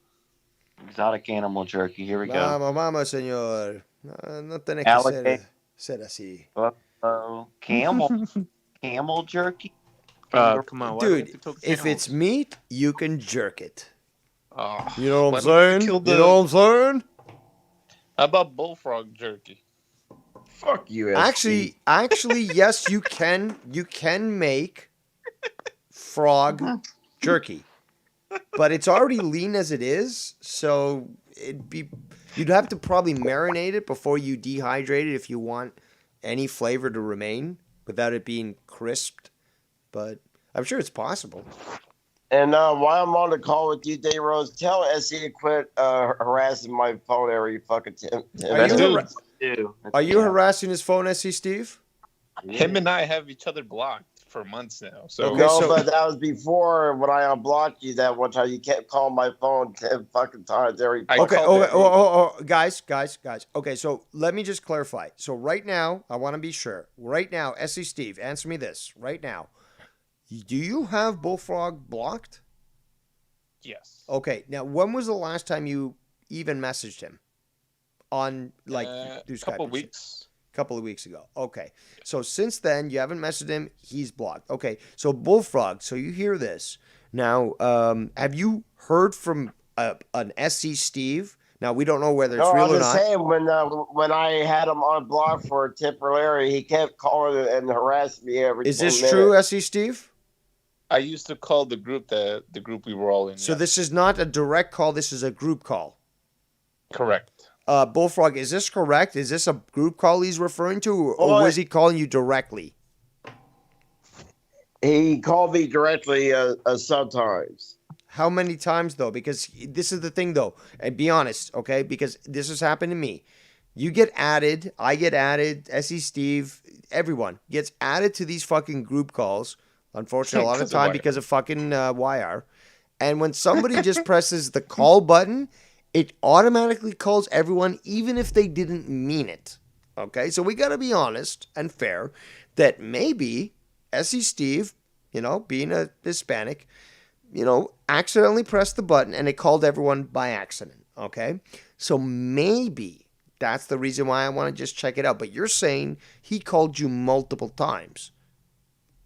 Exotic animal jerky. Here we go. Vamos, señor. No tenés que ser así. Camel. camel jerky? Come on, why do we have Dude, to cook if camels? it's meat, you can jerk it. Oh, You know what why I'm don't we saying? kill You know what I'm saying? How about bullfrog jerky? Fuck you, Actually, yes, you can. You can make frog jerky, but it's already lean as it is, so you'd have to probably marinate it before you dehydrate it if you want any flavor to remain without it being crisped. But I'm sure it's possible. And while I'm on the call with you, Dave Rose, tell SE to quit harassing my phone every fucking time. Are you harassing his phone, SC Steve? Him and I have each other blocked for months now. So but that was before when I unblocked you that one time. You kept calling my phone 10 fucking times every. Guys. Okay, so let me just clarify. So right now, I want to be sure. Right now, SC Steve, answer me this. Right now, do you have Bullfrog blocked? Yes. Okay, now when was the last time you even messaged him? On through Skype? Couple of weeks ago. Okay. So since then, you haven't messaged him. He's blocked. Okay. So Bullfrog, so you hear this. Now, have you heard from an SC Steve? Now, we don't know whether it's real or not. I was just saying, when I had him on block for temporary, he kept calling and harassing me every 10 minutes. Is this true, SC Steve? I used to call the group we were all in. So this is not a direct call. This is a group call. Correct. Bullfrog, is this correct? Is this a group call he's referring to, or was he calling you directly? He called me directly sometimes. How many times, though? Because this is the thing, though. And be honest, okay? Because this has happened to me. You get added. I get added. SE Steve. Everyone gets added to these fucking group calls. Unfortunately, a lot of time because of fucking YR. And when somebody just presses the call button, it automatically calls everyone, even if they didn't mean it. Okay? So we got to be honest and fair that maybe SE Steve, being a Hispanic, accidentally pressed the button and it called everyone by accident. Okay? So maybe that's the reason why I want to just check it out. But you're saying he called you multiple times.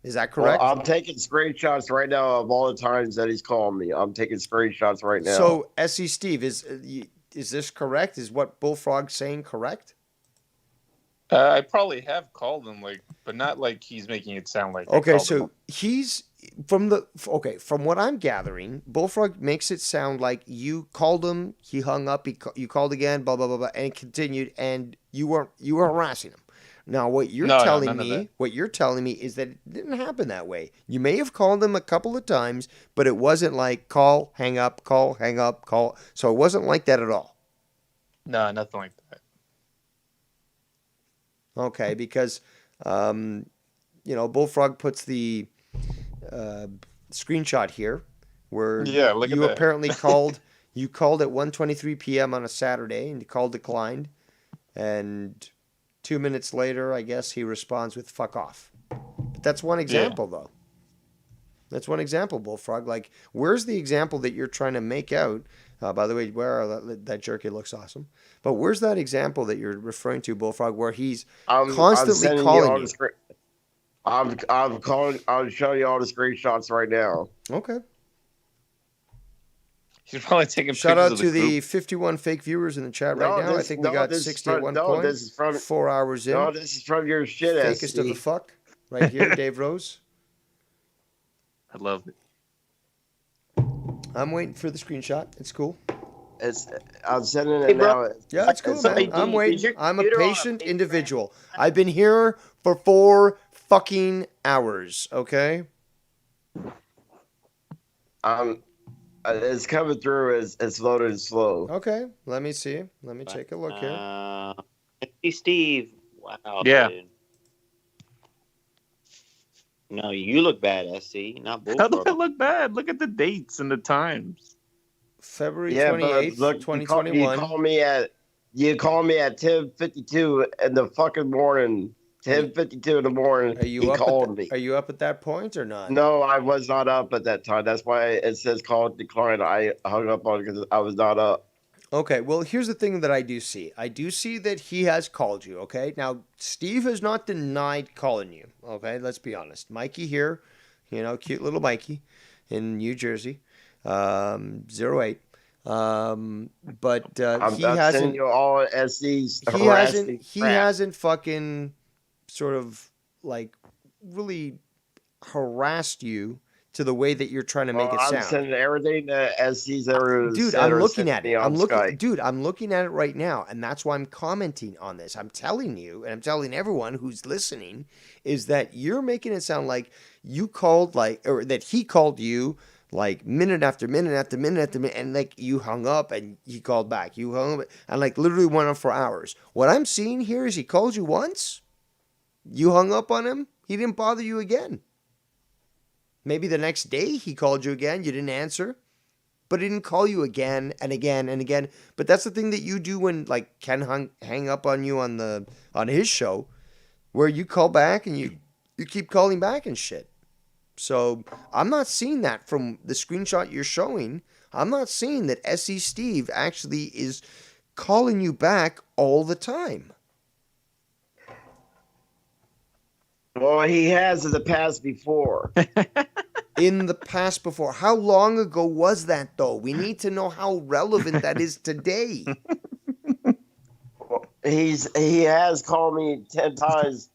Is that correct? Well, I'm taking screenshots right now of all the times that he's calling me. I'm taking screenshots right now. So, SE Steve, is this correct? Is what Bullfrog's saying correct? I probably have called him, but not like he's making it sound like. Okay, so he's from what I'm gathering, Bullfrog makes it sound like you called him, he hung up, you called again, blah blah blah blah, and it continued, and you were harassing him. Now, what you're telling me is that it didn't happen that way. You may have called him a couple of times, but it wasn't like call, hang up, call, hang up, call. So it wasn't like that at all. No, nothing like that. Okay, because Bullfrog puts the screenshot here where you apparently called. You called at 1:23 p.m. on a Saturday, and the call declined, and 2 minutes later, I guess he responds with "fuck off." But that's one example, though. That's one example, Bullfrog. Where's the example that you're trying to make out? By the way, that jerky looks awesome. But where's that example that you're referring to, Bullfrog, where he's constantly calling you? I'm showing you all the screenshots right now. Okay. He's probably taking Shout out to the the 51 fake viewers in the chat right now. I think we got 60 at one point. This is from 4 hours in. No, this is from your shit. Fakest of the fuck. Right here, Dave Rose. I love it. I'm waiting for the screenshot. It's cool. I'm sending it now. Yeah, it's cool, man. I'm waiting. I'm a patient individual. I've been here for 4 fucking hours, okay? It's coming through. It's loaded slow. Okay, let me see. Let me take a look here. Hey, Steve. Wow. Yeah. Dude. No, you look bad, SC. Not How Bullfrog. do I look bad? Look at the dates and the times. February 28th, 2021. You called me at 10:52 in the fucking morning. 10:52 in the morning. Are you he up called me. Are you up at that point or not? No, I was not up at that time. That's why it says call declined. I hung up on it because I was not up. Okay, well, here's the thing that I do see. I do see that he has called you, okay? Now, Steve has not denied calling you, okay? Let's be honest. Mikey here, cute little Mikey in New Jersey, 08. But I'm he not hasn't. sending you all as these He harassing hasn't. He crap. hasn't fucking sort of like really harassed you to the way that you're trying to make it I'm sound. sending everything as these are. Dude, I'm looking at it. I'm looking at it right now, and that's why I'm commenting on this. I'm telling you, and I'm telling everyone who's listening, is that you're making it sound like you called, or that he called you, like minute after minute after minute after minute, and like you hung up and he called back. You hung up and like literally went on for hours. What I'm seeing here is he called you once, you hung up on him, he didn't bother you again. Maybe the next day he called you again, you didn't answer, but he didn't call you again and again and again. But that's the thing that you do when like Ken hang up on you on his show, where you call back and you keep calling back and shit. So I'm not seeing that from the screenshot you're showing. I'm not seeing that SE Steve actually is calling you back all the time. Well, he has in the past before. In the past before. How long ago was that, though? We need to know how relevant that is today. Well, he has called me 10 times.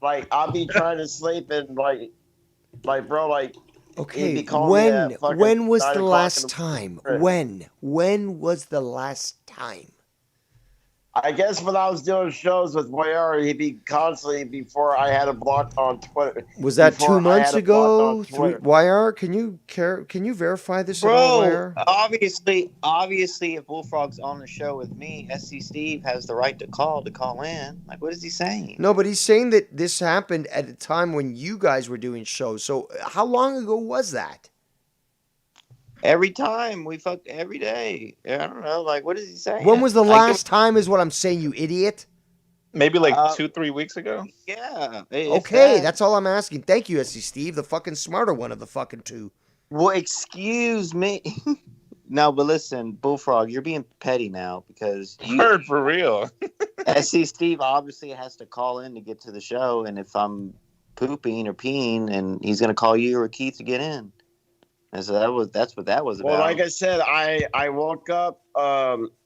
like I'll be trying to sleep and like bro, like. Okay, when was the last time? When was the last time? I guess when I was doing shows with Moyer, he'd be constantly before I had him blocked on Twitter. Was that 2 months ago? YR, can you verify this at all, YR? Obviously, if Bullfrog's on the show with me, SC Steve has the right to call in. Like, what is he saying? No, but he's saying that this happened at a time when you guys were doing shows. So how long ago was that? Every time we fucked every day. I don't know. Like, what is he saying? When was the last time is what I'm saying, you idiot? Maybe like 2-3 weeks ago? Yeah. Okay, that's all I'm asking. Thank you, SC Steve, the fucking smarter one of the fucking two. Well, excuse me. No, but listen, Bullfrog, you're being petty now because Word for real. SC Steve obviously has to call in to get to the show, and if I'm pooping or peeing, and he's going to call you or Keith to get in. And so that's what that was about. Well, like I said, I woke up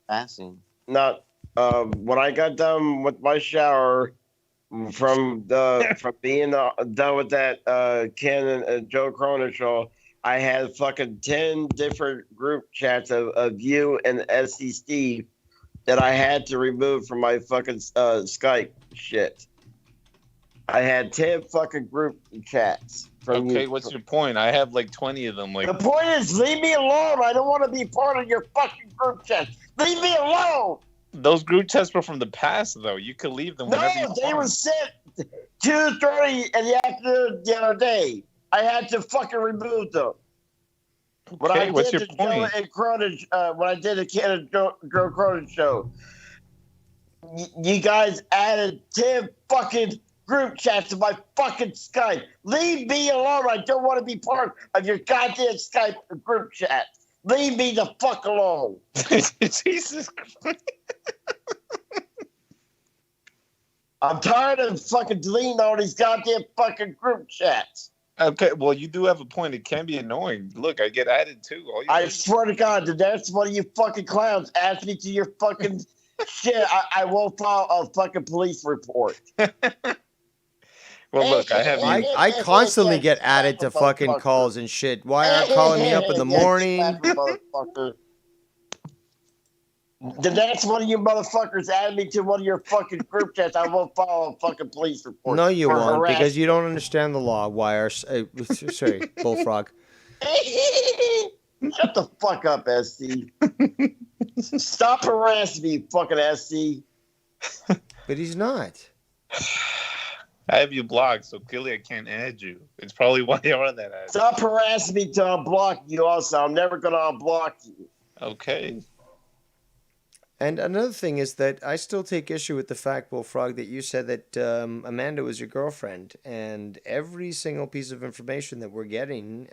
fasting. Not when I got done with my shower from being done with that Ken and Joe Cronin show. I had fucking 10 different group chats of you and SC Steve that I had to remove from my fucking Skype shit. I had 10 fucking group chats. Okay, what's your point? I have like 20 of them. Like, the point is, leave me alone. I don't want to be part of your fucking group chat. Leave me alone. Those group chats were from the past, though. You could leave them whenever you want. No, they were sent 2:30 in the afternoon the other day. I had to fucking remove them. Okay, what's your point? When I did the Ken and Joe Cronin show, you guys added 10 fucking group chats to my fucking Skype. Leave me alone. I don't want to be part of your goddamn Skype group chat. Leave me the fuck alone. Jesus Christ. I'm tired of fucking deleting all these goddamn fucking group chats. Okay, well, you do have a point. It can be annoying. Look, I get added too. I swear to God, that's one of you fucking clowns. Ask me to your fucking shit. I will file a fucking police report. Well, look, I constantly get added to fucking calls and shit. Why are you calling me up in the morning? The next one of you motherfuckers add me to one of your fucking group chats, I will file a fucking police report. No, you won't, because you don't understand the law, Wire. Sorry, Bullfrog. Shut the fuck up, SC. Stop harassing me, fucking SC. But he's not. I have you blocked, so clearly I can't add you. It's probably why you're on that ad. Stop harassing me to unblock you also. I'm never going to unblock you. Okay. And another thing is that I still take issue with the fact, Bullfrog, that you said that Amanda was your girlfriend. And every single piece of information that we're getting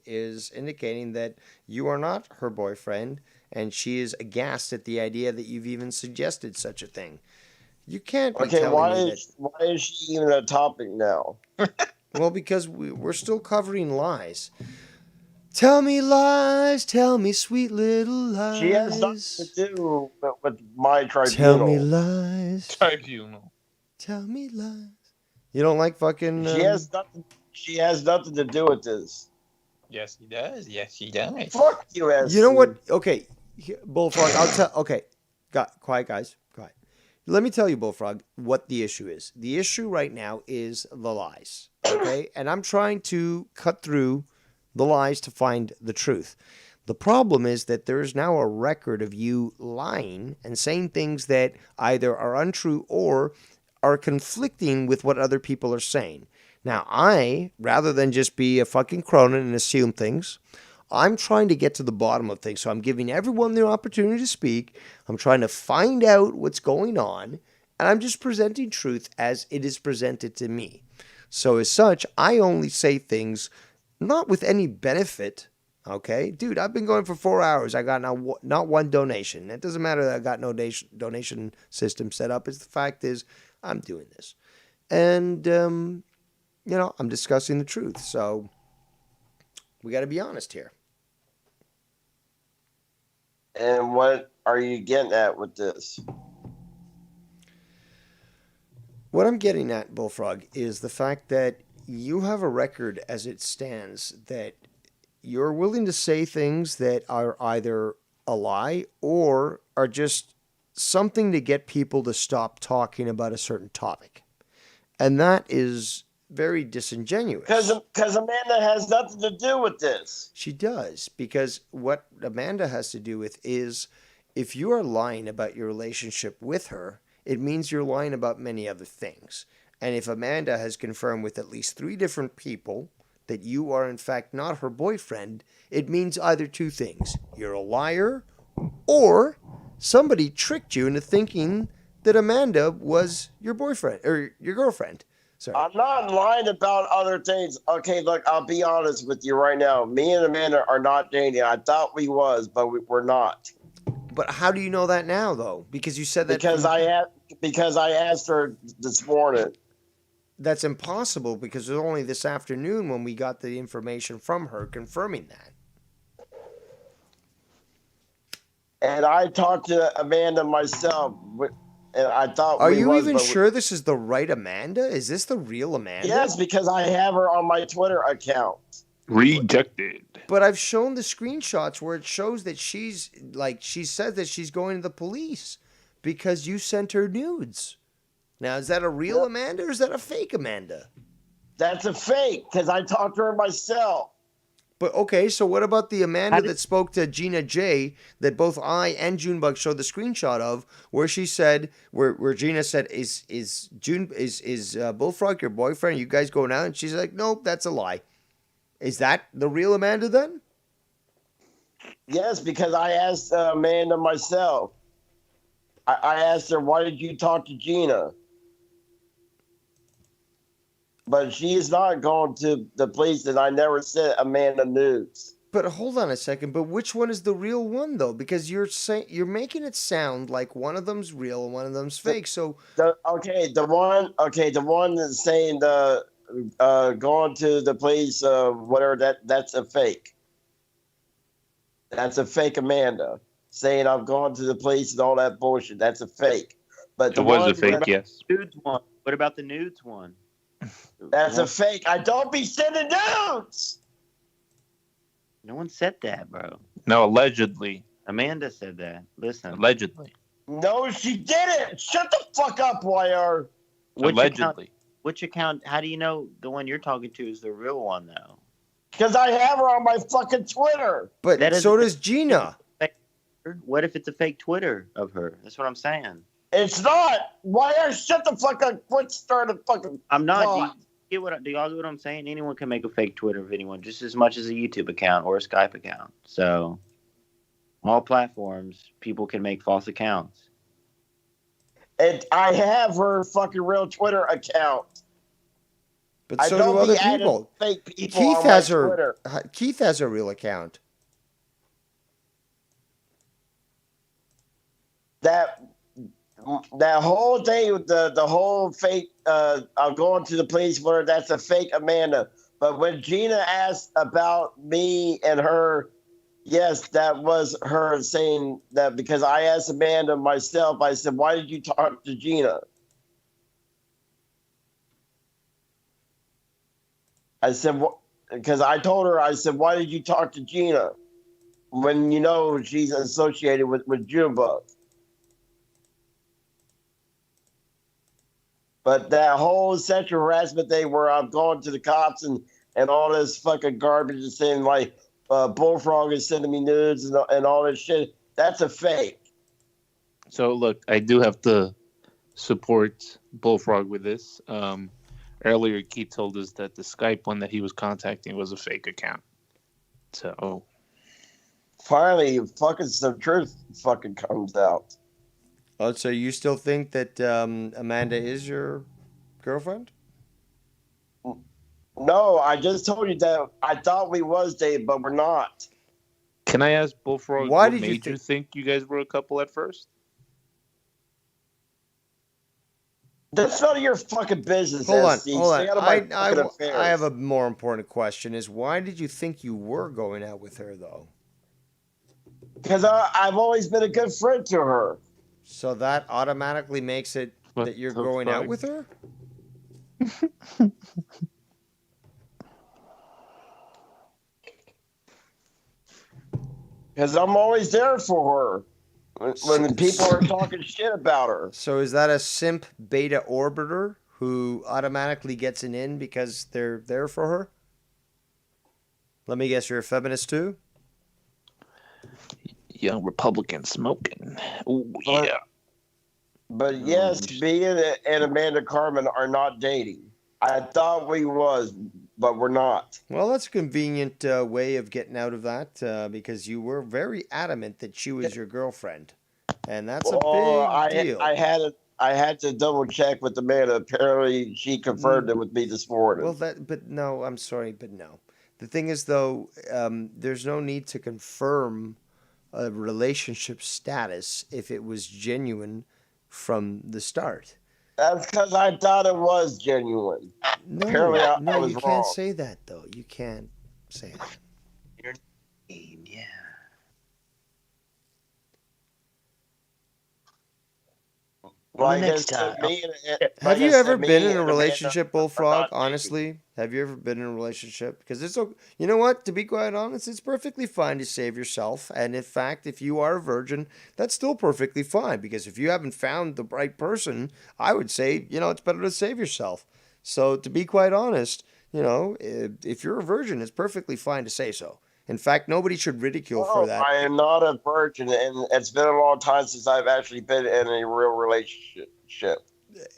is indicating that you are not her boyfriend and she is aghast at the idea that you've even suggested such a thing. You can't be Okay, telling me why is she even a topic now? Well, because we're still covering lies. Tell me lies, tell me sweet little lies. She has nothing to do with my tribunal. Tell me lies. Tribunal. Tell me lies. You don't like fucking... She has nothing to do with this. Yes, he does. Yes, he does. Fuck you, SC. You know what? Okay, Bullfrog, I'll tell... Okay, quiet, guys. Quiet. Let me tell you, Bullfrog, what the issue is. The issue right now is the lies, okay? And I'm trying to cut through the lies to find the truth. The problem is that there is now a record of you lying and saying things that either are untrue or are conflicting with what other people are saying. Now, rather than just be a fucking Cronin and assume things, I'm trying to get to the bottom of things. So I'm giving everyone the opportunity to speak. I'm trying to find out what's going on. And I'm just presenting truth as it is presented to me. So as such, I only say things not with any benefit. Okay? Dude, I've been going for 4 hours. I got not one donation. It doesn't matter that I got no donation system set up. It's the fact is, I'm doing this. And, I'm discussing the truth. So we got to be honest here. And what are you getting at with this? What I'm getting at, Bullfrog, is the fact that you have a record as it stands that you're willing to say things that are either a lie or are just something to get people to stop talking about a certain topic. And that is very disingenuous. Because Amanda has nothing to do with this. She does, because what Amanda has to do with is if you are lying about your relationship with her, it means you're lying about many other things. And if Amanda has confirmed with at least 3 different people that you are in fact not her boyfriend, it means either 2 things. You're a liar, or somebody tricked you into thinking that Amanda was your boyfriend or your girlfriend. Sorry. I'm not lying about other things. Okay, look, I'll be honest with you right now. Me and Amanda are not dating. I thought we was, but we're not. But how do you know that now, though? Because you said that... Because I asked her this morning. That's impossible, because it was only this afternoon when we got the information from her confirming that. And I talked to Amanda myself, and I thought Are you even sure this is the right Amanda? Is this the real Amanda? Yes, because I have her on my Twitter account. Rejected. But I've shown the screenshots where it shows that she said that she's going to the police because you sent her nudes. Now, is that a real Amanda or is that a fake Amanda? That's a fake, because I talked to her myself. But okay, so what about the Amanda that spoke to Gina J that both I and Junebug showed the screenshot of, where she said, where Gina said, is Bullfrog your boyfriend? Are you guys going out? And she's like, nope, that's a lie. Is that the real Amanda then? Yes, because I asked Amanda myself. I asked her, why did you talk to Gina? But she's not going to the police, and I never said Amanda nudes. But hold on a second. But which one is the real one, though? Because you're making it sound like one of them's real and one of them's fake. So the one that's saying going to the police, whatever, that's a fake. That's a fake Amanda saying I'm going to the police and all that bullshit. That's a fake. But it was a fake, yes. Nudes one. What about the nudes one? That's a fake. I don't be sending nudes. No one said that, bro. No, allegedly. Amanda said that. Listen. Allegedly. No, she didn't. Shut the fuck up, YR. Allegedly. Which account? How do you know the one you're talking to is the real one, though? Because I have her on my fucking Twitter. But so does Gina. What if it's a fake Twitter of her? That's what I'm saying. It's not. YR, shut the fuck up. Quit starting fucking. I'm not. Do y'all get what I'm saying? Anyone can make a fake Twitter of anyone just as much as a YouTube account or a Skype account. So, all platforms, people can make false accounts. And I have her fucking real Twitter account. But so do other people. Fake people Keith on has my her. Twitter. Keith has a real account. that whole thing with the whole fake I'm going to the police for her, that's a fake Amanda. But when Gina asked about me and her, yes, that was her saying that, because I asked Amanda myself, I said, why did you talk to Gina? I said, because I told her, I said, why did you talk to Gina when you know she's associated with Junebug? But that whole sexual harassment thing where I'm going to the cops and all this fucking garbage and saying like Bullfrog is sending me nudes and all this shit, that's a fake. So look, I do have to support Bullfrog with this. Earlier, Keith told us that the Skype one that he was contacting was a fake account. So finally, fucking some truth fucking comes out. Oh, so you still think that Amanda is your girlfriend? No, I just told you that I thought we was dating, but we're not. Can I ask Bullfrog what made you think you guys were a couple at first? That's none of your fucking business. Hold on. I have a more important question: is why did you think you were going out with her, though? Because I've always been a good friend to her. So that automatically makes it that you're going out with her? Because I'm always there for her when people are talking shit about her. So is that a simp beta orbiter who automatically gets an in because they're there for her? Let me guess, you're a feminist too? Young Republican smoking. Ooh, yeah. But yes, me and Amanda Carmen are not dating. I thought we was, but we're not. Well, that's a convenient way of getting out of that because you were very adamant that she was your girlfriend, and that's a big deal. I had to double check with Amanda. Apparently, she confirmed it with me this morning. Well, but no, I'm sorry, but no. The thing is, though, there's no need to confirm a relationship status if it was genuine from the start. That's because I thought it was genuine. No, apparently I was you wrong. can't say that, though. You can't say that. Yeah. Like next time. Have you ever been in a relationship, Bullfrog? Honestly, have you ever been in a relationship? Because it's okay. You know what? To be quite honest, it's perfectly fine to save yourself. And in fact, if you are a virgin, that's still perfectly fine. Because if you haven't found the right person, I would say, it's better to save yourself. So to be quite honest, if you're a virgin, it's perfectly fine to say so. In fact, nobody should ridicule for that. I am not a virgin, and it's been a long time since I've actually been in a real relationship.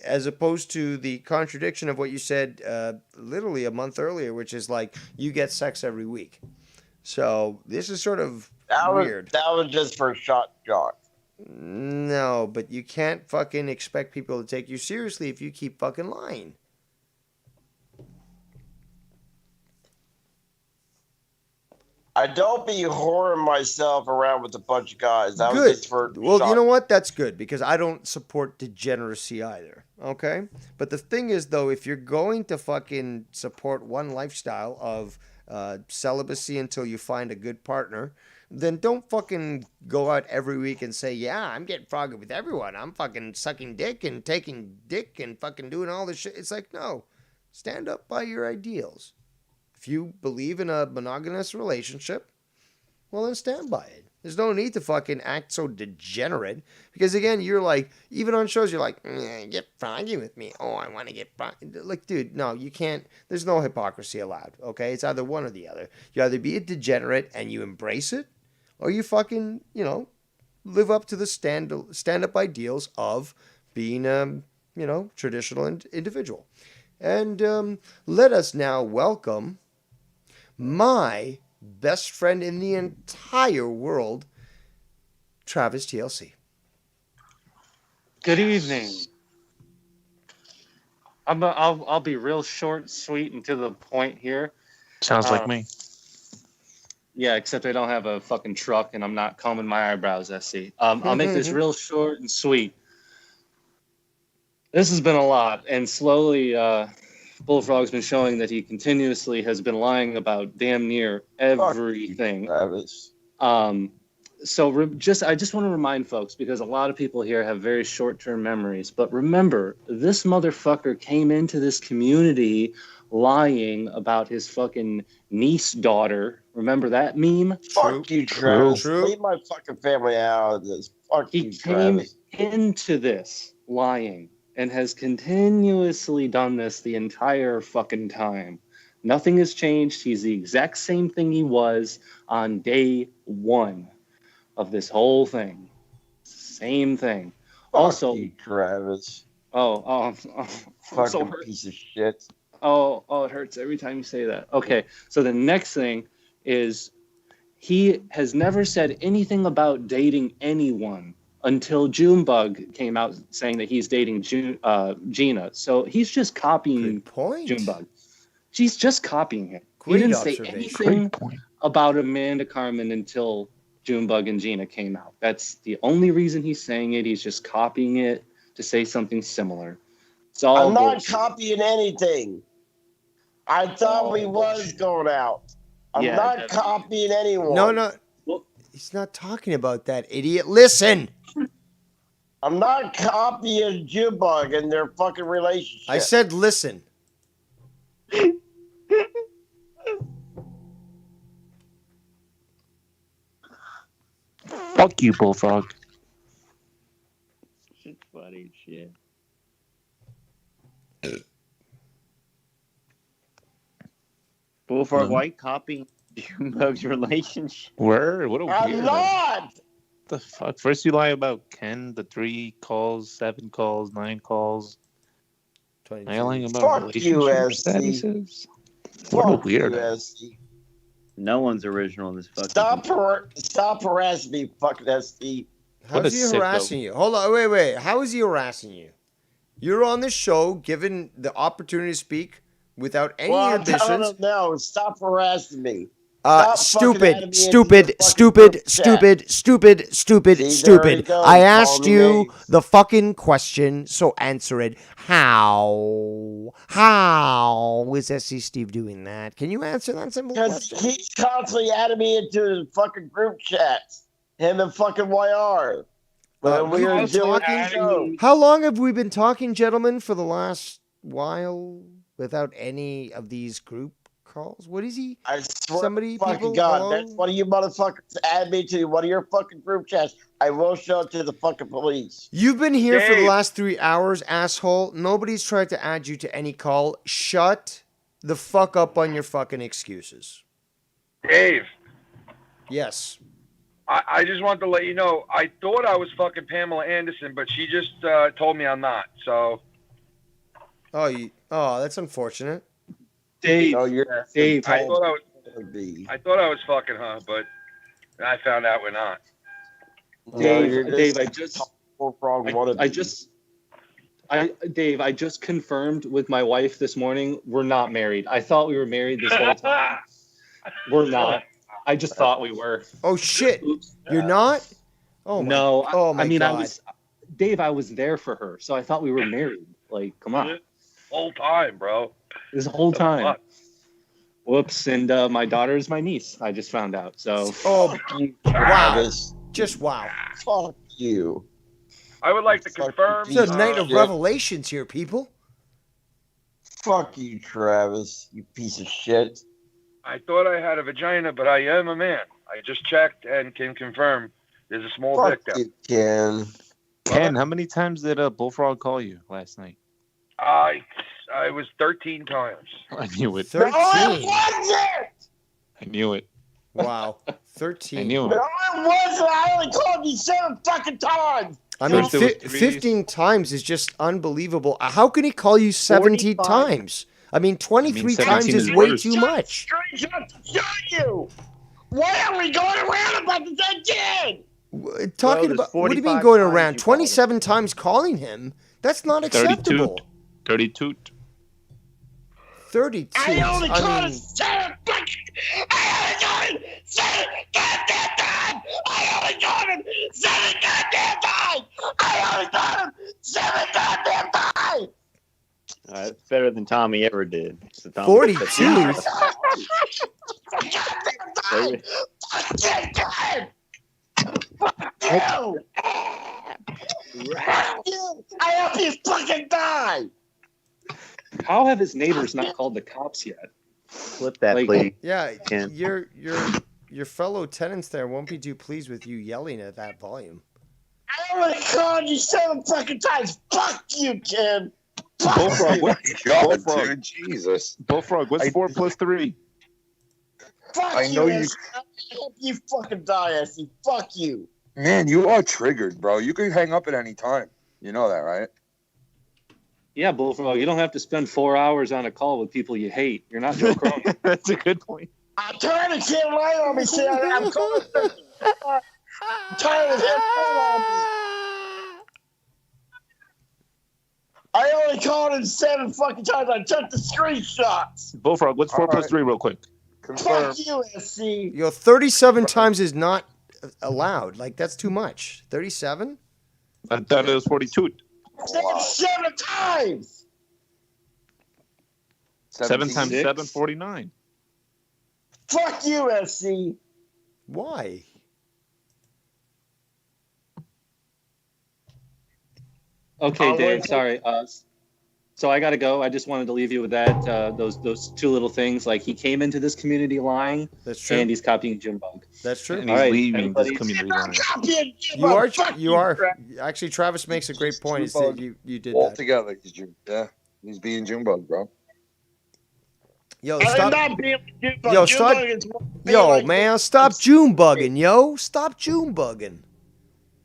As opposed to the contradiction of what you said literally a month earlier, which is like, you get sex every week. So this is sort of weird. That was just for shot jock. No, but you can't fucking expect people to take you seriously if you keep fucking lying. I don't be whoring myself around with a bunch of guys. That Good. was just for well, you know what? That's good because I don't support degeneracy either. Okay? But the thing is, though, if you're going to fucking support one lifestyle of celibacy until you find a good partner, then don't fucking go out every week and say, yeah, I'm getting froggy with everyone. I'm fucking sucking dick and taking dick and fucking doing all this shit. It's like, no. Stand up by your ideals. If you believe in a monogamous relationship, well, then stand by it. There's no need to fucking act so degenerate. Because, again, you're like, even on shows, you're like, get froggy with me. Oh, I want to get froggy. Like, dude, no, you can't. There's no hypocrisy allowed, okay? It's either one or the other. You either be a degenerate and you embrace it, or you fucking, live up to the stand-up ideals of being a, traditional individual. And let us now welcome my best friend in the entire world, Travis TLC. Good evening. I'll be real short, sweet, and to the point here. Sounds like me. Yeah, except I don't have a fucking truck and I'm not combing my eyebrows, SC. I'll make this real short and sweet. This has been a lot, and slowly Bullfrog's been showing that he continuously has been lying about damn near everything. So I just want to remind folks, because a lot of people here have very short-term memories, but remember, this motherfucker came into this community lying about his fucking niece daughter. Remember that meme? Fuck you, Travis. Leave my fucking family out of this. Fuck you, Travis. He came into this lying and has continuously done this the entire fucking time. Nothing has changed. He's the exact same thing he was on day one of this whole thing. Same thing. Fuck also, you, Travis. I'm Fucking so hurt. piece of shit. Oh, it hurts every time you say that. Okay, so the next thing is he has never said anything about dating anyone until Junebug came out saying that he's dating Gina. So he's just copying Junebug. She's just copying him. He didn't say anything about Amanda Carmen until Junebug and Gina came out. That's the only reason he's saying it. He's just copying it to say something similar. It's all I'm not bullshit. copying anything. I thought we was going out. I'm not copying anyone. No. He's not talking about that, idiot. Listen. I'm not copying Junebug and their fucking relationship. I said listen. Fuck you, Bullfrog. Shit, funny shit. Bullfrog, why copying Junebug's relationship? Where? What a weirdo. I'm not! The fuck? First you lie about Ken, the 3 calls, 7 calls, 9 calls. Now you're lying about Fuck you, relationship SC. statuses? What a weirdo. SC. No one's original in this fucking. Stop harassing me, fucking SC. How's he harassing you? Hold on, wait. How is he harassing you? You're on the show, given the opportunity to speak without any ambitions. No, stop harassing me. Stupid. I asked you the fucking question, so answer it. How is SC Steve doing that? Can you answer that simple question? Because he's constantly adding me into the fucking group chats. Him and fucking YR. When we were doing the show. How long have we been talking, gentlemen, for the last while without any of these group calls? What is he? I swear to fucking God, that's one of you motherfuckers add me to one of your fucking group chats. I will show it to the fucking police. You've been here for the last 3 hours, asshole. Nobody's tried to add you to any call. Shut the fuck up on your fucking excuses. Dave. Yes. I just wanted to let you know, I thought I was fucking Pamela Anderson, but she just told me I'm not, so. Oh, that's unfortunate. Dave, Dave, I thought I was fucking her, but I found out we're not. Dave, I just confirmed with my wife this morning we're not married. I thought we were married this whole time. We're not. I just thought we were. Oh shit! You're not? Oh no! Oh my God! I was there for her, so I thought we were married. Like, come on. Whole time, bro. This whole time. Whoops! And my daughter is my niece. I just found out. So. Oh, wow! Just wow! Fuck you! I would like to confirm. It's a night of revelations here, people. Fuck you, Travis. You piece of shit. I thought I had a vagina, but I am a man. I just checked and can confirm there's a small dick there. Ken, how many times did Bullfrog call you last night? I was 13 times. I knew it. 13. I knew it. Wow. 13. I knew it. No, it wasn't. I only called you 7 fucking times. I mean, 15 times is just unbelievable. How can he call you 17 times? I mean, 23 times is way too much. Screenshot to show you. Why are we going around about the same kid? Talking about, what do you mean going around? 27 times calling him? That's not acceptable. 32. 32. I only called him 7 7 goddamn times! I only called him 7 goddamn times! I only called him 7 goddamn times! That's better than Tommy ever did. So Tommy 42? Fuck you! I hope you fucking die! How have his neighbors not called the cops yet? Flip that, Like, please. Yeah, Ken. your fellow tenants there won't be too pleased with you yelling at that volume. I only called you 7 fucking times. Fuck you, Ken. Fuck Bullfrog, you. what? Bullfrog, Dude, Jesus. Bullfrog, what's 4 plus 3? Fuck I know you. you- S. I hope you fucking die, Essie. Fuck you. Man, you are triggered, bro. You can hang up at any time. You know that, right? Yeah, Bullfrog, you don't have to spend 4 hours on a call with people you hate. You're not Joe Cronin. That's a good point. I'm tired of Ken lying on me. See, I'm calling. I'm tired of him lying on me. I only called him 7 fucking times. I took the screenshots. Bullfrog, what's 4 plus right. 3 real quick? Confirm. Fuck you, SC. Yo, 37 times is not allowed. Like, that's too much. 37? I thought it was 42. Wow. 7 times. 7 times 76. 7, 49. Fuck you, SC. Why? Okay, Dave, sorry. So I got to go. I just wanted to leave you with that. Those 2 little things. Like, he came into this community lying. That's true. And he's copying Junebug. That's true. And All he's right, leaving this everybody- community line. You are. Actually, Travis makes a great point. Is that you did All that. together. He's being Junebug, bro. Yo, I'm stop. not being Junebug. Yo, stop. Junebug is Yo, like- man, stop June bugging, yo. Stop June bugging.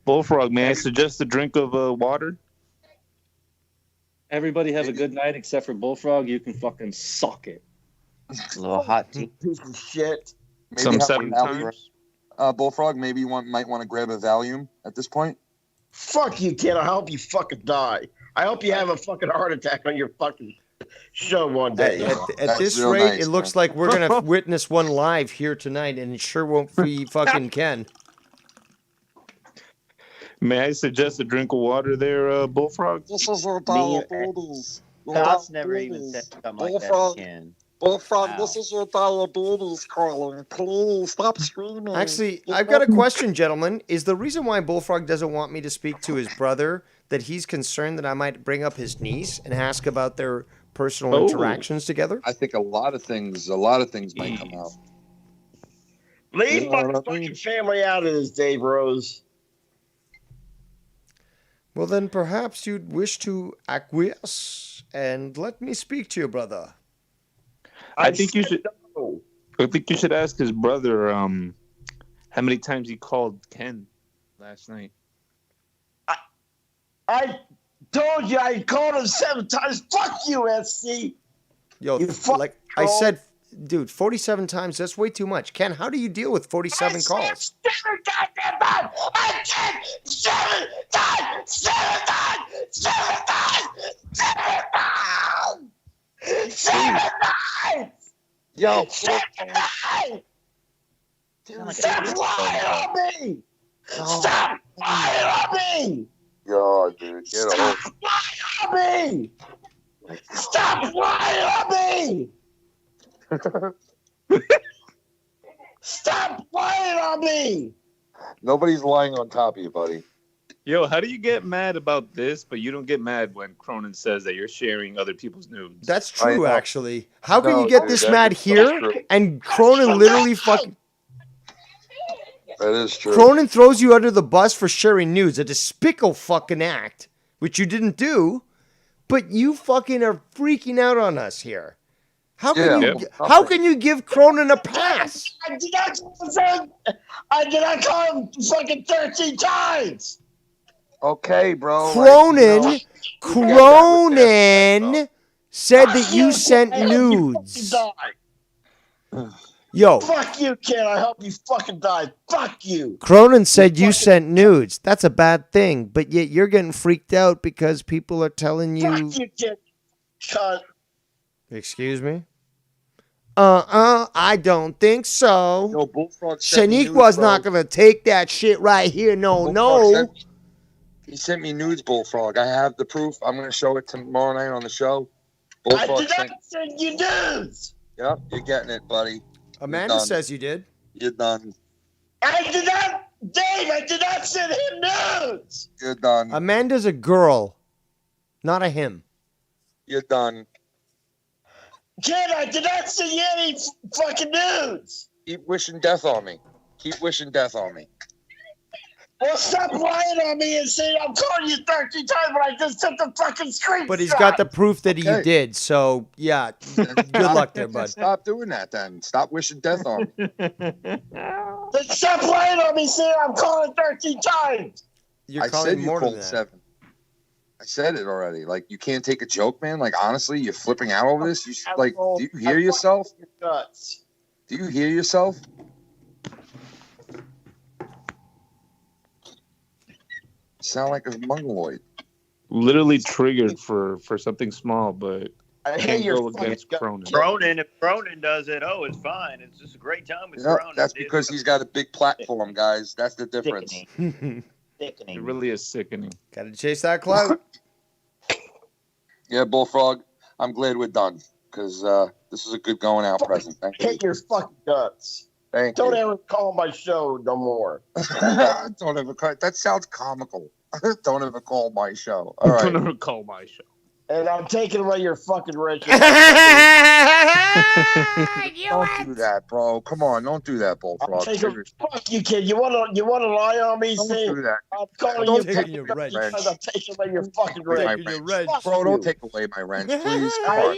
Bullfrog, may I suggest a drink of water? Everybody have a good night except for Bullfrog. You can fucking suck it. A little hot tea. Piece of shit. Maybe Some have 7 a Valium. times. Bullfrog, maybe you might want to grab a Valium at this point. Fuck you, kid. I hope you fucking die. I hope you have a fucking heart attack on your fucking show one day. At That's this real rate, nice, it looks man. like we're gonna witness one live here tonight, and it sure won't be fucking Ken. May I suggest a drink of water there, Bullfrog? This is a diabetes. Cops never even said something like that, Bullfrog. Ken. Bullfrog, Wow. this is your diabetes calling. Please stop screaming. Actually, I've got a question, gentlemen. Is the reason why Bullfrog doesn't want me to speak to his brother that he's concerned that I might bring up his niece and ask about their personal Oh. interactions together? I think a lot of things might come out. Leave You know my what I fucking mean? family out of this, Dave Rose. Well, then perhaps you'd wish to acquiesce and let me speak to your brother. I think you should. No. I think you should ask his brother how many times he called Ken last night. I told you I called him 7 times. Fuck you, SC. Yo, You fucking like I troll. said, dude, 47 times, that's way too much. Ken, how do you deal with 47 calls? 7 goddamn times. I did 7 times. 7 times. 7 times. 7 times. 7 times. Yo, 7 times. Stop lying on me. Stop lying on me. yo, dude, get over. Stop lying on me. Stop lying on me. Stop lying on me. Nobody's lying on top of you, buddy. Yo, how do you get mad about this, but you don't get mad when Cronin says that you're sharing other people's nudes? That's I true, know. actually. How can No, you get dude, this that mad is here true. and Cronin literally fucking... That is true. Cronin throws you under the bus for sharing nudes, a despicable fucking act, which you didn't do, but you fucking are freaking out on us here. How can Yeah. you how can you give Cronin a pass? I did not call him fucking 13 times. Okay, bro. Cronin Cronin said that you sent nudes. Yo, Fuck you, kid. I hope you fucking die. Fuck you. Cronin said you sent nudes. That's a bad thing, but yet you're getting freaked out because people are telling you. Fuck you, kid. Cunt. Excuse me? I don't think so. Yo, Bullfrog sent me nudes, Shaniqua's bro. not gonna take that shit right here. No, no. He sent me nudes, Bullfrog. I have the proof. I'm going to show it tomorrow night on the show. I Bullfrog did not send you nudes. Yep, you're getting it, buddy. Amanda You're done. says you did. You're done. I did not, Dave. I did not send him nudes. You're done. Amanda's a girl, not a him. You're done. Ken, I did not send you any fucking nudes. Keep wishing death on me. Keep wishing death on me. Well, stop lying on me and say I'm calling you 13 times when I just took the fucking screenshot. But he's got the proof that you did. So yeah, good luck there, bud. Stop doing that then. Stop wishing death on me. Then stop lying on me saying I'm calling 13 times. You're calling more than that. 7. I said it already. Like, you can't take a joke, man. Like, honestly, you're flipping out over this. You like, do you hear yourself? Nuts. Do you hear yourself? Sound like a mongoloid. Literally triggered for something small, but I hate can't your go against Cronin. Cronin, if Cronin does it, oh, it's fine. It's just a great time with No, Cronin. that's because he's got a big platform, guys. That's the difference. Sickening. It really is sickening. Gotta chase that clout. Yeah, Bullfrog, I'm glad we're done because this is a good going out present. Thank you. Hate your fucking guts. Thank Don't you. ever call my show no more. Don't ever call. That sounds comical. Don't ever call my show. All right. Don't ever call my show. And I'm taking away your fucking wrench. Don't do that, bro. Come on, don't do that, Bullfrog. Fuck you, kid. You wanna lie on me? Don't Say do that. I'm calling Don't you take fucking your wrench. wrench. I'm taking away your fucking My wrench. wrench. Bro, don't take away my wrench, please. Come on.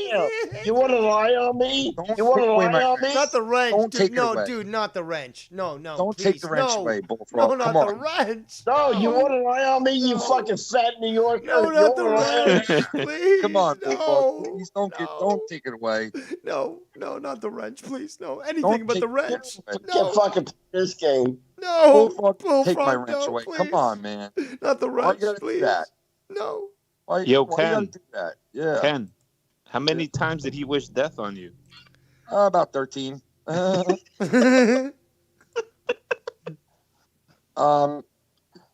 You wanna lie on me? Don't You wanna take away lie my on me? Not the wrench. Don't dude, take it no, away. dude, not the wrench. No, no. Don't please, take the wrench no. away, Bullfrog. No, not Come the on. wrench. No, you wanna lie on me? You fucking fat New Yorker. No, You not the wanna lie on me? wrench. Please. Come on, Bullfrog. No. Please don't take it away. No, not the wrench, please. No, anything Don't but take the wrench. it away. You can't fucking play this game. No, Bullfrog, take my Bullfrog, wrench no, away. please. Come on, man. Not the Why wrench, you gotta do please. that? No. Why Yo, you gotta Ken. do that? Yeah. Ken, how many times did he wish death on you? About 13.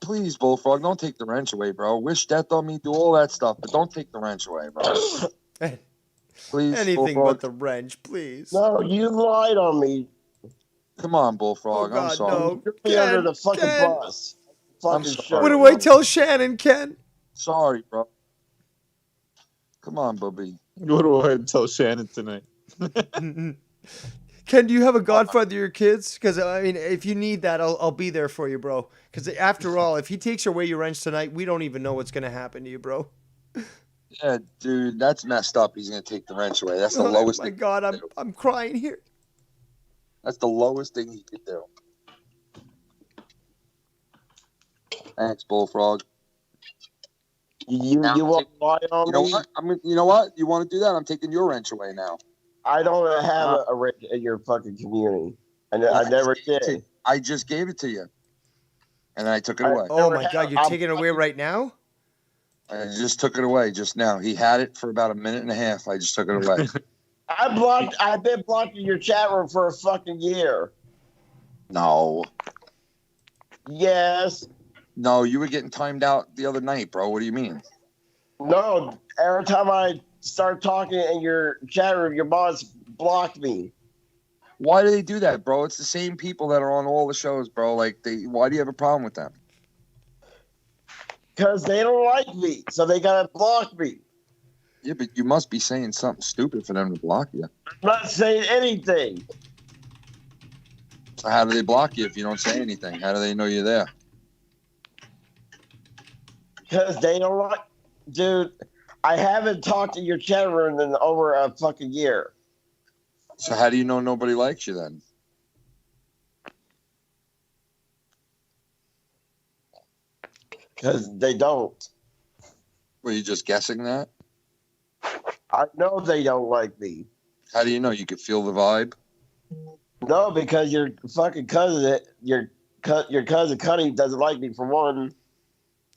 Please, Bullfrog, don't take the wrench away, bro. Wish death on me, do all that stuff, but don't take the wrench away, bro. Please, Anything Bullfrog. but the wrench, please. No, you lied on me. Come on, Bullfrog. Oh, God, I'm sorry. no. You're me under the fucking Ken. bus. I'm Fucking sorry. What do I tell Shannon, Ken? Sorry, bro. Come on, Bubby. What do I tell Shannon tonight? Ken, do you have a godfather to your kids? Because, I mean, if you need that, I'll be there for you, bro. Because after all, if he takes away your wrench tonight, we don't even know what's going to happen to you, bro. Yeah, dude, that's messed up. He's gonna take the wrench away. That's the Oh, lowest my thing. God, I'm crying here. That's the lowest thing he could do. Thanks, Bullfrog. You want to lie on You know me? what? You know what? You want to do that? I'm taking your wrench away now. I don't have a wrench in your fucking community. I never did. I just gave it to you, and then I took it away. Oh, my God, you're taking it away right now? I just took it away just now. He had it for about a minute and a half. I just took it away. I've been blocking your chat room for a fucking year. No. Yes. No, you were getting timed out the other night, bro. What do you mean? No. Every time I start talking in your chat room, your boss blocked me. Why do they do that, bro? It's the same people that are on all the shows, bro. Like, why do you have a problem with them? Because they don't like me, so they gotta block me. Yeah, but you must be saying something stupid for them to block you. I'm not saying anything. So how do they block you if you don't say anything? How do they know you're there? Because they don't like... Dude, I haven't talked to your chat room in over a fucking year. So how do you know nobody likes you then? Because they don't. Were you just guessing that? I know they don't like me. How do you know? You could feel the vibe? No, because your fucking cousin, your cousin Cuddy doesn't like me for one.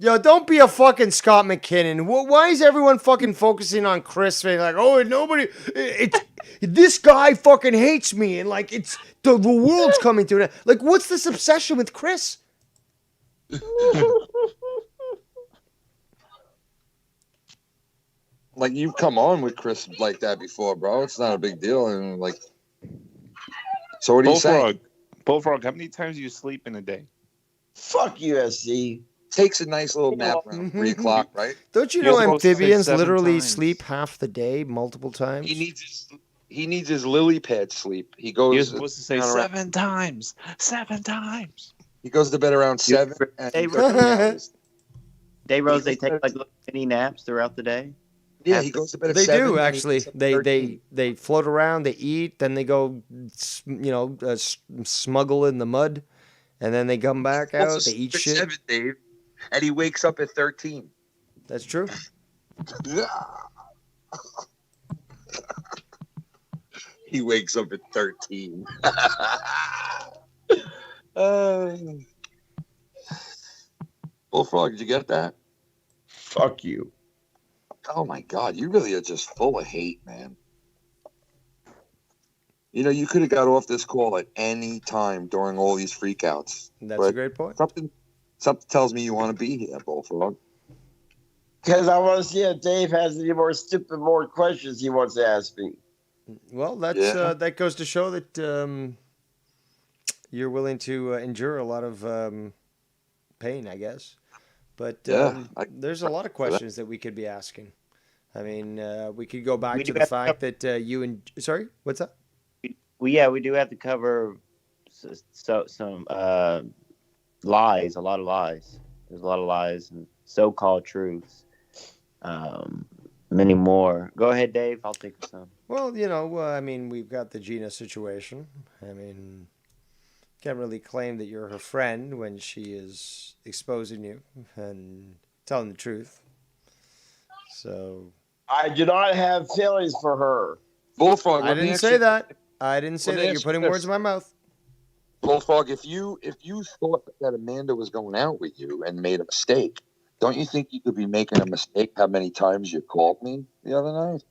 Yo, don't be a fucking Scott McKinnon. Why is everyone fucking focusing on Chris? Like, oh, nobody, this guy fucking hates me, and like, it's the world's coming to it. Like, what's this obsession with Chris? Like, you've come on with Chris like that before, bro. It's not a big deal. And like, so what do you say? Bullfrog, how many times do you sleep in a day? Fuck USC. Takes a nice little nap around 3 o'clock, right? Don't you You're know supposed to say amphibians 7 literally times. sleep half the day, multiple times? He needs his lily pad sleep. He goes. You're supposed to say around- 7 times. 7 times. He goes to bed around 7. And Hey, he goes- Day Rose, they take like little mini naps throughout the day. yeah, he goes to bed at They 7. do and he actually. wakes up at They 13. they float around. They eat. Then they go, smuggle in the mud, and then they come back Also out. They eat sleeps at shit. 7, Dave, and he wakes up at 13. That's true. He wakes up at 13. Bullfrog, did you get that? Fuck you. Oh my God, you really are just full of hate, man. You know, you could have got off this call at any time during all these freakouts. That's but a great point. Something tells me you want to be here, Bullfrog. Because I want to see if Dave has any more questions he wants to ask me. Well, that's Yeah. that goes to show that you're willing to endure a lot of pain, I guess. But Yeah, there's a lot of questions that we could be asking. I mean, we could go back We to do the have fact that you and sorry, what's that? We do have to cover some lies, a lot of lies. There's a lot of lies and so-called truths. Many more. Go ahead, Dave. I'll take some. Well, I mean, we've got the Gina situation. I mean, can't really claim that you're her friend when she is exposing you and telling the truth. So I do not have feelings for her. Bullfrog, I let me didn't ask say you- that. I didn't say let me that. You're ask you putting this. words in my mouth. Bullfrog, if you thought that Amanda was going out with you and made a mistake, don't you think you could be making a mistake how many times you called me the other night?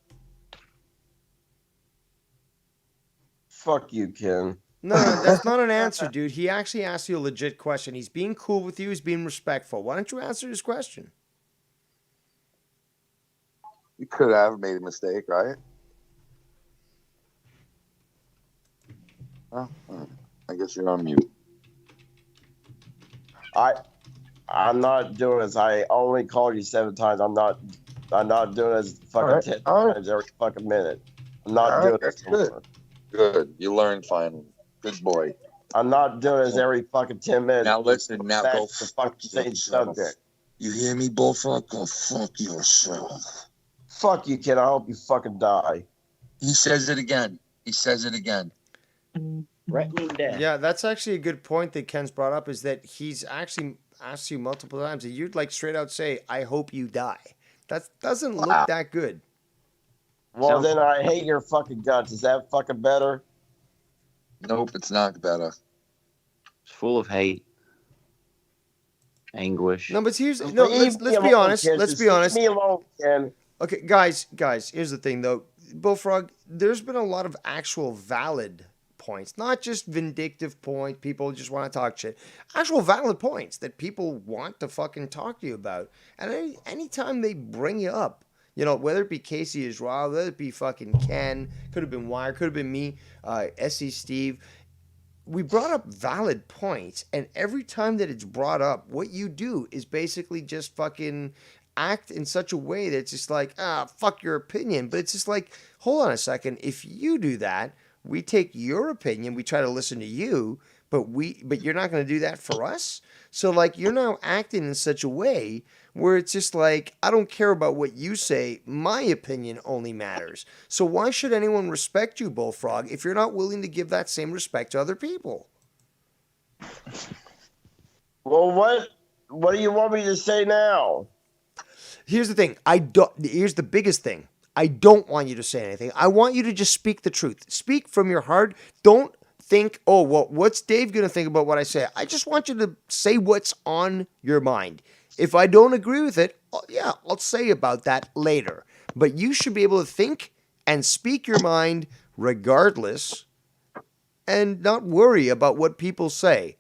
Fuck you, Ken. No, that's not an answer, dude. He actually asked you a legit question. He's being cool with you. He's being respectful. Why don't you answer his question? You could have made a mistake, right? Oh, I guess you're on mute. I'm not doing this. I only called you 7 times. I'm not doing this fucking Alright, 10 alright. times every fucking minute. I'm not Alright, doing this that's good. anymore. Good. You learned finally. Good boy. I'm not doing this every fucking 10 minutes. Now listen, now Back go to the fuck fucking same yourself. subject. You hear me, Bullfrog? Go fuck yourself. Fuck you, kid. I hope you fucking die. He says it again. He says it again. Threatening death. Yeah, that's actually a good point that Ken's brought up, is that he's actually asked you multiple times and you'd like straight out say, I hope you die. That doesn't look that good. Well, then I hate your fucking guts. Is that fucking better? Nope, it's not better. It's full of hate, anguish. No, but let's Leave be me alone, honest. Ken. Let's Just be honest. Leave me alone, Ken. Okay, guys, here's the thing though. Bullfrog, there's been a lot of actual valid points, not just vindictive points. People just want to talk shit. Actual valid points that people want to fucking talk to you about. And anytime they bring you up, whether it be Casey Israel, whether it be fucking Ken, could have been Wire, could have been me, SC Steve. We brought up valid points, and every time that it's brought up, what you do is basically just fucking act in such a way that it's just like, fuck your opinion. But it's just like, hold on a second. If you do that, we take your opinion, we try to listen to you, but you're not going to do that for us. So like, you're now acting in such a way where it's just like, I don't care about what you say. My opinion only matters. So why should anyone respect you, Bullfrog, if you're not willing to give that same respect to other people? Well, what do you want me to say now? Here's the thing. Here's the biggest thing. I don't want you to say anything. I want you to just speak the truth. Speak from your heart. Don't think, oh, well, what's Dave going to think about what I say? I just want you to say what's on your mind. If I don't agree with it, I'll say about that later. But you should be able to think and speak your mind regardless and not worry about what people say.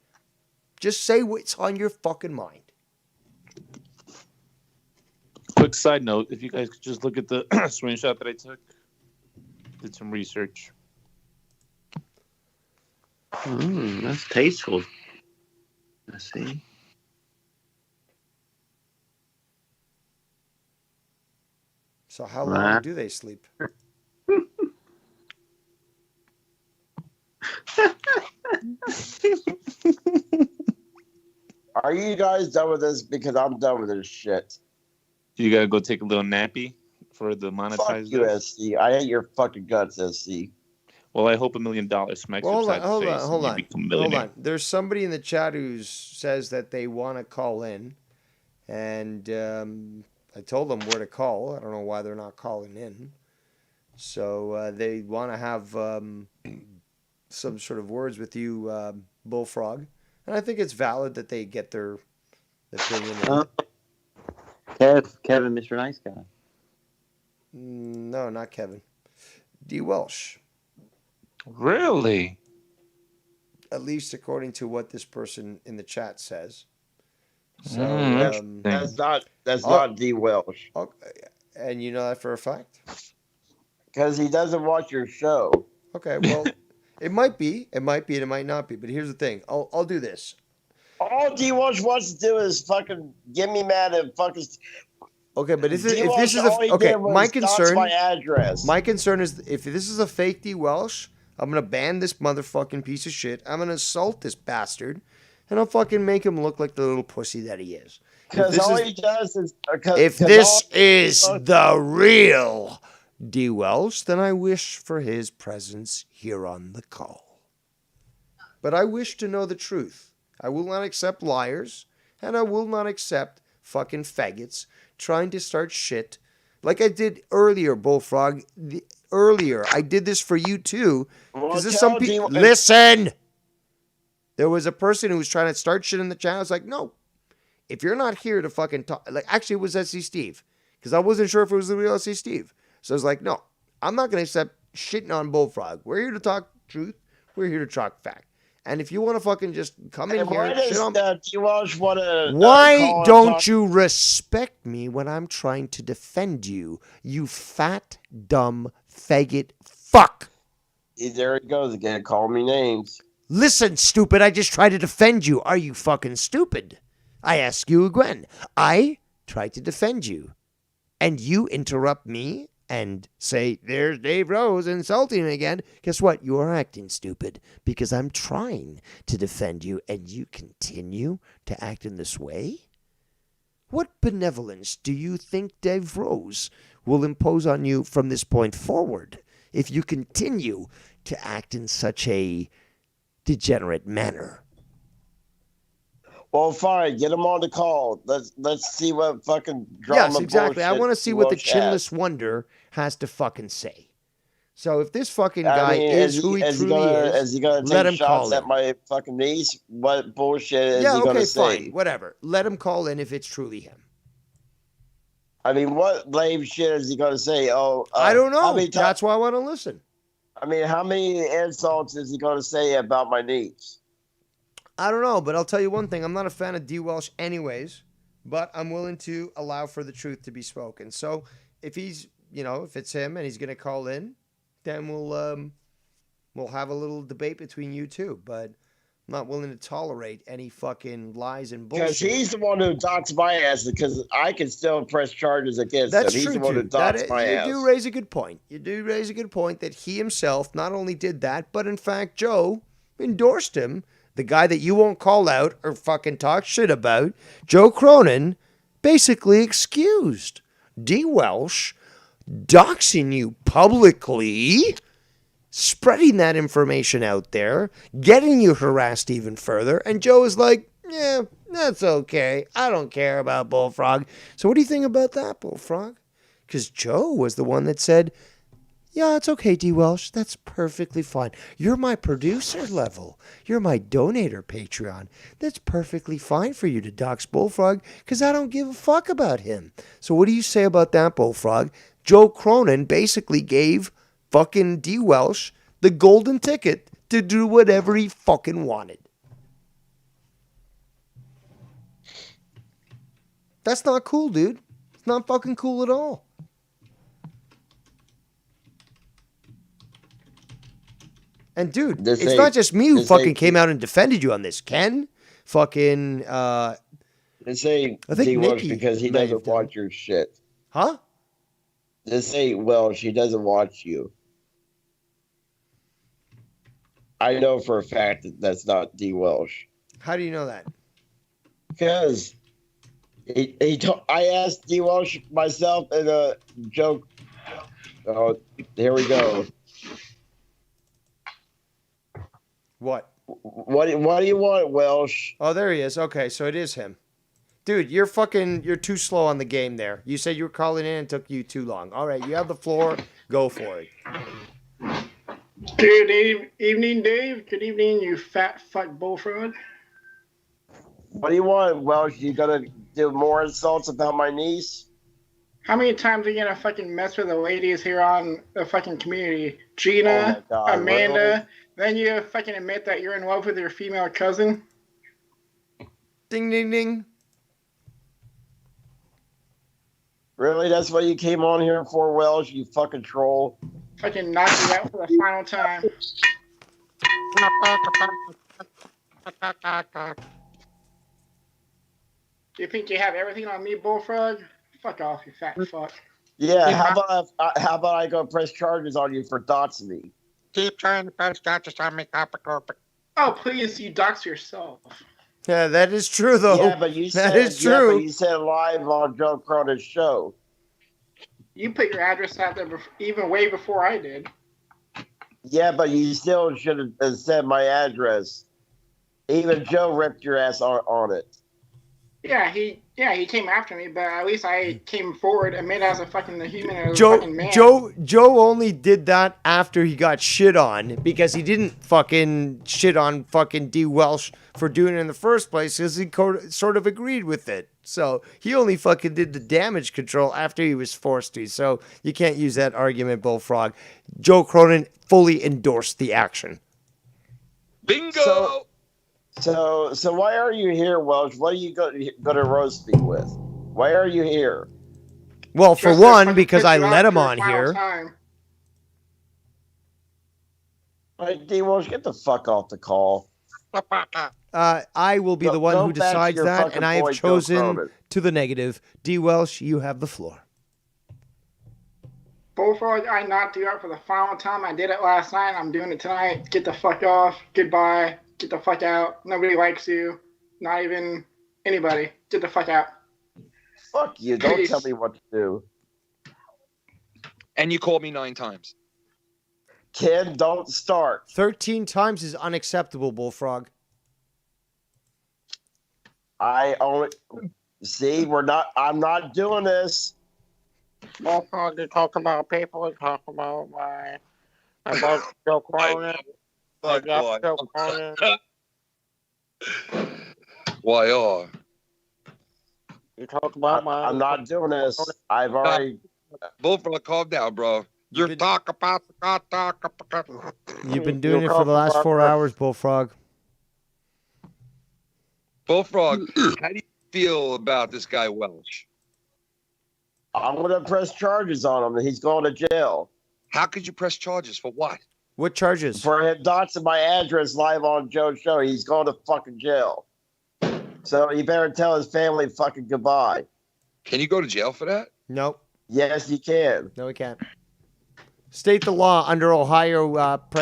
Just say what's on your fucking mind. Quick side note, if you guys could just look at the screenshot that I took, did some research. That's tasteful. Let's see. So how long do they sleep? Are you guys done with this? Because I'm done with this shit. You gotta go take a little nappy for the monetized. Fuck you, SC. I hate your fucking guts, SC. Well, I hope $1 million smacks you upside the face and you become a millionaire. Hold on. There's somebody in the chat who says that they want to call in, and I told them where to call. I don't know why they're not calling in. So they want to have some sort of words with you, Bullfrog, and I think it's valid that they get their opinion. Kevin, Mr. Nice Guy. No, not Kevin. D. Welsh. Really? At least according to what this person in the chat says. So that's not D. Welsh. And you know that for a fact? Because he doesn't watch your show. Okay, well, it might be, and it might not be. But here's the thing: I'll do this. All D. Welsh wants to do is fucking get me mad and fucking. Okay, but if this is my concern is if this is a fake D. Welsh, I'm gonna ban this motherfucking piece of shit. I'm gonna assault this bastard, and I'll fucking make him look like the little pussy that he is. Because all he does is. If this is the real D. Welsh, then I wish for his presence here on the call. But I wish to know the truth. I will not accept liars, and I will not accept fucking faggots trying to start shit like I did earlier, Bullfrog. Earlier, I did this for you too. Because there's some people. Listen! There was a person who was trying to start shit in the chat. I was like, no. If you're not here to fucking talk. Like, actually, it was SC Steve. Because I wasn't sure if it was the real SC Steve. So I was like, no. I'm not going to accept shitting on Bullfrog. We're here to talk truth. We're here to talk fact. And if you want to fucking just come in here, why don't you respect me when I'm trying to defend you, you fat, dumb, faggot fuck? There it goes again. Call me names. Listen, stupid. I just tried to defend you. Are you fucking stupid? I ask you again. I tried to defend you. And you interrupt me and say, there's Dave Rose insulting me again. Guess what? You are acting stupid because I'm trying to defend you and you continue to act in this way? What benevolence do you think Dave Rose will impose on you from this point forward if you continue to act in such a degenerate manner? Well, fine. Get him on the call. Let's see what fucking drama. Yes, exactly. I want to see what the chinless wonder has to fucking say. So if this fucking guy is who he truly is he gonna let take him shots call at in. my fucking niece? What bullshit is he gonna say? Fine, whatever. Let him call in if it's truly him. I mean, what lame shit is he gonna say? I don't know. That's why I want to listen. I mean, how many insults is he gonna say about my niece? I don't know, but I'll tell you one thing. I'm not a fan of D. Welsh anyways, but I'm willing to allow for the truth to be spoken. So if he's, if it's him and he's going to call in, then we'll have a little debate between you two. But I'm not willing to tolerate any fucking lies and bullshit. Because he's the one who dots my ass, because I can still press charges against him. He's the one who dots my ass. You do raise a good point. You do raise a good point that he himself not only did that, but in fact, Joe endorsed him. The guy that you won't call out or fucking talk shit about, Joe Cronin, basically excused D. Welsh doxing you publicly, spreading that information out there, getting you harassed even further. And Joe is like, yeah, that's okay. I don't care about Bullfrog. So what do you think about that, Bullfrog? Because Joe was the one that said, Yeah, it's okay, D. Welsh. That's perfectly fine. You're my producer level. You're my donator Patreon. That's perfectly fine for you to dox Bullfrog because I don't give a fuck about him. So what do you say about that, Bullfrog? Joe Cronin basically gave fucking D. Welsh the golden ticket to do whatever he fucking wanted. That's not cool, dude. It's not fucking cool at all. And dude, it's not just me who fucking came out and defended you on this. Ken, fucking, This ain't I think D. Welsh Nikki because he may have doesn't done. watch your shit. Huh? This ain't Welsh. He doesn't watch you. I know for a fact that that's not D. Welsh. How do you know that? Because I asked D. Welsh myself in a joke. Oh, here we go. What? What do you want, Welsh? Oh, there he is. Okay, so it is him. Dude, you're too slow on the game there. You said you were calling in and it took you too long. All right, you have the floor. Go for it. Good evening, Dave. Good evening, you fat fuck Bullfrog. What do you want, Welsh? You gonna do more insults about my niece? How many times are you gonna fucking mess with the ladies here on the fucking community? Gina, Oh my God, Amanda, really? then you fucking admit that you're in love with your female cousin? Ding, ding, ding. Really? That's what you came on here for, Welsh? You fucking troll. Fucking knock you out for the final time. You think you have everything on me, Bullfrog? Fuck off, you fat fuck. Yeah, how about I go press charges on you for doxing me? Keep trying to press charges on me, Oh, please, you dox yourself. Yeah, that is true, though. Yeah, but you said that is true. Yeah, but you said live on Joe Cronin's show. You put your address out there even way before I did. Yeah, but you still should have said my address. Even Joe ripped your ass on it. Yeah, he came after me, but at least I came forward and made as a fucking human and as a Joe, fucking man. Joe only did that after he got shit on because he didn't fucking shit on fucking D. Welsh for doing it in the first place because he sort of agreed with it. So he only fucking did the damage control after he was forced to. So you can't use that argument, Bullfrog. Joe Cronin fully endorsed the action. Bingo! So why are you here, Welsh? What are you going to roast me with? Why are you here? Well, for one, because I let him on here. All right, D. Welsh, get the fuck off the call. I will be the one who decides that, and I have chosen to the negative. D. Welsh, you have the floor. Bullfrog, I knocked you out for the final time. I did it last night. I'm doing it tonight. Get the fuck off. Goodbye. Get the fuck out. Nobody likes you. Not even anybody. Get the fuck out. Fuck you. Don't tell me what to do. And you called me 9 times. Kid, don't start. 13 times is unacceptable, Bullfrog. I'm not doing this. Bullfrog, you talk about people, you talk about my... About Joe Cronin. Why are? You talk about I'm not doing this. I've already. Bullfrog, calm down, bro. You're talk about. You've been doing it for the last 4 hours, Bullfrog. Bullfrog, how do you feel about this guy Welsh? I'm going to press charges on him. He's going to jail. How could you press charges for what? What charges? For him doxing my address live on Joe's show. He's going to fucking jail. So you better tell his family fucking goodbye. Can you go to jail for that? Nope. Yes, you can. No, we can't. State the law under Ohio what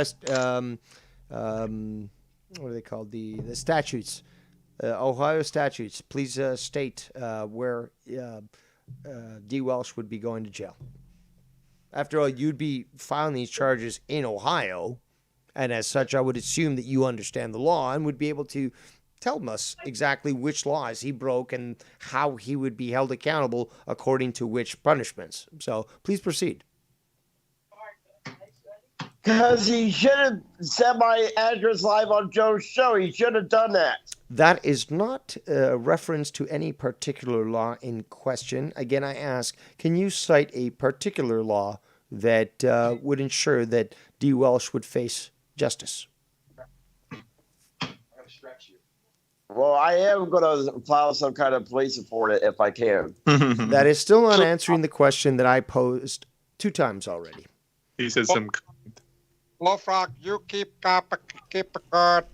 are they called? The statutes. Ohio statutes. Please state where D. Welsh would be going to jail. After all, you'd be filing these charges in Ohio, and as such, I would assume that you understand the law and would be able to tell us exactly which laws he broke and how he would be held accountable according to which punishments. So please proceed. Because he should have said my address live on Joe's show. He should have done that. That is not a reference to any particular law in question. Again, I ask, can you cite a particular law that would ensure that D. Welsh would face justice? Well, I am going to file some kind of police report if I can. That is still not answering the question that I posed 2 times already. He says some. Bullfrog, you keep a guard.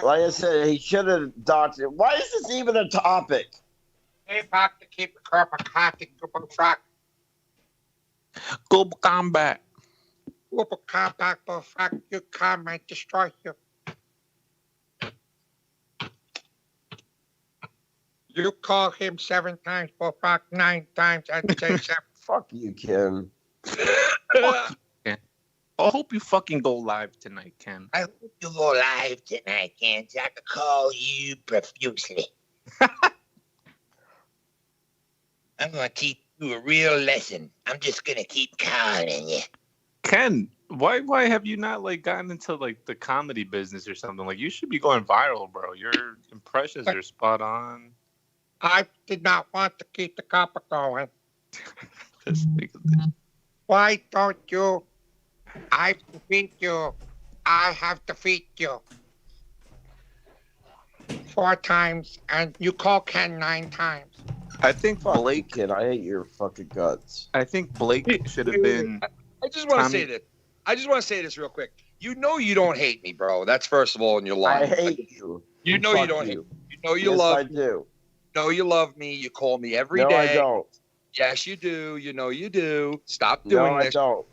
Like I said, he should have doctored. Why is this even a topic? Hey, Buck, to keep a cup of coffee, Bullfrog. Go combat. Combat, Bullfrog, you come and destroy you. You call him 7 times, Bullfrog, 9 times, and say 7. Fuck you, Ken. I hope you fucking go live tonight, Ken. I hope you go live tonight, Ken, so I can call you profusely. I'm going to teach you a real lesson. I'm just going to keep calling you. Ken, why have you not like gotten into like the comedy business or something? Like you should be going viral, bro. Your impressions are spot on. I did not want to keep the copper going. Why don't you? I defeat you. I have defeated you 4 times, and you call Ken 9 times. I think Blake, kid, I hate your fucking guts. I think Blake should have been. I just want to say this. I just want to say this real quick. You know you don't hate me, bro. That's first of all in your life. I hate you. You know you don't hate me. You know you yes, love I do. You know you love me. You call me every day. No, I don't. Yes, you do. You know you do. Stop doing no, this. No, I don't.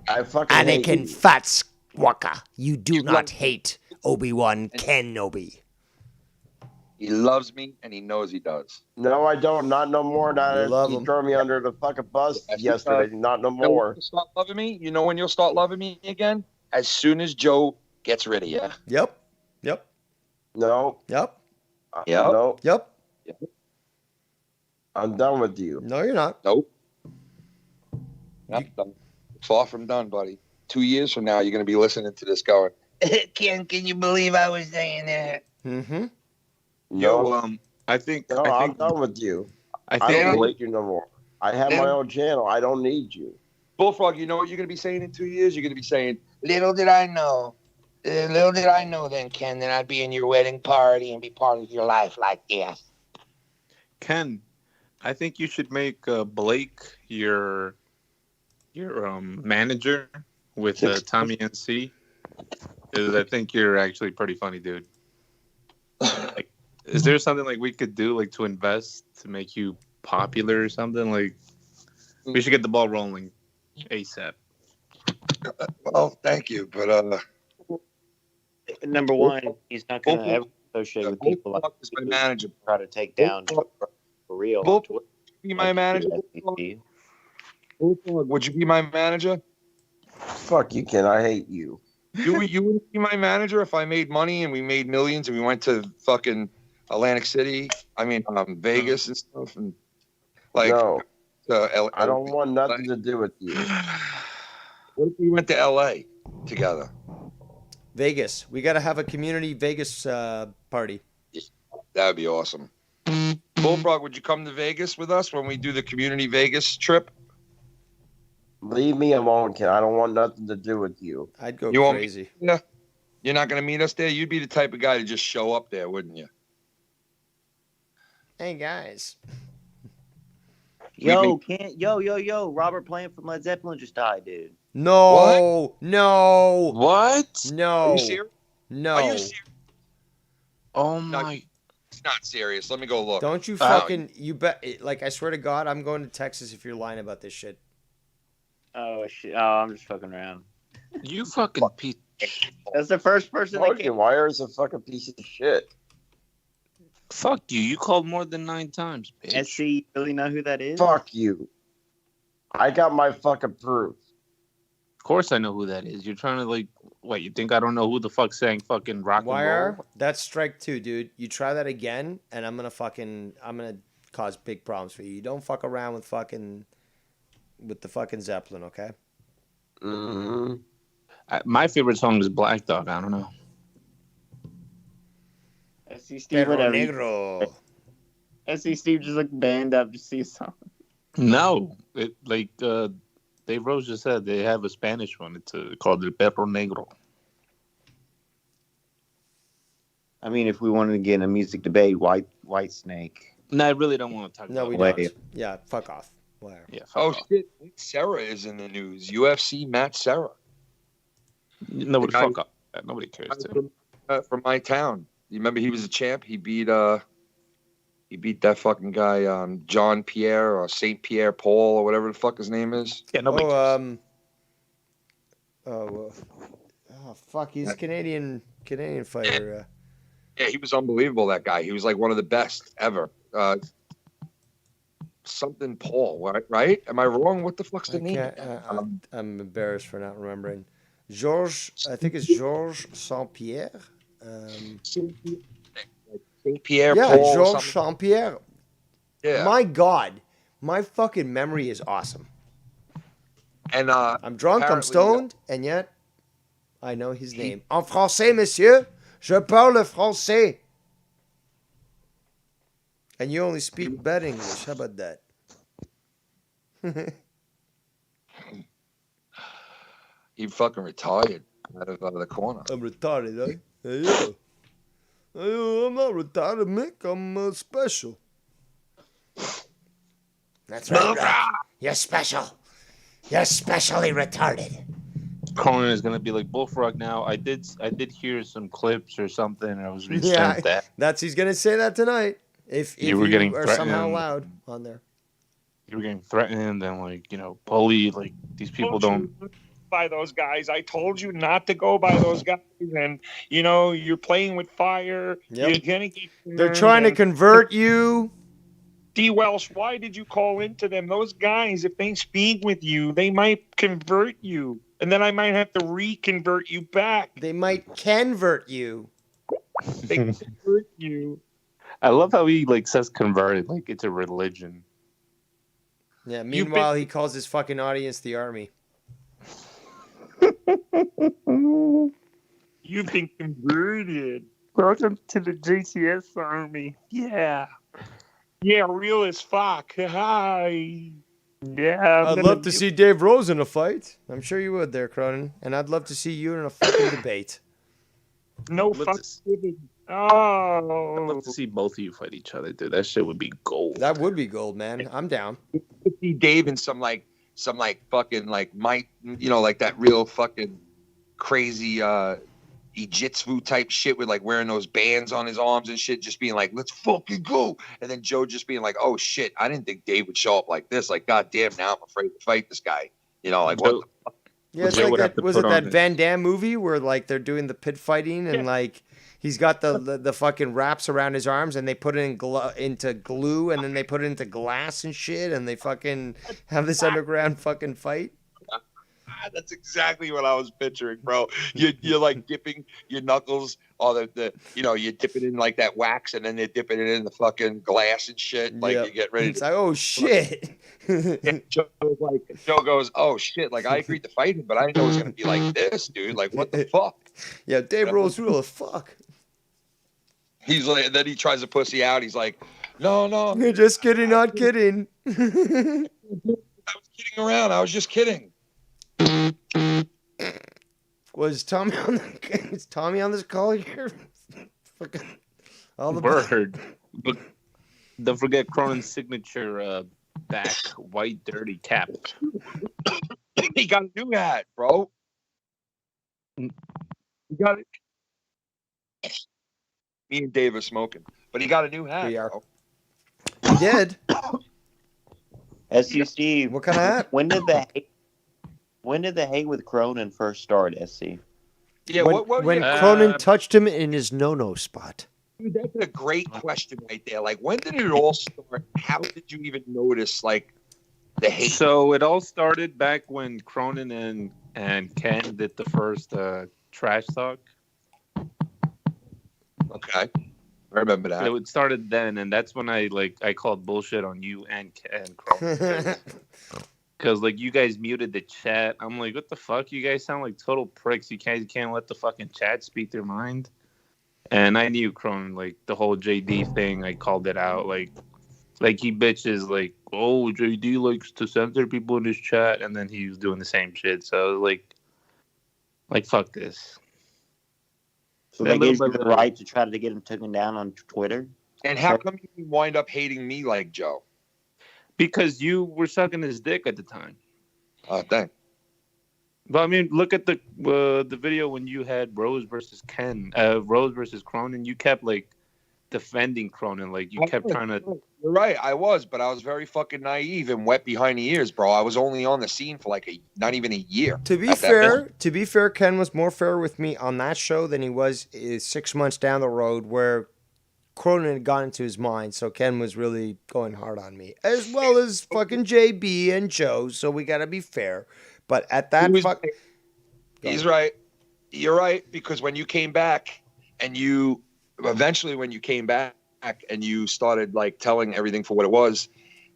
I fucking hate Anakin you. Fat Skywalker, you do not hate Obi-Wan Kenobi. He loves me, and he knows he does. No, I don't. Not no more. You love He him. threw me under the fucking bus Yes, yesterday. Not no You know when more. you'll start loving me? You know when you'll start loving me again? As soon as Joe gets rid of you. Yep. Yep. No. Yep. Yep. No. Yep. I'm done with you. No, you're not. Nope. Not done. Far from done, buddy. 2 years from now, you're going to be listening to this going, Ken, can you believe I was saying that? Mm-hmm. No. I think. No, I'm done with you. I don't need you no more. I have my own channel. I don't need you. Bullfrog, you know what you're going to be saying in 2 years? You're going to be saying, Little did I know then, Ken, that I'd be in your wedding party and be part of your life like this. Ken, I think you should make Blake your manager with Tommy NC. Because I think you're actually pretty funny, dude. Like, is there something like we could do like to invest to make you popular or something? Like we should get the ball rolling ASAP. well, thank you, but Number one, he's not going to ever associate with people like my manager. Try to take down for real. Bullfrog, be my manager. Bullfrog, would you be my manager? Fuck you, Ken. I hate you. You would be my manager if I made money and we made millions and we went to fucking Atlantic City. I mean, Vegas and stuff. And like, no, I don't want nothing to do with you. What if we went to LA together? Vegas. We got to have a community Vegas party. That would be awesome. Bullfrog, would you come to Vegas with us when we do the community Vegas trip? Leave me alone, Ken. I don't want nothing to do with you. I'd go You crazy. Yeah. You're not going to meet us there? You'd be the type of guy to just show up there, wouldn't you? Hey, guys. Yo, Robert Plant from Led Zeppelin just died, dude. No. No. What? No. Are you serious? No. Are you serious? Oh, No, my. it's not serious. Let me go look. Don't you fucking, you bet, like, I swear to God, I'm going to Texas if you're lying about this shit. Oh, shit. Oh, I'm just fucking around. You fucking piece. That's the first person that Morgan came. Wire's a fucking piece of shit. Fuck you. You called more than 9 times, bitch. SC, you really know who that is? Fuck you. I got my fucking proof. Of course I know who that is. You're trying to, like, what, you think I don't know who the fuck sang fucking rock and Wire, roll? that's strike 2, dude. You try that again, and I'm gonna cause big problems for you. You don't fuck around with the fucking Zeppelin, okay? Mm-hmm. My favorite song is Black Dog. I don't know. I see Steve, Perro whatever. Negro. I see Steve just like band up to see a song. No, Dave Rose just said they have a Spanish one. It's called El Perro Negro. I mean, if we wanted to get in a music debate, White Snake. No, I really don't want to talk No, about we it. don't. Yeah, fuck off. Whatever. Yeah, Oh shit! Sarah is in the news. UFC Matt Sarah. Nobody The guy- fuck up. Nobody cares. From my town. You remember he was a champ. He beat that fucking guy John Pierre or Saint Pierre Paul or whatever the fuck his name is. Yeah, nobody cares. Fuck, he's a Canadian fighter. Yeah, he was unbelievable. That guy. He was like one of the best ever. Something Paul, right? Am I wrong? What the fuck's the name? I'm embarrassed for not remembering. I think it's Georges Saint-Pierre. Saint Pierre Yeah, Paul. Georges Saint-Pierre. Yeah. My God, my fucking memory is awesome. And I'm drunk, I'm apparently- stoned, and yet I know his name. En français, monsieur, je parle français. And you only speak bad English. How about that? He fucking retired out of the corner. I'm retarded, eh? Hey, yo. Hey, yo, I'm not retarded, Mick. I'm special. That's right, Rock. You're special. You're specially retarded. Cronin is gonna be like Bullfrog now. I did hear some clips or something, and I was sent that. He's gonna say that tonight. If You were getting are somehow threatened. loud on there. You were getting threatened and bullied. Like these people don't. By those guys. I told you not to go by those guys, and you're playing with fire. Yep. You're gonna get. They're trying to convert you. D. Welsh, why did you call into them? Those guys, if they speak with you, they might convert you, and then I might have to reconvert you back. They might convert you. They convert you. I love how he says converted like it's a religion. Yeah. Meanwhile, he calls his fucking audience the army. You've been converted. Welcome to the JCS army. Yeah. Yeah, real as fuck. Hi. Yeah. I'd love to see Dave Rose in a fight. I'm sure you would there, Cronin. And I'd love to see you in a fucking debate. No fuck. Oh. I'd love to see both of you fight each other, dude. That shit would be gold. That would be gold, man. I'm down. See Dave in some fucking Mike, like that real fucking crazy Ijitsu type shit with wearing those bands on his arms and shit, just being like, let's fucking go. And then Joe just being like, oh shit, I didn't think Dave would show up like this. Like, goddamn, now I'm afraid to fight this guy. What the fuck? Yeah, it's like that. Was it that Van Damme movie where they're doing the pit fighting and he's got the fucking wraps around his arms and they put it into glue and then they put it into glass and shit and they fucking have this underground fucking fight. That's exactly what I was picturing, bro. You're like dipping your knuckles, or you dip it in that wax, and then they're dipping it in the fucking glass and shit. You get ready. It's like, oh shit. Joe goes, oh shit. I agreed to fight him, but I didn't know it was gonna be like this, dude. What the fuck? Yeah, Dave Rose rule of fuck. He's like, then he tries to pussy out. He's like, no. You're just kidding, not kidding. I was kidding around. I was just kidding. Was Tommy on is Tommy on this call here? Fucking all the word. But don't forget Cronin's signature back white dirty cap. He got a new hat, bro. He got it. Me and Dave are smoking, but he got a new hat. We are. Bro. He did. SC Steve. What kind of hat? When did the hate with Cronin first start, SC? Yeah, when Cronin touched him in his no-no spot. Dude, that's a great question right there. When did it all start? How did you even notice the hate? So it all started back when Cronin and Ken did the first trash talk. Okay. I remember that. It started then, and that's when I called bullshit on you and Cronin. Because like you guys muted the chat. I'm like, what the fuck? You guys sound like total pricks. You can't let the fucking chat speak their mind. And I knew Cronin, like the whole JD thing. I called it out. Like he bitches like, oh, JD likes to censor people in his chat, and then he was doing the same shit. So like fuck this. So they gave you the right to try to get him taken down on Twitter. And how come you wind up hating me like Joe? Because you were sucking his dick at the time. Thanks. But I mean, look at the video when you had Rose versus Cronin. You kept like defending Cronin, like you kept trying to. You're right, I was, but I was very fucking naive and wet behind the ears, bro. I was only on the scene for like not even a year. To be fair, Ken was more fair with me on that show than he was 6 months down the road, where Cronin had got into his mind. So Ken was really going hard on me, as well as fucking JB and Joe. So we got to be fair. But at that, he's right. You're right, because when you came back and eventually when you came back and you started like telling everything for what it was,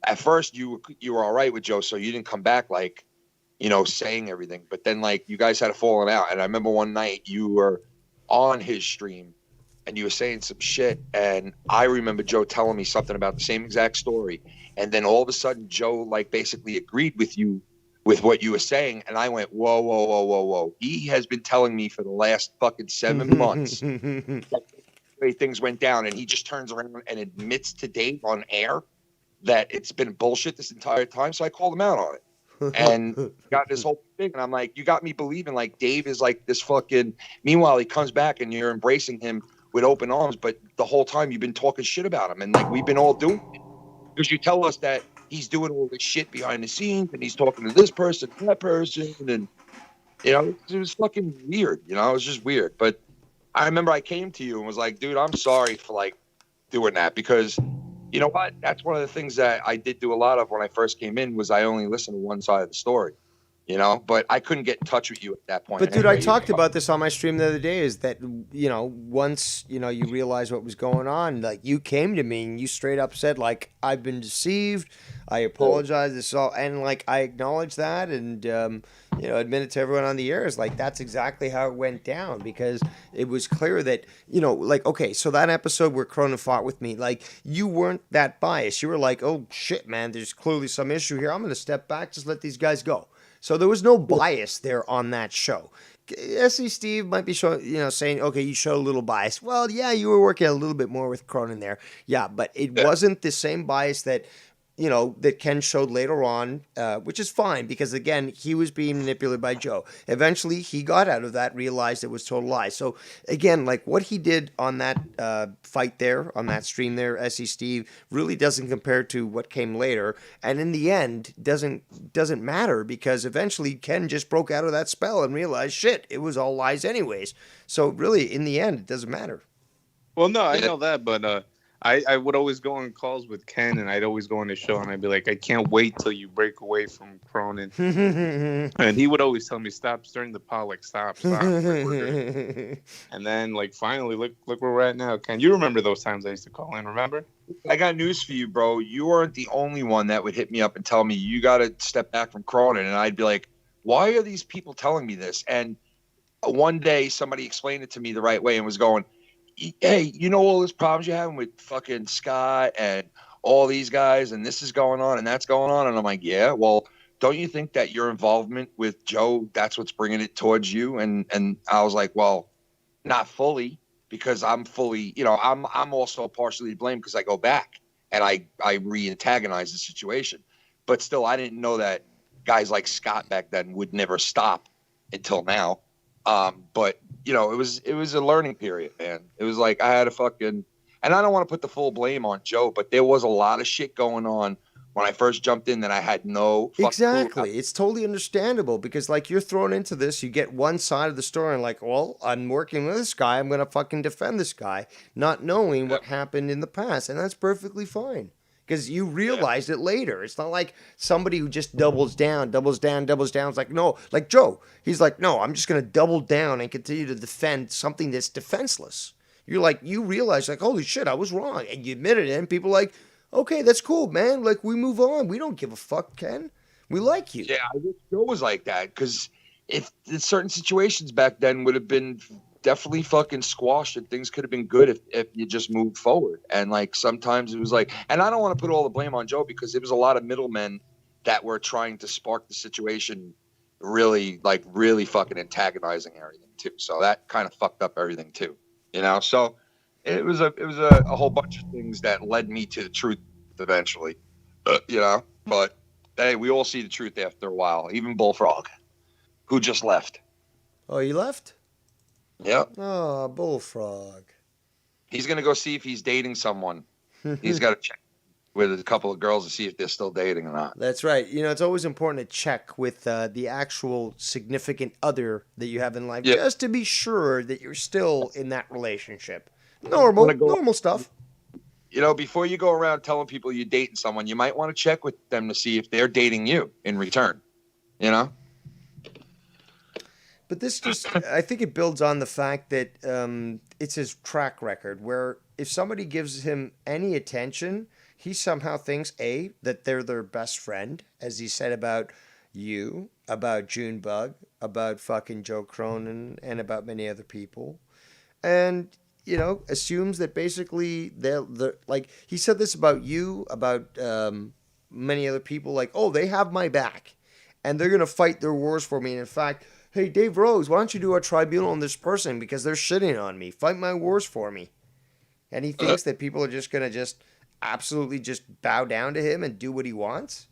at first you were all right with Joe, so you didn't come back like, saying everything. But then like you guys had a falling out, and I remember one night you were on his stream and you were saying some shit, and I remember Joe telling me something about the same exact story, and then all of a sudden Joe like basically agreed with you with what you were saying, and I went, whoa, whoa, whoa, whoa, whoa. He has been telling me for the last fucking 7 months the way things went down, and he just turns around and admits to Dave on air that it's been bullshit this entire time. So I called him out on it, and got this whole thing, and I'm like, you got me believing like Dave is like this fucking. Meanwhile, he comes back and you're embracing him with open arms, but the whole time you've been talking shit about him, and like we've been all doing it because you tell us that he's doing all this shit behind the scenes, and he's talking to this person, that person, and it was fucking weird. It was just weird. But I remember I came to you and was like, dude, I'm sorry for like doing that, because you know what? That's one of the things that I did do a lot of when I first came in, was I only listened to one side of the story. But I couldn't get in touch with you at that point. But dude, I talked about this on my stream the other day, is that, once, you realize what was going on, like you came to me and you straight up said like, I've been deceived. I apologize. This is all, and like, I acknowledge that, and, admit it to everyone on the air, is like, that's exactly how it went down, because it was clear that, okay, so that episode where Cronin fought with me, like, you weren't that biased. You were like, oh shit, man, there's clearly some issue here. I'm going to step back, just let these guys go. So there was no bias there on that show. SE Steve might be saying, okay, you showed a little bias. Well, yeah, you were working a little bit more with Cronin there. Yeah, but it wasn't the same bias that that Ken showed later on, which is fine, because again, he was being manipulated by Joe. Eventually, he got out of that, realized it was total lies. So again, like what he did on that fight there, on that stream there, SE Steve, really doesn't compare to what came later. And in the end, doesn't matter, because eventually Ken just broke out of that spell and realized, shit, it was all lies anyways. So really, in the end, it doesn't matter. Well, no, I know that, but I would always go on calls with Ken, and I'd always go on the show, and I'd be like, I can't wait till you break away from Cronin. And he would always tell me, stop stirring the pot, like, stop. And then, like, finally, look where we're at now. Ken, you remember those times I used to call in, remember? I got news for you, bro. You weren't the only one that would hit me up and tell me, you got to step back from Cronin. And I'd be like, why are these people telling me this? And one day, somebody explained it to me the right way and was going, hey, all those problems you're having with fucking Scott and all these guys, and this is going on and that's going on. And I'm like, yeah, well, don't you think that your involvement with Joe, that's what's bringing it towards you? And I was like, well, not fully, because I'm fully, I'm also partially to blame, because I go back and I re-antagonize the situation. But still, I didn't know that guys like Scott back then would never stop until now. But it was a learning period, man. It was like I had a fucking, and I don't want to put the full blame on Joe, but there was a lot of shit going on when I first jumped in that I had no fucking Exactly. It's totally understandable, because like you're thrown into this, you get one side of the story and like, well, I'm working with this guy, I'm going to fucking defend this guy, not knowing what happened in the past. And that's perfectly fine, because you realized it later. It's not like somebody who just doubles down. It's like, no, like Joe. He's like, no, I'm just going to double down and continue to defend something that's defenseless. you realize like, holy shit, I was wrong, and you admit it, and people are like, okay, that's cool, man. Like, we move on. We don't give a fuck, Ken. We like you. Yeah, I wish Joe was like that, because if in certain situations back then would have been definitely fucking squashed, and things could have been good if you just moved forward. And like sometimes it was like, and I don't want to put all the blame on Joe, because there was a lot of middlemen that were trying to spark the situation, really fucking antagonizing everything too. So that kind of fucked up everything too, you know. So it was a whole bunch of things that led me to the truth eventually, you know. But hey, we all see the truth after a while. Even Bullfrog, who just left. Oh, you left? Yep. Oh, Bullfrog. He's gonna go see if he's dating someone. He's got to check with a couple of girls to see if they're still dating or not. That's right. You know, it's always important to check with the actual significant other that you have in life, just to be sure that you're still in that relationship. Normal stuff. You know, before you go around telling people you're dating someone, you might want to check with them to see if they're dating you in return. You know? But this just, I think it builds on the fact that it's his track record, where if somebody gives him any attention, he somehow thinks, A, that they're their best friend, as he said about you, about Junebug, about fucking Joe Cronin, and about many other people. And, you know, assumes that basically they're like, he said this about you, about many other people, like, oh, they have my back, and they're going to fight their wars for me. And in fact, hey, Dave Rose, why don't you do a tribunal on this person because they're shitting on me? Fight my wars for me. And he thinks that people are just going to just absolutely just bow down to him and do what he wants.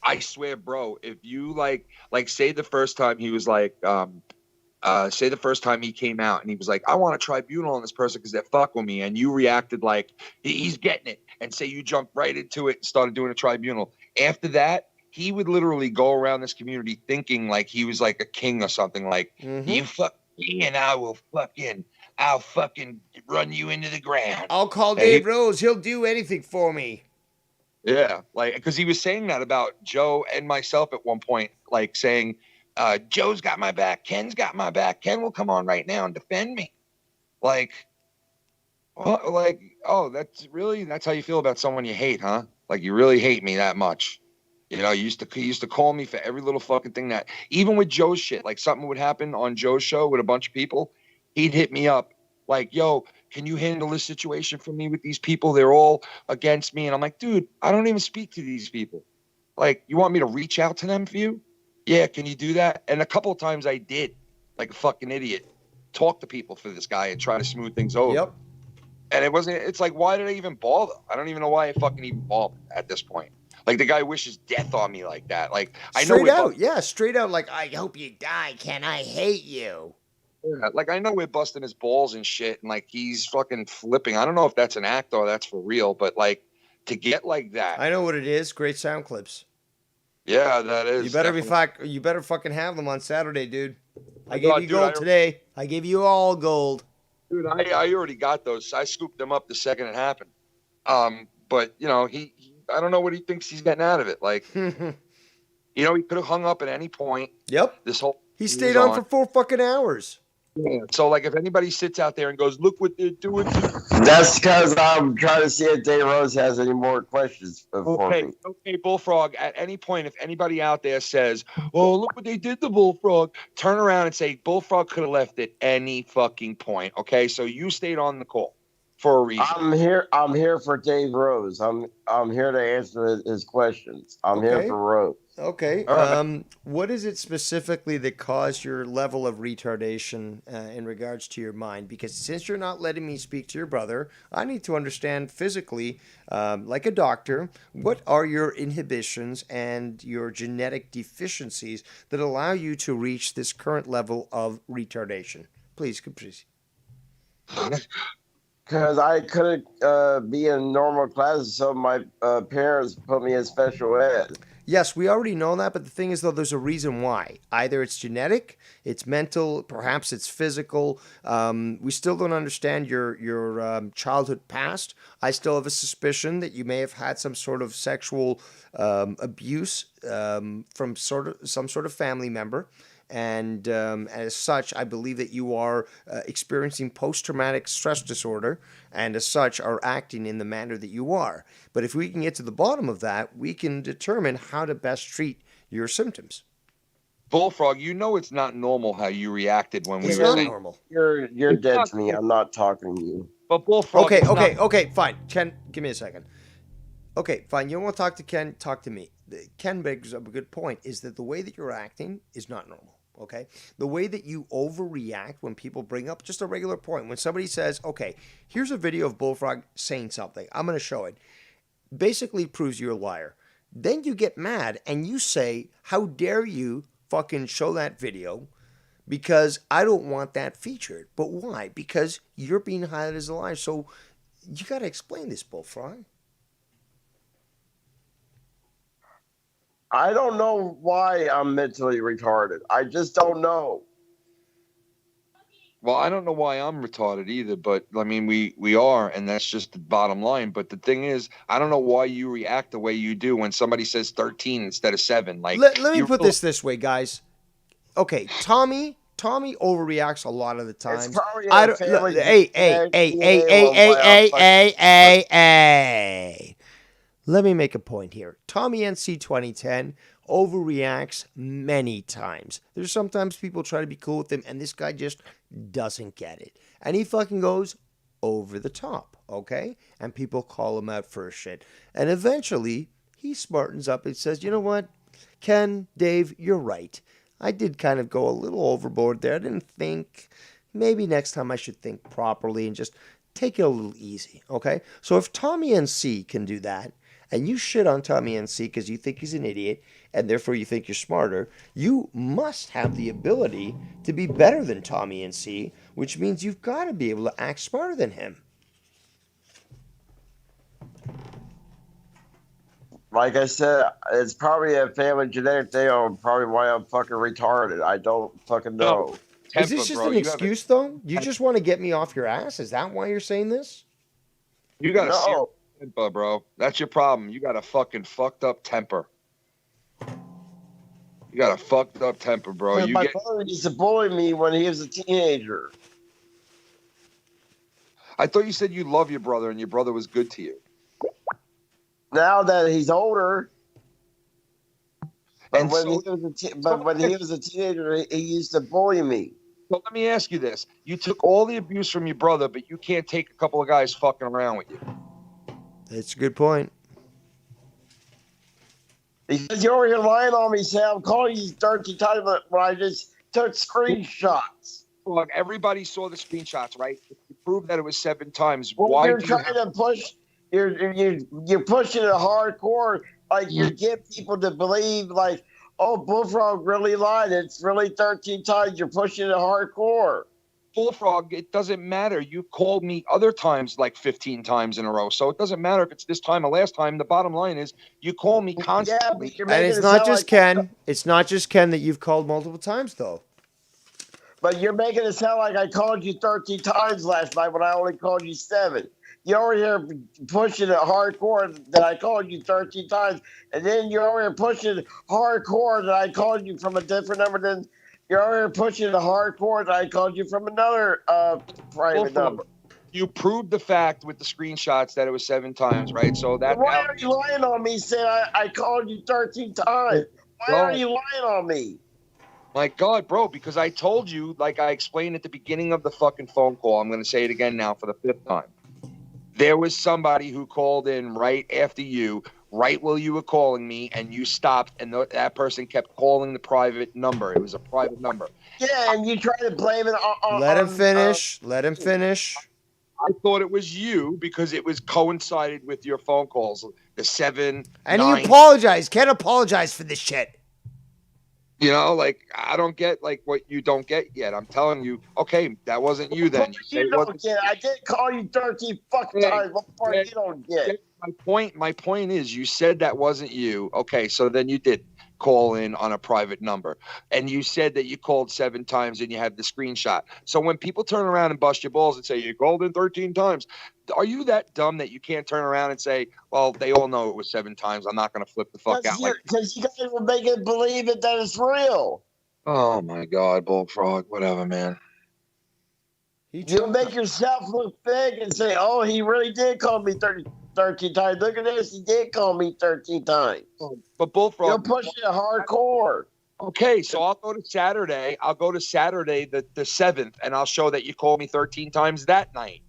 I swear, bro, if you like say the first time he was like, say the first time he came out and he was like, I want a tribunal on this person because they're fucking with me, and you reacted like he's getting it, and say you jumped right into it and started doing a tribunal. After that, he would literally go around this community thinking like he was like a king or something, like, you fuck me and I'll fucking run you into the ground. I'll call Dave Rose. He'll do anything for me. Yeah, like, because he was saying that about Joe and myself at one point, like saying, Joe's got my back, Ken's got my back, Ken will come on right now and defend me. Like, well, like, oh, that's how you feel about someone you hate, huh? Like, you really hate me that much. You know, he used to call me for every little fucking thing, that even with Joe's shit, like something would happen on Joe's show with a bunch of people, he'd hit me up like, yo, can you handle this situation for me with these people? They're all against me. And I'm like, dude, I don't even speak to these people. Like, you want me to reach out to them for you? Yeah, can you do that? And a couple of times I did, like a fucking idiot, talk to people for this guy and try to smooth things over. Yep. And it's like, why did I even bother? I don't even know why I fucking even bothered at this point. Like, the guy wishes death on me like that. Like, I know straight out. Like, I hope you die, Ken. I hate you. Yeah, like, I know we're busting his balls and shit, and like he's fucking flipping. I don't know if that's an act or that's for real, but like to get like that. I know what it is. Great sound clips. Yeah, that is. You better fucking have them on Saturday, dude. I gave you gold today. I gave you all gold. Dude, I already got those. I scooped them up the second it happened. But you know, he I don't know what he thinks he's getting out of it. Like, you know, he could have hung up at any point. Yep. He stayed on for 4 fucking hours. Yeah. So, like, if anybody sits out there and goes, look what they're doing. That's because I'm trying to see if Dave Rose has any more questions for me. Okay, Bullfrog, at any point, if anybody out there says, oh, look what they did to Bullfrog, turn around and say, Bullfrog could have left at any fucking point, okay? So you stayed on the call for a reason. I'm here for Dave Rose. I'm here to answer his questions. I'm here for Rose. Okay. What is it specifically that caused your level of retardation in regards to your mind? Because since you're not letting me speak to your brother, I need to understand physically, like a doctor, what are your inhibitions and your genetic deficiencies that allow you to reach this current level of retardation? Please. Because I couldn't be in normal classes, so my parents put me in special ed. Yes, we already know that, but the thing is, though, there's a reason why. Either it's genetic, it's mental, perhaps it's physical. We still don't understand your childhood past. I still have a suspicion that you may have had some sort of sexual abuse from some sort of family member. And as such, I believe that you are experiencing post-traumatic stress disorder, and as such are acting in the manner that you are. But if we can get to the bottom of that, we can determine how to best treat your symptoms. Bullfrog, you know it's not normal how you reacted when we It's were not saying. normal. You're dead to me. I'm not talking to you. But Bullfrog. Okay, fine. Ken, give me a second. Okay, fine. You don't want to talk to Ken, talk to me. Ken brings up a good point, is that the way that you're acting is not normal, okay? The way that you overreact when people bring up just a regular point. When somebody says, okay, here's a video of Bullfrog saying something. I'm going to show it. Basically proves you're a liar. Then you get mad and you say, how dare you fucking show that video, because I don't want that featured. But why? Because you're being highlighted as a liar. So you got to explain this, Bullfrog. I don't know why I'm mentally retarded. I just don't know. Well, I don't know why I'm retarded either, but I mean, we are, and that's just the bottom line. But the thing is, I don't know why you react the way you do when somebody says 13 instead of 7. Like, let me put this way, guys. Okay, Tommy overreacts a lot of the times. It's probably I a don't. family Hey. Let me make a point here. Tommy NC 2010 overreacts many times. There's sometimes people try to be cool with him, and this guy just doesn't get it. And he fucking goes over the top, okay? And people call him out for his shit. And eventually, he smartens up and says, you know what? Ken, Dave, you're right. I did kind of go a little overboard there. I didn't think. Maybe next time I should think properly and just take it a little easy, okay? So if Tommy NC can do that, and you shit on Tommy NC because you think he's an idiot, and therefore you think you're smarter, you must have the ability to be better than Tommy NC, which means you've got to be able to act smarter than him. Like I said, it's probably a family genetic thing, or probably why I'm fucking retarded. I don't fucking know. Is this just an excuse, though? You just want to get me off your ass? Is that why you're saying this? You got a serious temper, bro. That's your problem. You got a fucking fucked up temper. You got a fucked up temper, bro. My brother used to bully me when he was a teenager. I thought you said you love your brother and your brother was good to you. Now that he's older, but And when, so- when he was a teenager, he used to bully me. So let me ask you this. You took all the abuse from your brother, but you can't take a couple of guys fucking around with you. That's a good point. Because you're over here lying on me, saying I'm calling you 13 times when I just took screenshots. Look, everybody saw the screenshots, right? If you proved that it was 7 times, Well, why you're do trying to push. You're pushing it hardcore. Like you get people to believe, like, oh, Bullfrog really lied. It's really 13 times. You're pushing it hardcore. Bullfrog, it doesn't matter. You called me other times like 15 times in a row. So it doesn't matter if it's this time or last time. The bottom line is you call me constantly. You're And making it's it not sound just like- Ken. It's not just Ken that you've called multiple times, though. But you're making it sound like I called you 13 times last night when I only called you 7. You're over here pushing it hardcore that I called you 13 times. And then you're over here pushing hardcore that I called you from a different number. Then you're over here pushing the hardcore that I called you from another private number. You proved the fact with the screenshots that it was 7 times, right? So that. Why are you lying on me saying I called you 13 times? Why are you lying on me? My God, bro, because I told you, like I explained at the beginning of the fucking phone call, I'm going to say it again now for the 5th time. There was somebody who called in right after you, right while you were calling me, and you stopped, and that person kept calling the private number. It was a private number. Yeah, and you try to blame it on... Let him finish. Let him finish. I thought it was you because it was coincided with your phone calls. The 7, And 9. he apologized. Ken apologized for this shit. You know, like, I don't get, like, what you don't get yet. I'm telling you, okay, that wasn't you then. You say You it don't wasn't. get it. I did call you 13 fucking times. What part you don't get? My point is, you said that wasn't you. Okay, so then you did call in on a private number. And you said that you called 7 times and you have the screenshot. So when people turn around and bust your balls and say, you called in 13 times, are you that dumb that you can't turn around and say, well, they all know it was 7 times. I'm not going to flip the fuck out. Because you guys will make it believe it that it's real. Oh my God, Bullfrog, whatever, man. You'll make yourself look big and say, "Oh, he really did call me 13 times. Look at this, he did call me 13 times." But Bullfrog, you're pushing it hardcore. Okay, so I'll go to Saturday. I'll go to Saturday the 7th, and I'll show that you called me 13 times that night.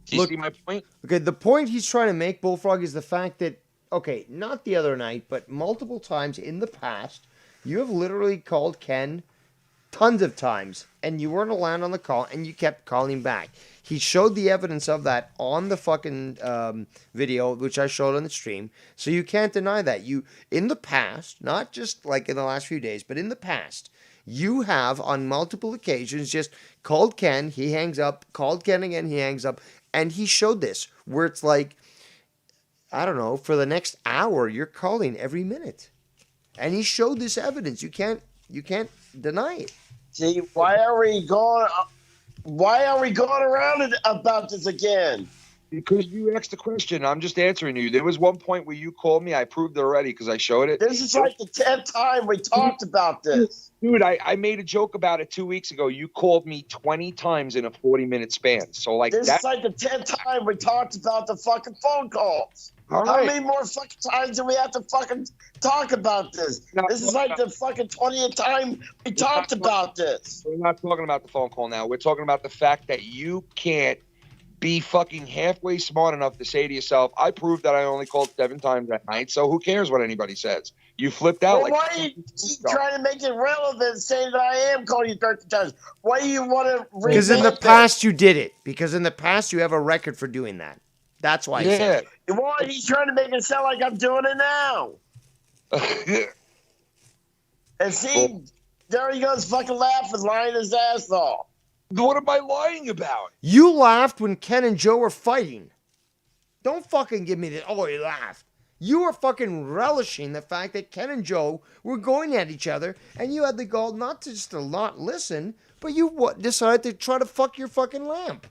Do you see my point? Okay, the point he's trying to make, Bullfrog, is the fact that, okay, not the other night, but multiple times in the past, you have literally called Ken tons of times, and you weren't allowed on the call, and you kept calling back. He showed the evidence of that on the fucking video, which I showed on the stream, so you can't deny that. You, in the past, not just like in the last few days, but in the past, you have on multiple occasions just called Ken, he hangs up, called Ken again, he hangs up, and he showed this, where it's like, I don't know, for the next hour, you're calling every minute. And he showed this evidence. You can't deny it. See, why are we going around about this again? Because you asked the question. I'm just answering you. There was one point where you called me. I proved it already because I showed it. This is like the 10th time we talked about this. Dude, I made a joke about it 2 weeks ago. You called me 20 times in a 40-minute span. So like This is like the 10th time we talked about the fucking phone calls. All How right. many more fucking times do we have to fucking talk about this? This is like the fucking 20th time we talked about this. We're not talking about the phone call now. We're talking about the fact that you can't be fucking halfway smart enough to say to yourself, I proved that I only called 7 times that night, so who cares what anybody says? You flipped out. Well, why are you trying to make it relevant, saying that I am calling you 13 times? Why do you want to Because in the past you did it. Because in the past you have a record for doing that. That's why I said it. Why he's trying to make it sound like I'm doing it now? And see, there he goes fucking laughing, lying his ass off. What am I lying about? You laughed when Ken and Joe were fighting. Don't fucking give me that. Oh, he laughed. You were fucking relishing the fact that Ken and Joe were going at each other, and you had the gall not to just to not listen, but you decided to try to fuck your fucking lamp.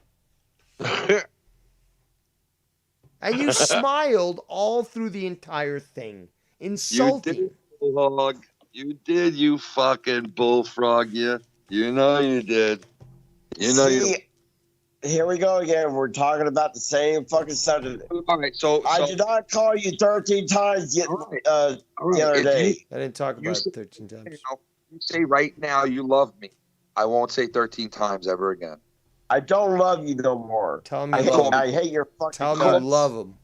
And you smiled all through the entire thing. Insulting. You did, Bullfrog. You did, you fucking Bullfrog. You know you did. You know you. Here we go again. We're talking about the same fucking subject. All right, so I did not call you 13 times the other day. I didn't talk about it 13 times. You say right now you love me. I won't say 13 times ever again. I don't love you no more. Tell me you love him. I hate your fucking Tell me guts. you love him.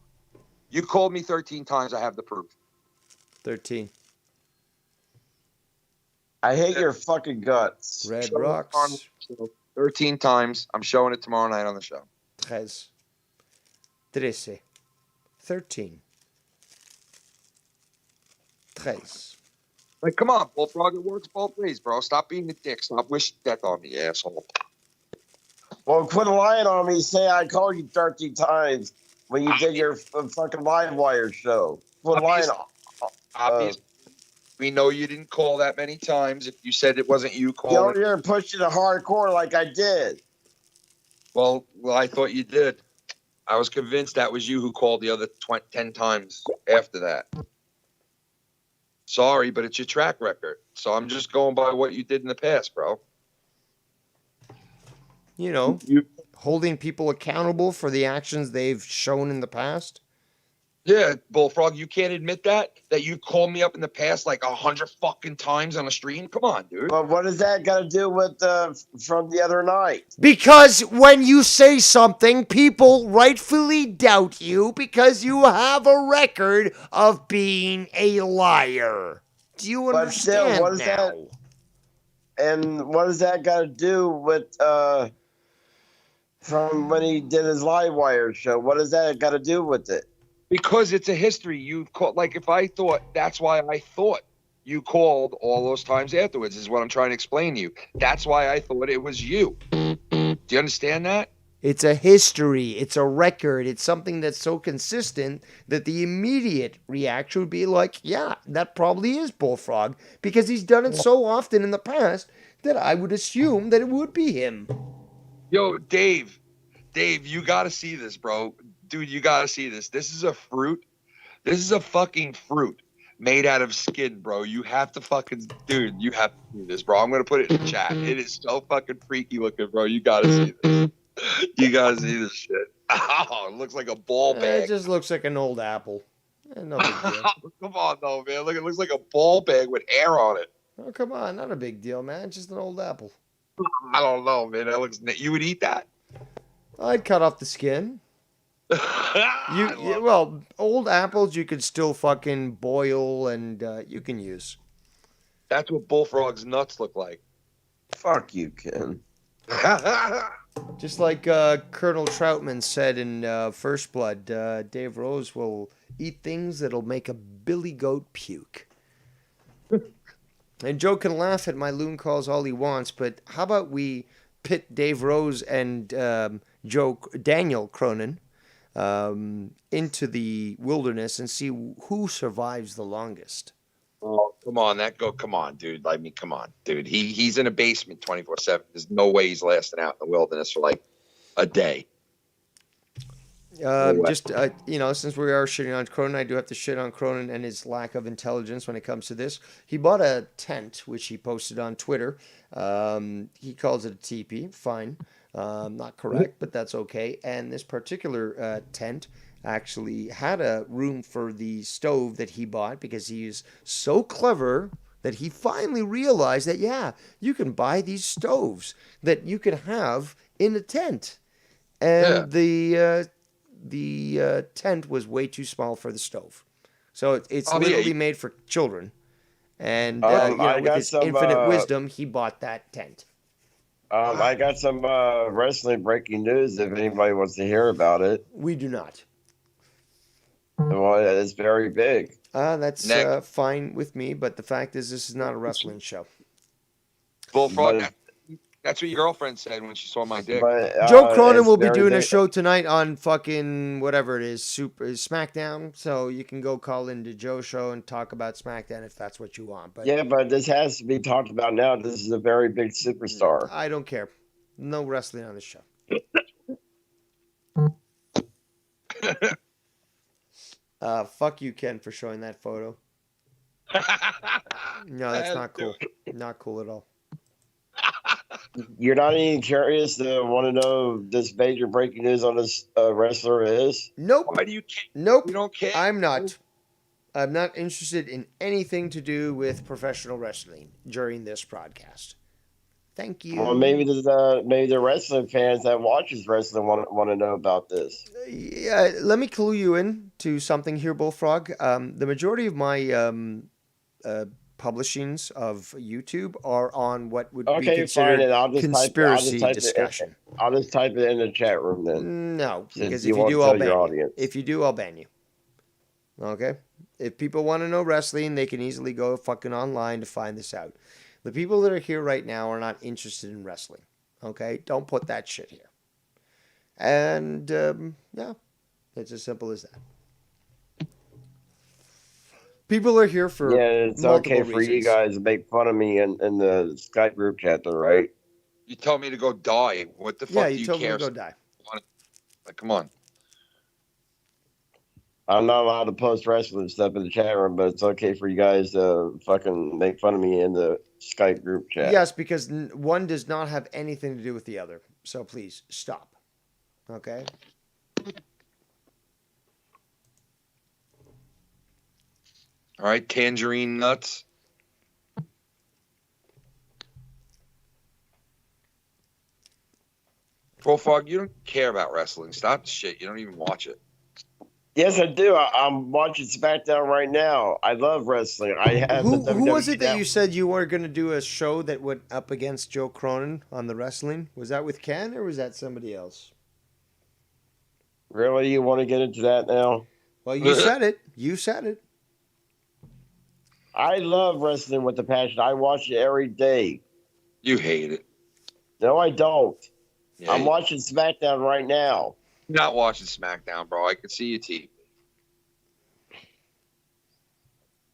You called me 13 times. I have the proof. 13. I hate your fucking guts. Red Show it Rocks. on the show 13 times. I'm showing it tomorrow night on the show. 13. 13. 13. 13. Like, come on, Bullfrog. It works both ways, bro. Stop being a dick. Stop wishing death on me, asshole. Well, quit lying on me. Say I called you 13 times when you did your fucking Live Wire show. Quit lying. Obviously. We know you didn't call that many times. If you said it wasn't you You're calling. over here pushing it hardcore like I did. Well, I thought you did. I was convinced that was you who called the other 10 times after that. Sorry, but it's your track record. So I'm just going by what you did in the past, bro. You know, holding people accountable for the actions they've shown in the past. Yeah, Bullfrog, you can't admit that you called me up in the past like 100 fucking times on a stream. Come on, dude. But what does that got to do with from the other night? Because when you say something, people rightfully doubt you because you have a record of being a liar. Do you understand what is now? that? And what does that got to do with from when he did his Live Wire show? What does that got to do with it? Because it's a history. You've called, like, if I thought, that's why I thought you called all those times afterwards, is what I'm trying to explain to you. That's why I thought it was you. Do you understand that? It's a history. It's a record. It's something that's so consistent that the immediate reaction would be like, yeah, that probably is Bullfrog, because he's done it so often in the past that I would assume that it would be him. Yo, Dave, you got to see this, bro. Dude, you got to see this. This is a fruit. This is a fucking fruit. made out of skin, bro. You have to fucking, dude, you have to see this, bro. I'm going to put it in the chat. It is so fucking freaky looking, bro. You got to see this. You got to see this shit. Oh, it looks like a ball It bag. just looks like an old apple. No big deal. Come on, though, man. Look, it looks like a ball bag with air on it. Oh, come on. Not a big deal, man. Just an old apple. I don't know, man. That looks. You would eat that? I'd cut off the skin. Well, old apples you could still fucking boil and you can use. That's what Bullfrog's nuts look like. Fuck you, Ken. Just like Colonel Troutman said in First Blood, Dave Rose will eat things that'll make a billy goat puke. And Joe can laugh at my loon calls all he wants, but how about we pit Dave Rose and Daniel Cronin into the wilderness and see who survives the longest. Oh, come on, dude. I mean, come on, dude. He's in a basement 24/7. There's no way he's lasting out in the wilderness for like a day. Since we are shitting on Cronin, I do have to shit on Cronin and his lack of intelligence when it comes to this. He bought a tent, which he posted on Twitter. He calls it a teepee. Fine. Not correct, but that's okay. And this particular tent actually had a room for the stove that he bought because he is so clever that he finally realized that, yeah, you can buy these stoves that you can have in a tent. And the tent was way too small for the stove. So it's literally made for children. And with his infinite wisdom, he bought that tent. I got some wrestling breaking news if anybody wants to hear about it. We do not. Well, it's very big. That's fine with me, but the fact is this is not a wrestling show. Bullfrog, that's what your girlfriend said when she saw my dick. Joe Cronin will be doing a show tonight on fucking whatever it is, SmackDown. So you can go call into Joe's show and talk about SmackDown if that's what you want. But yeah, but this has to be talked about now. This is a very big superstar. I don't care. No wrestling on the show. Fuck you, Ken, for showing that photo. No, that's not cool. Not cool at all. You're not even curious to want to know this major breaking news on this wrestler is? Nope. Why do you care? Nope. You don't care? I'm not interested in anything to do with professional wrestling during this broadcast. Thank you. Well, maybe the wrestling fans that watches wrestling want to know about this. Yeah, let me clue you in to something here, Bullfrog. The majority of my publishings of YouTube are on what would be considered conspiracy discussion. I'll just type it in the chat room then. No, because if you do, I'll ban you. If you do, I'll ban you. Okay? If people want to know wrestling, they can easily go fucking online to find this out. The people that are here right now are not interested in wrestling. Okay? Don't put that shit here. And, yeah, it's as simple as that. People are here for it's okay for reasons. You guys to make fun of me in the Skype group chat, though, right? You told me to go die. What the fuck do you care? Yeah, you told me to go die. Like, come on. I'm not allowed to post wrestling stuff in the chat room, but it's okay for you guys to fucking make fun of me in the Skype group chat. Yes, because one does not have anything to do with the other. So please, stop. Okay? All right, tangerine nuts. Bullfrog, you don't care about wrestling. Stop the shit. You don't even watch it. Yes, I do. I'm watching SmackDown right now. I love wrestling. I have. Who was it that you said you were going to do a show that went up against Joe Cronin on the wrestling? Was that with Ken or was that somebody else? Really? You want to get into that now? Well, you said it. You said it. I love wrestling with a passion. I watch it every day. You hate it. No, I don't. Yeah, I'm watching SmackDown right now. You're not watching SmackDown, bro. I can see your TV.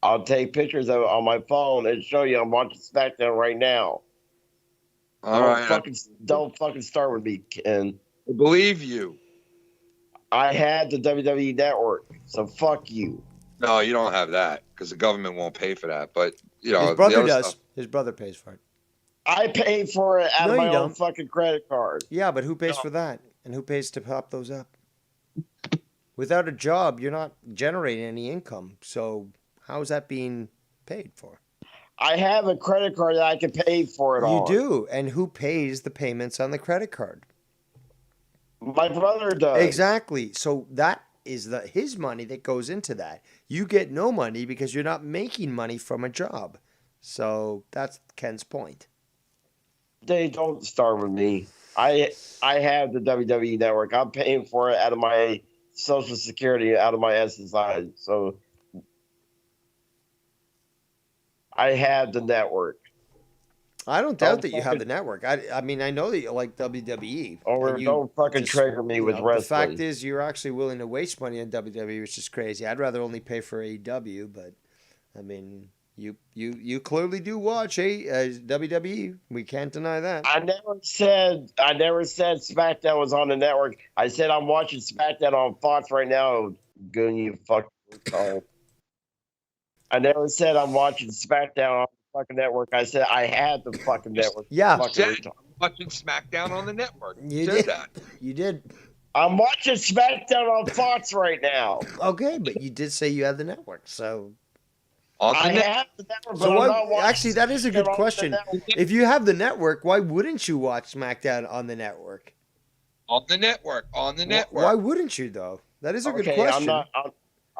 I'll take pictures of it on my phone and show you I'm watching SmackDown right now. All right. Don't fucking start with me, Ken. I believe you. I had the WWE Network, so fuck you. No, you don't have that because the government won't pay for that. But you know, His brother the other does. stuff. His brother pays for it. I pay for it out No, of my you own don't. fucking credit card. Yeah, but who pays for that? And who pays to pop those up? Without a job, you're not generating any income. So how is that being paid for? I have a credit card that I can pay for it You on. do. And who pays the payments on the credit card? My brother does. Exactly. So that is his money that goes into that. You get no money because you're not making money from a job. So that's Ken's point. They don't start with me. I have the WWE Network. I'm paying for it out of my Social Security, out of my SSI. So I have the network. I don't doubt that you have the network. I mean, I know that you like WWE. Or and you don't fucking just, trigger me with The wrestling. fact is, you're actually willing to waste money on WWE, which is crazy. I'd rather only pay for AEW, but I mean, you clearly do watch WWE. We can't deny that. I never said SmackDown was on the network. I said I'm watching SmackDown on Fox right now. Goon, you fucking retard. I never said I'm watching SmackDown on the fucking network. I said I had the fucking network. Yeah. Fucking I'm retard. watching SmackDown on the network. You Said did. that. You did. I'm watching SmackDown on Fox right now. Okay, but you did say you had the network, so. I have the network, but So I'm why, not watching actually, that is a good SmackDown on the question. network. If you have the network, why wouldn't you watch SmackDown on the network? On the network. On the network. Why wouldn't you though? That is a good Okay, question.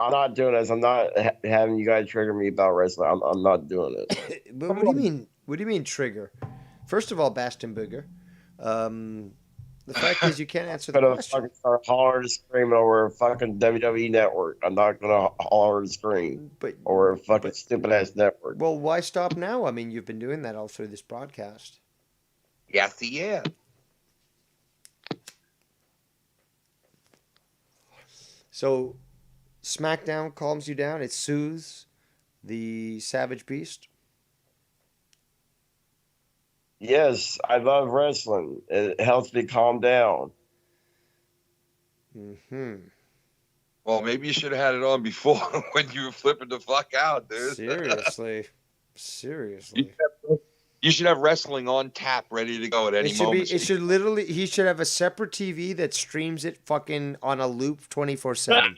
I'm not doing this. I'm not having you guys trigger me about wrestling. I'm not doing it. But what do you mean? What do you mean trigger? First of all, Bastion Booger. The fact is, you can't answer the I'm gonna question. fucking start hollering and screaming over a fucking WWE network. I'm not gonna holler and scream over a fucking stupid ass network. Well, why stop now? I mean, you've been doing that all through this broadcast. Yes, yeah. So, SmackDown calms you down. It soothes the Savage Beast. Yes, I love wrestling. It helps me calm down. Hmm. Well, maybe you should have had it on before when you were flipping the fuck out, dude. Seriously. You should have wrestling on tap, ready to go at any moment. It should literally. He should have a separate TV that streams it fucking on a loop 24/7.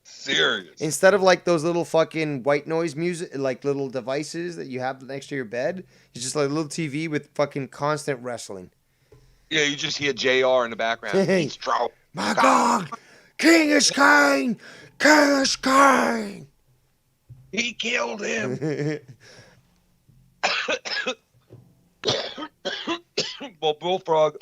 Serious. Instead of like those little fucking white noise music, like little devices that you have next to your bed, it's just like a little TV with fucking constant wrestling. Yeah, you just hear JR in the background. Hey, He's drunk. my God, King is king! King is king! He killed him. Well, Bullfrog,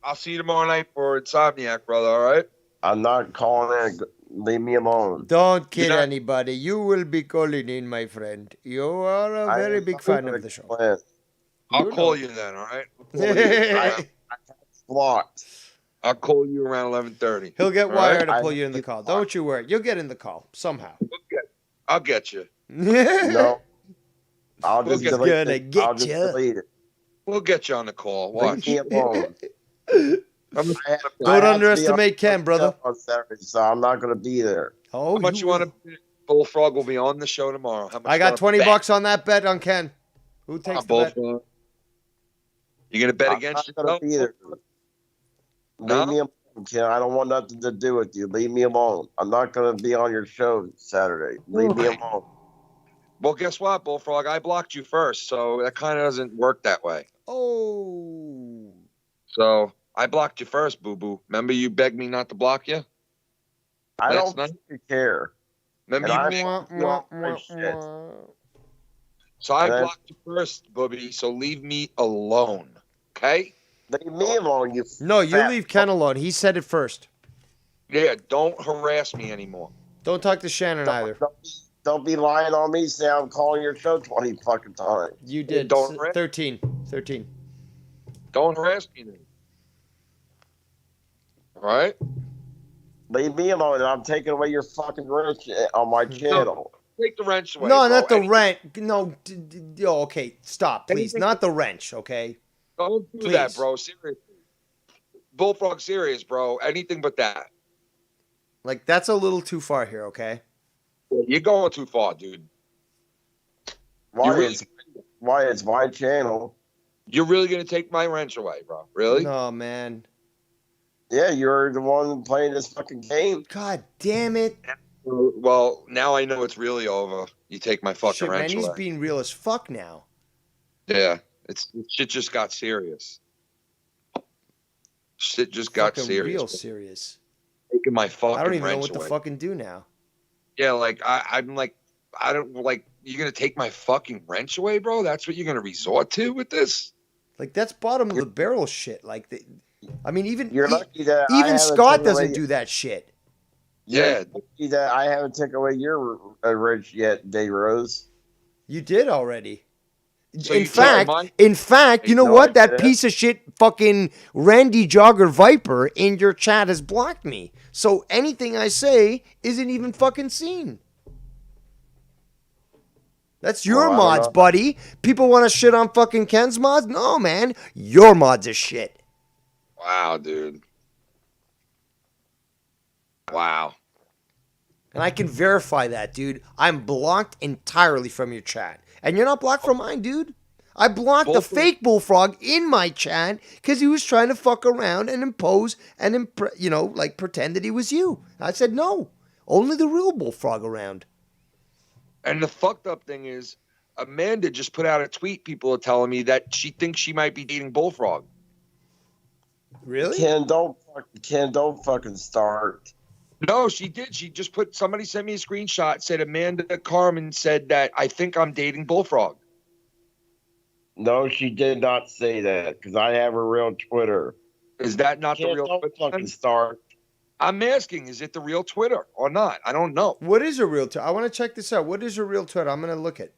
I'll see you tomorrow night for Insomniac, brother, all right? I'm not calling in. Leave me alone. Don't kid anybody. You will be calling in, my friend. You are a very big fan of the show. I'll call you then, all right? I'll call you around 11:30. He'll get all wired right? to pull you in the call. Don't you worry. You'll get in the call somehow. I'll get you. No. I'll just He's delete gonna it. get I'll just ya. delete it. We'll get you on the call. Leave Watch. me alone. Don't underestimate Ken, brother. On Saturday, so I'm not going to be there. Oh, How much you want to? Bullfrog will be on the show tomorrow. How much I you got wanna 20 bet? bucks on that bet on Ken. Who takes the bet? Bullfrog. You gonna bet against I'm not going to be there. Leave me alone, Ken. I don't want nothing to do with you. Leave me alone. I'm not going to be on your show Saturday. Leave me alone. Well, guess what, Bullfrog? I blocked you first, so that kind of doesn't work that way. Oh. So I blocked you first, Boo Boo. Remember you begged me not to block you? I Last don't night? fucking care. Remember And you I begged fuck you off my shit. So I And then- blocked you first, Booby, so leave me alone. Okay? Leave me alone, you No, you fat leave Ken alone. He said it first. Yeah, don't harass me anymore. Don't talk to Shannon either. Don't be lying on me. Say I'm calling your show 20 fucking times. You did. Don't harass- 13. 13. Don't harass me then. All right? Leave me alone. I'm taking away your fucking wrench on my channel. Take the wrench away. No, bro. not the Anything- wrench. No. Oh, okay. Stop, please. Anything- Not the wrench, okay? Don't do Please. that, bro. Seriously. Bullfrog serious, bro. Anything but that. Like, that's a little too far here, okay? You're going too far, dude. Why it's my channel. You're really gonna take my wrench away, bro? Really? No, man. Yeah, you're the one playing this fucking game. God damn it. Well, now I know it's really over. You take my fucking Shit, man, wrench he's away. being real as fuck now. Yeah, shit just got serious. Shit just got Fucking serious. real serious. Taking my fucking I don't even know wrench what to away. fucking do now. Yeah, like I'm like, I don't like. You're gonna take my fucking wrench away, bro? That's what you're gonna resort to with this? Like, that's bottom of the barrel shit. Like, I mean, even You're lucky that I even haven't Scott taken doesn't away- do that shit. Yeah. Lucky that I haven't taken away your wrench yet, Day Rose. You did already. So in you took fact, you know No, what? I That didn't. piece of shit fucking Randy Jogger Viper in your chat has blocked me. So anything I say isn't even fucking seen. That's your Well, I don't mods, know. buddy. People want to shit on fucking Ken's mods? No, man. Your mods are shit. Wow, dude. Wow. And I can verify that, dude. I'm blocked entirely from your chat. And you're not blocked from mine, dude. I blocked the fake Bullfrog in my chat because he was trying to fuck around and impose and, like pretend that he was you. I said, no. Only the real Bullfrog around. And the fucked up thing is, Amanda just put out a tweet. People are telling me that she thinks she might be dating Bullfrog. Really? Ken, don't fucking start. No, she did. She just put. Somebody sent me a screenshot. Said Amanda Carmen said that I think I'm dating Bullfrog. No, she did not say that because I have her real Twitter. Is that not the Ken, real don't Twitter? fucking start. I'm asking, is it the real Twitter or not? I don't know. What is a real Twitter? I want to check this out. What is a real Twitter? I'm going to look at.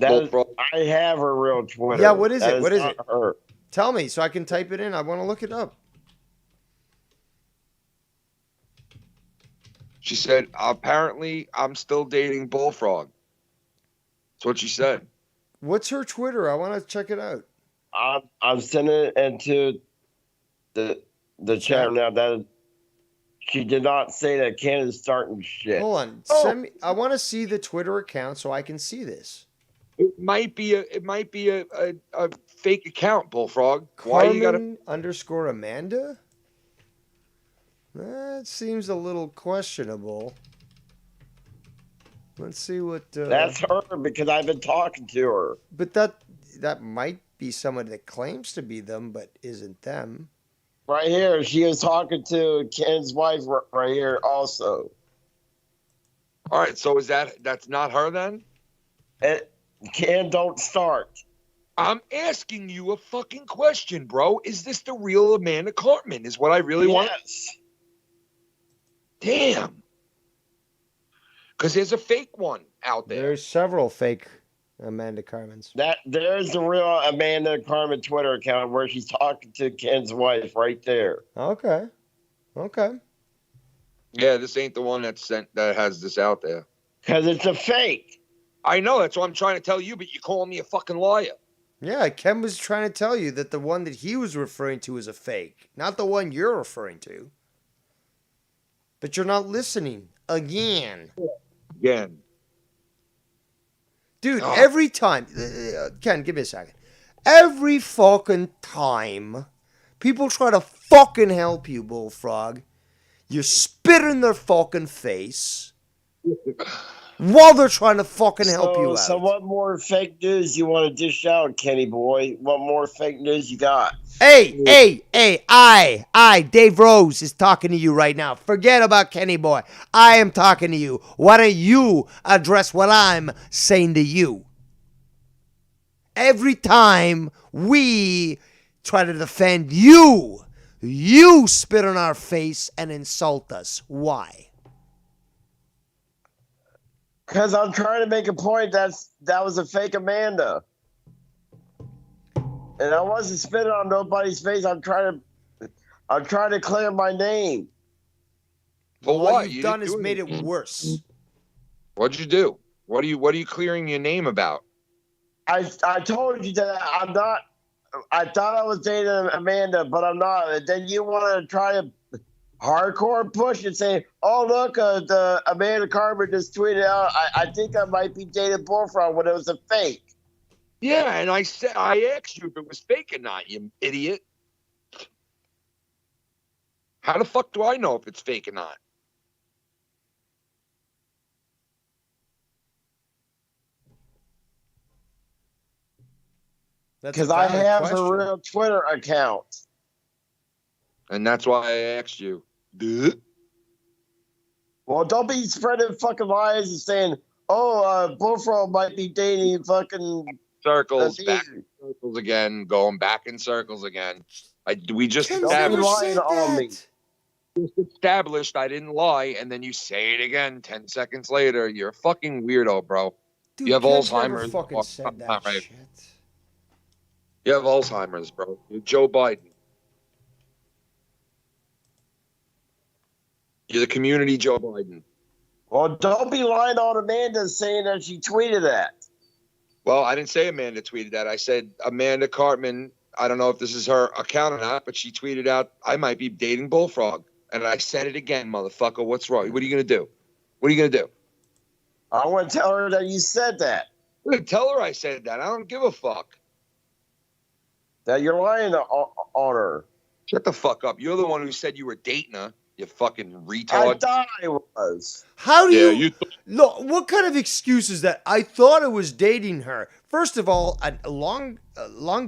I have her real Twitter. Yeah, what is That it? What is not it? Her. Tell me so I can type it in. I want to look it up. She said, apparently I'm still dating Bullfrog. That's what she said. What's her Twitter? I want to check it out. I'm sending it into the chat now. That she did not say that Ken is starting shit. Hold on. Send me. I want to see the Twitter account so I can see this. It might be a fake account, Bullfrog. Why you gotta? Carmen_Amanda? That seems a little questionable. Let's see what. That's her because I've been talking to her. But that might be someone that claims to be them, but isn't them. Right here, she was talking to Ken's wife right here also. All right, so that's not her then? Ken, don't start. I'm asking you a fucking question, bro. Is this the real Amanda Cartman? Is what I really want. Damn. Because there's a fake one out there. There's several fake Amanda Carmens. There's the real Amanda Carmen Twitter account where she's talking to Ken's wife right there. Okay. Yeah, this ain't the one that has this out there. Because it's a fake. I know, that's what I'm trying to tell you, but you're calling me a fucking liar. Yeah, Ken was trying to tell you that the one that he was referring to is a fake, not the one you're referring to. But you're not listening. Again. Dude, every time. Ken, give me a second. Every fucking time people try to fucking help you, Bullfrog, you spit in their fucking face while they're trying to fucking help you out. So what more fake news you want to dish out, Kenny boy? What more fake news you got? Hey, I, Dave Rose is talking to you right now. Forget about Kenny Boy. I am talking to you. Why don't you address what I'm saying to you? Every time we try to defend you, you spit on our face and insult us. Why? Because I'm trying to make a point that was a fake Amanda. And I wasn't spitting on nobody's face. I'm trying to clear my name. For what what? you've You done didn't is do made it anything. worse. What'd you do? What are you clearing your name about? I told you that I'm not. I thought I was dating Amanda, but I'm not. And then you want to try to hardcore push and say, "Oh look, the Amanda Carmen just tweeted out. I think I might be dating Bullfrog when it was a fake." Yeah, and I asked you if it was fake or not, you idiot. How the fuck do I know if it's fake or not? Because I have her real Twitter account. And that's why I asked you. Duh. Well, don't be spreading fucking lies and saying, "Oh, Bullfrog might be dating fucking circles, back in circles again, going back in circles again." We just established I didn't lie, and then you say it again 10 seconds later. You're a fucking weirdo, bro. Dude, you have Ken's Alzheimer's. never fucking said that shit. You have Alzheimer's, bro. You're Joe Biden. You're the community Joe Biden. Well, don't be lying on Amanda saying that she tweeted that. Well, I didn't say Amanda tweeted that. I said Amanda Cartman. I don't know if this is her account or not, but she tweeted out, "I might be dating Bullfrog." And I said it again, motherfucker. What's wrong? What are you going to do? What are you going to do? I want to tell her that you said that. Tell her I said that. I don't give a fuck. That you're lying on her. Shut the fuck up. You're the one who said you were dating her, you fucking retard. I thought I was. How do you look? What kind of excuse is that? I thought I was dating her. First of all, a long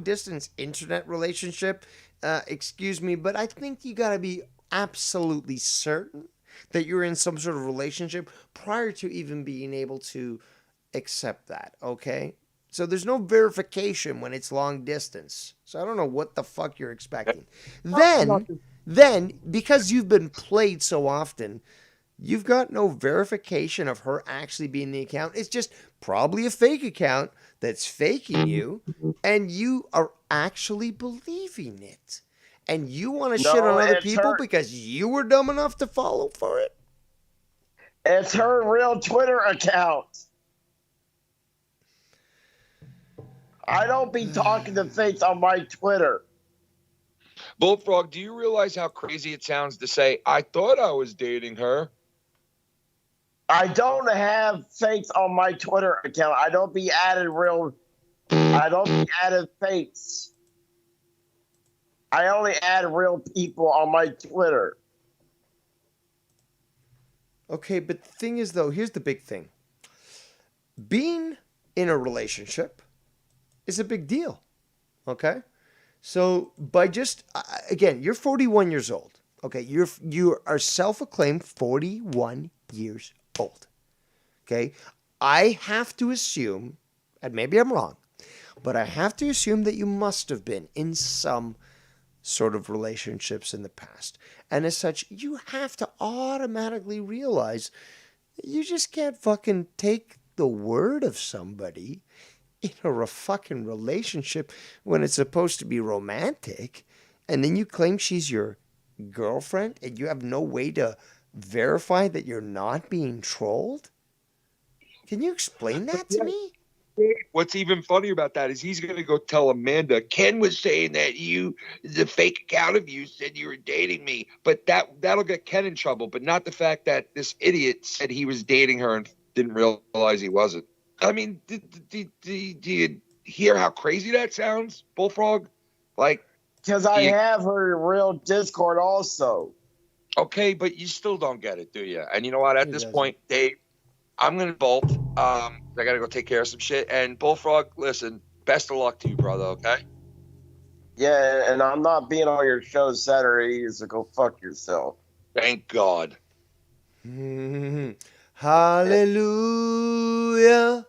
distance internet relationship. Excuse me, but I think you got to be absolutely certain that you're in some sort of relationship prior to even being able to accept that. Okay. So there's no verification when it's long distance. So I don't know what the fuck you're expecting. Then, because you've been played so often, you've got no verification of her actually being the account. It's just probably a fake account that's faking you, and you are actually believing it. And you want to shit on other people because you were dumb enough to follow for it? It's her real Twitter account. I don't be talking to fakes on my Twitter. Bullfrog, do you realize how crazy it sounds to say, "I thought I was dating her"? I don't have fakes on my Twitter account. I don't be adding fakes. I only add real people on my Twitter. Okay, but the thing is, though, here's the big thing. Being in a relationship is a big deal, okay? So by just, again, you're 41 years old, okay? You are self-acclaimed 41 years old, okay? I have to assume, and maybe I'm wrong, but I have to assume that you must have been in some sort of relationships in the past. And as such, you have to automatically realize you just can't fucking take the word of somebody in a fucking relationship when it's supposed to be romantic, and then you claim she's your girlfriend and you have no way to verify that you're not being trolled? Can you explain that to me? What's even funnier about that is he's going to go tell Amanda, "Ken was saying that the fake account of you said you were dating me." But that'll get Ken in trouble, but not the fact that this idiot said he was dating her and didn't realize he wasn't. I mean, do you hear how crazy that sounds, Bullfrog? Like, because I have her real Discord also. Okay, but you still don't get it, do you? And you know what? At this point, Dave, I'm gonna bolt. I gotta go take care of some shit. And Bullfrog, listen, best of luck to you, brother. Okay. Yeah, and I'm not being on your show Saturday, so go fuck yourself. Thank God. Hallelujah.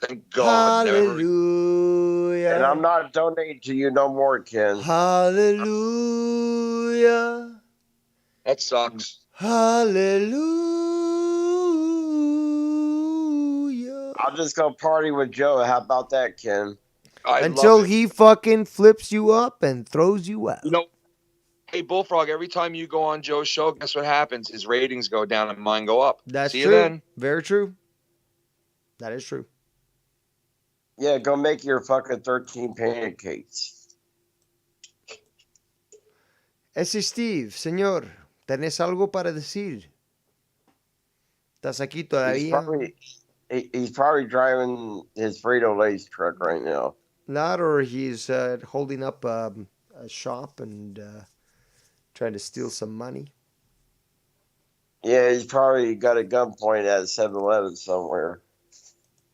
Thank God. Hallelujah. And I'm not donating to you no more, Ken. Hallelujah. That sucks. Hallelujah. I'll just go party with Joe. How about that, Ken? Until he fucking flips you up and throws you out. You know, hey, Bullfrog, every time you go on Joe's show, guess what happens? His ratings go down and mine go up. That's See true. you then. Very true. That is true. Yeah, go make your fucking 13 pancakes. Ese Steve, señor, ¿tenés algo para decir? ¿Estás aquí todavía? He's probably driving his Frito-Lay's truck right now. Not, or he's holding up a shop and trying to steal some money. Yeah, he's probably got a gunpoint at 7-Eleven somewhere.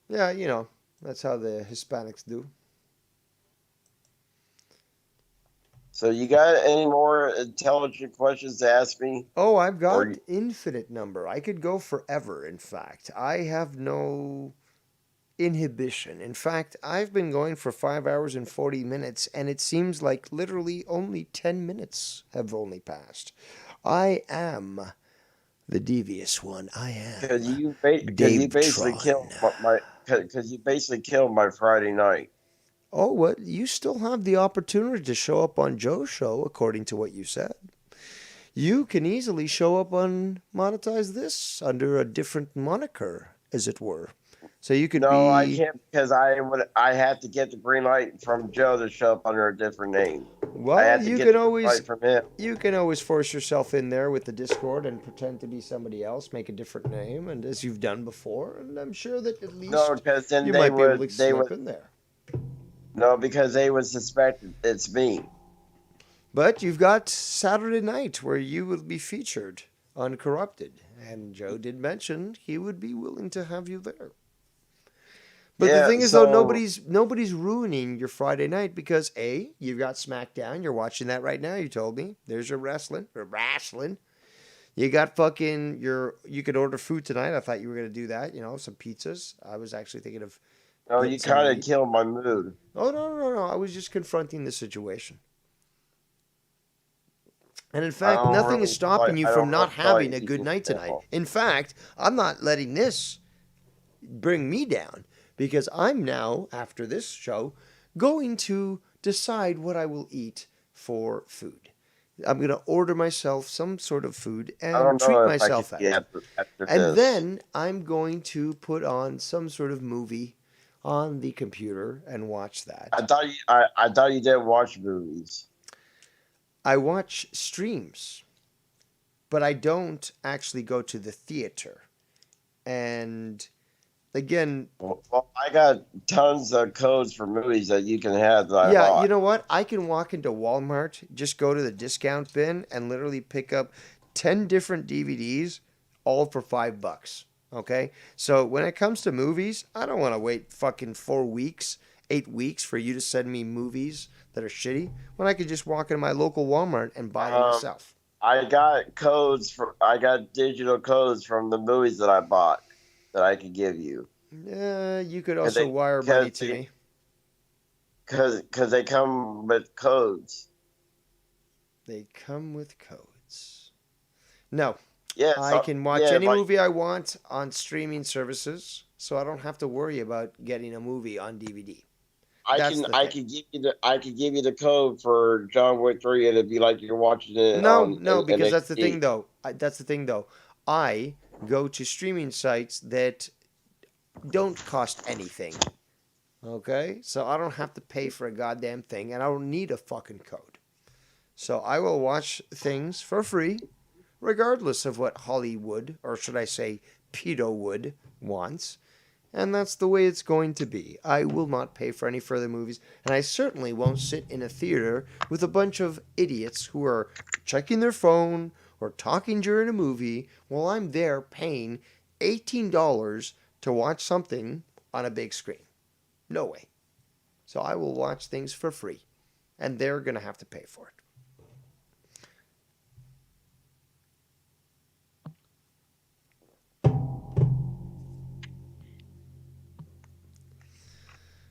Yeah, you know, that's how the Hispanics do. So you got any more intelligent questions to ask me? Oh, I've got infinite number. I could go forever, in fact. I have no inhibition. In fact, I've been going for 5 hours and 40 minutes, and it seems like literally only 10 minutes have only passed. I am the devious one. I am. Because you basically killed my Friday night. Oh, what? You still have the opportunity to show up on Joe's show, according to what you said. You can easily show up on Monetize This under a different moniker, as it were. So you could No, I can't, because I have to get the green light from Joe to show up under a different name. Well, you can always force yourself in there with the Discord and pretend to be somebody else, make a different name, and as you've done before, and I'm sure that at least you might be able to slip in there. No, because they would suspect it's me. But you've got Saturday night where you will be featured uncorrupted, and Joe did mention he would be willing to have you there. But the thing is, though, nobody's ruining your Friday night because A, you've got SmackDown. You're watching that right now. You told me. There's your wrestling. You got fucking you could order food tonight. I thought you were gonna do that. You know, some pizzas. I was actually thinking of. No, you kind of killed my mood. Oh no! I was just confronting the situation. And in fact, nothing is stopping you from not having a good night tonight. In fact, I'm not letting this bring me down. Because I'm now, after this show, going to decide what I will eat for food. I'm going to order myself some sort of food and treat myself out. And then I'm going to put on some sort of movie on the computer and watch that. I thought you didn't watch movies. I watch streams, but I don't actually go to the theater. And again, well, I got tons of codes for movies that you can have. You know what? I can walk into Walmart, just go to the discount bin, and literally pick up 10 different DVDs, all for $5. Okay? So when it comes to movies, I don't want to wait fucking 4 weeks, 8 weeks for you to send me movies that are shitty when I could just walk into my local Walmart and buy them myself. I got digital codes from the movies that I bought that I could give you. Yeah, you could also wire money to me. Because they come with codes. They come with codes. No. Yeah, I can watch any movie I want on streaming services, so I don't have to worry about getting a movie on DVD. I could give you the code for John Wick 3, and it'd be like you're watching it. No, because that's the thing though. I go to streaming sites that don't cost anything. Okay? So I don't have to pay for a goddamn thing, and I don't need a fucking code. So I will watch things for free, regardless of what Hollywood, or should I say Pedowood, wants. And that's the way it's going to be. I will not pay for any further movies, and I certainly won't sit in a theater with a bunch of idiots who are checking their phone or talking during a movie while I'm there paying $18 to watch something on a big screen. No way. So I will watch things for free, and they're going to have to pay for it.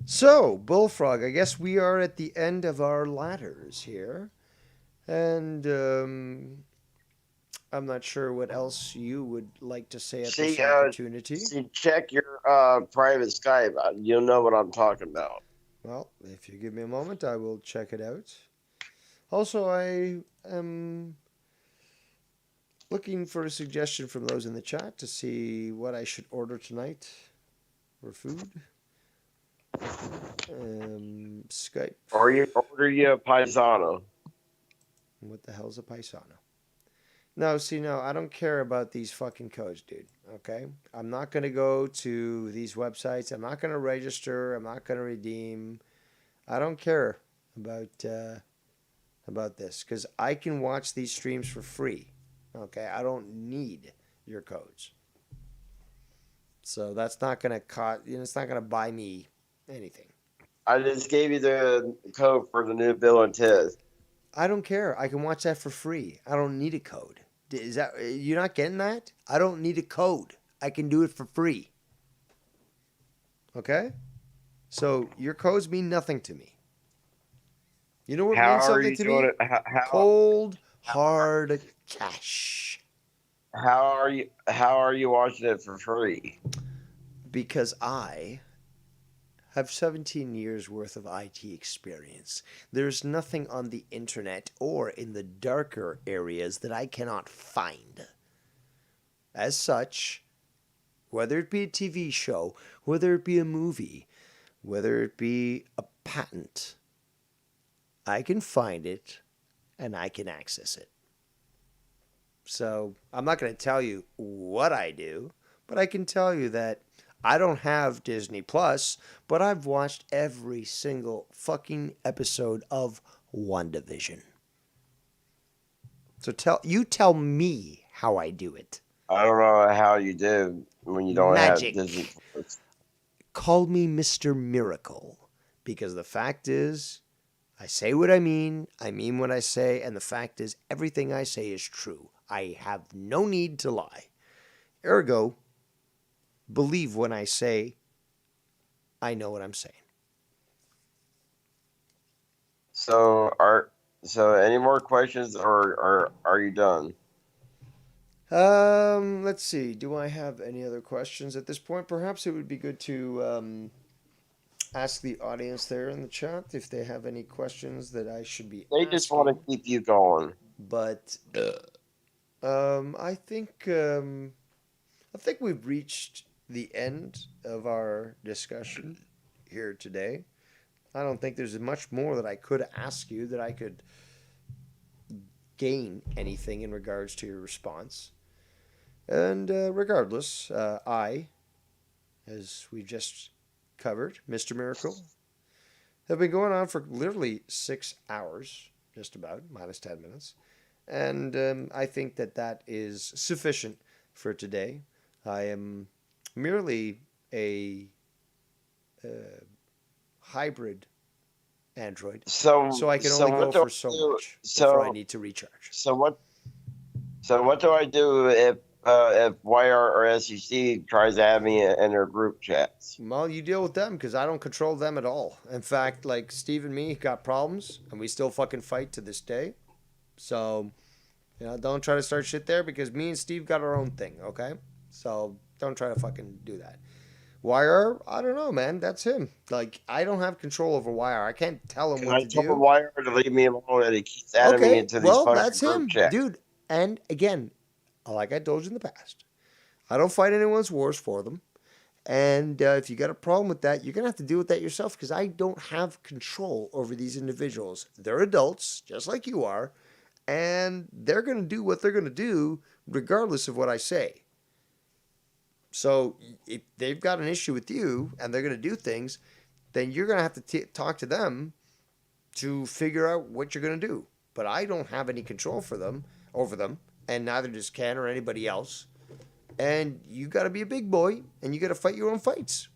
So, Bullfrog, I guess we are at the end of our ladders here. And I'm not sure what else you would like to say at this opportunity. Check your private Skype. You'll know what I'm talking about. Well, if you give me a moment, I will check it out. Also, I am looking for a suggestion from those in the chat to see what I should order tonight for food. Skype. Or you order you a paisano. What the hell's a paisano? No, see, no, I don't care about these fucking codes, dude. Okay? I'm not going to go to these websites. I'm not going to register. I'm not going to redeem. I don't care about this because I can watch these streams for free. Okay? I don't need your codes. So that's not going to cost, it's not going to buy me anything. I just gave you the code for the new Bill and Ted. I don't care. I can watch that for free. I don't need a code. Is that you're not getting that? I don't need a code. I can do it for free. Okay? So your codes mean nothing to me. You know what means something to me? Cold, hard cash. How are you watching it for free? Because I have 17 years worth of IT experience. There's nothing on the internet or in the darker areas that I cannot find. As such, whether it be a TV show, whether it be a movie, whether it be a patent, I can find it and I can access it. So I'm not going to tell you what I do, but I can tell you that I don't have Disney Plus, but I've watched every single fucking episode of WandaVision. So tell me how I do it. I don't know how you do when you don't Magic. have Disney Plus. Call me Mr. Miracle, because the fact is, I say what I mean what I say, and the fact is, everything I say is true. I have no need to lie. Ergo, believe when I say I know what I'm saying. So any more questions or are you done? Let's see. Do I have any other questions at this point? Perhaps it would be good to ask the audience there in the chat if they have any questions that I should be They just want to keep you going. But I think we've reached the end of our discussion here today. I don't think there's much more that I could ask you that I could gain anything in regards to your response. And regardless, I, as we just covered, Mr. Miracle, have been going on for literally 6 hours, just about, minus 10 minutes. And I think that is sufficient for today. I am merely a hybrid android, so I can only go for so much before I need to recharge. So what do I do if YR or SEC tries to add me in their group chats? Well, you deal with them because I don't control them at all. In fact, like Steve and me got problems, and we still fucking fight to this day. So, don't try to start shit there because me and Steve got our own thing, okay? So don't try to fucking do that. Wire, I don't know, man. That's him. Like, I don't have control over Wire. I can't tell him what to do. I told Wire to leave me alone, and he keeps adding me into these fucking group chats. Dude. And again, like I told you in the past, I don't fight anyone's wars for them. And if you got a problem with that, you're going to have to deal with that yourself because I don't have control over these individuals. They're adults, just like you are, and they're going to do what they're going to do regardless of what I say. So if they've got an issue with you and they're going to do things, then you're going to have to talk to them to figure out what you're going to do. But I don't have any control over them, and neither does Ken or anybody else. And you got to be a big boy, and you got to fight your own fights.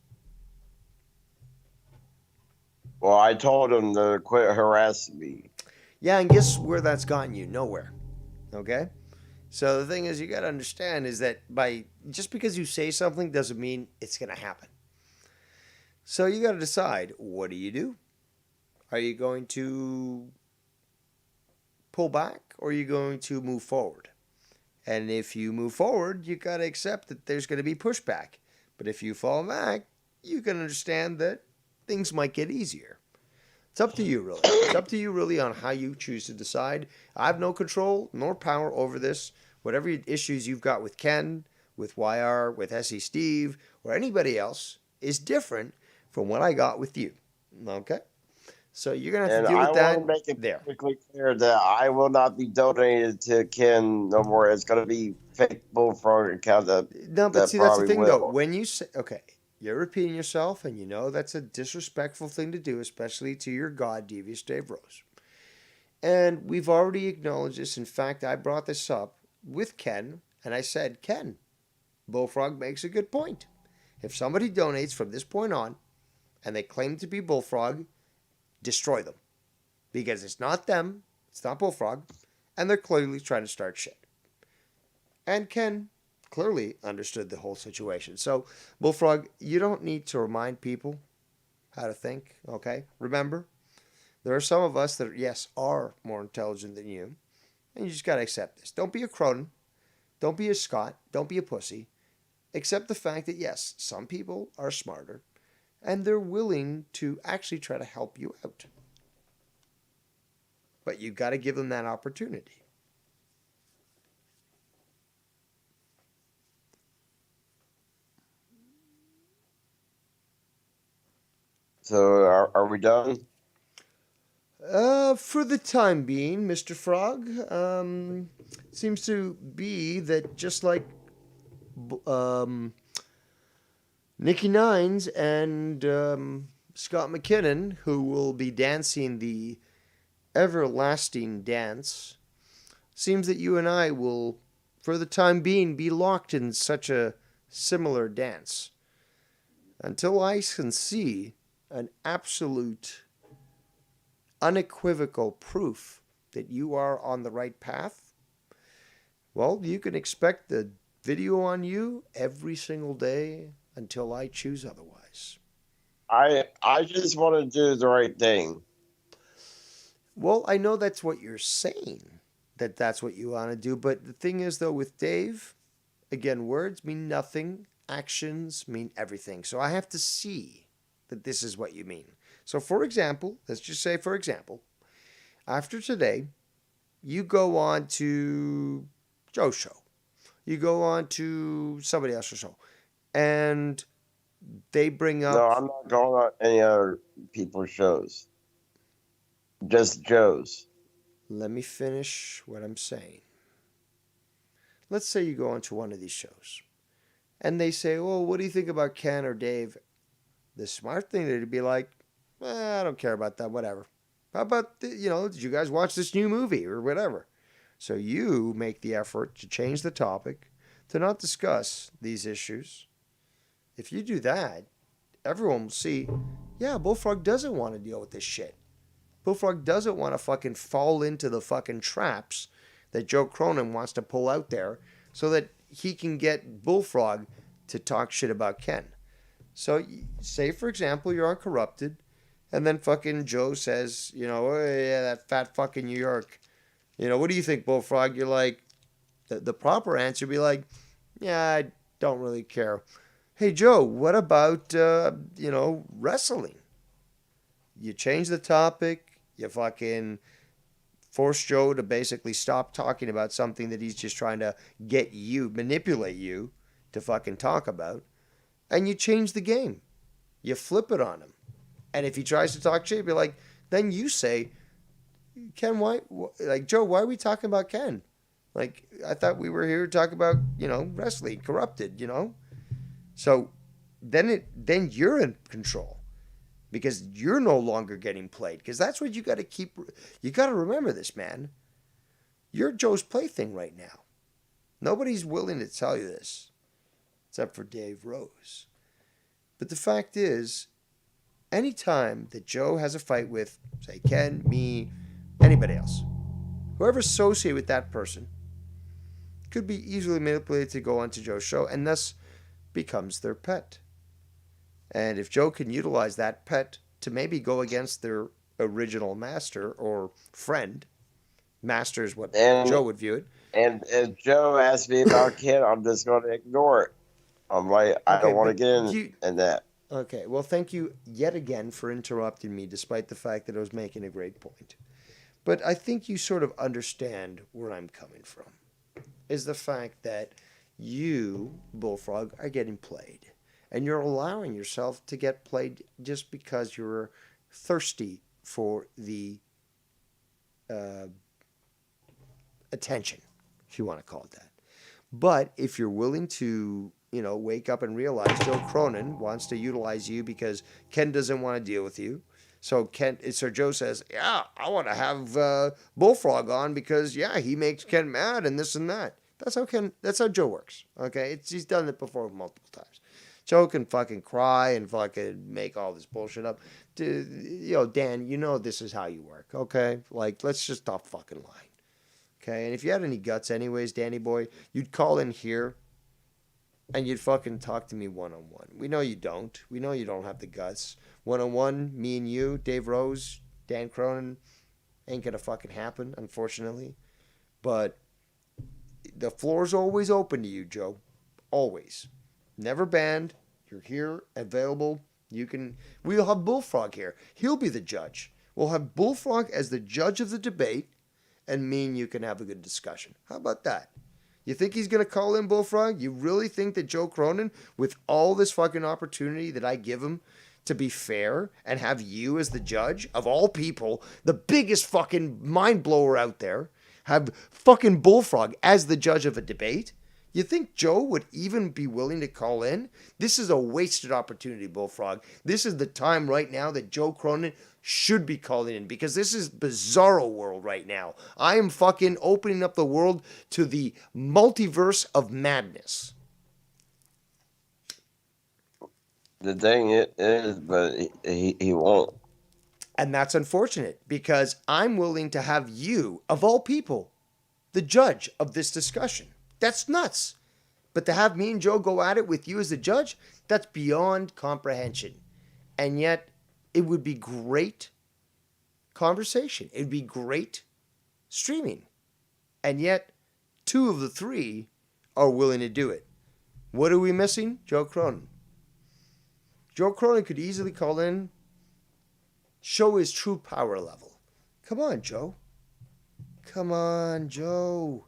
Well, I told him to quit harassing me. Yeah, and guess where that's gotten you? Nowhere. Okay? So the thing is, you got to understand is that just because you say something doesn't mean it's going to happen. So you got to decide, what do you do? Are you going to pull back or are you going to move forward? And if you move forward, you got to accept that there's going to be pushback. But if you fall back, you can understand that things might get easier. It's up to you, really. It's up to you, really, on how you choose to decide. I have no control nor power over this. Whatever issues you've got with Ken, with YR, with SE Steve, or anybody else is different from what I got with you. Okay? So you're gonna have And to deal I with want to that make it there. perfectly clear that I will not be donated to Ken no more. It's going to be fake Bullfrog account No, but that see, that's the probably thing, though. will. When you say, okay, you're repeating yourself, and you know that's a disrespectful thing to do, especially to your god, Devious Dave Rose. And we've already acknowledged this. In fact, I brought this up with Ken, and I said, Ken, Bullfrog makes a good point. If somebody donates from this point on, and they claim to be Bullfrog, destroy them. Because it's not them, it's not Bullfrog, and they're clearly trying to start shit. And Ken clearly understood the whole situation. So, Bullfrog, you don't need to remind people how to think, okay? Remember, there are some of us that, yes, are more intelligent than you, and you just got to accept this. Don't be a Cronin. Don't be a Scott. Don't be a pussy. Accept the fact that, yes, some people are smarter, and they're willing to actually try to help you out. But you got to give them that opportunity. So are we done? For the time being, Mr. Frog, seems to be that just like Nikki Nines and Scott McKinnon, who will be dancing the everlasting dance, seems that you and I will, for the time being, be locked in such a similar dance. Until I can see an absolute, unequivocal proof that you are on the right path, well, you can expect the video on you every single day until I choose otherwise. I just want to do the right thing. Well, I know that's what you're saying, that that's what you want to do. But the thing is, though, with Dave, again, words mean nothing. Actions mean everything. So I have to see that this is what you mean. So, for example, let's just say, for example, after today, you go on to Joe's show. You go on to somebody else's show. And they bring up... No, I'm not going on any other people's shows. Just Joe's. Let me finish what I'm saying. Let's say you go onto one of these shows. And they say, well, what do you think about Ken or Dave? The smart thing would be like, I don't care about that, whatever. How about, did you guys watch this new movie or whatever? So you make the effort to change the topic, to not discuss these issues. If you do that, everyone will see, yeah, Bullfrog doesn't want to deal with this shit. Bullfrog doesn't want to fucking fall into the fucking traps that Joe Cronin wants to pull out there so that he can get Bullfrog to talk shit about Ken. So, say, for example, you're on Corrupted, and then fucking Joe says, oh, yeah, that fat fucking New York. What do you think, Bullfrog? You're like, the proper answer would be like, yeah, I don't really care. Hey, Joe, what about, wrestling? You change the topic. You fucking force Joe to basically stop talking about something that he's just trying to manipulate you to fucking talk about. And you change the game. You flip it on him. And if he tries to talk shit, be like, then you say, Ken, Joe, why are we talking about Ken? Like, I thought we were here to talk about, wrestling, Corrupted, So then you're in control. Because you're no longer getting played. Because that's what you got to keep. You got to remember this, man. You're Joe's plaything right now. Nobody's willing to tell you this. Except for Dave Rose. But the fact is, anytime that Joe has a fight with, say, Ken, me, anybody else, whoever's associated with that person, could be easily manipulated to go onto Joe's show and thus becomes their pet. And if Joe can utilize that pet to maybe go against their original master or friend, master is what Joe would view it. And if Joe asks me about Ken, I'm just going to ignore it. I'm like, I don't want to get in that. Okay, well, thank you yet again for interrupting me, despite the fact that I was making a great point. But I think you sort of understand where I'm coming from, is the fact that you, Bullfrog, are getting played. And you're allowing yourself to get played just because you're thirsty for the attention, if you want to call it that. But if you're willing to, wake up and realize Joe Cronin wants to utilize you because Ken doesn't want to deal with you. So Joe says, yeah, I want to have Bullfrog on because, yeah, he makes Ken mad and this and that. That's how Joe works, okay? He's done it before multiple times. Joe can fucking cry and fucking make all this bullshit up. Dan, this is how you work, okay? Like, let's just stop fucking lying, okay? And if you had any guts anyways, Danny boy, you'd call in here and you'd fucking talk to me one-on-one. We know you don't. We know you don't have the guts. One-on-one, me and you, Dave Rose, Dan Cronin, ain't gonna fucking happen, unfortunately. But the floor's always open to you, Joe. Always. Never banned. You're here, available. We'll have Bullfrog here. He'll be the judge. We'll have Bullfrog as the judge of the debate, and me and you can have a good discussion. How about that? You think he's going to call in Bullfrog? You really think that Joe Cronin, with all this fucking opportunity that I give him to be fair and have you as the judge, of all people, the biggest fucking mind blower out there, have fucking Bullfrog as the judge of a debate? You think Joe would even be willing to call in? This is a wasted opportunity, Bullfrog. This is the time right now that Joe Cronin should be calling in because this is bizarro world right now. I am fucking opening up the world to the multiverse of madness. The thing is, but he won't. And that's unfortunate because I'm willing to have you, of all people, the judge of this discussion. That's nuts. But to have me and Joe go at it with you as the judge, that's beyond comprehension. And yet, it would be great conversation. It would be great streaming. And yet, 2 of the 3 are willing to do it. What are we missing? Joe Cronin. Joe Cronin could easily call in, show his true power level. Come on, Joe. Come on, Joe.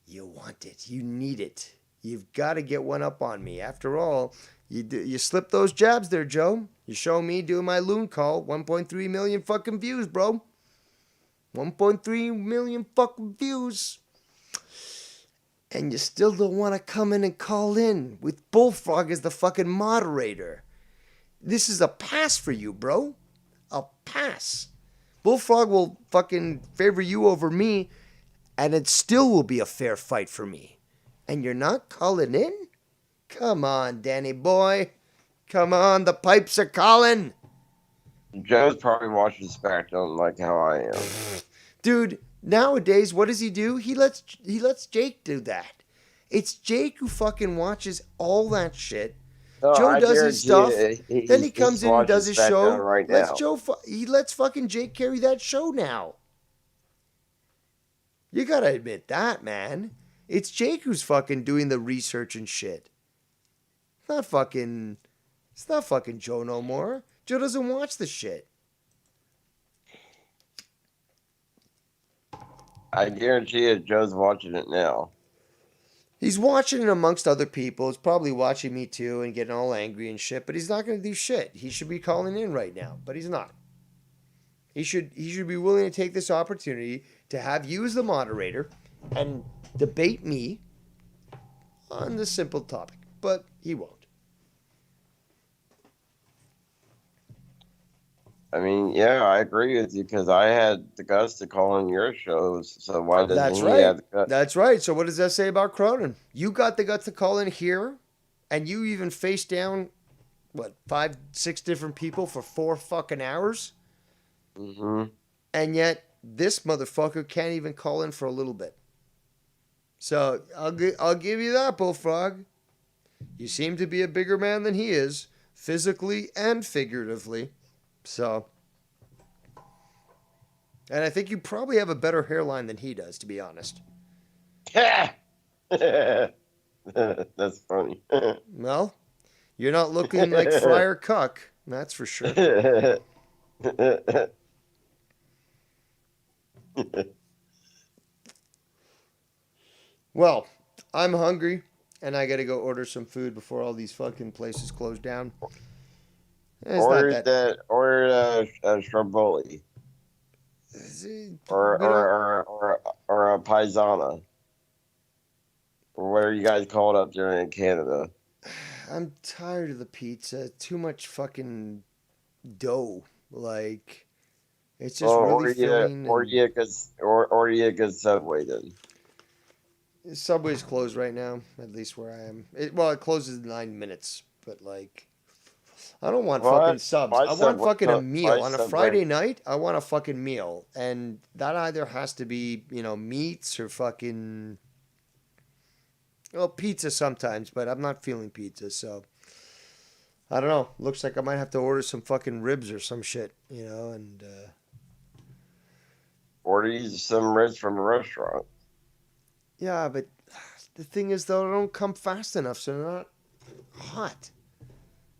You want it. You need it. You've got to get one up on me. After all, you slip those jabs there, Joe. You show me doing my loon call. 1.3 million fucking views, bro. 1.3 million fucking views. And you still don't want to come in and call in with Bullfrog as the fucking moderator. This is a pass for you, bro. A pass. Bullfrog will fucking favor you over me, and it still will be a fair fight for me. And you're not calling in? Come on, Danny boy. Come on, the pipes are calling. Joe's probably watching SmackDown like how I am. Dude, nowadays, what does he do? He lets Jake do that. It's Jake who fucking watches all that shit. No, Joe does his stuff. Then he comes he's in and does his watching show. SmackDown right now. He lets fucking Jake carry that show now. You gotta admit that, man. It's Jake who's fucking doing the research and shit. It's not fucking Joe no more. Joe doesn't watch the shit. I guarantee you Joe's watching it now. He's watching it amongst other people. He's probably watching me too and getting all angry and shit, but he's not going to do shit. He should be calling in right now, but he's not. He should be willing to take this opportunity to have you as the moderator and debate me on this simple topic, but he won't. I mean, yeah, I agree with you because I had the guts to call in your shows. So why doesn't he have the guts? That's right. So what does that say about Cronin? You got the guts to call in here, and you even faced down, 5, 6 different people for 4 fucking hours? Mm-hmm. And yet, this motherfucker can't even call in for a little bit. So I'll give you that, Bullfrog. You seem to be a bigger man than he is, physically and figuratively. So, and I think you probably have a better hairline than he does, to be honest. That's funny. Well, you're not looking like Friar Cuck, that's for sure. Well, I'm hungry, and I gotta go order some food before all these fucking places close down. It's not that. Order a Stromboli. Or a Paisana. Or what are you guys called up there in Canada? I'm tired of the pizza. Too much fucking dough. Like, it's just really filling. Or you get Subway then. Subway's closed right now, at least where I am. It closes in 9 minutes, but like, I don't want fucking subs. I want fucking a meal on a Friday night. I want a fucking meal, and that either has to be meats or fucking pizza sometimes. But I'm not feeling pizza, so I don't know. Looks like I might have to order some fucking ribs or some shit, and order you some ribs from a restaurant. Yeah, but the thing is, though, they don't come fast enough, so they're not hot.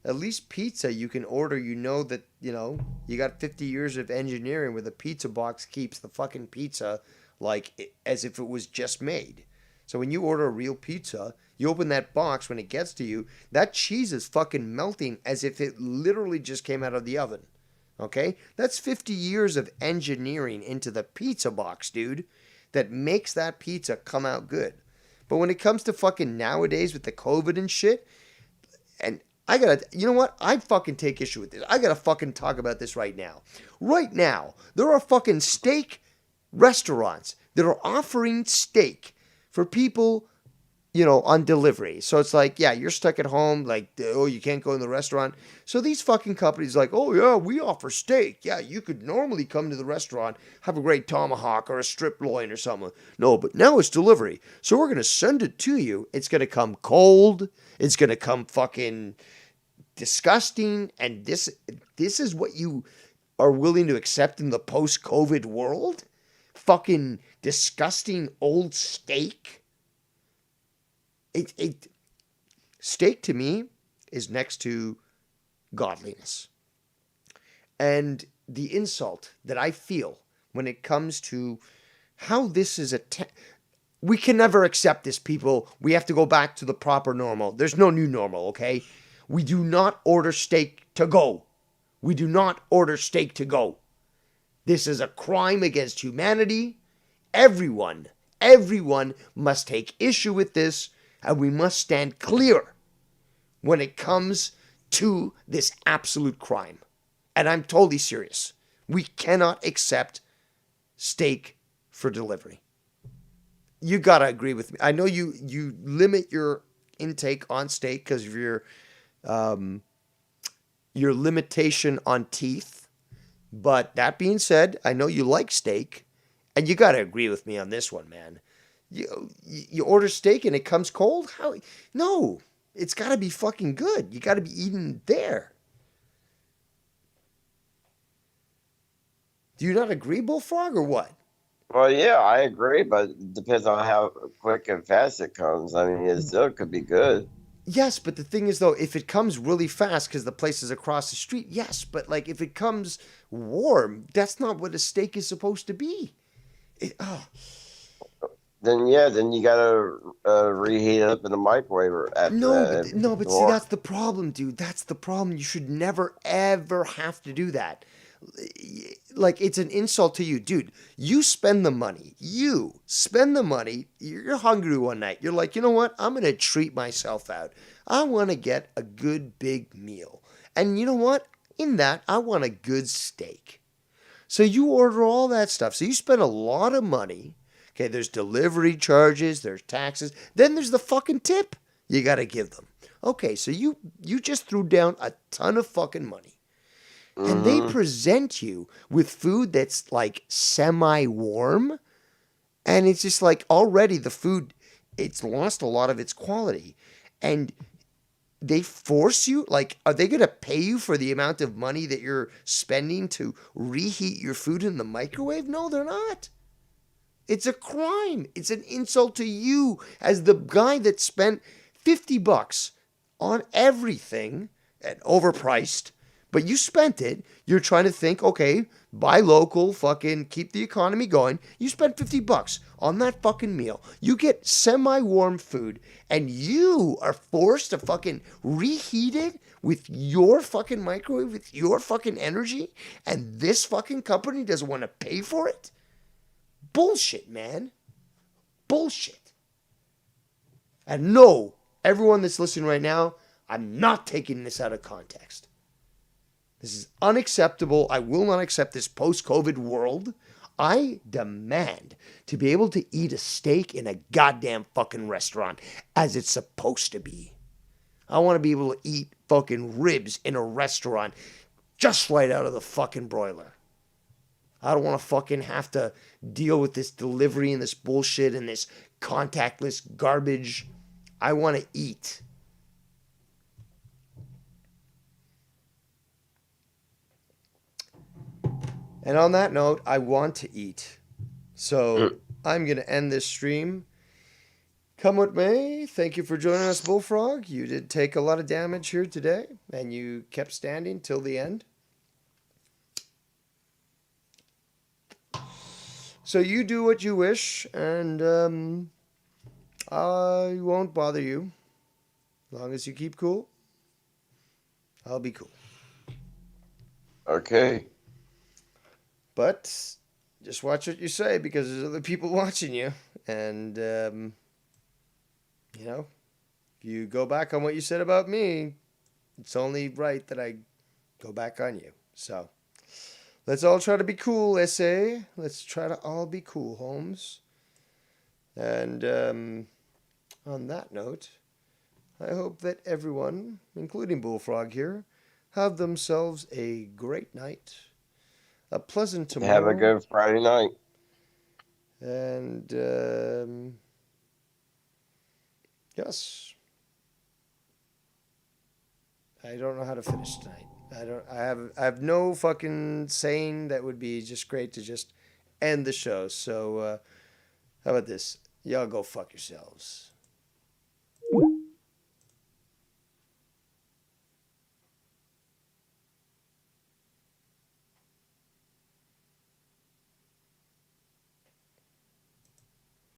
At least pizza you can order. That you got 50 years of engineering where the pizza box keeps the fucking pizza as if it was just made. So when you order a real pizza, you open that box, when it gets to you, that cheese is fucking melting as if it literally just came out of the oven. Okay? That's 50 years of engineering into the pizza box, dude, that makes that pizza come out good. But when it comes to fucking nowadays with the COVID and shit, and you know what? I fucking take issue with this. I gotta fucking talk about this right now. Right now, there are fucking steak restaurants that are offering steak for people, on delivery. So it's like, yeah, you're stuck at home, you can't go in the restaurant. So these fucking companies oh yeah, we offer steak. Yeah, you could normally come to the restaurant, have a great tomahawk or a strip loin or something. No, but now it's delivery. So we're going to send it to you. It's going to come cold. It's going to come fucking disgusting. And this is what you are willing to accept in the post-COVID world? Fucking disgusting old steak? Steak to me is next to godliness. And the insult that I feel when it comes to how this is we can never accept this, people. We have to go back to the proper normal. There's no new normal, okay? We do not order steak to go. We do not order steak to go. This is a crime against humanity. Everyone must take issue with this. And we must stand clear when it comes to this absolute crime. And I'm totally serious. We cannot accept steak for delivery. You gotta agree with me. I know you limit your intake on steak because of your limitation on teeth. But that being said, I know you like steak, and you gotta agree with me on this one, man. You order steak and it comes cold? How? No, it's got to be fucking good. You got to be eating there. Do you not agree, Bullfrog, or what? Well, yeah, I agree, but it depends on how quick and fast it comes. I mean, it still could be good. Yes, but the thing is, though, if it comes really fast because the place is across the street, yes, but if it comes warm, that's not what a steak is supposed to be. Then you gotta reheat it up in the microwave. But see, that's the problem, dude. That's the problem. You should never ever have to do that. It's an insult to you, dude. You spend the money. You're hungry one night. You're like, you know what? I'm gonna treat myself out. I want to get a good big meal, and you know what? In that, I want a good steak. So you order all that stuff. So you spend a lot of money. Okay, there's delivery charges, there's taxes, then there's the fucking tip you got to give them. Okay, so you just threw down a ton of fucking money. And they present you with food that's semi-warm, and it's just already the food, it's lost a lot of its quality. And they force you, are they going to pay you for the amount of money that you're spending to reheat your food in the microwave? No, they're not. It's a crime. It's an insult to you as the guy that spent $50 on everything and overpriced, But you spent it. You're trying to think, okay, buy local, fucking keep the economy going. You spent $50 on that fucking meal. You get semi-warm food, and you are forced to fucking reheat it with your fucking microwave, with your fucking energy, and this fucking company doesn't want to pay for it? Bullshit, man. Bullshit. And no, everyone that's listening right now, I'm not taking this out of context. This is unacceptable. I will not accept this post-COVID world. I demand to be able to eat a steak in a goddamn fucking restaurant as it's supposed to be. I want to be able to eat fucking ribs in a restaurant just right out of the fucking broiler. I don't want to fucking have to deal with this delivery and this bullshit and this contactless garbage. I want to eat. And on that note, I want to eat. So I'm going to end this stream. Come what may, thank you for joining us, Bullfrog. You did take a lot of damage here today, and you kept standing till the end. So you do what you wish, and I won't bother you. As long as you keep cool, I'll be cool. Okay. But just watch what you say, because there's other people watching you. And, you know, if you go back on what you said about me, it's only right that I go back on you. So let's all try to be cool, SA. Let's try to all be cool, Holmes. And on that note, I hope that everyone, including Bullfrog here, have themselves a great night. A pleasant tomorrow. Have a good Friday night. And yes, I don't know how to finish tonight. I have no fucking saying that would be just great to just end the show. So how about this? Y'all go fuck yourselves.